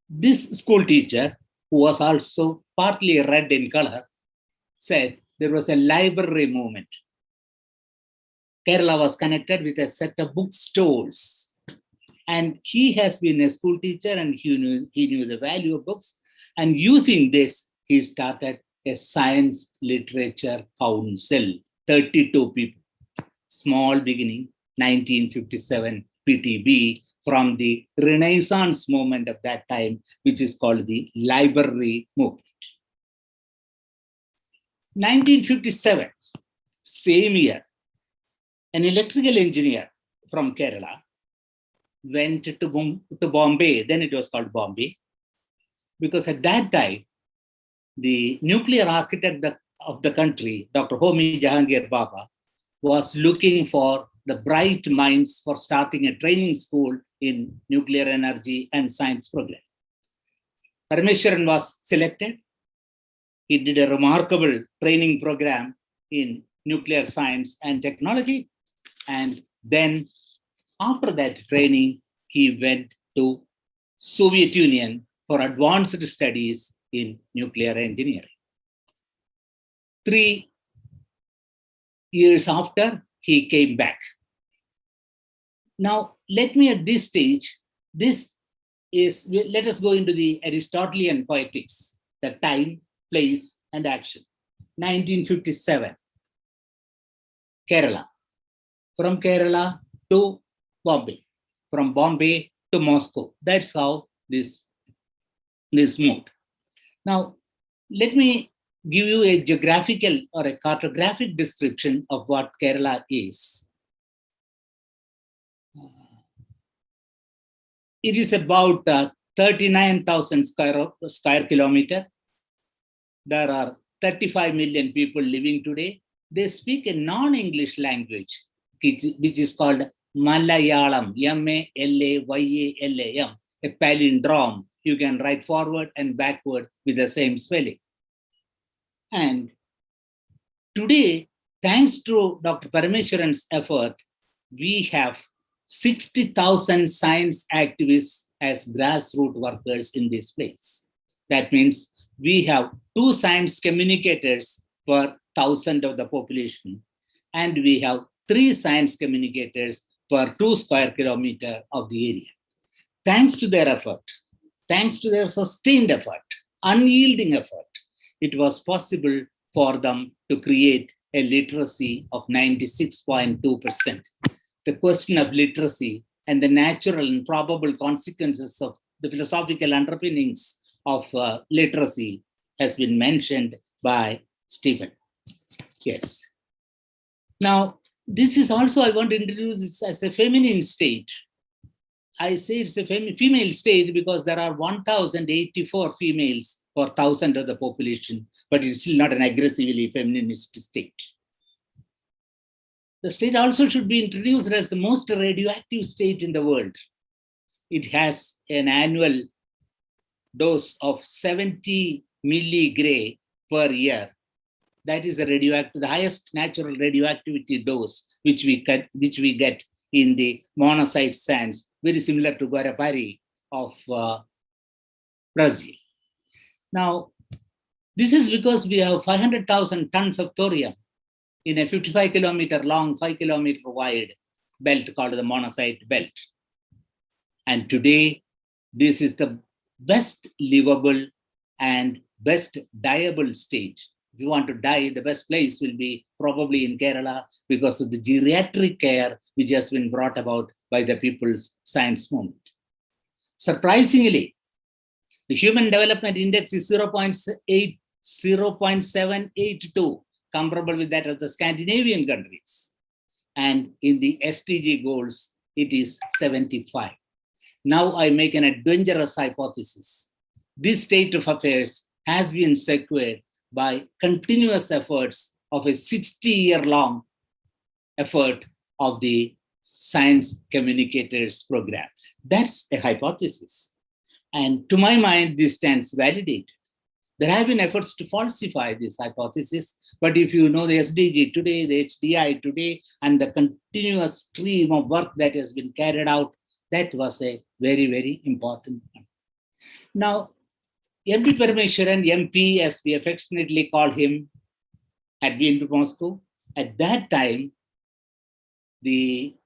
this school teacher, who was also partly red in color, said there was a library movement. Kerala was connected with a set of bookstores. And he has been a school teacher and he knew the value of books. And using this, he started a science literature council, 32 people. Small beginning, 1957 PTB, from the Renaissance movement of that time, which is called the library movement. 1957, same year, an electrical engineer from Kerala went to Bombay, then it was called Bombay, because at that time, the nuclear architect of the country, Dr. Homi Jahangir Baba, was looking for the bright minds for starting a training school in nuclear energy and science program. Parameswaran was selected. He did a remarkable training program in nuclear science and technology. And then after that training, he went to Soviet Union for advanced studies in nuclear engineering. 3 years after, he came back. Now, let me at this stage, let us go into the Aristotelian poetics, the time, place, and action. 1957, Kerala. From Kerala to Bombay, from Bombay to Moscow. That's how this moved. Now, let me give you a geographical or a cartographic description of what Kerala is. It is about 39,000 square kilometer. There are 35 million people living today. They speak a non-English language, which is called Malayalam, M-A-L-A-Y-A-L-A-M, a palindrome. You can write forward and backward with the same spelling. And today, thanks to Dr. Parameswaran's effort, we have 60,000 science activists as grassroots workers in this place. That means we have 2 science communicators per 1,000 of the population, and we have 3 science communicators per 2 square kilometer of the area. Thanks to their effort, thanks to their sustained effort, unyielding effort, it was possible for them to create a literacy of 96.2%. The question of literacy and the natural and probable consequences of the philosophical underpinnings of literacy has been mentioned by Stephen. Yes. Now, this is also, I want to introduce this as a feminine state. I say it's a female state because there are 1,084 females per 1,000 of the population, but it's still not an aggressively feminist state. The state also should be introduced as the most radioactive state in the world. It has an annual dose of 70 milligray per year. That is the highest natural radioactivity dose which we get in the monocyte sands, very similar to Guarapari of Brazil. Now, this is because we have 500,000 tons of thorium in a 55 kilometer long, 5 kilometer wide belt called the monocyte belt. And today, this is the best livable and best dieable state. If you want to die, the best place will be probably in Kerala because of the geriatric care which has been brought about by the People's Science Movement. Surprisingly, the Human Development Index is 0.782, comparable with that of the Scandinavian countries. And in the SDG goals, it is 75. Now I make an adventurous hypothesis. This state of affairs has been secured by continuous efforts of a 60-year-long effort of the Science Communicators program. That's a hypothesis. And to my mind, this stands validated. There have been efforts to falsify this hypothesis, but if you know the SDG today, the HDI today, and the continuous stream of work that has been carried out, that was a very, very important one. Now, MP Parameswaran, MP, as we affectionately call him, had been to Moscow. At that time, the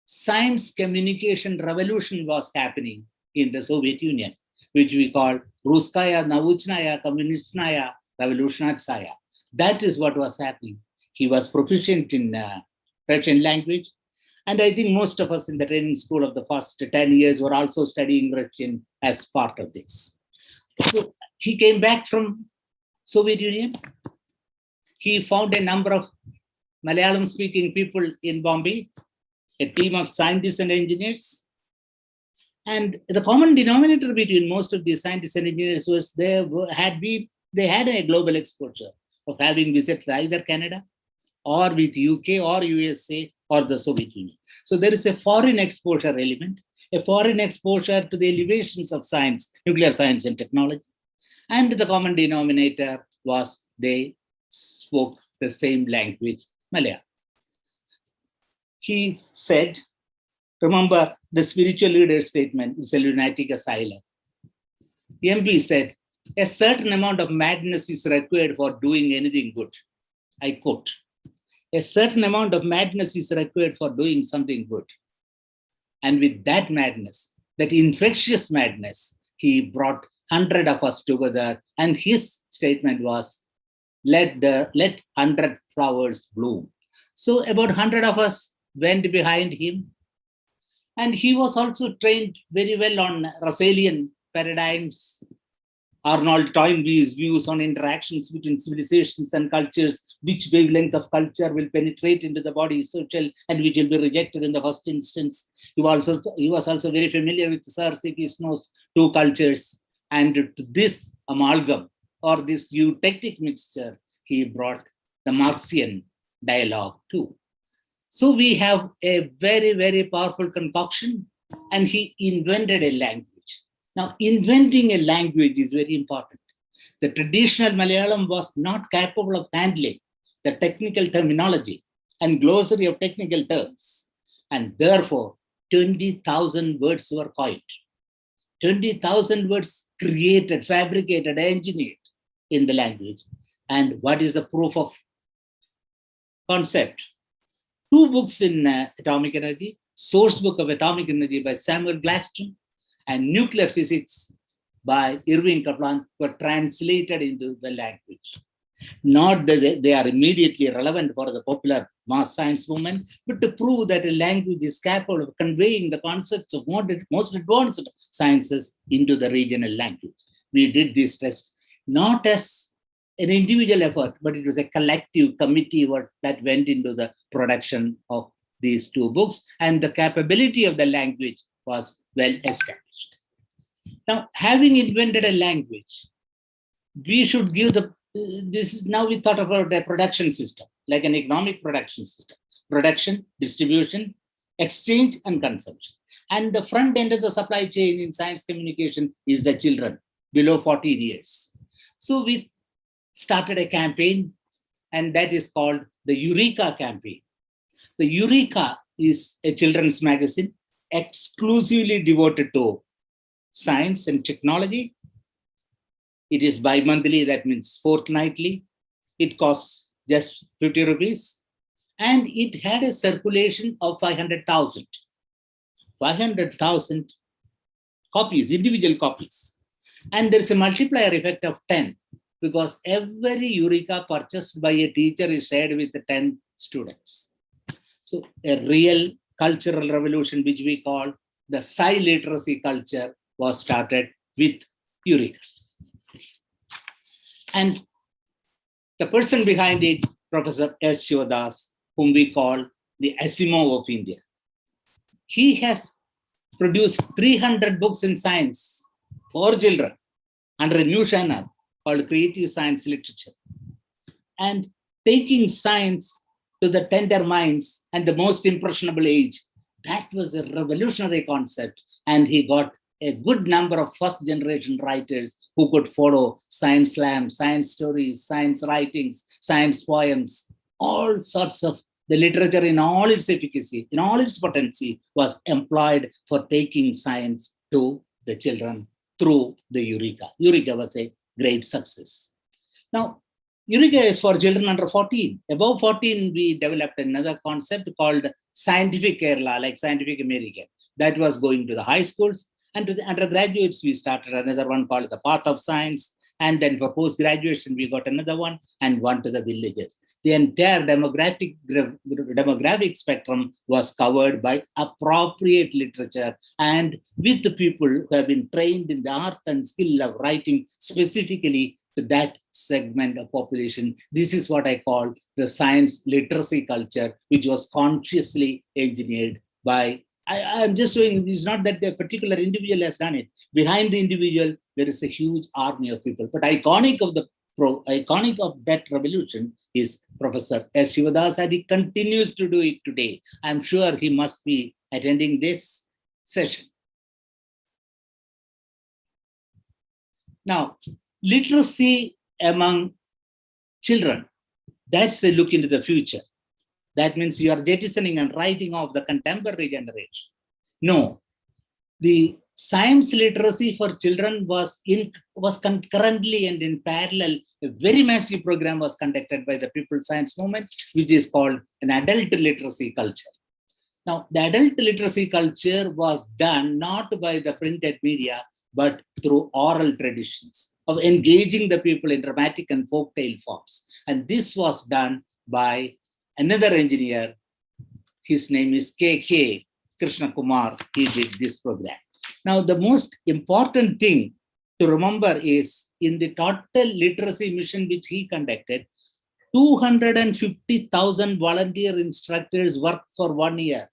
science communication revolution was happening in the Soviet Union, which we call Ruskaya Nauchnaya Kommunistnaya Revolutionatsaya. That is what was happening. He was proficient in Russian language. And I think most of us in the training school of the first 10 years were also studying Russian as part of this. So he came back from Soviet Union. He found a number of Malayalam speaking people in Bombay, a team of scientists and engineers. And the common denominator between most of these scientists and engineers was they had a global exposure of having visited either Canada or with UK or USA or the Soviet Union. So there is a foreign exposure element, a foreign exposure to the elevations of science, nuclear science and technology. And the common denominator was they spoke the same language, Malayalam. He said, remember the spiritual leader statement is a lunatic asylum. The MP said, a certain amount of madness is required for doing anything good. I quote, a certain amount of madness is required for doing something good. And with that madness, that infectious madness, he brought 100 of us together. And his statement was, let 100 flowers bloom. So about 100 of us went behind him. And he was also trained very well on Russellian paradigms, Arnold Toynbee's views on interactions between civilizations and cultures, which wavelength of culture will penetrate into the body social and which will be rejected in the first instance. He was also very familiar with Sir C.P. Snow's two cultures. And to this amalgam or this eutectic mixture, he brought the Marxian dialogue too. So we have a very, very powerful concoction, and he invented a language. Now, inventing a language is very important. The traditional Malayalam was not capable of handling the technical terminology and glossary of technical terms. And therefore, 20,000 words were coined. 20,000 words created, fabricated, engineered in the language. And what is the proof of concept? 2 books in atomic energy, Source Book of Atomic Energy by Samuel Glaston and Nuclear Physics by Irving Kaplan were translated into the language. Not that they are immediately relevant for the popular mass science movement, but to prove that a language is capable of conveying the concepts of most advanced sciences into the regional language. We did this test not as an individual effort, but it was a collective committee work that went into the production of these 2 books, and the capability of the language was well established. Now, having invented a language, we should give now we thought about a production system, like an economic production system, production, distribution, exchange, and consumption. And the front end of the supply chain in science communication is the children below 14 years. So we started a campaign, and that is called the Eureka campaign. The Eureka is a children's magazine exclusively devoted to science and technology. It is bi-monthly, that means fortnightly. It costs just 50 rupees. And it had a circulation of 500,000. 500,000 copies, individual copies. And there is a multiplier effect of 10, because every Eureka purchased by a teacher is shared with the 10 students. So a real cultural revolution, which we call the sci literacy culture, was started with Eureka. And the person behind it, Professor S. Shivadas, whom we call the Asimov of India. He has produced 300 books in science for children under a new genre called Creative Science Literature. And taking science to the tender minds and the most impressionable age. That was a revolutionary concept. And he got a good number of first generation writers who could follow science slam, science stories, science writings, science poems, all sorts of the literature in all its efficacy, in all its potency was employed for taking science to the children through the Eureka. Eureka was a great success. Now, Eureka is for children under 14. Above 14, we developed another concept called Scientific Kerala, like Scientific American. That was going to the high schools. And to the undergraduates, we started another one called the Path of Science. And then for post-graduation, we got another one and one to the villages. The entire demographic spectrum was covered by appropriate literature and with the people who have been trained in the art and skill of writing specifically to that segment of population. This is what I call the science literacy culture, which was consciously engineered by I'm just saying it's not that the particular individual has done it. Behind the individual, there is a huge army of people. But iconic of that revolution is Professor S. Shivadas, and he continues to do it today. I'm sure he must be attending this session. Now, literacy among children, that's a look into the future. That means you are jettisoning and writing off the contemporary generation. No, the science literacy for children was concurrently and in parallel. A very massive program was conducted by the People's Science Movement, which is called an adult literacy culture. Now, the adult literacy culture was done not by the printed media, but through oral traditions of engaging the people in dramatic and folktale forms. And this was done by another engineer. His name is K.K. Krishna Kumar. He did this program. Now, the most important thing to remember is in the total literacy mission which he conducted, 250,000 volunteer instructors worked for 1 year,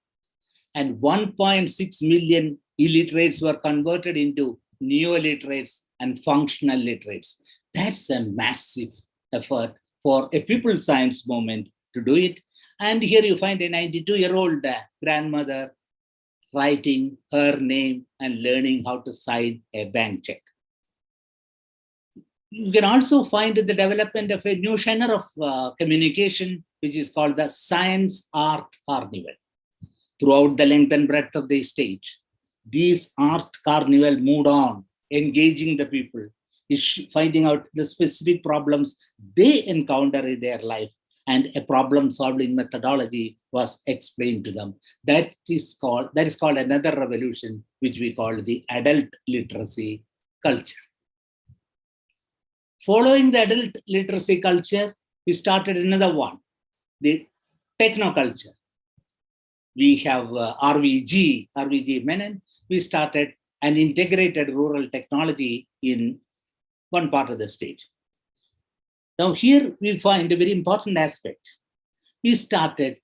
and 1.6 million illiterates were converted into neo-literates and functional literates. That's a massive effort for a people's science movement to do it. And here you find a 92-year-old grandmother writing her name and learning how to sign a bank check. You can also find the development of a new genre of communication, which is called the Science Art Carnival. Throughout the length and breadth of the stage, these art carnival moved on, engaging the people, finding out the specific problems they encounter in their life, and a problem-solving methodology was explained to them. That is called another revolution, which we call the adult literacy culture. Following the adult literacy culture, we started another one, the technoculture. We have RVG Menon. We started an integrated rural technology in one part of the state. Now here we find a very important aspect. We started,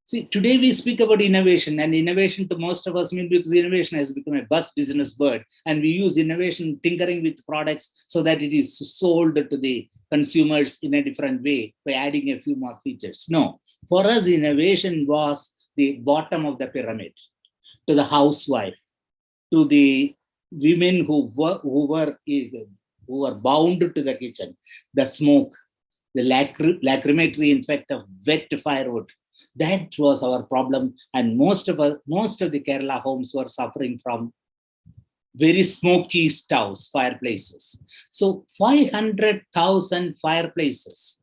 see, today we speak about innovation, and innovation to most of us means because innovation has become a buzz business word, and we use innovation tinkering with products so that it is sold to the consumers in a different way by adding a few more features. No, for us innovation was the bottom of the pyramid, to the housewife, to the women who were bound to the kitchen, the smoke, the lacrimatory effect of wet firewood. That was our problem, and most of the Kerala homes were suffering from very smoky stoves, fireplaces. So 500,000 fireplaces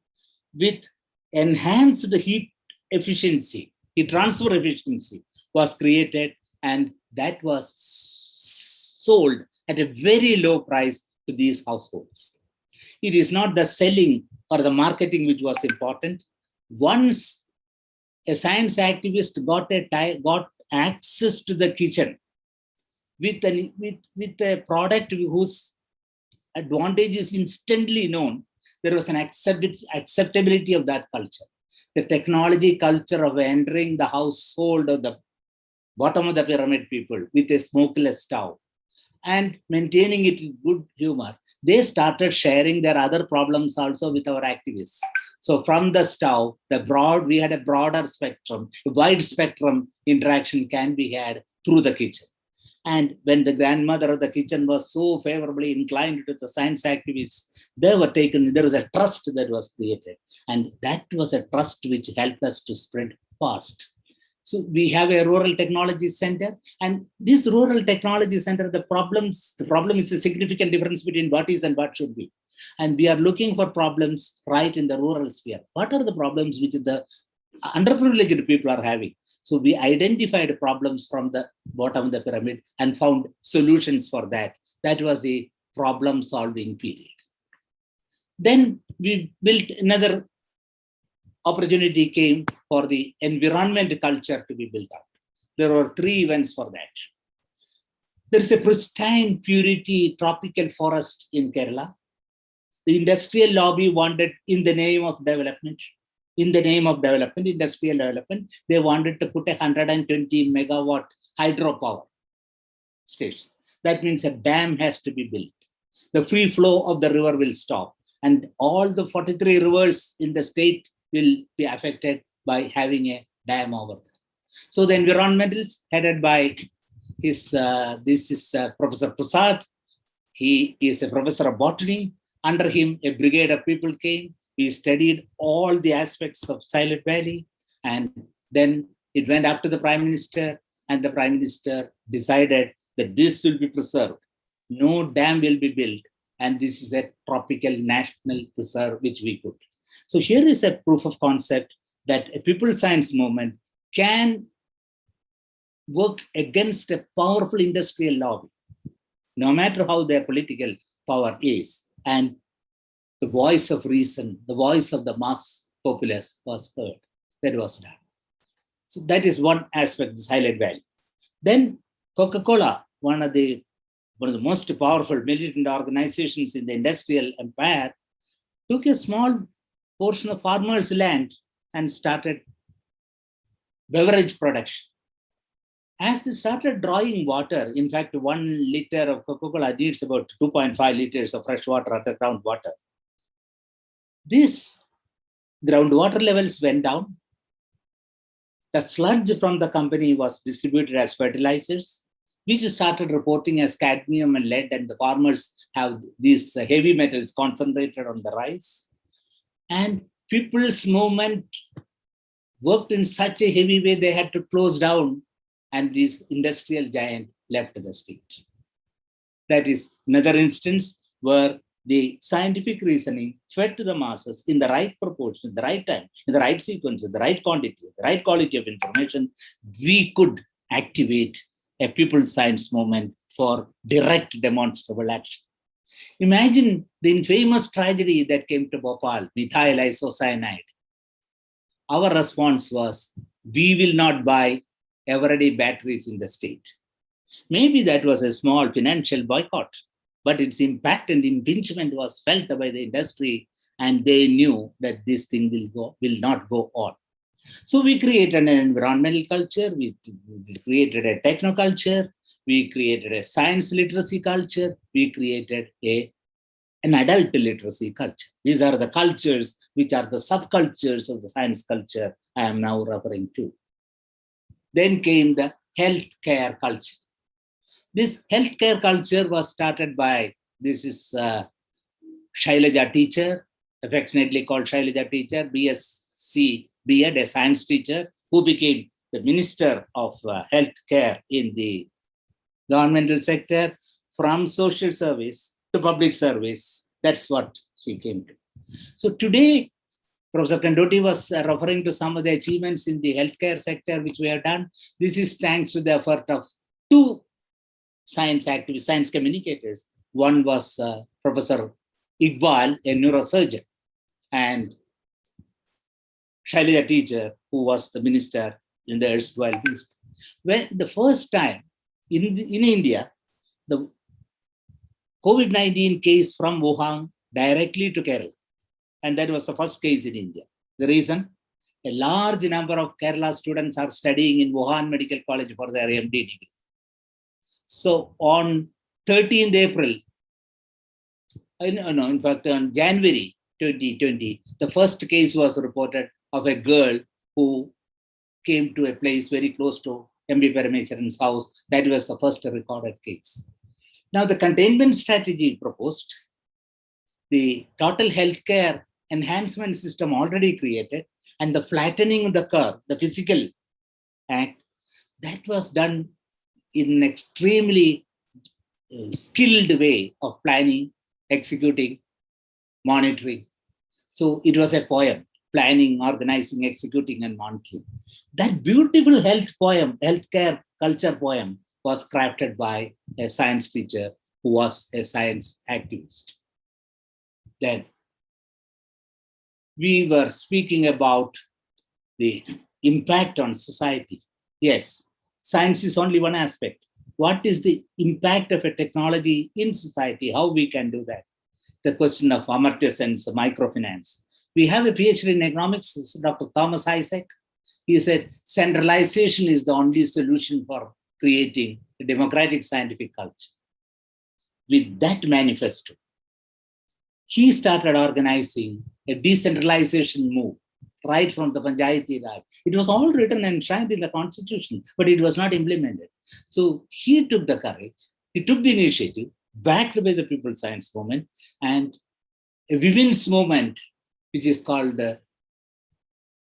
with enhanced heat efficiency, heat transfer efficiency was created, and that was sold at a very low price to these households. It is not the selling or the marketing which was important. Once a science activist got access to the kitchen with a product whose advantage is instantly known, there was an acceptability of that culture. The technology culture of entering the household of the bottom of the pyramid people with a smokeless stove and maintaining it in good humor, they started sharing their other problems also with our activists. So from the stove, we had a broader spectrum, a wide spectrum interaction can be had through the kitchen. And when the grandmother of the kitchen was so favorably inclined to the science activists, there was a trust that was created. And that was a trust which helped us to spread fast. So we have a rural technology center, and this rural technology center, the problem is a significant difference between what is and what should be. And we are looking for problems right in the rural sphere. What are the problems which the underprivileged people are having? So we identified problems from the bottom of the pyramid and found solutions for that. That was the problem solving period. Then we built another opportunity came for the environment culture to be built up. There were 3 events for that. There is a pristine purity tropical forest in Kerala. The industrial lobby wanted, in the name of development, industrial development, they wanted to put a 120 megawatt hydropower station. That means a dam has to be built. The free flow of the river will stop, and all the 43 rivers in the state will be affected by having a dam over there. So the environmentalists headed by Professor Prasad. He is a professor of botany. Under him, a brigade of people came. We studied all the aspects of Silent Valley, and then it went up to the Prime Minister, and the Prime Minister decided that this will be preserved. No dam will be built, and this is a tropical national preserve which we could. So here is a proof of concept that a people science movement can work against a powerful industrial lobby, no matter how their political power is. And the voice of reason, the voice of the mass populace was heard. That was done. So that is one aspect of the Silent Valley. Then Coca-Cola, one of the most powerful militant organizations in the industrial empire, took a small portion of farmers' land and started beverage production. As they started drawing water, in fact, 1 liter of Coca-Cola needs about 2.5 liters of fresh water at the groundwater. These groundwater levels went down. The sludge from the company was distributed as fertilizers, which started reporting as cadmium and lead, and the farmers have these heavy metals concentrated on the rice. And people's movement worked in such a heavy way they had to close down, and this industrial giant left the state. That is another instance where the scientific reasoning fed to the masses in the right proportion, the right time, in the right sequence, in the right quantity, the right quality of information, we could activate a people's science movement for direct demonstrable action. Imagine the infamous tragedy that came to Bhopal, methyl isocyanide. Our response was, we will not buy everyday batteries in the state. Maybe that was a small financial boycott, but its impact and impingement was felt by the industry, and they knew that this thing will not go on. So we created an environmental culture, we created a technoculture, we created a science literacy culture, we created an adult literacy culture. These are the cultures which are the subcultures of the science culture I am now referring to. Then came the healthcare culture. This healthcare culture was started by, this is Shailaja teacher, affectionately called Shailaja teacher, BSc, B.Ed, a science teacher, who became the minister of healthcare in the governmental sector, from social service to public service. That's what she came to. So today, Professor Kandoti was referring to some of the achievements in the healthcare sector which we have done. This is thanks to the effort of 2 science activists, science communicators. One was Professor Iqbal, a neurosurgeon, and Shailaja teacher, who was the minister in the erstwhile minister. When the first time in India, the COVID-19 case from Wuhan directly to Kerala. And that was the first case in India. The reason? A large number of Kerala students are studying in Wuhan Medical College for their MD degree. So on 13th April, in fact, on January 2020, the first case was reported of a girl who came to a place very close to M.B. Parameswaran's house. That was the first recorded case. Now, the containment strategy proposed, the total healthcare enhancement system already created, and the flattening of the curve, the physical act, that was done in an extremely skilled way of planning, executing, monitoring. So it was a poem, planning, organizing, executing, and monitoring. That beautiful healthcare culture poem was crafted by a science teacher who was a science activist. Then we were speaking about the impact on society. Yes, science is only one aspect. What is the impact of a technology in society? How we can do that? The question of Amartya Sen's microfinance. We have a PhD in economics, Dr. Thomas Isaac. He said, centralization is the only solution for creating a democratic scientific culture. With that manifesto, he started organizing a decentralization move right from the Panchayati Raj. It was all written and enshrined in the constitution, but it was not implemented. So he took the courage, he took the initiative, backed by the People's Science Movement, and a women's movement, which is called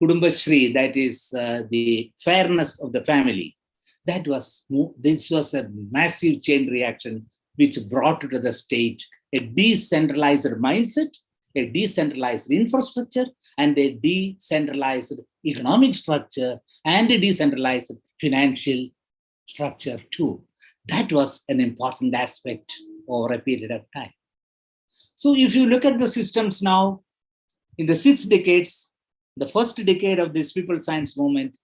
Kudumba Shri, that is the fairness of the family. This was a massive chain reaction which brought to the state a decentralized mindset, a decentralized infrastructure, and a decentralized economic structure, and a decentralized financial structure too. That was an important aspect over a period of time. So if you look at the systems now, in the 6 decades, the first decade of this People's Science Movement,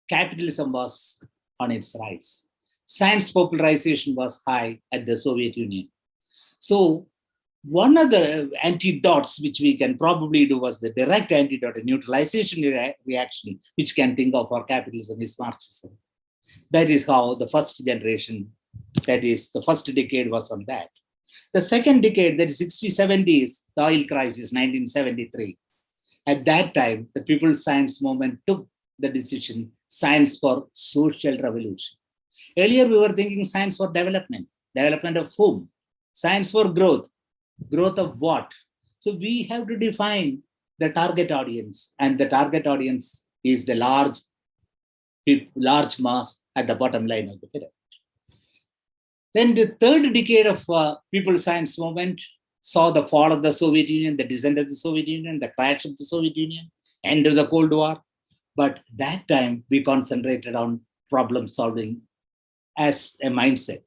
capitalism was on its rise. Science popularization was high at the Soviet Union. So one of the antidotes which we can probably do was the direct antidote, a neutralization reaction, which can think of for capitalism is Marxism. That is how the first generation, that is the first decade was on that. The second decade, that is 60s, 70s, the oil crisis, 1973. At that time, the People's Science Movement took the decision, science for social revolution. Earlier, we were thinking science for development. Development of whom? Science for growth. Growth of what? So we have to define the target audience, and the target audience is the large mass at the bottom line of the pyramid. Then the third decade of People's Science Movement saw the fall of the Soviet Union, the descent of the Soviet Union, the crash of the Soviet Union, end of the Cold War. But that time we concentrated on problem solving as a mindset.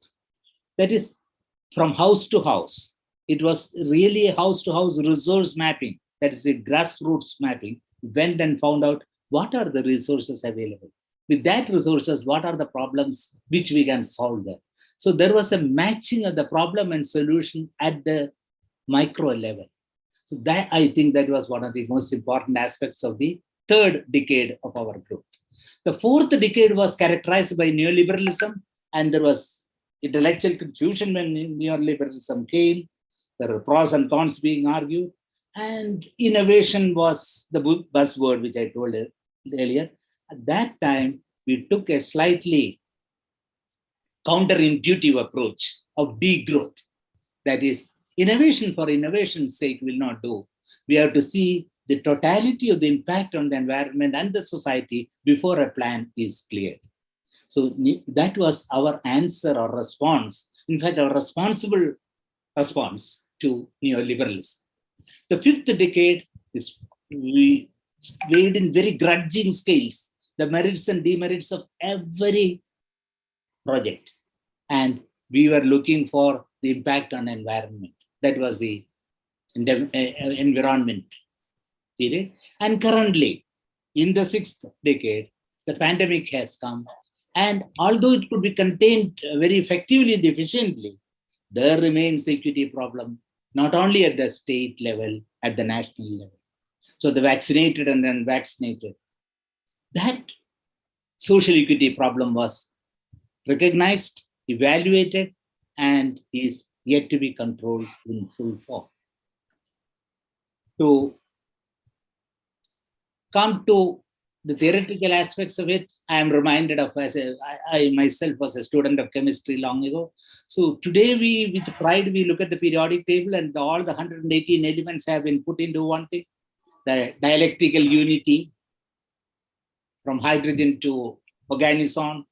That is from house to house. It was really a house-to-house resource mapping. That is a grassroots mapping. We went and found out what are the resources available. With that resources, what are the problems which we can solve there. So there was a matching of the problem and solution at the micro level. So that, I think that was one of the most important aspects of the third decade of our group. The fourth decade was characterized by neoliberalism, and there was intellectual confusion when neoliberalism came. There were pros and cons being argued, and innovation was the buzzword which I told earlier. At that time, we took a slightly counterintuitive approach of degrowth. That is, innovation for innovation's sake will not do. We have to see the totality of the impact on the environment and the society before a plan is cleared. So that was our answer or response. In fact, our responsible response to neoliberalism. The fifth decade is we weighed in very grudging scales the merits and demerits of every project. And we were looking for the impact on environment. That was the environment period. And currently, in the sixth decade, the pandemic has come. And although it could be contained very effectively and efficiently, there remains equity problem, not only at the state level, at the national level. So the vaccinated and unvaccinated, that social equity problem was recognized, evaluated, and is yet to be controlled in full form. To come to the theoretical aspects of it, I am reminded of, I myself was a student of chemistry long ago. So today with pride, we look at the periodic table and all the 118 elements have been put into one thing, the dialectical unity from hydrogen to organison,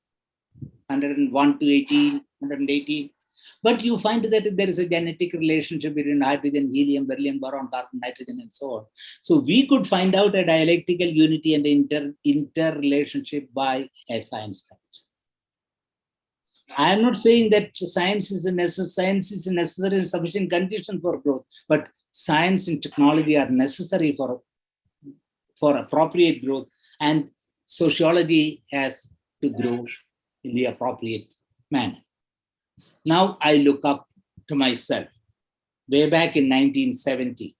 101 to 18, 118. But you find that there is a genetic relationship between hydrogen, helium, beryllium, boron, carbon, nitrogen, and so on. So we could find out a dialectical unity and interrelationship by a science culture. I am not saying that science is a necessary and sufficient condition for growth, but science and technology are necessary for appropriate growth, and sociology has to grow in the appropriate manner. Now I look up to myself. Way back in 1970,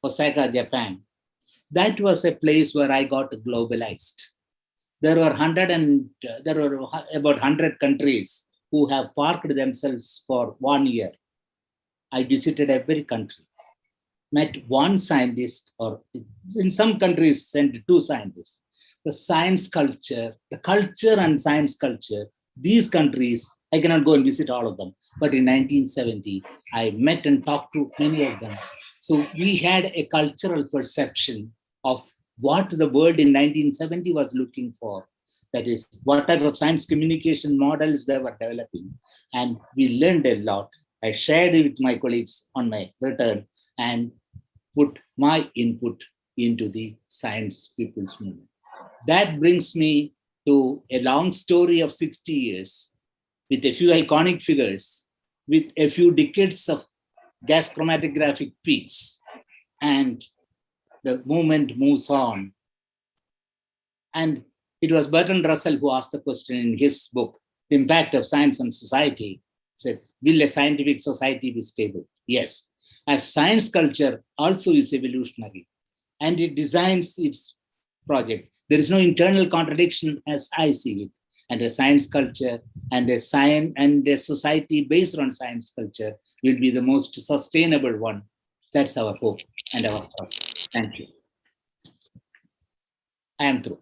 Osaka, Japan, that was a place where I got globalized. There were about 100 countries who have parked themselves for 1 year. I visited every country, met one scientist, or in some countries sent 2 scientists. The science culture, the culture and science culture, these countries, I cannot go and visit all of them, but in 1970, I met and talked to many of them. So we had a cultural perception of what the world in 1970 was looking for. That is, what type of science communication models they were developing. And we learned a lot. I shared it with my colleagues on my return and put my input into the science people's movement. That brings me to a long story of 60 years with a few iconic figures, with a few decades of gas chromatographic peaks, and the movement moves on. And it was Bertrand Russell who asked the question in his book, The Impact of Science on Society. He said, will a scientific society be stable? Yes. As science culture also is evolutionary, and it designs its project. There is no internal contradiction as I see it. And a science culture and a society based on science culture will be the most sustainable one. That's our hope and our trust. Thank you. I am through.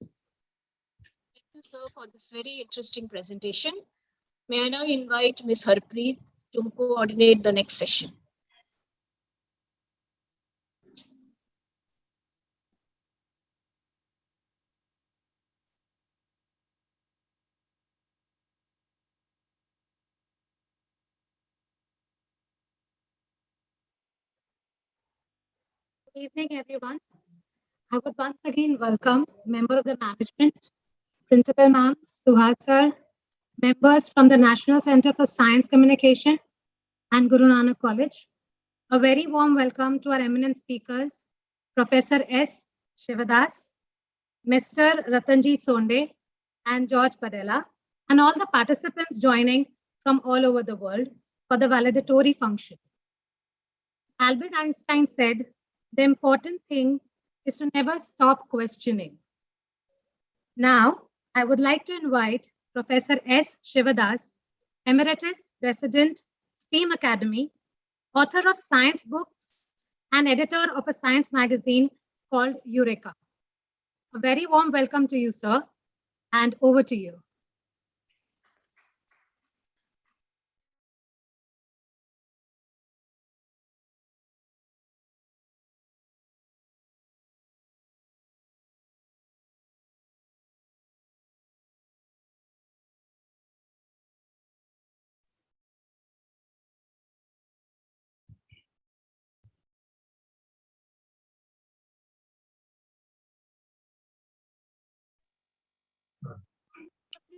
Thank you, sir, for this very interesting presentation. May I now invite Ms. Harpreet to coordinate the next session. Good evening, everyone. I would once again welcome member of the management, Principal Ma'am, Suhas sir, members from the National Center for Science Communication and Guru Nanak College. A very warm welcome to our eminent speakers, Professor S. Shivadas, Mr. Ratanjit Sonde, and George Padella, and all the participants joining from all over the world for the valedictory function. Albert Einstein said, the important thing is to never stop questioning. Now, I would like to invite Professor S. Shivadas, Emeritus President, STEAM Academy, author of science books, and editor of a science magazine called Eureka. A very warm welcome to you, sir, and over to you.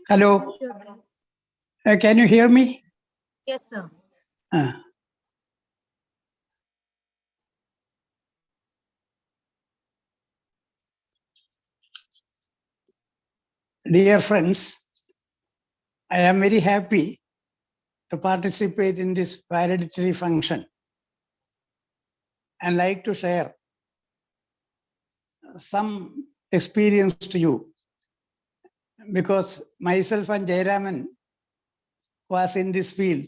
Hello. Can you hear me? Yes, sir. Dear friends, I am very happy to participate in this valedictory function and like to share some experience to you. because myself and Jayaraman was in this field,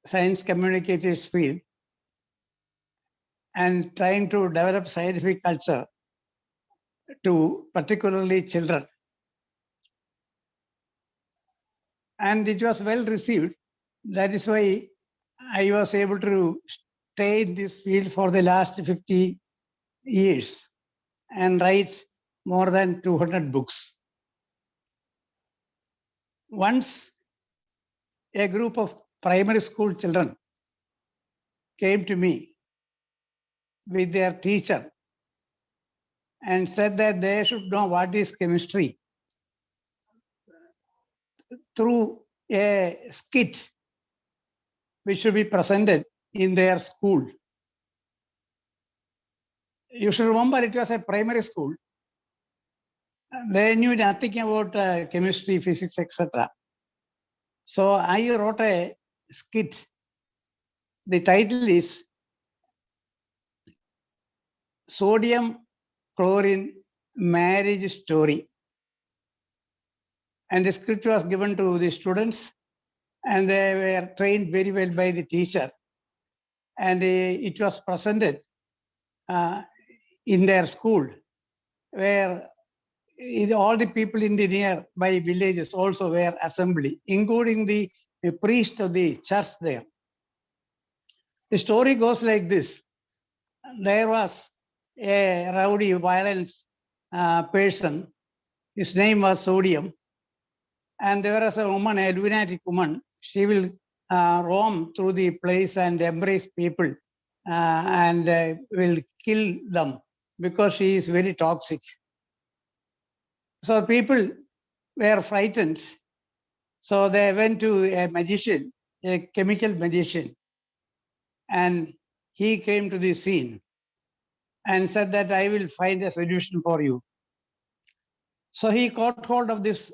science communicators field, and trying to develop scientific culture to particularly children. And it was well received. That is why I was able to stay in this field for the last 50 years and write more than 200 books. Once a group of primary school children came to me with their teacher and said that they should know what is chemistry through a skit which should be presented in their school. You should remember it was a primary school. They knew nothing about chemistry, physics, etc. So I wrote a skit. The title is Sodium Chlorine Marriage Story. And the script was given to the students, and they were trained very well by the teacher. And it was presented in their school, where all the people in the nearby villages also were assembled, including the priest of the church there. The story goes like this. There was a rowdy, violent person. His name was Sodium. And there was a woman, a lunatic woman. She will roam through the place and embrace people and will kill them because she is very toxic. So people were frightened. So they went to a magician, a chemical magician, and he came to the scene and said that I will find a solution for you. So he caught hold of this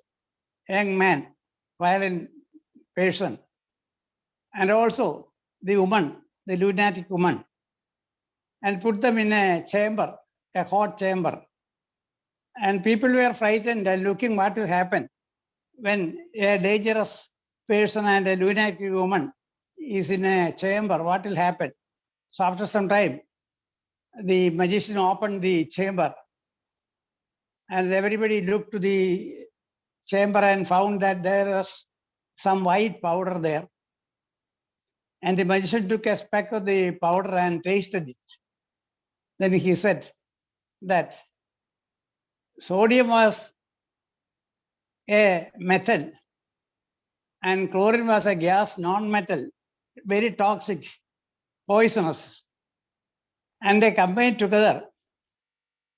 young man, violent person, and also the woman, the lunatic woman, and put them in a chamber, a hot chamber. And people were frightened and looking what will happen when a dangerous person and a lunatic woman is in a chamber, what will happen? So after some time, the magician opened the chamber and everybody looked to the chamber and found that there was some white powder there. And the magician took a speck of the powder and tasted it. Then he said that sodium was a metal and chlorine was a gas, non-metal, very toxic, poisonous. And they combine together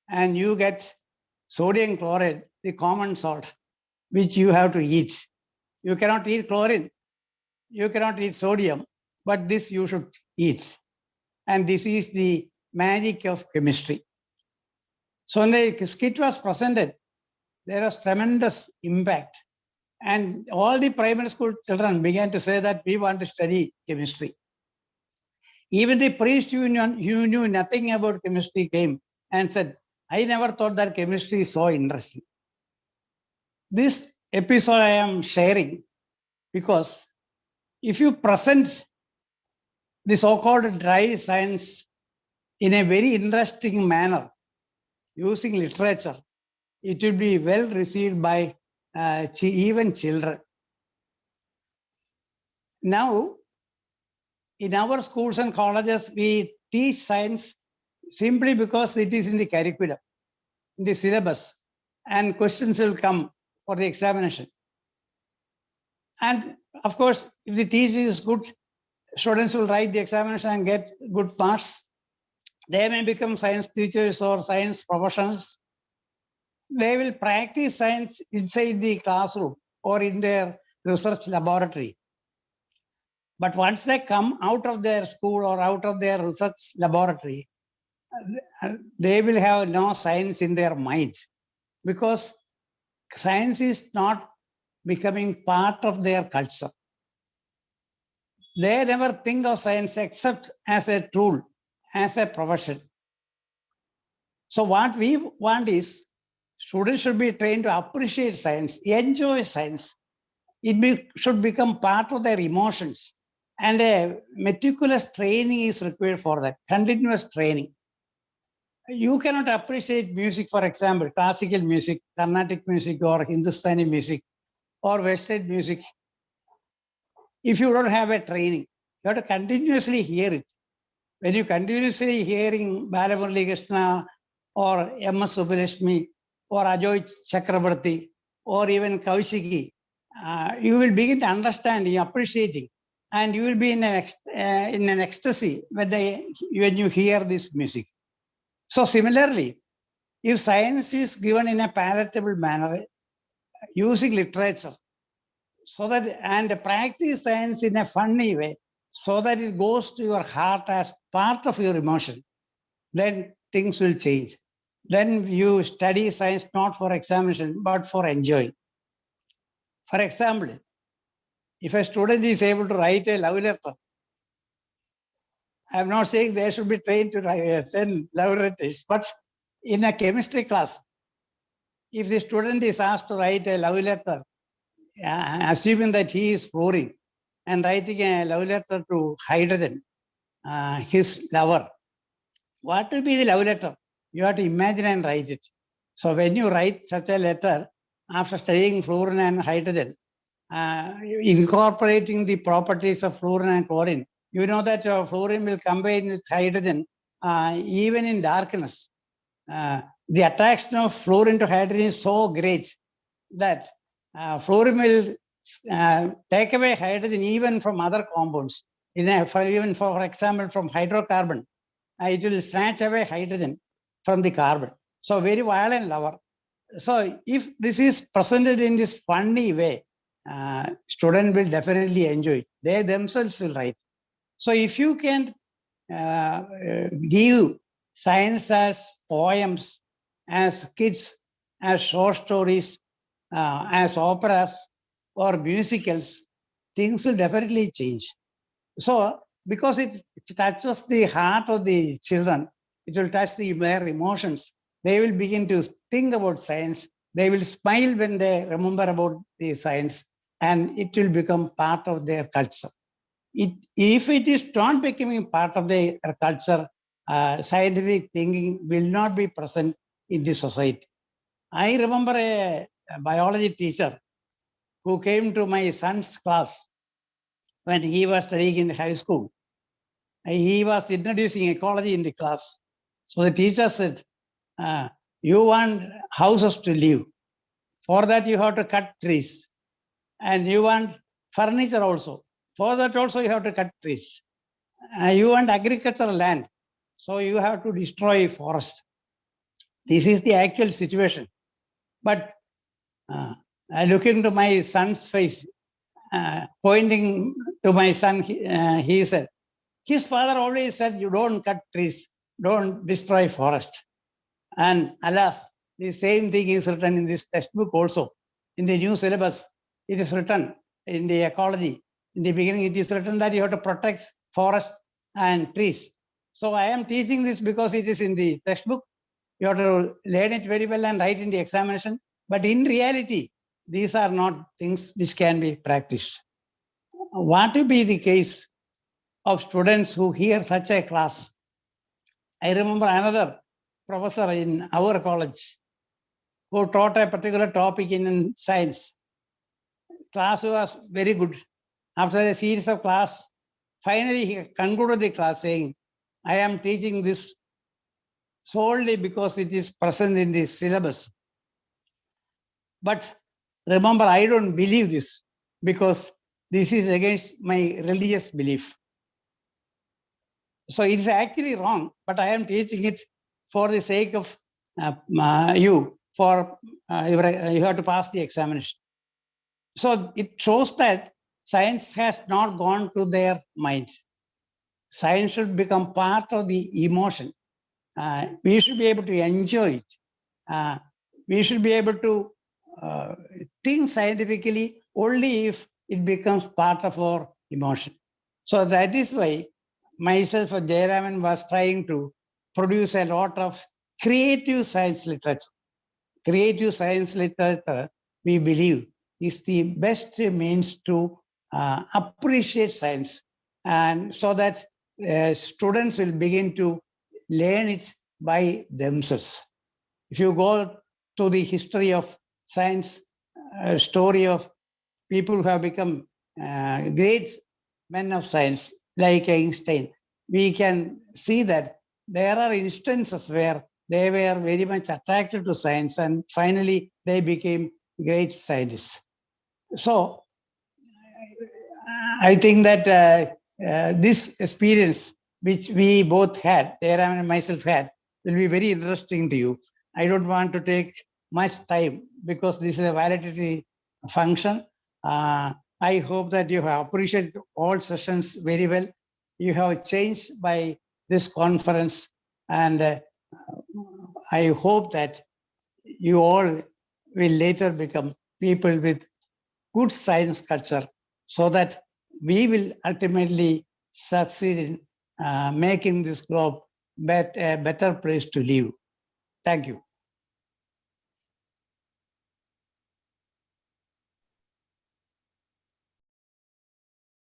and you get sodium chloride, the common salt, which you have to eat. You cannot eat chlorine, you cannot eat sodium, but this you should eat. And this is the magic of chemistry. So when the skit was presented, there was tremendous impact. And all the primary school children began to say that we want to study chemistry. Even the priest who knew nothing about chemistry came and said, I never thought that chemistry is so interesting. This episode I am sharing because if you present the so-called dry science in a very interesting manner, using literature, it will be well received by even children. Now, in our schools and colleges, we teach science simply because it is in the curriculum, in the syllabus, and questions will come for the examination. And of course, if the teaching is good, students will write the examination and get good marks. They may become science teachers or science professionals. They will practice science inside the classroom or in their research laboratory. But once they come out of their school or out of their research laboratory, they will have no science in their mind because science is not becoming part of their culture. They never think of science except as a tool, as a profession. So what we want is Students should be trained to appreciate science, enjoy science. It should become part of their emotions. And a meticulous training is required for that, continuous training. You cannot appreciate music, for example, classical music, Carnatic music, or Hindustani music, or Western music, if you don't have a training. You have to continuously hear it. When you continuously hearing Balamurali Krishna or M.S. Subbulakshmi or Ajoy Chakrabarti or even Kaushiki, you will begin to understand, appreciating, and you will be in an ecstasy when you hear this music. So similarly, if science is given in a palatable manner, using literature, so that and practice science in a funny way, so that it goes to your heart as part of your emotion, then things will change. Then you study science not for examination, but for enjoying. For example, if a student is able to write a love letter, I'm not saying they should be trained to send love letters, but in a chemistry class, if the student is asked to write a love letter, assuming that he is fluorine and writing a love letter to hydrogen, his lover, what will be the love letter? You have to imagine and write it. So when you write such a letter, after studying fluorine and hydrogen, incorporating the properties of fluorine and chlorine, you know that fluorine will combine with hydrogen even in darkness. The attraction of fluorine to hydrogen is so great that fluorine will take away hydrogen even from other compounds. Even for example, from hydrocarbon, it will snatch away hydrogen from the carbon. So very violent lover. So if this is presented in this funny way, student will definitely enjoy it. They themselves will write. So if you can give science as poems, as kids, as short stories, as operas or musicals, things will definitely change. So because it touches the heart of the children, it will touch their emotions. They will begin to think about science. They will smile when they remember about the science, and it will become part of their culture. If it is not becoming part of their culture, scientific thinking will not be present in the society. I remember a biology teacher who came to my son's class when he was studying in high school. He was introducing ecology in the class. So the teacher said, you want houses to live. For that, you have to cut trees. And you want furniture also. For that also, you have to cut trees. You want agricultural land. So you have to destroy forest. This is the actual situation. But looking to my son's face, pointing to my son, he said, his father always said, you don't cut trees, don't destroy forest. And alas, the same thing is written in this textbook also. In the new syllabus, it is written in the ecology. In the beginning, it is written that you have to protect forest and trees. So I am teaching this because it is in the textbook. You have to learn it very well and write in the examination. But in reality, these are not things which can be practiced. What will be the case of students who hear such a class? I remember another professor in our college who taught a particular topic in science. Class was very good. After a series of class, finally he concluded the class saying, I am teaching this solely because it is present in the syllabus. But remember, I don't believe this because this is against my religious belief. So it's actually wrong, but I am teaching it for the sake of you have to pass the examination. So it shows that science has not gone to their mind. Science should become part of the emotion. We should be able to enjoy it. We should be able to think scientifically only if it becomes part of our emotion. So that is why myself and Jayaraman was trying to produce a lot of creative science literature. creative science literature, we believe, is the best means to appreciate science, and so that students will begin to learn it by themselves. If you go to the history of science, story of people who have become great men of science like Einstein, we can see that there are instances where they were very much attracted to science and finally they became great scientists. So I think that this experience which we both had, Jairam and myself had, will be very interesting to you. I don't want to take much time because this is a validity function. I hope that you have appreciated all sessions very well. You have changed by this conference, and I hope that you all will later become people with good science culture, so that we will ultimately succeed in making this globe a better place to live. Thank you.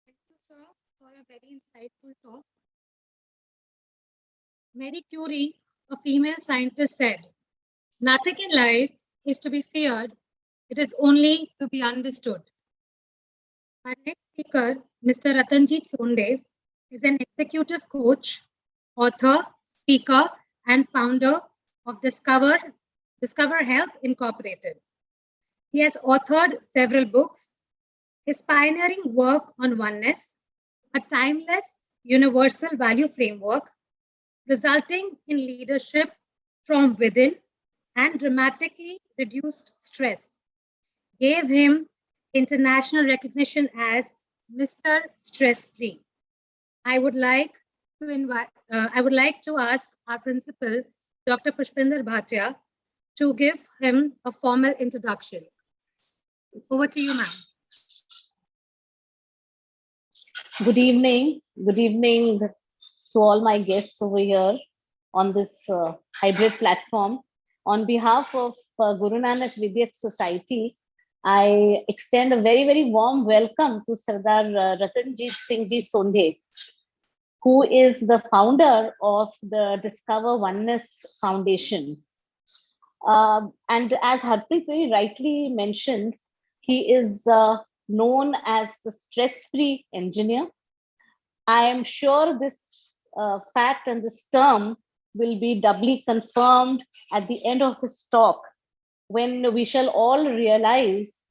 Thank you, sir, for a very insightful talk. Marie Curie, a female scientist, said, "Nothing in life is to be feared, it is only to be understood." Our next speaker, Mr. Ratanjit Sonde, is an executive coach, author, speaker, and founder of Discover Health Incorporated. He has authored several books. His pioneering work on oneness, a timeless universal value framework, resulting in leadership from within and dramatically reduced stress, gave him international recognition as Mr. Stress-Free. I would like to ask our principal, Dr. Pushpinder Bhatia, to give him a formal introduction. Over to you, ma'am. Good evening. Good evening to all my guests over here on this hybrid platform. On behalf of Guru Nanak Vidyak Society, I extend a very, very warm welcome to Sardar Ratanjit Singh Ji Sonde, who is the founder of the Discover Oneness Foundation. And as Harpreet very rightly mentioned, he is known as the stress-free engineer. I am sure this fact and this term will be doubly confirmed at the end of his talk, when we shall all realize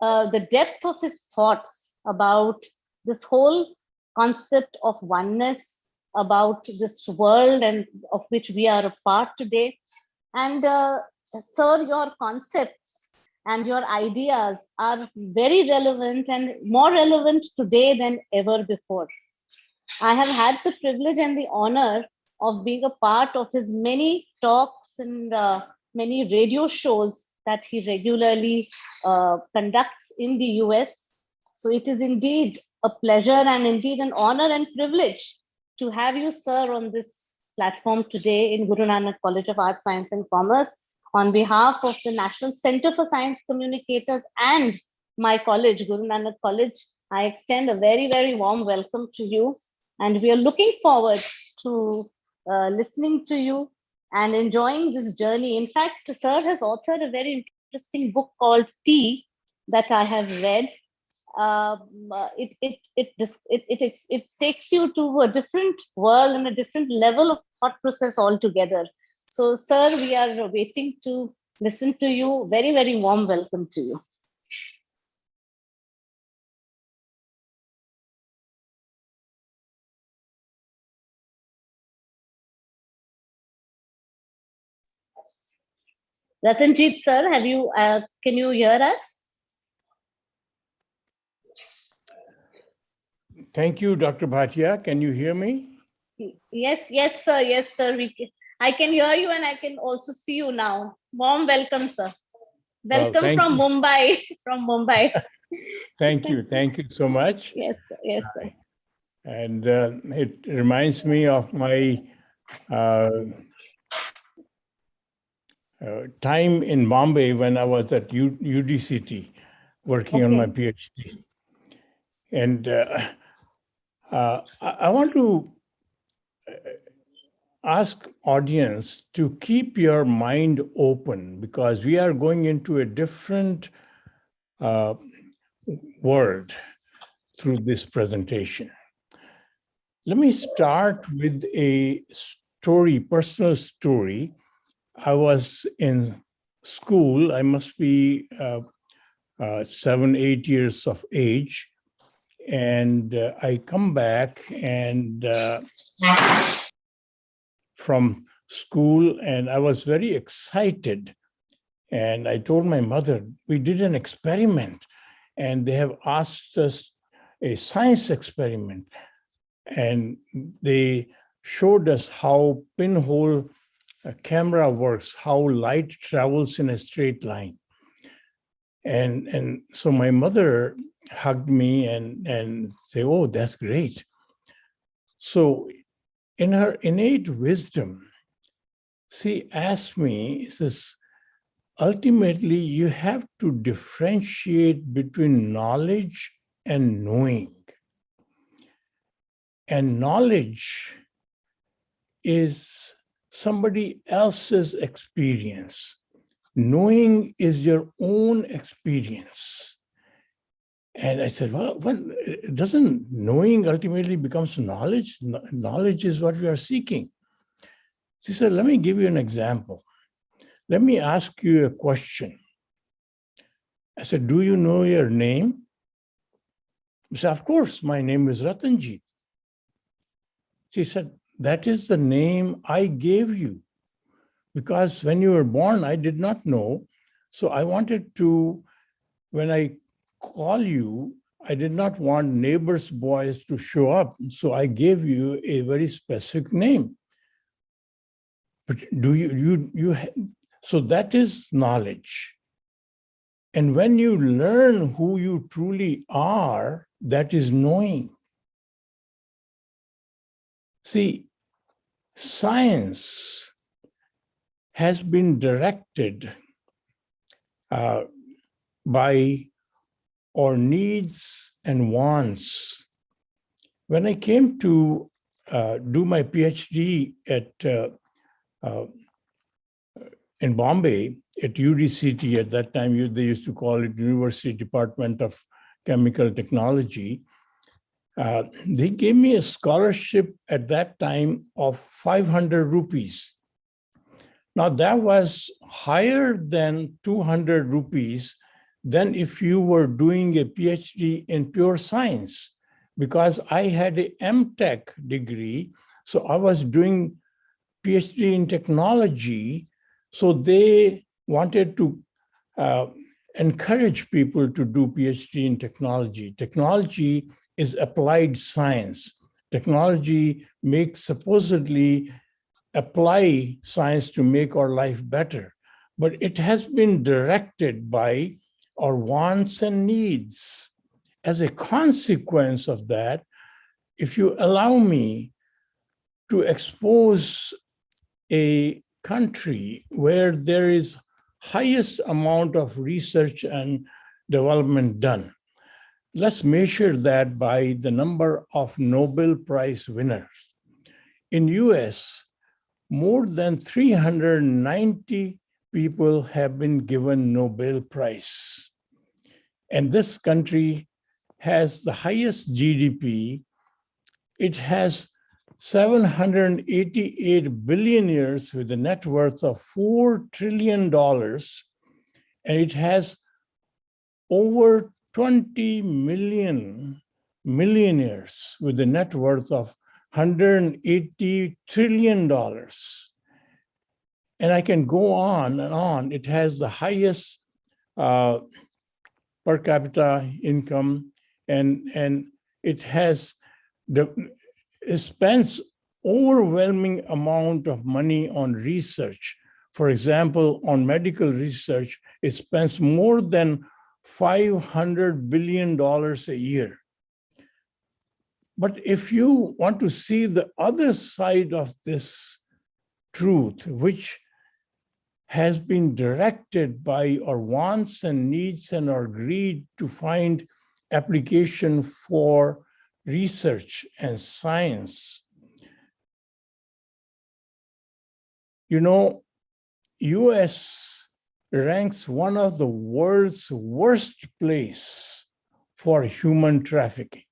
the depth of his thoughts about this whole concept of oneness, about this world and of which we are a part today. And sir, your concepts and your ideas are very relevant and more relevant today than ever before. I have had the privilege and the honor of being a part of his many talks and many radio shows that he regularly conducts in the US. So it is indeed a pleasure and indeed an honor and privilege to have you, sir, on this platform today in Guru Nanak College of Arts, Science and Commerce. On behalf of the National Center for Science Communicators and my college, Guru Nanak College, I extend a very, very warm welcome to you. And we are looking forward to listening to you and enjoying this journey. In fact, sir has authored a very interesting book called Tea that I have read. It takes you to a different world and a different level of thought process altogether. So, sir, we are waiting to listen to you. Very, very warm welcome to you. Ratanjit, sir, have you? Can you hear us? Thank you, Dr. Bhatia. Can you hear me? Yes, yes, sir. Yes, sir. I can hear you and I can also see you now. Warm welcome, sir. Welcome from you. Mumbai. From Mumbai. Thank you. Thank you so much. Yes, sir. Yes, sir. And it reminds me of my time in Bombay when I was at UDCT working on my PhD. And I want to ask audience to keep your mind open because we are going into a different world through this presentation. Let me start with a story, personal story. I was in school. I must be 7, 8 years of age. And I come back and from school, and I was very excited. And I told my mother, we did an experiment, and they have asked us a science experiment. And they showed us how pinhole camera works, how light travels in a straight line. And so my mother hugged me and said, oh, that's great. So in her innate wisdom, she asked me, says, ultimately, you have to differentiate between knowledge and knowing. And knowledge is somebody else's experience. Knowing is your own experience. And I said, well, doesn't knowing ultimately becomes knowledge? Knowledge is what we are seeking. She said, let me give you an example. Let me ask you a question. I said, do you know your name? She said, of course, my name is Ratanjit. She said, that is the name I gave you. Because when you were born, I did not know. So I wanted to, when I call you, I did not want neighbors' boys to show up. So I gave you a very specific name. But so that is knowledge. And when you learn who you truly are, that is knowing. See, science has been directed by our needs and wants. When I came to do my PhD in Bombay, at UDCT, at that time they used to call it University Department of Chemical Technology, they gave me a scholarship at that time of 500 rupees. Now that was higher than 200 rupees than if you were doing a PhD in pure science, because I had a MTech degree. So I was doing PhD in technology. So they wanted to encourage people to do PhD in technology. Technology is applied science. Technology makes supposedly apply science to make our life better, but it has been directed by our wants and needs. As a consequence of that, if you allow me to expose a country where there is highest amount of research and development done, let's measure that by the number of Nobel Prize winners. In US, more than 390 people have been given Nobel Prize. And this country has the highest GDP. It has 788 billionaires with a net worth of $4 trillion. And it has over 20 million millionaires with a net worth of $180 trillion. And I can go on and on. It has the highest per capita income, and it has it spends overwhelming amount of money on research. For example, on medical research, it spends more than $500 billion a year. But if you want to see the other side of this truth, which has been directed by our wants and needs and our greed to find application for research and science. You know, US ranks one of the world's worst place for human trafficking.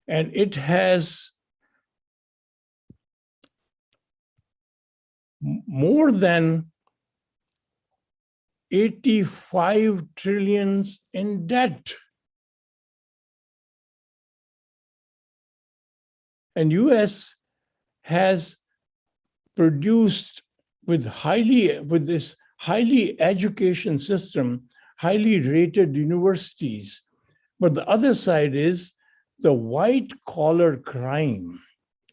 And it has more than 85 trillion in debt. And US has produced with this highly education system, highly rated universities. But the other side is the white collar crime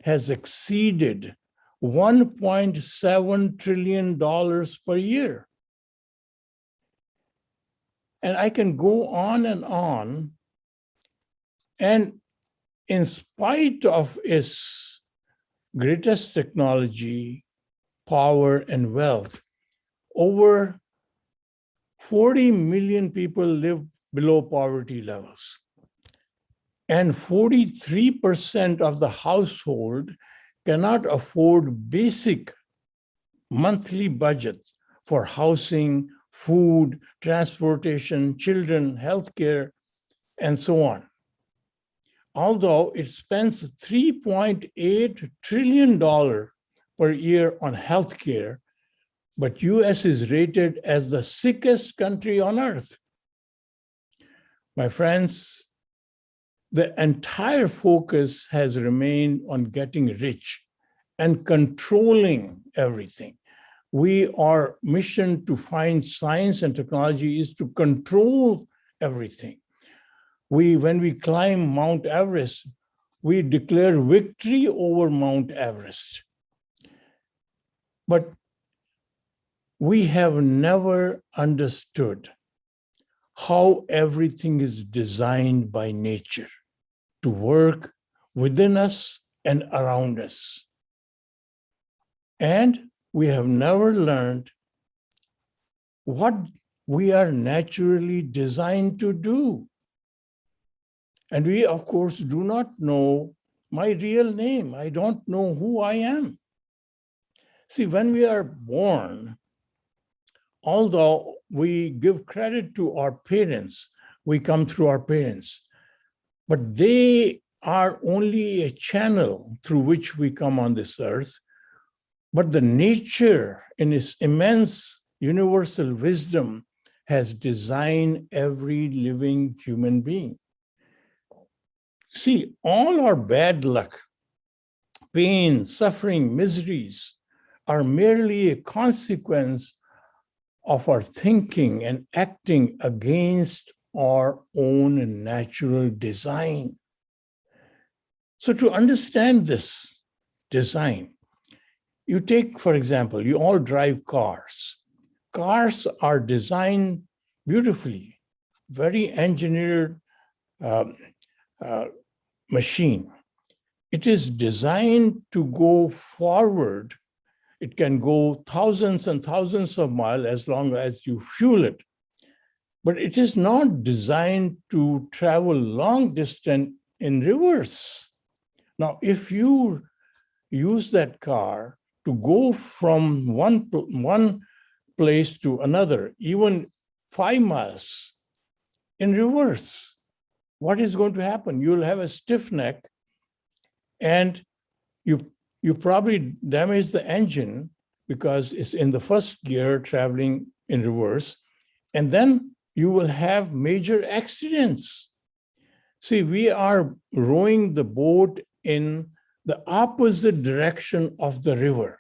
has exceeded $1.7 trillion per year. And I can go on. And in spite of its greatest technology, power, and wealth, over 40 million people live below poverty levels. And 43% of the household cannot afford basic monthly budgets for housing, food, transportation, children, healthcare, and so on. Although it spends $3.8 trillion per year on healthcare, but US is rated as the sickest country on earth. My friends, the entire focus has remained on getting rich and controlling everything. Our mission to find science and technology is to control everything. When we climb Mount Everest, we declare victory over Mount Everest. But we have never understood how everything is designed by nature to work within us and around us. And we have never learned what we are naturally designed to do. And we, of course, do not know my real name. I don't know who I am. See, when we are born, although we give credit to our parents, we come through our parents, but they are only a channel through which we come on this earth. But the nature, in its immense universal wisdom, has designed every living human being. See, all our bad luck, pain, suffering, miseries are merely a consequence of our thinking and acting against our own natural design. So to understand this design, you take, for example, you all drive cars. Cars are designed beautifully, very engineered machine. It is designed to go forward. It can go thousands and thousands of miles as long as you fuel it. But it is not designed to travel long distance in reverse. Now, if you use that car to go from one place to another, even 5 miles in reverse, what is going to happen? You'll have a stiff neck, and you probably damage the engine because it's in the first gear traveling in reverse, and then you will have major accidents. See, we are rowing the boat in the opposite direction of the river,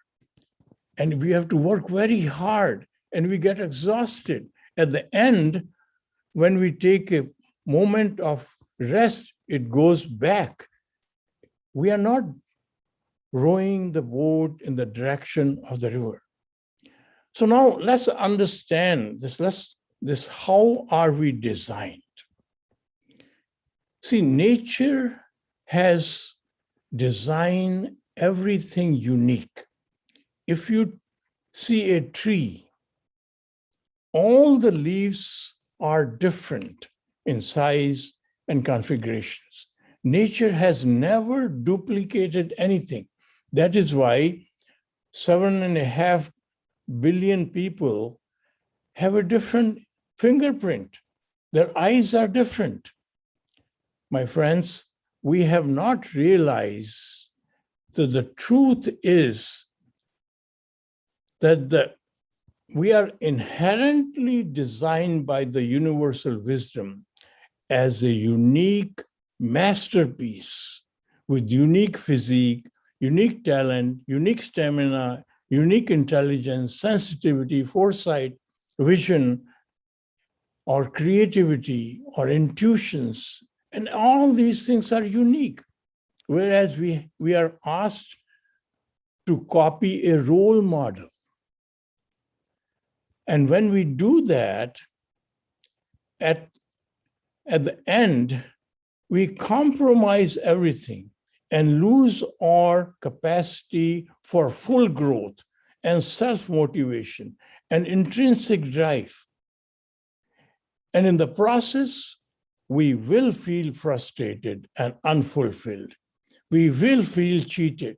and we have to work very hard, and we get exhausted. At the end, when we take a moment of rest, it goes back. We are not rowing the boat in the direction of the river. So now let's understand this, how are we designed? See, nature has designed everything unique. If you See a tree. All the leaves are different in size and configurations. Nature has never duplicated anything. That is why 7.5 billion people have a different fingerprint. Their eyes are different. My friends, we have not realized that the truth is that we are inherently designed by the universal wisdom as a unique masterpiece with unique physique, unique talent, unique stamina, unique intelligence, sensitivity, foresight, vision, or creativity, or intuitions. And all these things are unique. Whereas we are asked to copy a role model. And when we do that, at the end, we compromise everything and lose our capacity for full growth and self-motivation and intrinsic drive. And in the process, we will feel frustrated and unfulfilled. We will feel cheated.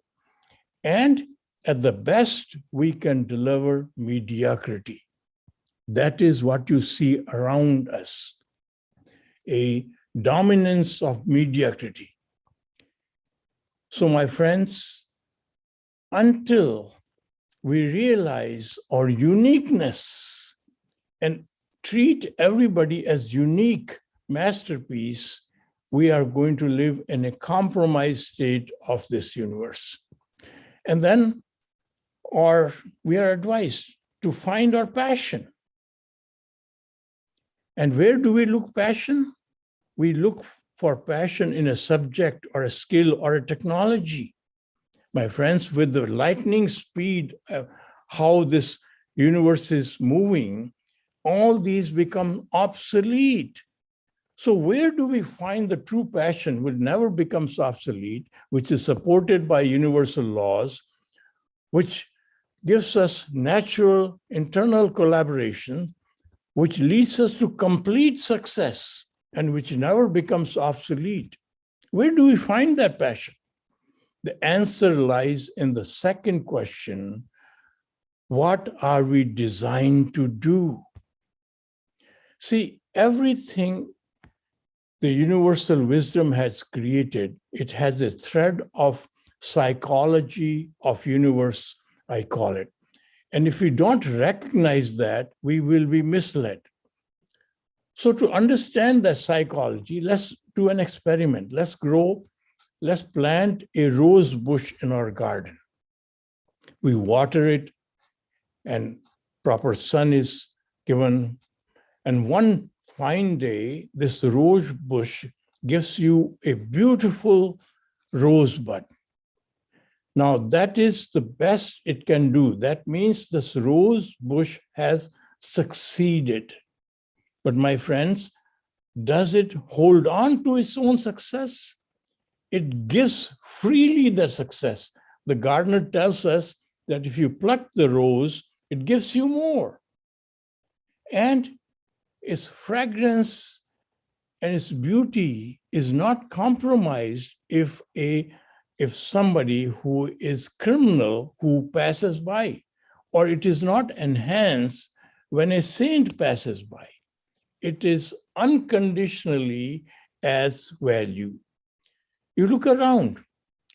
And at the best, we can deliver mediocrity. That is what you see around us, a dominance of mediocrity. So my friends, until we realize our uniqueness and treat everybody as unique masterpiece, we are going to live in a compromised state of this universe. And then we are advised to find our passion. And where do we look passion? We look for passion in a subject or a skill or a technology. My friends, with the lightning speed of how this universe is moving, all these become obsolete. So where do we find the true passion which never becomes obsolete, which is supported by universal laws, which gives us natural internal collaboration, which leads us to complete success and which never becomes obsolete? Where do we find that passion? The answer lies in the second question: what are we designed to do? See, everything the universal wisdom has created, it has a thread of psychology of universe, I call it. And if we don't recognize that, we will be misled. So to understand that psychology, let's do an experiment. Let's plant a rose bush in our garden. We water it and proper sun is given. And one fine day, this rose bush gives you a beautiful rosebud. Now that is the best it can do. That means this rose bush has succeeded. But my friends, does it hold on to its own success? It gives freely the success. The gardener tells us that if you pluck the rose, it gives you more. And its fragrance and its beauty is not compromised if somebody who is criminal who passes by, or it is not enhanced when a saint passes by. It is unconditionally as value. You look around,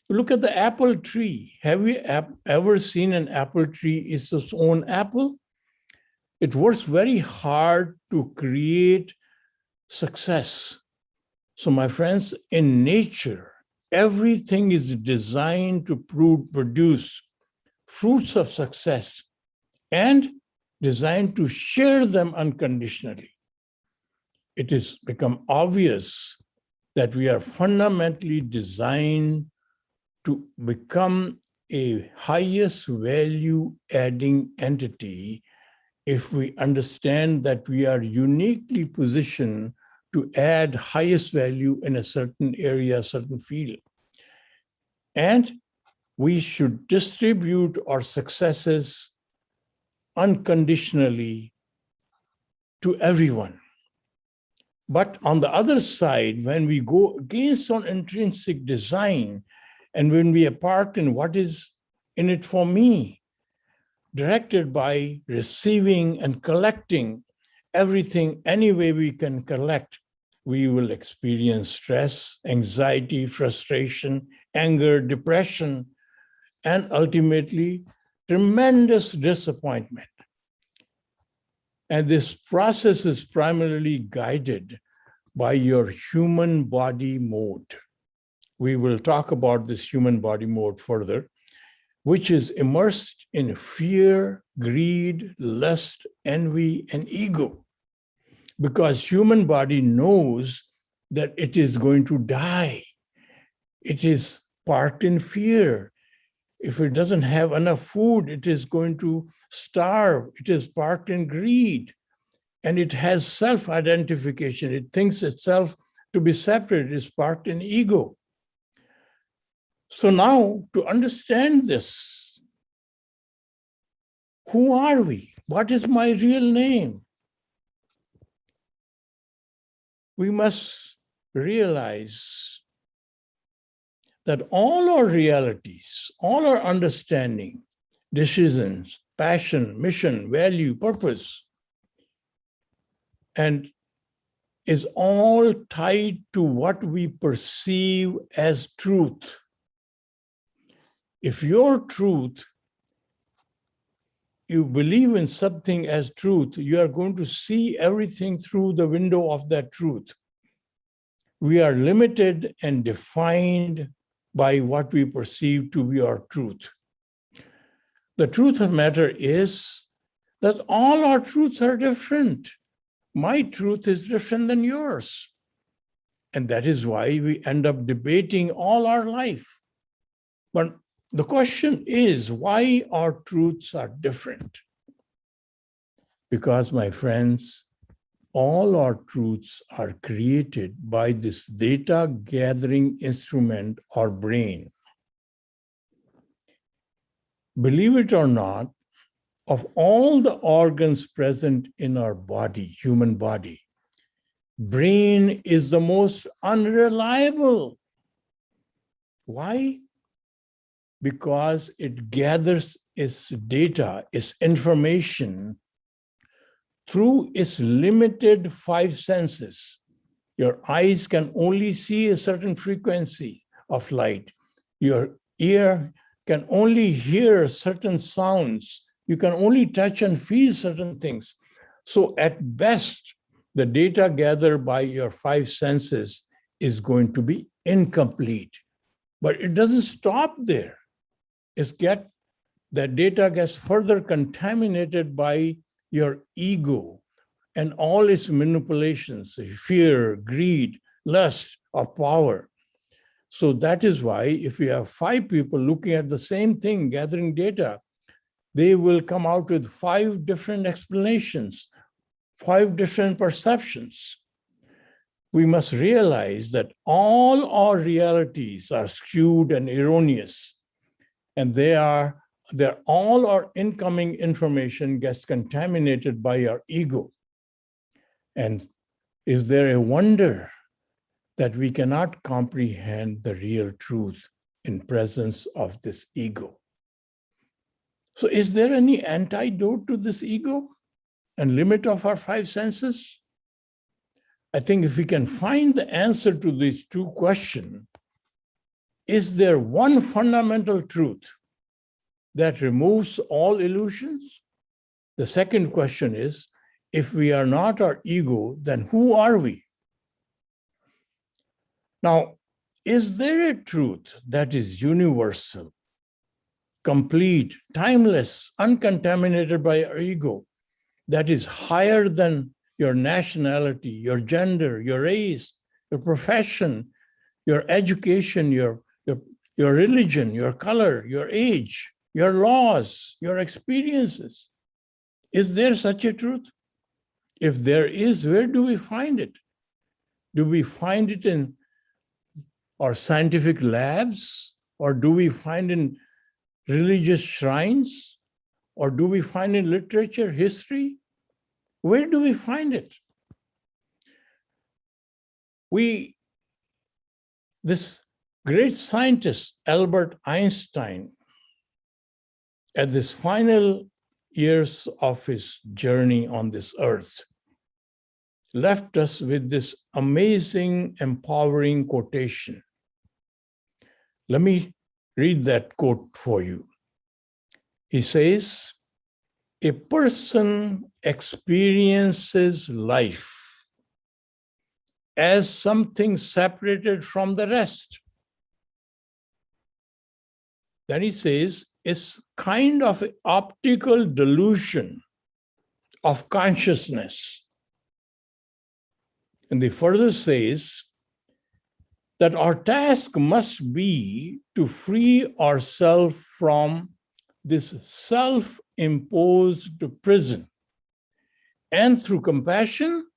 you look at the apple tree. Have you ever seen an apple tree is its own apple? It works very hard to create success. So my friends, in nature, everything is designed to produce fruits of success and designed to share them unconditionally. It has become obvious that we are fundamentally designed to become a highest value adding entity if we understand that we are uniquely positioned to add highest value in a certain area, a certain field. And we should distribute our successes unconditionally to everyone. But on the other side, when we go against on intrinsic design, and when we are part in what is in it for me, directed by receiving and collecting everything any way we can collect, we will experience stress, anxiety, frustration, anger, depression, and ultimately tremendous disappointment. And this process is primarily guided by your human body mode. We will talk about this human body mode further, which is immersed in fear, greed, lust, envy, and ego. Because human body knows that it is going to die. It is parked in fear. If it doesn't have enough food, it is going to starve. It is parked in greed. And it has self-identification. It thinks itself to be separate. It is parked in ego. So now, to understand this, who are we? What is my real name? We must realize that all our realities, all our understanding, decisions, passion, mission, value, purpose, and is all tied to what we perceive as truth. If your truth, you believe in something as truth, you are going to see everything through the window of that truth. We are limited and defined by what we perceive to be our truth. The truth of the matter is that all our truths are different. My truth is different than yours. And that is why we end up debating all our life. But the question is why our truths are different. Because, my friends, all our truths are created by this data gathering instrument, our brain. Believe it or not, of all the organs present in our body, human body, brain is the most unreliable. Why? Because it gathers its data, its information through its limited five senses. Your eyes can only see a certain frequency of light. Your ear can only hear certain sounds. You can only touch and feel certain things. So at best, the data gathered by your five senses is going to be incomplete. But it doesn't stop there. That data gets further contaminated by your ego and all its manipulations, fear, greed, lust, or power. So that is why if you have five people looking at the same thing, gathering data, they will come out with five different explanations, five different perceptions. We must realize that all our realities are skewed and erroneous, and all our incoming information gets contaminated by our ego. And is there a wonder that we cannot comprehend the real truth in presence of this ego? So is there any antidote to this ego and limit of our five senses? I think if we can find the answer to these two questions, is there one fundamental truth that removes all illusions? The second question is, if we are not our ego, then who are we? Now, is there a truth that is universal, complete, timeless, uncontaminated by our ego, that is higher than your nationality, your gender, your race, your profession, your education, your religion, your color, your age, your laws, your experiences? Is there such a truth? If there is, where do we find it? Do we find it in our scientific labs, or do we find in religious shrines, Or do we find in literature, history? Where do we find it? This great scientist, Albert Einstein, at this final years of his journey on this earth, left us with this amazing, empowering quotation. Let me read that quote for you. He says, "A person experiences life as something separated from the rest." Then he says, it's kind of an optical delusion of consciousness. And he further says that our task must be to free ourselves from this self-imposed prison, and through compassion,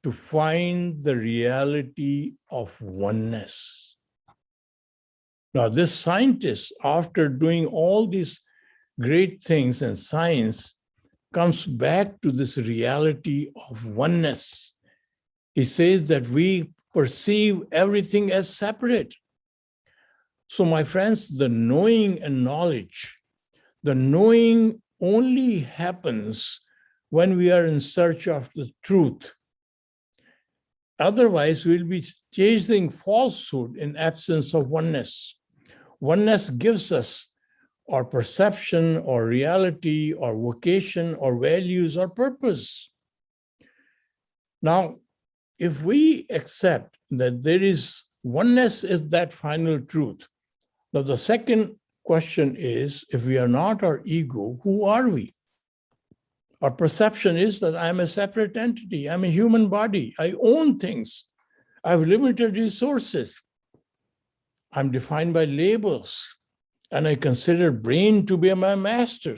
to find the reality of oneness. Now, this scientist, after doing all these great things in science, comes back to this reality of oneness. He says that we perceive everything as separate. So, my friends, the knowing and knowledge, the knowing only happens when we are in search of the truth. Otherwise, we'll be chasing falsehood in absence of oneness. Oneness gives us our perception, or reality, or vocation, or values, or purpose. Now, if we accept that there is oneness is that final truth, now the second question is, if we are not our ego, who are we? Our perception is that I'm a separate entity. I'm a human body. I own things. I have limited resources. I'm defined by labels. And I consider brain to be my master.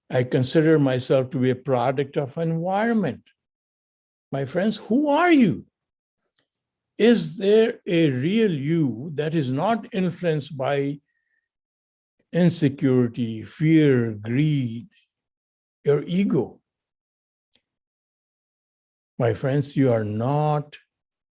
I consider myself to be a product of environment. My friends, who are you? Is there a real you that is not influenced by insecurity, fear, greed, your ego? My friends, you are not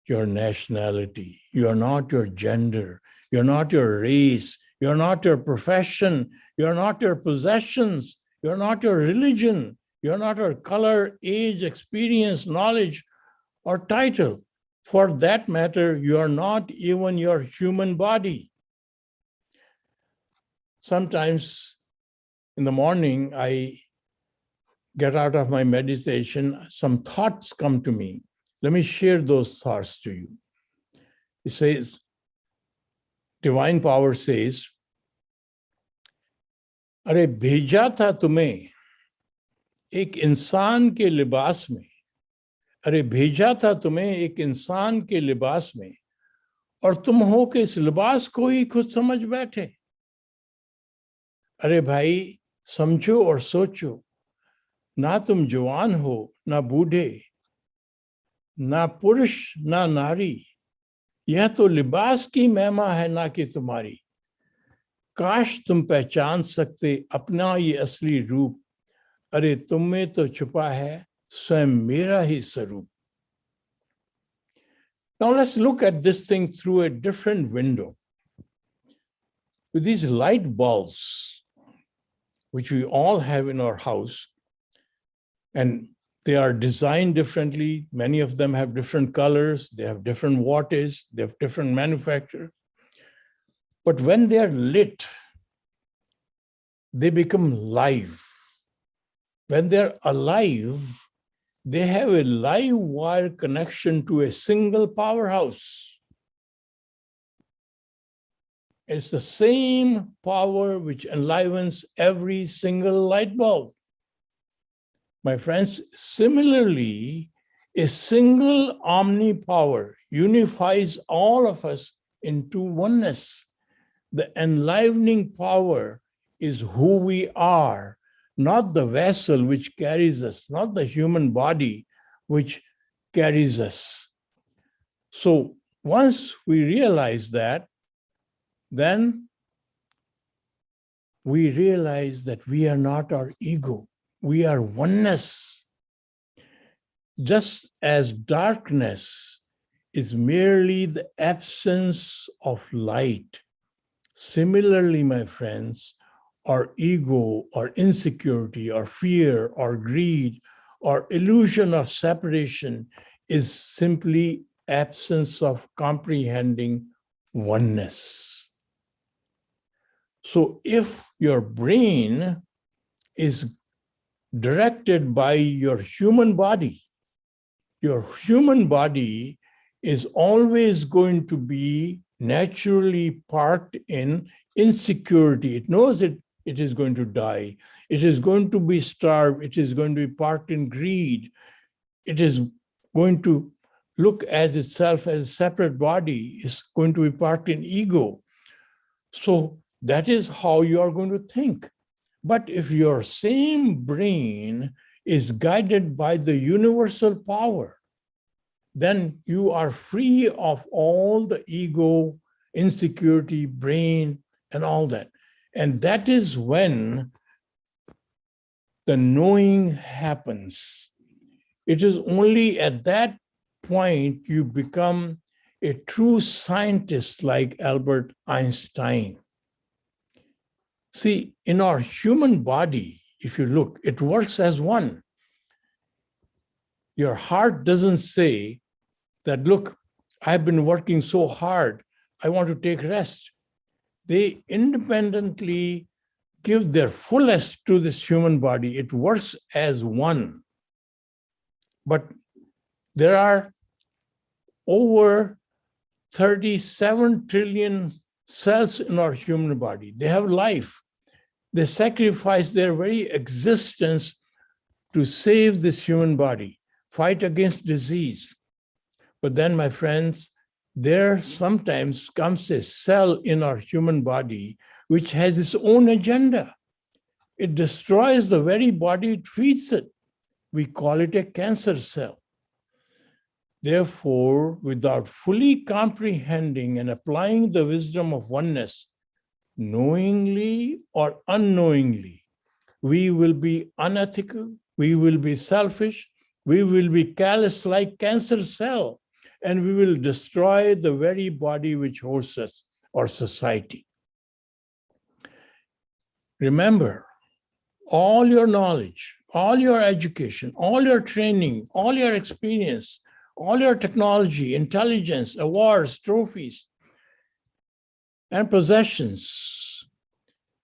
your nationality. You are not your gender. You're not your race. You're not your profession. You're not your possessions. You're not your religion. You're not your color, age, experience, knowledge, or title. For that matter, you are not even your human body. Sometimes in the morning, I get out of my meditation, some thoughts come to me. Let me share those thoughts to you. It says, divine power says, अरे भेजा था तुम्हें एक इंसान के लिबास में, अरे भेजा था तुम्हें एक इंसान के लिबास में, और तुम हो के इस लिबास को ही खुद समझ बैठे। अरे भाई समझो और सोचो, ना तुम जवान हो ना बूढ़े, ना पुरुष ना नारी, यह तो लिबास की महिमा है ना कि तुम्हारी। काश तुम पहचान सकते अपना ये असली रूप, अरे तुम में तो छुपा है स्वयं मेरा ही स्वरूप। Now let's look at this thing through a different window. With these light bulbs, which we all have in our house, and they are designed differently. Many of them have different colors, they have different wattage, they have different manufacturers. But when they are lit, they become live. When they're alive, they have a live wire connection to a single powerhouse. It's the same power which enlivens every single light bulb. My friends, similarly, a single omnipower unifies all of us into oneness. The enlivening power is who we are, not the vessel which carries us, not the human body which carries us. So once we realize that, then we realize that we are not our ego. We are oneness. Just as darkness is merely the absence of light, similarly, my friends, our ego or insecurity or fear or greed or illusion of separation is simply absence of comprehending oneness. So if your brain is directed by your human body is always going to be naturally parked in insecurity. It knows it is going to die. It is going to be starved. It is going to be parked in greed. It is going to look as itself as a separate body. It's going to be parked in ego. So that is how you are going to think. But if your same brain is guided by the universal power, then you are free of all the ego, insecurity, brain, and all that. And that is when the knowing happens. It is only at that point you become a true scientist like Albert Einstein. See, in our human body, if you look, it works as one. Your heart doesn't say that, look, I've been working so hard, I want to take rest. They independently give their fullest to this human body. It works as one. But there are over 37 trillion cells in our human body. They have life. They sacrifice their very existence to save this human body, fight against disease. But then, my friends, there sometimes comes a cell in our human body which has its own agenda. It destroys the very body it feeds it. We call it a cancer cell. Therefore, without fully comprehending and applying the wisdom of oneness, knowingly or unknowingly, we will be unethical, we will be selfish, we will be callous like cancer cell, and we will destroy the very body which hosts us, our society. Remember, all your knowledge, all your education, all your training, all your experience, all your technology, intelligence, awards, trophies, and possessions,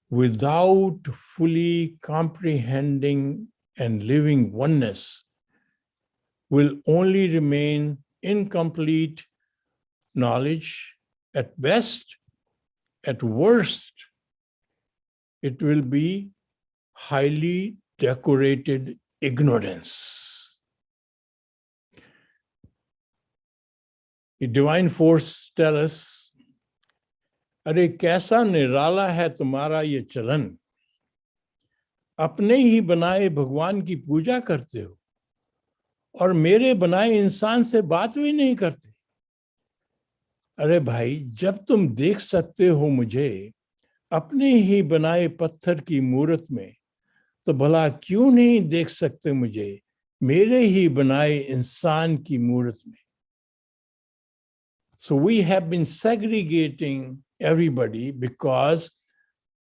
without fully comprehending and living oneness, will only remain incomplete knowledge at best. At worst, it will be highly decorated ignorance. The divine force tells us, अरे कैसा निराला है तुम्हारा ये चलन, अपने ही बनाए भगवान की पूजा करते हो और मेरे बनाए इंसान से बात भी नहीं करते। अरे भाई, जब तुम देख सकते हो मुझे अपने ही बनाए पत्थर की मूरत में, तो भला क्यों नहीं देख सकते मुझे मेरे ही बनाए इंसान की मूरत में? So we have been segregating everybody because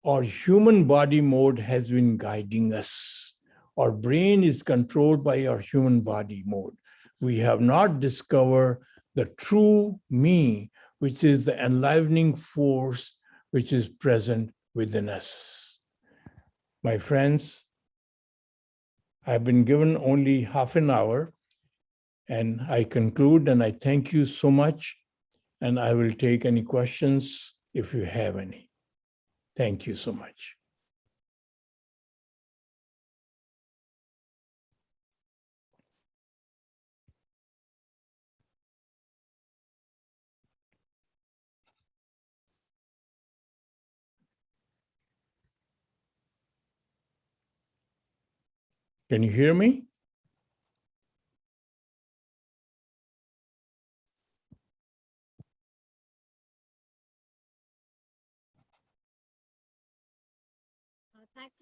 our human body mode has been guiding us. Our brain is controlled by our human body mode. We have not discovered the true me, which is the enlivening force which is present within us. My friends, I've been given only half an hour, and I conclude and I thank you so much, and I will take any questions if you have any. Thank you so much. Can you hear me?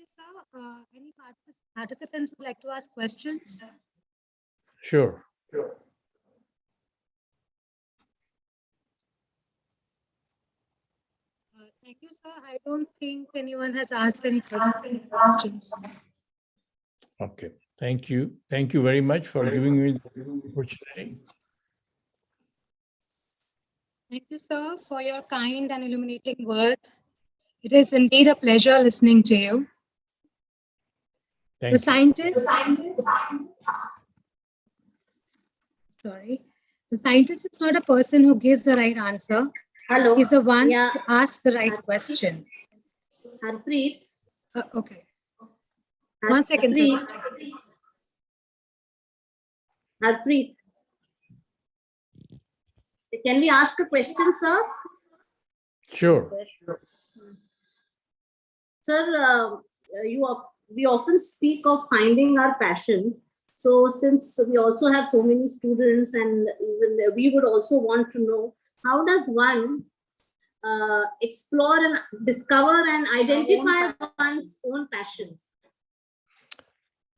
you, sir. Any participants would like to ask questions? Sure. Thank you, sir. I don't think anyone has asked any questions. Okay. Thank you. Thank you very much for giving me the opportunity. Thank you, sir, for your kind and illuminating words. It is indeed a pleasure listening to you. Thank The scientist, sorry, the scientist is not a person who gives the right answer. Hello. He's the one Yeah. who asks the right question. Harpreet. Okay. 1 second, Harpreet. sir. Harpreet. Can we ask a question, sir? Sure. Sir, we often speak of finding our passion. So since we also have so many students, and even we would also want to know, how does one explore and discover and identify one's own passion?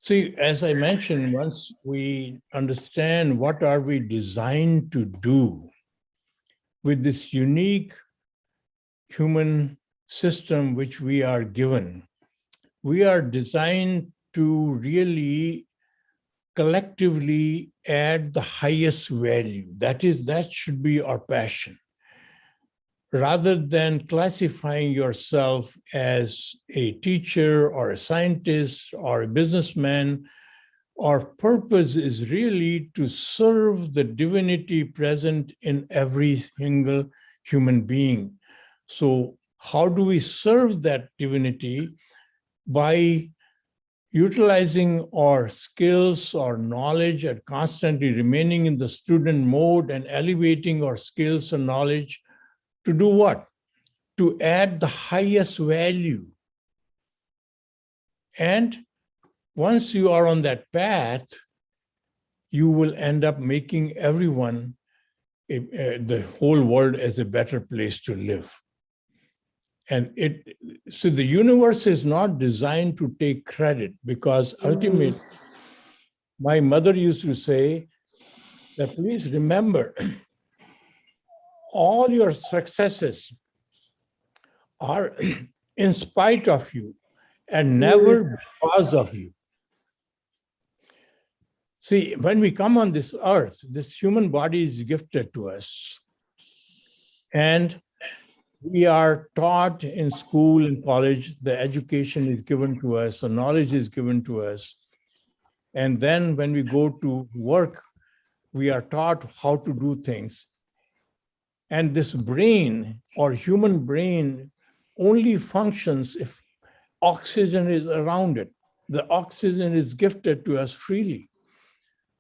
See, as I mentioned, once we understand what are we designed to do with this unique human system which we are given, we are designed to really collectively add the highest value. That should be our passion. Rather than classifying yourself as a teacher or a scientist or a businessman, our purpose is really to serve the divinity present in every single human being. So how do we serve that divinity? By utilizing our skills, our knowledge, and constantly remaining in the student mode and elevating our skills and knowledge to do what? To add the highest value. And once you are on that path, you will end up making everyone, the whole world, as a better place to live. And so the universe is not designed to take credit, because ultimately, my mother used to say that please remember, all your successes are in spite of you and never because of you. See, when we come on this earth, this human body is gifted to us. And we are taught in school and college, the education is given to us, the knowledge is given to us. And then when we go to work, we are taught how to do things. And this brain, or human brain, only functions if oxygen is around it. The oxygen is gifted to us freely.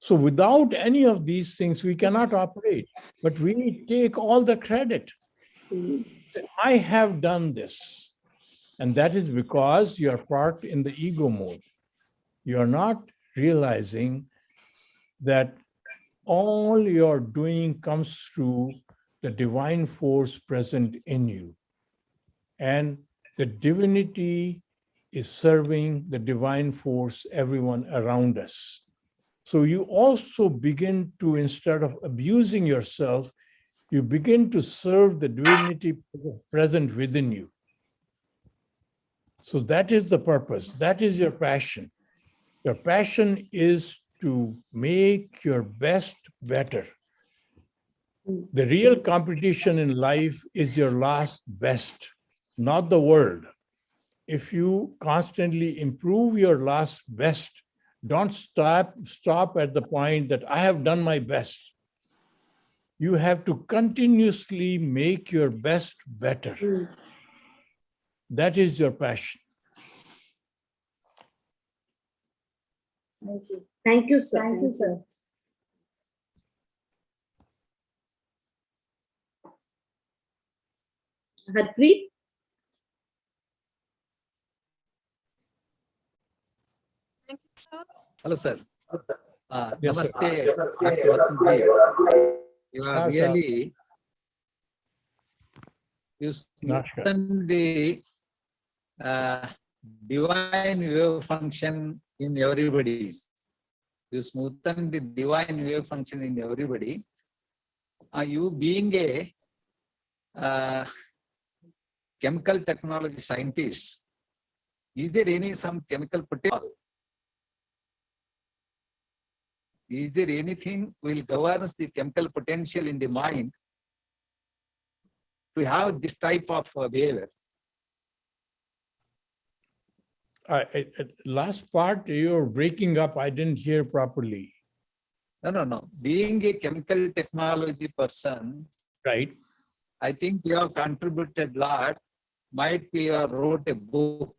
So without any of these things, we cannot operate, but we take all the credit. I have done this. And that is because you are parked in the ego mode. You are not realizing that all you're doing comes through the divine force present in you. And the divinity is serving the divine force, everyone around us. So you also begin to, instead of abusing yourself, you begin to serve the divinity present within you. So that is the purpose. That is your passion. Your passion is to make your best better. The real competition in life is your last best, not the world. If you constantly improve your last best, don't stop at the point that I have done my best. You have to continuously make your best better. That is your passion. Thank you. Thank you, sir. Thank you, sir. Harpreet? Hello, sir. Yes, sir. Namaste, Dr. Vasanji. You are really, you strengthen the divine wave function in everybody's. You smoothen the divine wave function in everybody. You being a chemical technology scientist, is there some chemical potential? Is there anything will govern the chemical potential in the mind to have this type of behavior? Last part, you're breaking up. I didn't hear properly. No. Being a chemical technology person, right? I think you have contributed a lot. Might be you wrote a book.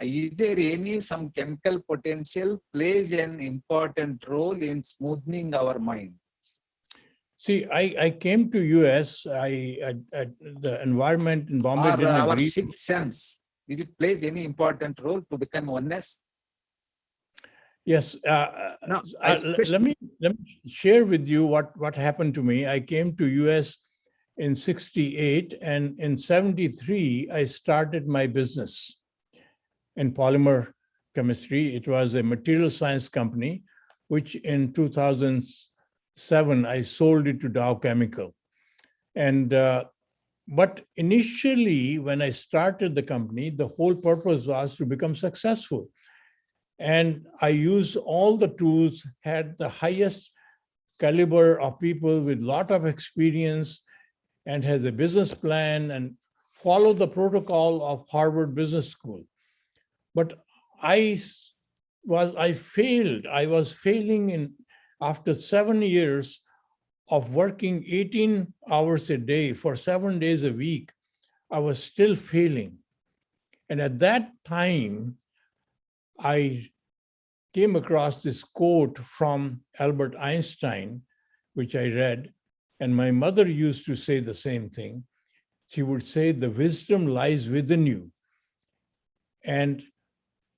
Is there some chemical potential plays an important role in smoothening our mind? See, I came to US. The environment in Bombay Or didn't our agree. sixth sense, is it plays any important role to become oneness? Yes. Let me share with you what happened to me. I came to US in 68, and in 73, I started my business in polymer chemistry. It was a material science company, which in 2007, I sold it to Dow Chemical. And but initially, when I started the company, the whole purpose was to become successful. And I used all the tools, had the highest caliber of people with a lot of experience, and has a business plan and followed the protocol of Harvard Business School. But I failed. I was failing after 7 years of working 18 hours a day for 7 days a week. I was still failing. And at that time, I came across this quote from Albert Einstein, which I read, and my mother used to say the same thing. She would say, the wisdom lies within you. And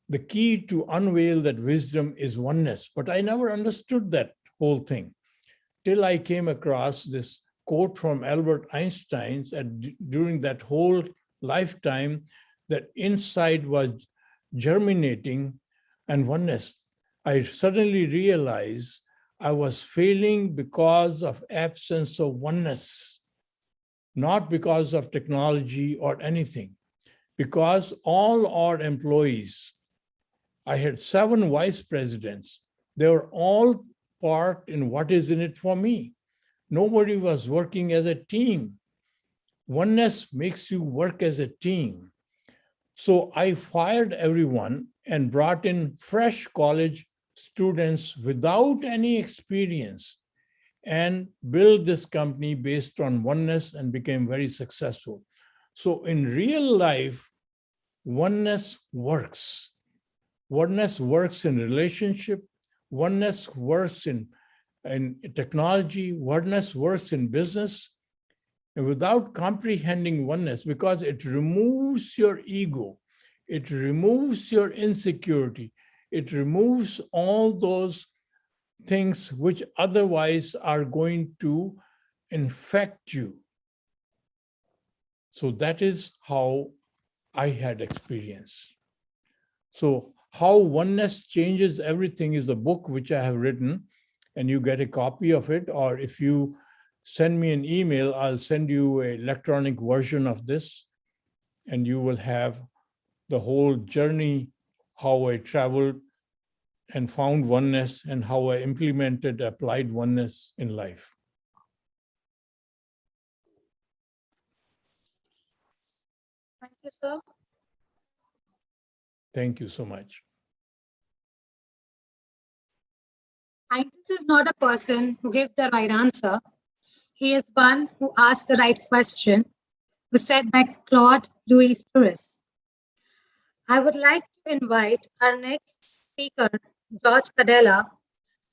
the key to unveil that wisdom is oneness. But I never understood that whole thing till I came across this quote from Albert Einstein during that whole lifetime, that inside was germinating and oneness. I suddenly realized I was failing because of absence of oneness, not because of technology or anything, because all our employees, I had 7 vice presidents, they were all part in what is in it for me. Nobody was working as a team. Oneness makes you work as a team. So I fired everyone and brought in fresh college students without any experience and built this company based on oneness and became very successful. So in real life, oneness works. Oneness works in relationship. Oneness works in technology. Oneness works in business. And without comprehending oneness, because it removes your ego, it removes your insecurity, it removes all those things which otherwise are going to infect you. So that is how I had experience. So how oneness changes everything is a book which I have written, and you get a copy of it, or if you send me an email, I'll send you an electronic version of this, and you will have the whole journey, how I traveled and found oneness and how I applied oneness in life. Thank you, sir. Thank you so much. Scientist is not a person who gives the right answer. He is one who asks the right question, was said by Claude Louis-Torres. I would like to invite our next speaker, George Cadella,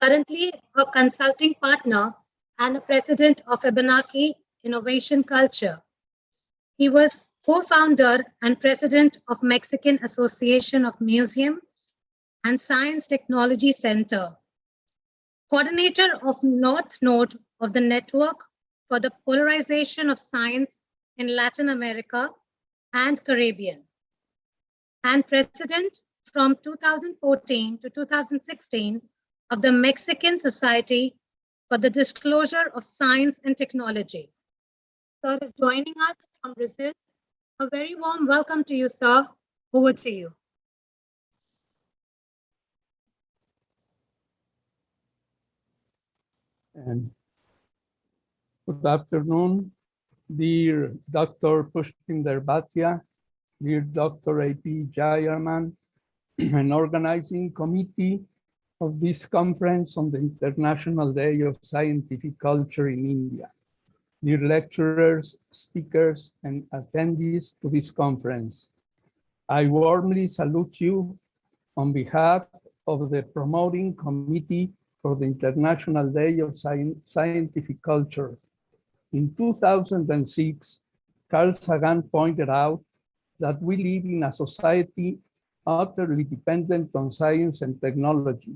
currently a consulting partner and a president of Abenaki Innovation Culture. He was co-founder and president of Mexican Association of Museum and Science Technology Center, coordinator of North Node of the Network for the Polarization of Science in Latin America and Caribbean. and president from 2014 to 2016 of the Mexican Society for the Disclosure of Science and Technology. Sir is joining us from Brazil. A very warm welcome to you, sir. Over to you. And good afternoon, dear Dr. Pushpinder Bhatia, dear Dr. A.P. Jayaraman, an organizing committee of this conference on the International Day of Scientific Culture in India, dear lecturers, speakers, and attendees to this conference. I warmly salute you on behalf of the Promoting Committee for the International Day of Scientific Culture. In 2006, Carl Sagan pointed out that we live in a society utterly dependent on science and technology,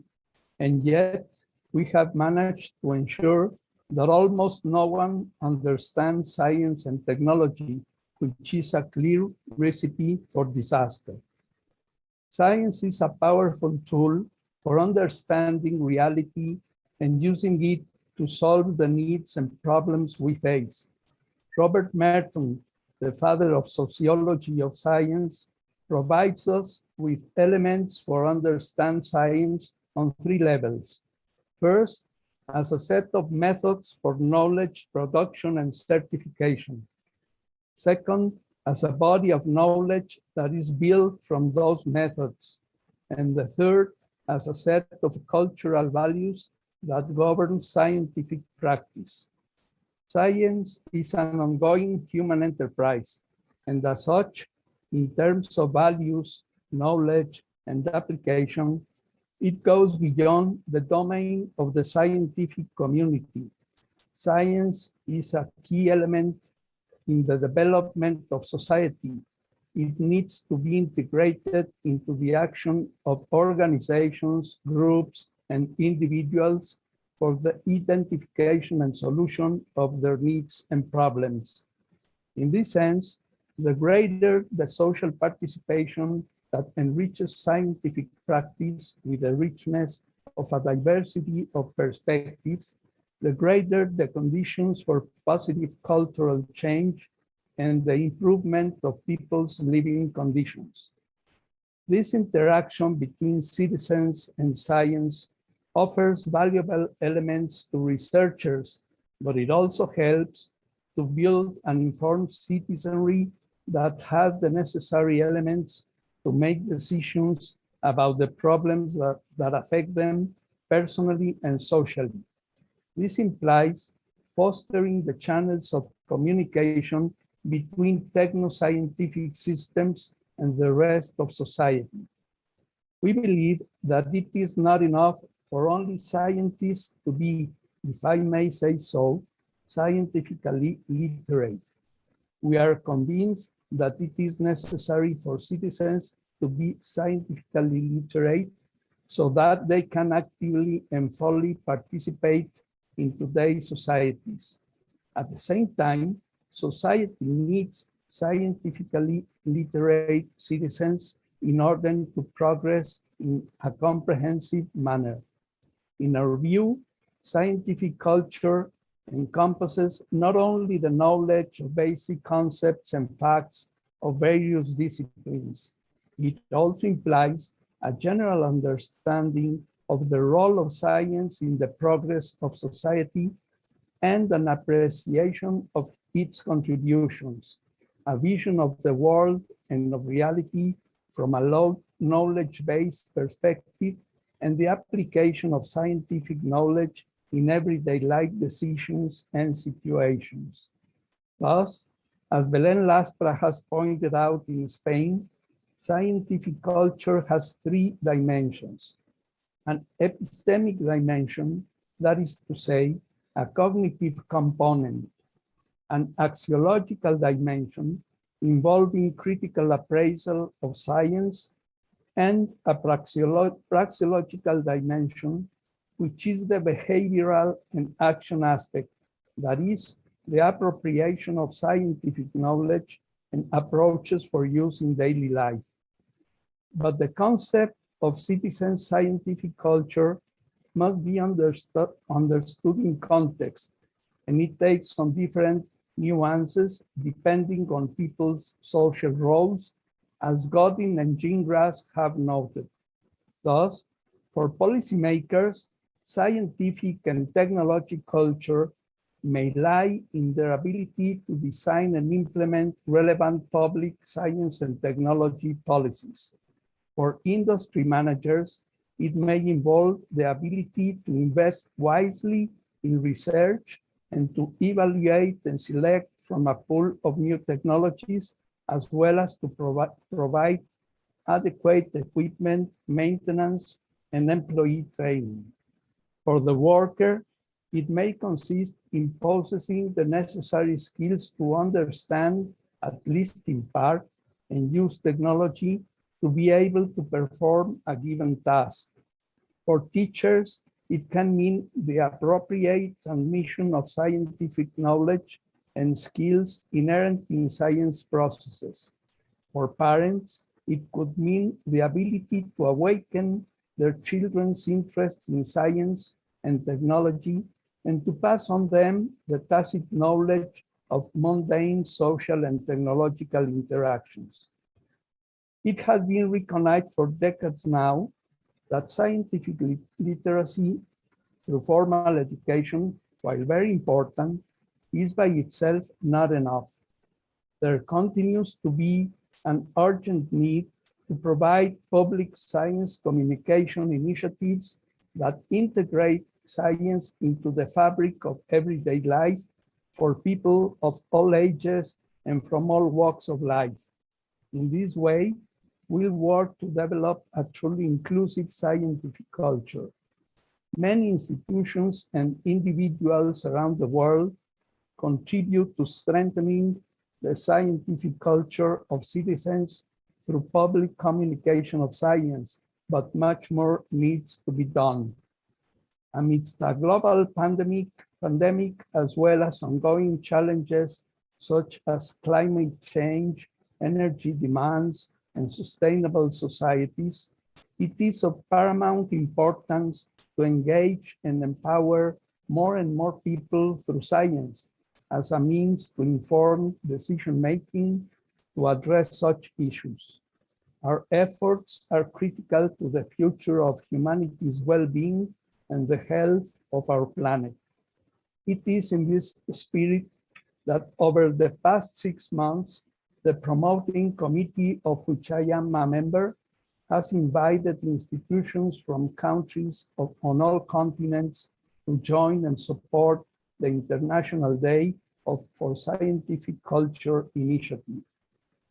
and yet we have managed to ensure that almost no one understands science and technology, which is a clear recipe for disaster. Science is a powerful tool for understanding reality and using it to solve the needs and problems we face. Robert Merton, the father of sociology of science, provides us with elements for understand science on 3 levels. First, as a set of methods for knowledge production and certification. Second, as a body of knowledge that is built from those methods. And the third, as a set of cultural values that govern scientific practice. Science is an ongoing human enterprise, and as such, in terms of values, knowledge, and application, it goes beyond the domain of the scientific community. Science is a key element in the development of society. It needs to be integrated into the action of organizations, groups, and individuals for the identification and solution of their needs and problems. In this sense, the greater the social participation that enriches scientific practice with the richness of a diversity of perspectives, the greater the conditions for positive cultural change and the improvement of people's living conditions. This interaction between citizens and science offers valuable elements to researchers, but it also helps to build an informed citizenry that has the necessary elements to make decisions about the problems that affect them personally and socially. This implies fostering the channels of communication between techno-scientific systems and the rest of society. We believe that it is not enough for only scientists to be, if I may say so, scientifically literate. We are convinced that it is necessary for citizens to be scientifically literate so that they can actively and fully participate in today's societies. At the same time, society needs scientifically literate citizens in order to progress in a comprehensive manner. In our view, scientific culture encompasses not only the knowledge of basic concepts and facts of various disciplines, it also implies a general understanding of the role of science in the progress of society and an appreciation of its contributions, a vision of the world and of reality from a low knowledge-based perspective, and the application of scientific knowledge in everyday life decisions and situations. Thus, as Belén Laspra has pointed out in Spain, scientific culture has 3 dimensions: an epistemic dimension, that is to say, a cognitive component, an axiological dimension involving critical appraisal of science, and a praxeological dimension, which is the behavioral and action aspect, that is, the appropriation of scientific knowledge and approaches for use in daily life. but the concept of citizen scientific culture must be understood in context, and it takes on different nuances depending on people's social roles, as Godin and Gingras have noted. Thus, for policymakers, scientific and technology culture may lie in their ability to design and implement relevant public science and technology policies. For industry managers, it may involve the ability to invest wisely in research and to evaluate and select from a pool of new technologies, as well as to provide adequate equipment, maintenance, and employee training. For the worker, it may consist in possessing the necessary skills to understand, at least in part, and use technology to be able to perform a given task. For teachers, it can mean the appropriate transmission of scientific knowledge and skills inherent in science processes. For parents, it could mean the ability to awaken their children's interest in science and technology and to pass on them the tacit knowledge of mundane social and technological interactions. It has been recognized for decades now that scientific literacy through formal education, while very important, is by itself not enough. There continues to be an urgent need to provide public science communication initiatives that integrate science into the fabric of everyday life for people of all ages and from all walks of life. In this way, we'll work to develop a truly inclusive scientific culture. Many institutions and individuals around the world contribute to strengthening the scientific culture of citizens through public communication of science, but much more needs to be done. Amidst a global pandemic, as well as ongoing challenges such as climate change, energy demands, and sustainable societies, it is of paramount importance to engage and empower more and more people through science as a means to inform decision-making to address such issues. Our efforts are critical to the future of humanity's well-being and the health of our planet. It is in this spirit that over the past 6 months, the promoting committee, of which I am a member, has invited institutions from countries on all continents to join and support the International Day for Scientific Culture initiative.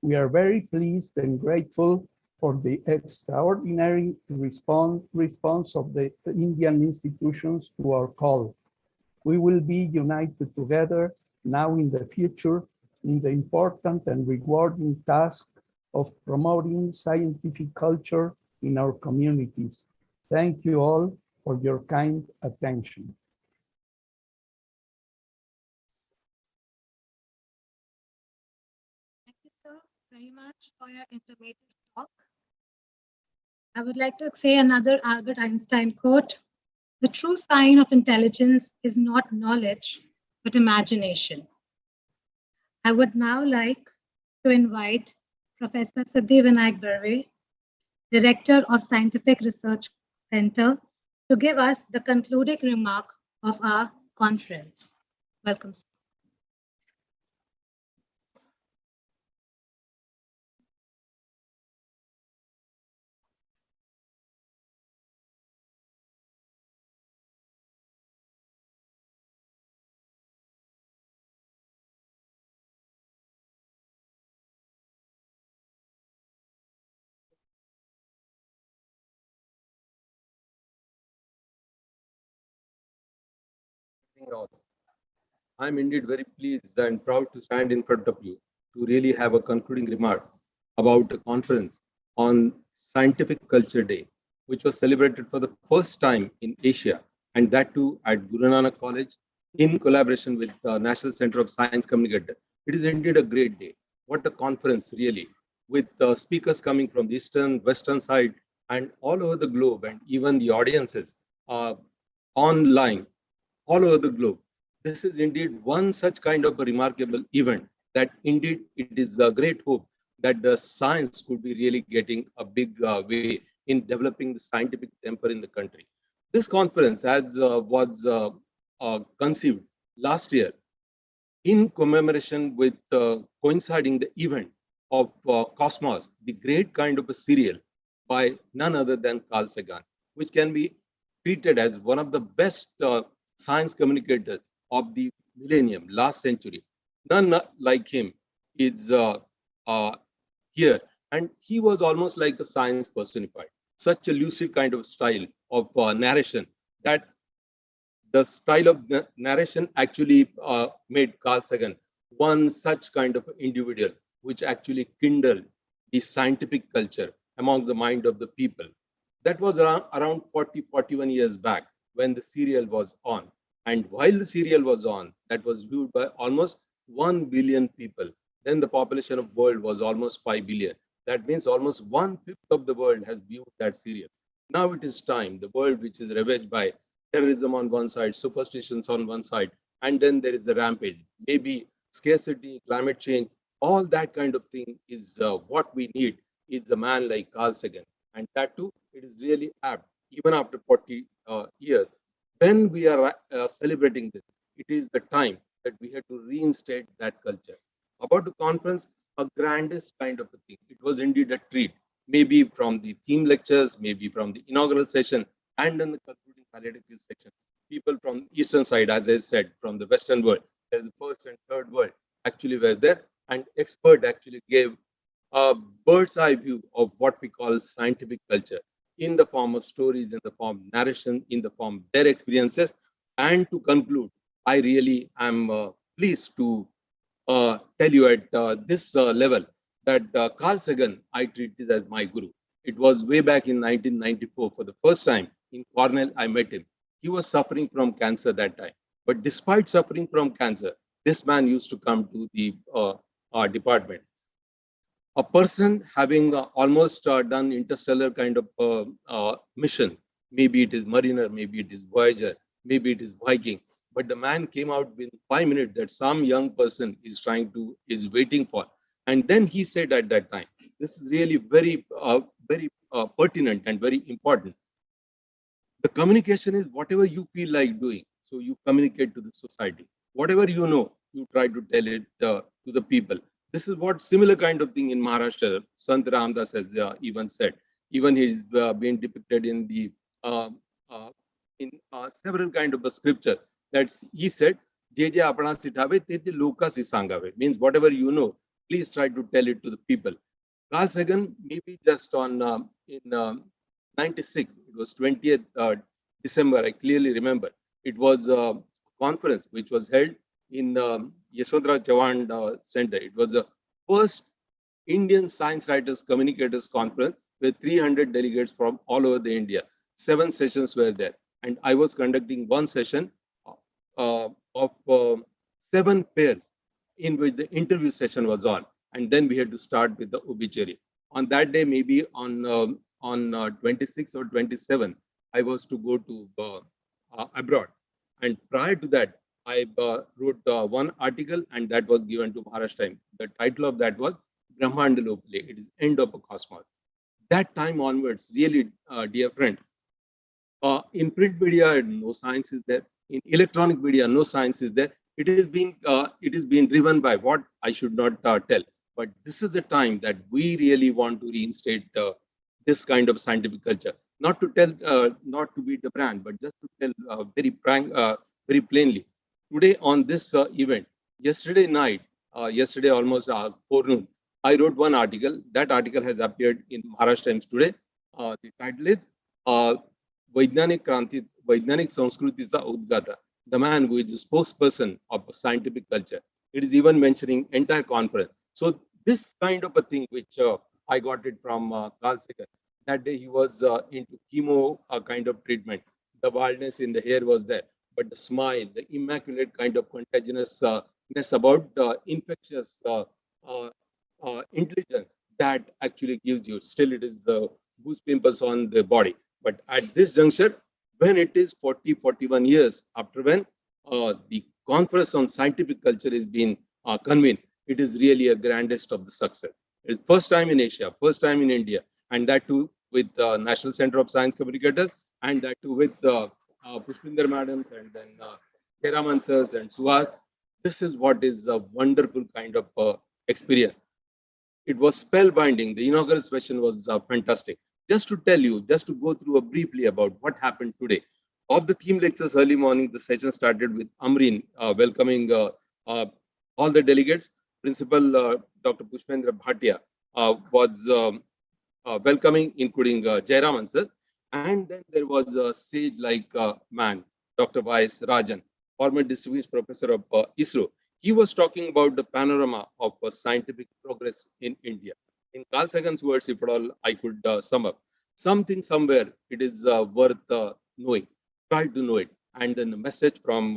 We are very pleased and grateful for the extraordinary response of the Indian institutions to our call. We will be united together now in the future in the important and rewarding task of promoting scientific culture in our communities. Thank you all for your kind attention. Thank you, sir, very much for your informative talk. I would like to say another Albert Einstein quote: "The true sign of intelligence is not knowledge, but imagination." I would now like to invite Professor Siddhivinayak Barve, Director of Scientific Research Center, to give us the concluding remark of our conference. Welcome, sir. I'm indeed very pleased and proud to stand in front of you to really have a concluding remark about a conference on Scientific Culture Day, which was celebrated for the first time in Asia, and that too at Guru Nanak College in collaboration with the National Center of Science Communicators. It is indeed a great day. What a conference, really. with speakers coming from the eastern, western side, and all over the globe, and even the audiences online all over the globe. This is indeed one such kind of a remarkable event that indeed it is a great hope that the science could be really getting a big way in developing the scientific temper in the country. This conference as was conceived last year in commemoration with coinciding the event of Cosmos, the great kind of a serial by none other than Carl Sagan, which can be treated as one of the best science communicators of the millennium, last century. None like him is here. And he was almost like a science personified. Such a lucid kind of style of narration that the style of the narration actually made Carl Sagan one such kind of individual which actually kindled the scientific culture among the mind of the people. That was around 40, 41 years back when the serial was on. And while the serial was on, that was viewed by almost 1 billion people. Then the population of the world was almost 5 billion. That means almost 1/5 of the world has viewed that serial. Now it is time, the world which is ravaged by terrorism on one side, superstitions on one side, and then there is the rampage. Maybe scarcity, climate change, all that kind of thing is what we need is a man like Carl Sagan. And that too, it is really apt, even after 40 years. When we are celebrating this, it is the time that we have to reinstate that culture. About the conference, a grandest kind of a thing. It was indeed a treat, maybe from the theme lectures, maybe from the inaugural session, and then the concluding palliative section. People from eastern side, as I said, from the western world, the first and third world actually were there, and expert actually gave a bird's eye view of what we call scientific culture in the form of stories, in the form of narration, in the form of their experiences. And to conclude, I really am pleased to tell you at this level that Carl Sagan, I treat this as my guru. It was way back in 1994 for the first time in Cornell, I met him. He was suffering from cancer that time. But despite suffering from cancer, this man used to come to the department. A person having almost done interstellar kind of mission, maybe it is Mariner, maybe it is Voyager, maybe it is Viking, but the man came out within 5 minutes that some young person is waiting for. And then he said at that time, this is really very pertinent and very important. The communication is whatever you feel like doing. So you communicate to the society. Whatever you know, you try to tell it to the people. This is what similar kind of thing in Maharashtra, Sant Ramdas has even said. Even he's been depicted in the several kind of a scripture that he said, "Je je apna sithave, te te loka si sangave." Means whatever you know, please try to tell it to the people. Carl Sagan, maybe just on in 96, it was 20th December, I clearly remember. It was a conference which was held in Yashodhara Chavan Center. It was the first Indian Science Writers Communicators Conference with 300 delegates from all over the India. 7 sessions were there. And I was conducting one session of 7 pairs in which the interview session was on. And then we had to start with the obituary. On that day, maybe on 26 or 27, I was to go to abroad. And prior to that, I wrote one article, and that was given to Maharashtra Times. The title of that was Brahmanda Lopale. It is End of a Cosmos. That time onwards, really, dear friend, in print media, no science is there. In electronic media, no science is there. It is being driven by what I should not tell. But this is a time that we really want to reinstate this kind of scientific culture. Not to tell, not to be the brand, but just to tell very plainly. Today on this event, yesterday night, yesterday almost forenoon, I wrote one article. That article has appeared in Maharashtra Times today. The title is Vaidyanik Kranti, Vaidyanik Sanskruticha Udgata, the man who is the spokesperson of scientific culture. It is even mentioning entire conference. So this kind of a thing, which I got it from Carl Sagan. That day he was into chemo kind of treatment. The baldness in the hair was there, but the smile, the immaculate kind of contagiousness about infectious intelligence, that actually gives you, still it is the goose pimples on the body. But at this juncture, when it is 40, 41 years after when the conference on scientific culture is being convened, it is really a grandest of the success. It's first time in Asia, first time in India, and that too with National Center of Science Communicators, and that too with Pushpinder madams and then Jayaraman sirs and Suhas. This is what is a wonderful kind of experience. It was spellbinding. The inaugural session was fantastic. Just to tell you, just to go through briefly about what happened today. Of the theme lectures early morning, the session started with Amreen welcoming all the delegates. Principal Dr. Pushpendra Bhatia was welcoming, including Jayaraman sir. And then there was a sage-like man, Dr. Y.S. Rajan, former distinguished professor of ISRO. He was talking about the panorama of scientific progress in India. In Carl Sagan's words, if at all I could sum up, something somewhere it is worth knowing. Try to know it. And then the message from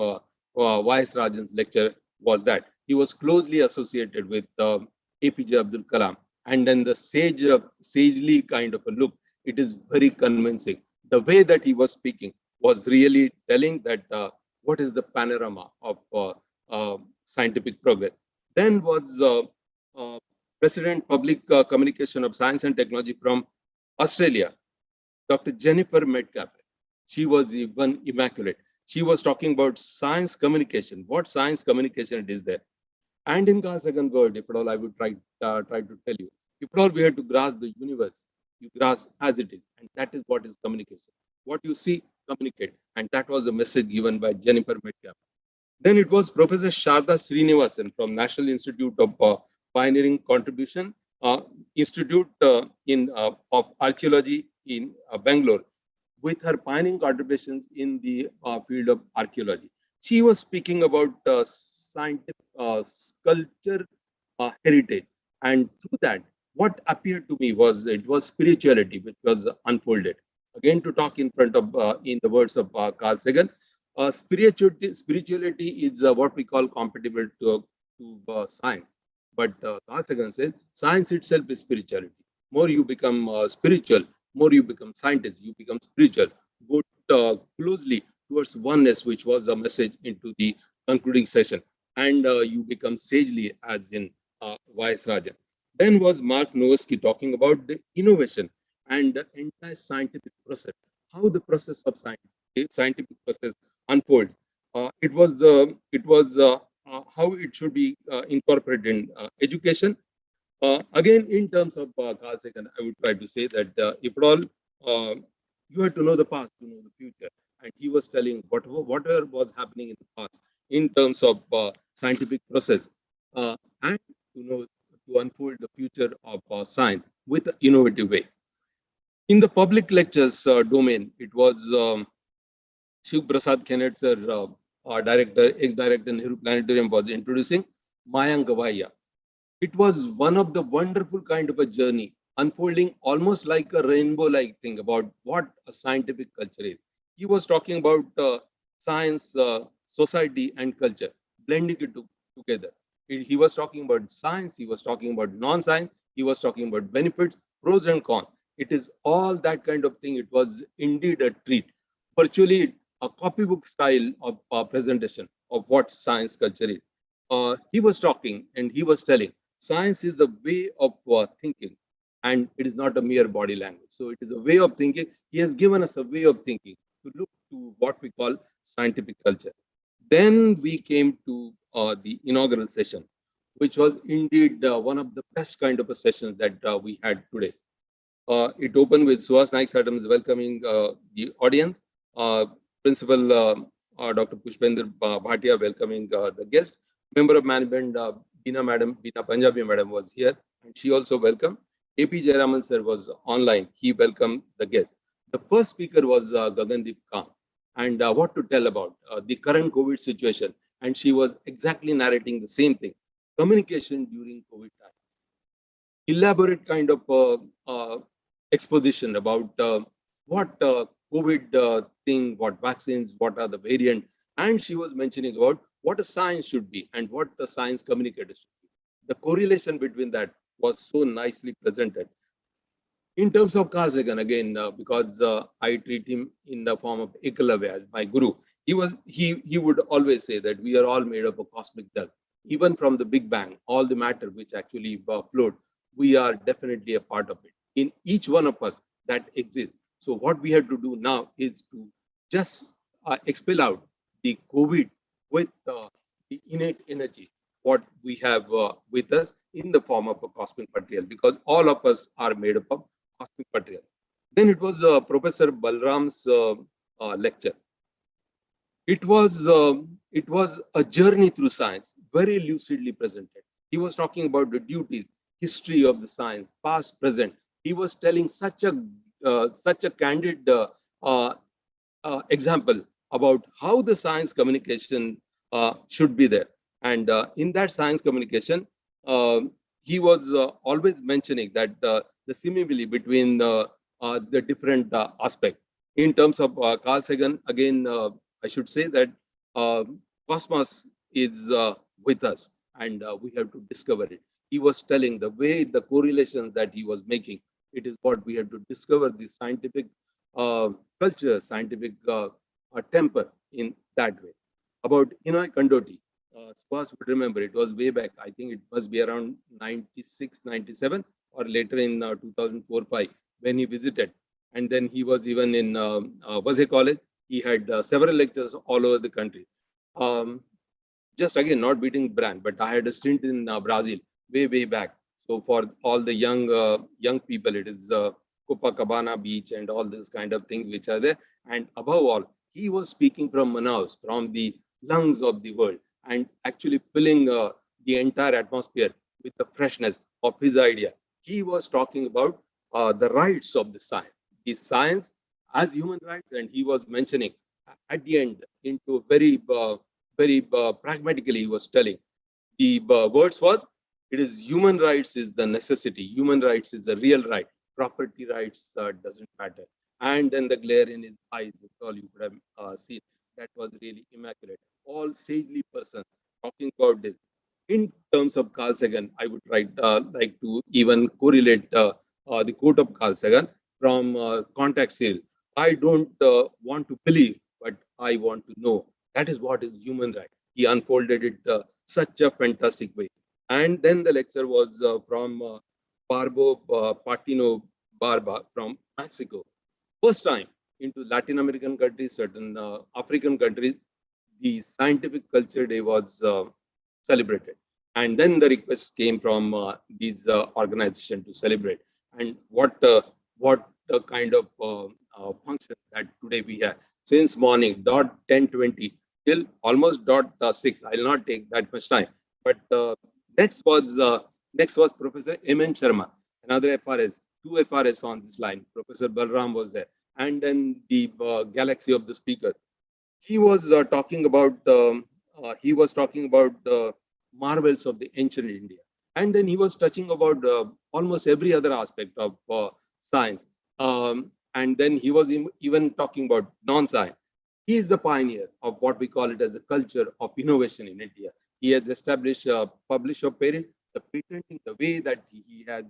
Y.S. Rajan's lecture was that he was closely associated with APJ Abdul Kalam. And then the sagely kind of a look, it is very convincing. The way that he was speaking was really telling that what is the panorama of scientific progress. Then was President Public Communication of Science and Technology from Australia, Dr. Jennifer Metcalfe. She was even immaculate. She was talking about science communication, what science communication it is there. And in Carl Sagan word, if at all I would try to tell you, if at all we had to grasp the universe, you grasp as it is, and that is what is communication. What you see, communicate, and that was the message given by Jennifer Metcalfe. Then it was Professor Sharda Srinivasan from National Institute of Pioneering Contribution Institute of Archaeology in Bangalore, with her pioneering contributions in the field of archaeology. She was speaking about scientific sculpture heritage, and through that, what appeared to me was it was spirituality which was unfolded. Again, to talk in front of in the words of Carl Sagan, spirituality is what we call compatible to science. But Carl Sagan says science itself is spirituality. More you become spiritual, more you become scientist, you become spiritual. Go closely towards oneness, which was a message into the concluding session. And you become sagely, as in Y.S. Rajan. Then was Mark Nowosky talking about the innovation and the entire scientific process, how the process of scientific process unfolds. It was how it should be incorporated in education. Again, in terms of Carl Sagan, I would try to say that if at all you have to know the past to know the future, and he was telling whatever was happening in the past in terms of scientific process, and to unfold the future of science with an innovative way. In the public lectures domain, it was Shiv Prasad Kennett, sir, director, ex-director Nehru Planetarium, was introducing Mayank Gavaiya. It was one of the wonderful kind of a journey, unfolding almost like a rainbow-like thing about what a scientific culture is. He was talking about science, society, and culture, blending it together. He was talking about science, he was talking about non-science, he was talking about benefits, pros and cons. It is all that kind of thing. It was indeed a treat. Virtually a copybook style of presentation of what science culture is. He was talking and he was telling science is a way of thinking, and it is not a mere body language. So it is a way of thinking. He has given us a way of thinking to look to what we call scientific culture. Then we came to the inaugural session, which was indeed one of the best kind of a sessions that we had today. It opened with Suhas Naik Adams welcoming the audience, Principal Dr. Pushpender Bhatia welcoming the guest, Member of Management Beena Punjabi Madam was here, and she also welcomed. AP Jayaraman sir was online. He welcomed the guest. The first speaker was Gagandeep Khan, and what to tell about the current COVID situation. And she was exactly narrating the same thing, communication during COVID time. Elaborate kind of exposition about what COVID thing, what vaccines, what are the variants. And she was mentioning about what a science should be and what the science communicators should be. The correlation between that was so nicely presented. In terms of Carl Sagan, again, because I treat him in the form of Ekalavya as my guru, he would always say that we are all made up of cosmic dust. Even from the Big Bang, all the matter which actually flowed, we are definitely a part of it. In each one of us that exists. So what we have to do now is to just expel out the COVID with the innate energy, what we have with us in the form of a cosmic material, because all of us are made up of cosmic material. Then it was Professor Balram's lecture. It was a journey through science, very lucidly presented. He was talking about the duties, history of the science, past, present. He was telling such a candid example about how the science communication should be there. And in that science communication, he was always mentioning that the simile between the different aspects. In terms of Carl Sagan, again, I should say that cosmos is with us, and we have to discover it. He was telling the way the correlations that he was making, it is what we have to discover, the scientific culture, scientific temper in that way. About Inoue Kandoti, Suhas would remember, it was way back, I think it must be around 96, 97, or later in 2004-5, when he visited. And then he was even in Vasai College. He had several lectures all over the country. Just again, not beating brand, but I had a stint in Brazil way back. So for all the young people, it is Copacabana Beach and all these kind of things which are there. And above all, he was speaking from Manaus, from the lungs of the world, and actually filling the entire atmosphere with the freshness of his idea. He was talking about the rights of the science, science as human rights, and he was mentioning at the end into very pragmatically, he was telling the words was, it is human rights is the necessity, human rights is the real right, property rights doesn't matter. And then the glare in his eyes, all you could have seen, that was really immaculate. All sagely person talking about this. In terms of Carl Sagan, I would like to even correlate the quote of Carl Sagan from Contact Serial. I don't want to believe, but I want to know. That is what is human right. He unfolded it such a fantastic way. And then the lecture was from Barbo Patino Barba from Mexico. First time into Latin American countries, certain African countries, the Scientific Culture Day was celebrated. And then the request came from these organizations to celebrate. And what kind of function that today we have. Since morning, dot 10:20 till almost dot 6. I will not take that much time. But next was Professor M.N. Sharma, another FRS, two FRS on this line. Professor Balram was there. And then the galaxy of the speaker. He was talking about the marvels of the ancient India. And then he was touching about almost every other aspect of science. And then he was even talking about non-science. He is the pioneer of what we call it as a culture of innovation in India. He has established a publisher parent, the patenting, the way that he has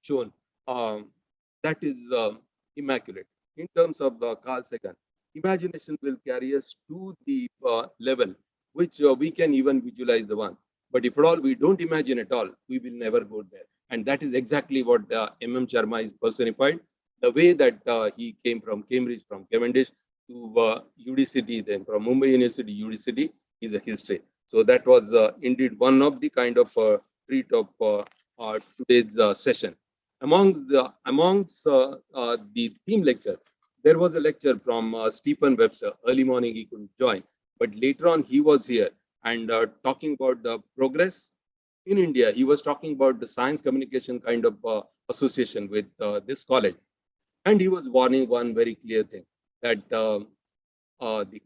shown, that is immaculate. In terms of Carl Sagan, imagination will carry us to the level which we can even visualize the one. But if at all we don't imagine at all, we will never go there. And that is exactly what M.M. Sharma is personified. The way that he came from Cambridge, from Cavendish to UDCT, then from Mumbai University, UDCT is a history. So that was indeed one of the kind of treat of today's session. Amongst the theme lecture, there was a lecture from Stephen Webster. Early morning he couldn't join, but later on he was here and talking about the progress in India. He was talking about the science communication kind of association with this college. And he was warning one very clear thing, that the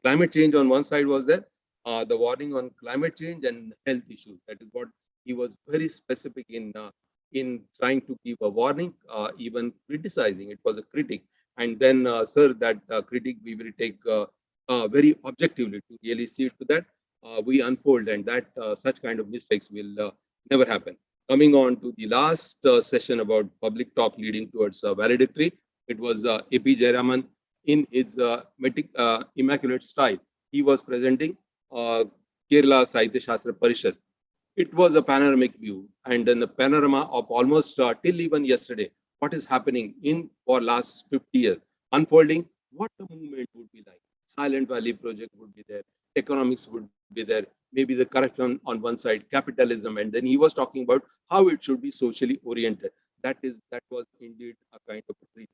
climate change on one side was there, the warning on climate change and health issues. That is what he was very specific in trying to give a warning, even criticizing. It was a critic. And then, sir, that critic we will take very objectively to really see to that we unfold, and that such kind of mistakes will never happen. Coming on to the last session about public talk leading towards valedictory, it was A.P. Jayaraman in his immaculate style. He was presenting Kerala Sahitya Shastra Parishad. It was a panoramic view, and then the panorama of almost till even yesterday, what is happening in for last 50 years, unfolding, what the movement would be like. Silent Valley project would be there, economics would be there, maybe the corruption on one side, capitalism, and then he was talking about how it should be socially oriented. That was indeed a kind of a treat.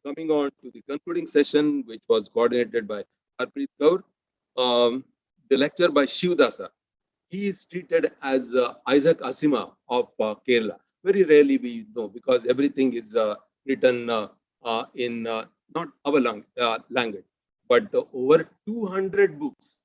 Coming on to the concluding session, which was coordinated by Harpreet Kaur, the lecture by Shivdasa. He is treated as Isaac Asima of Kerala. Very rarely we know, because everything is written in not our language, but over 200 books.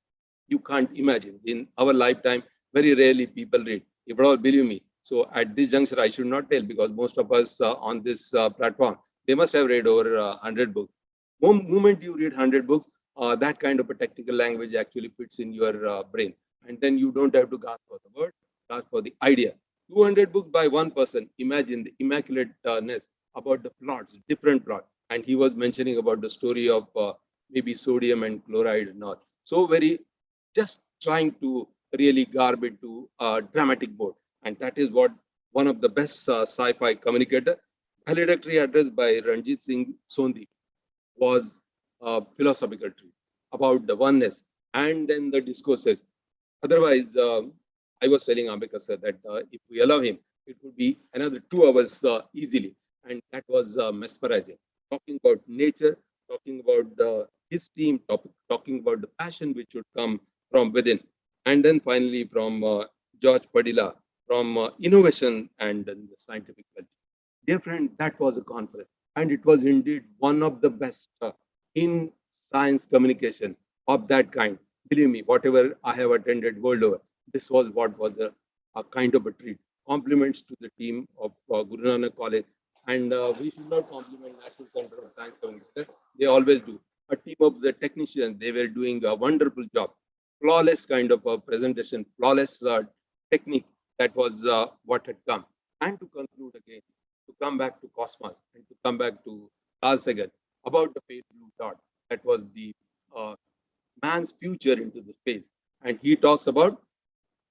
You can't imagine. In our lifetime, very rarely people read. If at all, believe me. So at this juncture, I should not tell, because most of us on this platform, they must have read over 100 books. Moment you read 100 books, that kind of a technical language actually fits in your brain. And then you don't have to gasp for the word, gasp for the idea. 200 books by one person. Imagine the immaculateness about the plots, different plots. And he was mentioning about the story of maybe sodium and chloride and all. So very, just trying to really garb into a dramatic mode. And that is what one of the best sci-fi communicator, valedictory address by Ranjit Singh Sondhi, was a philosophical treat about the oneness, and then the discourses. Otherwise, I was telling Ambedkar sir that if we allow him, it would be another 2 hours easily. And that was mesmerizing. Talking about nature, talking about his team, talking about the passion which should come from within. And then finally from George Padilla, from innovation and the scientific culture. Dear friend, that was a conference. And it was indeed one of the best in science communication of that kind. Believe me, whatever I have attended world over, this was what was a kind of a treat. Compliments to the team of Guru Nanak College. And we should not compliment National Center of Science Communication. They always do. A team of the technicians, they were doing a wonderful job. Flawless kind of a presentation, flawless technique. That was what had come. And to conclude again, to come back to Cosmos and to come back to Carl Sagan about the pale blue dot. That was the man's future into the space. And he talks about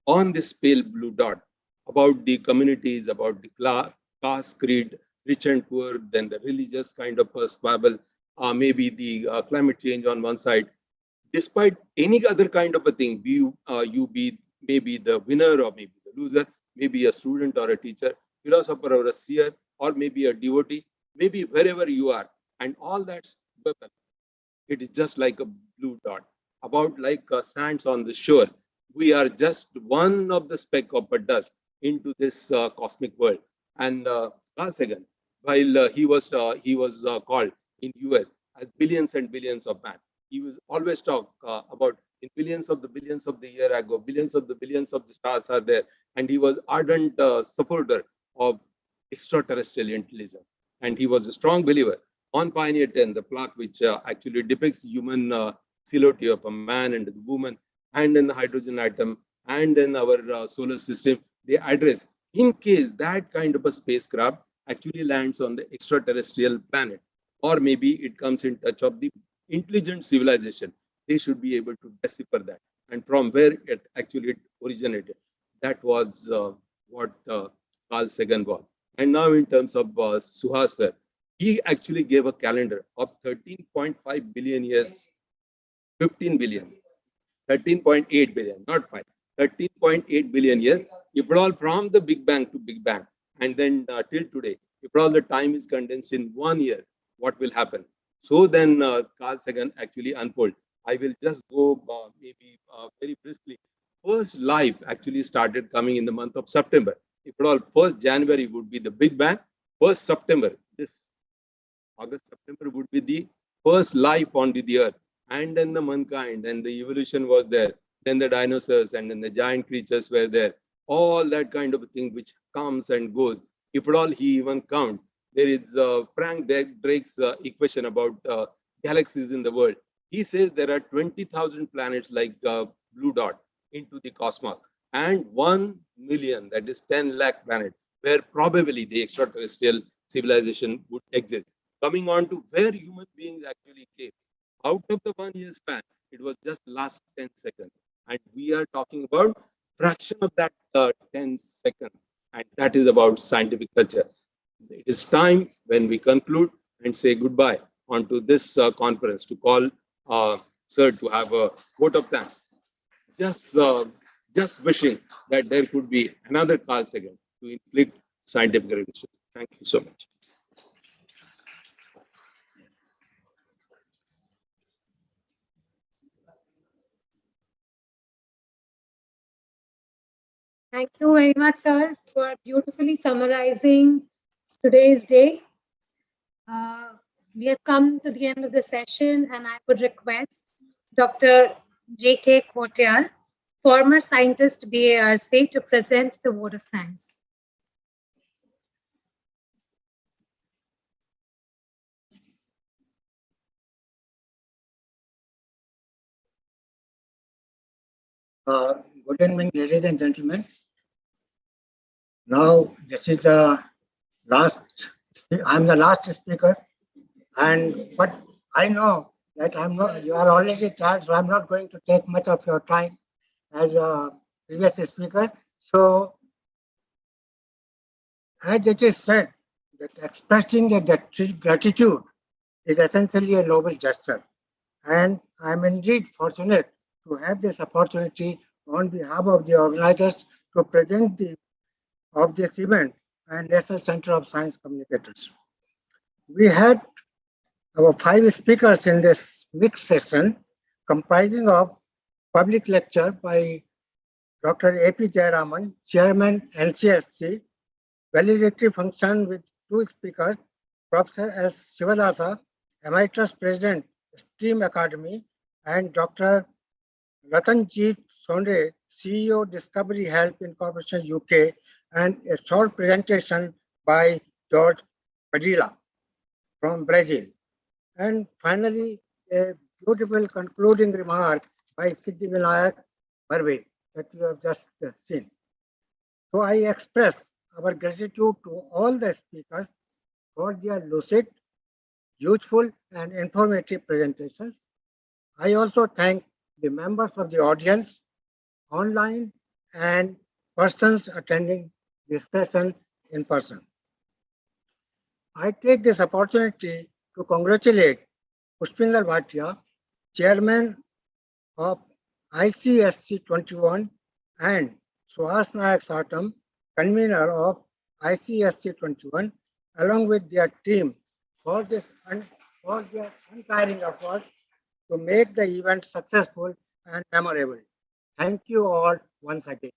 on this pale blue dot, about the communities, about the class, creed, rich and poor, then the religious kind of a squabble, maybe the climate change on one side. Despite any other kind of a thing, you be maybe the winner or maybe the loser, maybe a student or a teacher, philosopher or a seer, or maybe a devotee, maybe wherever you are, and all that's it is just like a blue dot, about like sands on the shore. We are just one of the speck of a dust into this cosmic world. And Carl Sagan, while he was called in US as billions and billions of man, he was always talk about in billions of the year ago, billions of the stars are there, and he was ardent supporter of extraterrestrial intelligence, and he was a strong believer on Pioneer 10, the plaque which actually depicts human silhouette of a man and a woman, and then the hydrogen atom, and then our solar system. They address, in case that kind of a spacecraft actually lands on the extraterrestrial planet, or maybe it comes in touch of the intelligent civilization, they should be able to decipher that, and from where it actually originated. That was what Carl Sagan was. And now in terms of Suhas sir, he actually gave a calendar of 13.5 billion years, 15 billion, 13.8 billion, not 5, 13.8 billion years. If at all from the Big Bang to Big Bang, and then till today, if at all the time is condensed in 1 year, what will happen? So then Carl Sagan actually unfold. I will just go maybe very briskly. First life actually started coming in the month of September. If at all, 1st January would be the Big Bang, 1st September, this August, September would be the first life onto the earth. And then the mankind and the evolution was there. Then the dinosaurs and then the giant creatures were there. All that kind of a thing which comes and goes. If at all he even count, there is Frank Drake's equation about galaxies in the world. He says there are 20,000 planets like blue dot into the cosmos. and 1 million, that is 10 lakh planets, where probably the extraterrestrial civilization would exist. Coming on to where human beings actually came. Out of the 1 year span, it was just last 10 seconds. And we are talking about fraction of that 10 seconds. And that is about scientific culture. It is time when we conclude and say goodbye onto this conference to call Sir to have a vote of thanks. Just wishing that there could be another Carl Sagan to inflict scientific revolution. Thank you so much. Thank you very much, sir, for beautifully summarizing today's day. We have come to the end of the session, and I would request Dr. J.K. Kotyal, former scientist BARC, to present the vote of thanks. Good evening, ladies and gentlemen. Now, this is the last, I'm the last speaker, but I know that you are already tired, so I'm not going to take much of your time as a previous speaker. So, as it is said, that expressing a gratitude is essentially a noble gesture. And I'm indeed fortunate to have this opportunity on behalf of the organizers to present of this event and National Center of Science Communicators. We had our 5 speakers in this mixed session, comprising of public lecture by Dr. A.P. Jayaraman, Chairman NCSC, valedictory function with 2 speakers, Professor S. Shivadasa, Emeritus President, STEAM Academy, and Dr. Ratanjit Sonde, CEO, Discovery Help Incorporation UK, and a short presentation by George Padilla from Brazil. And finally, a beautiful concluding remark by Siddhivinayak Barve that you have just seen. So I express our gratitude to all the speakers for their lucid, useful, and informative presentations. I also thank the members of the audience, online, and persons attending this session in person. I take this opportunity to congratulate Pushpinder Bhatia, Chairman of ICSC 21, and Suhas Nayak Satam, Convener of ICSC 21, along with their team for their untiring effort to make the event successful and memorable. Thank you all once again.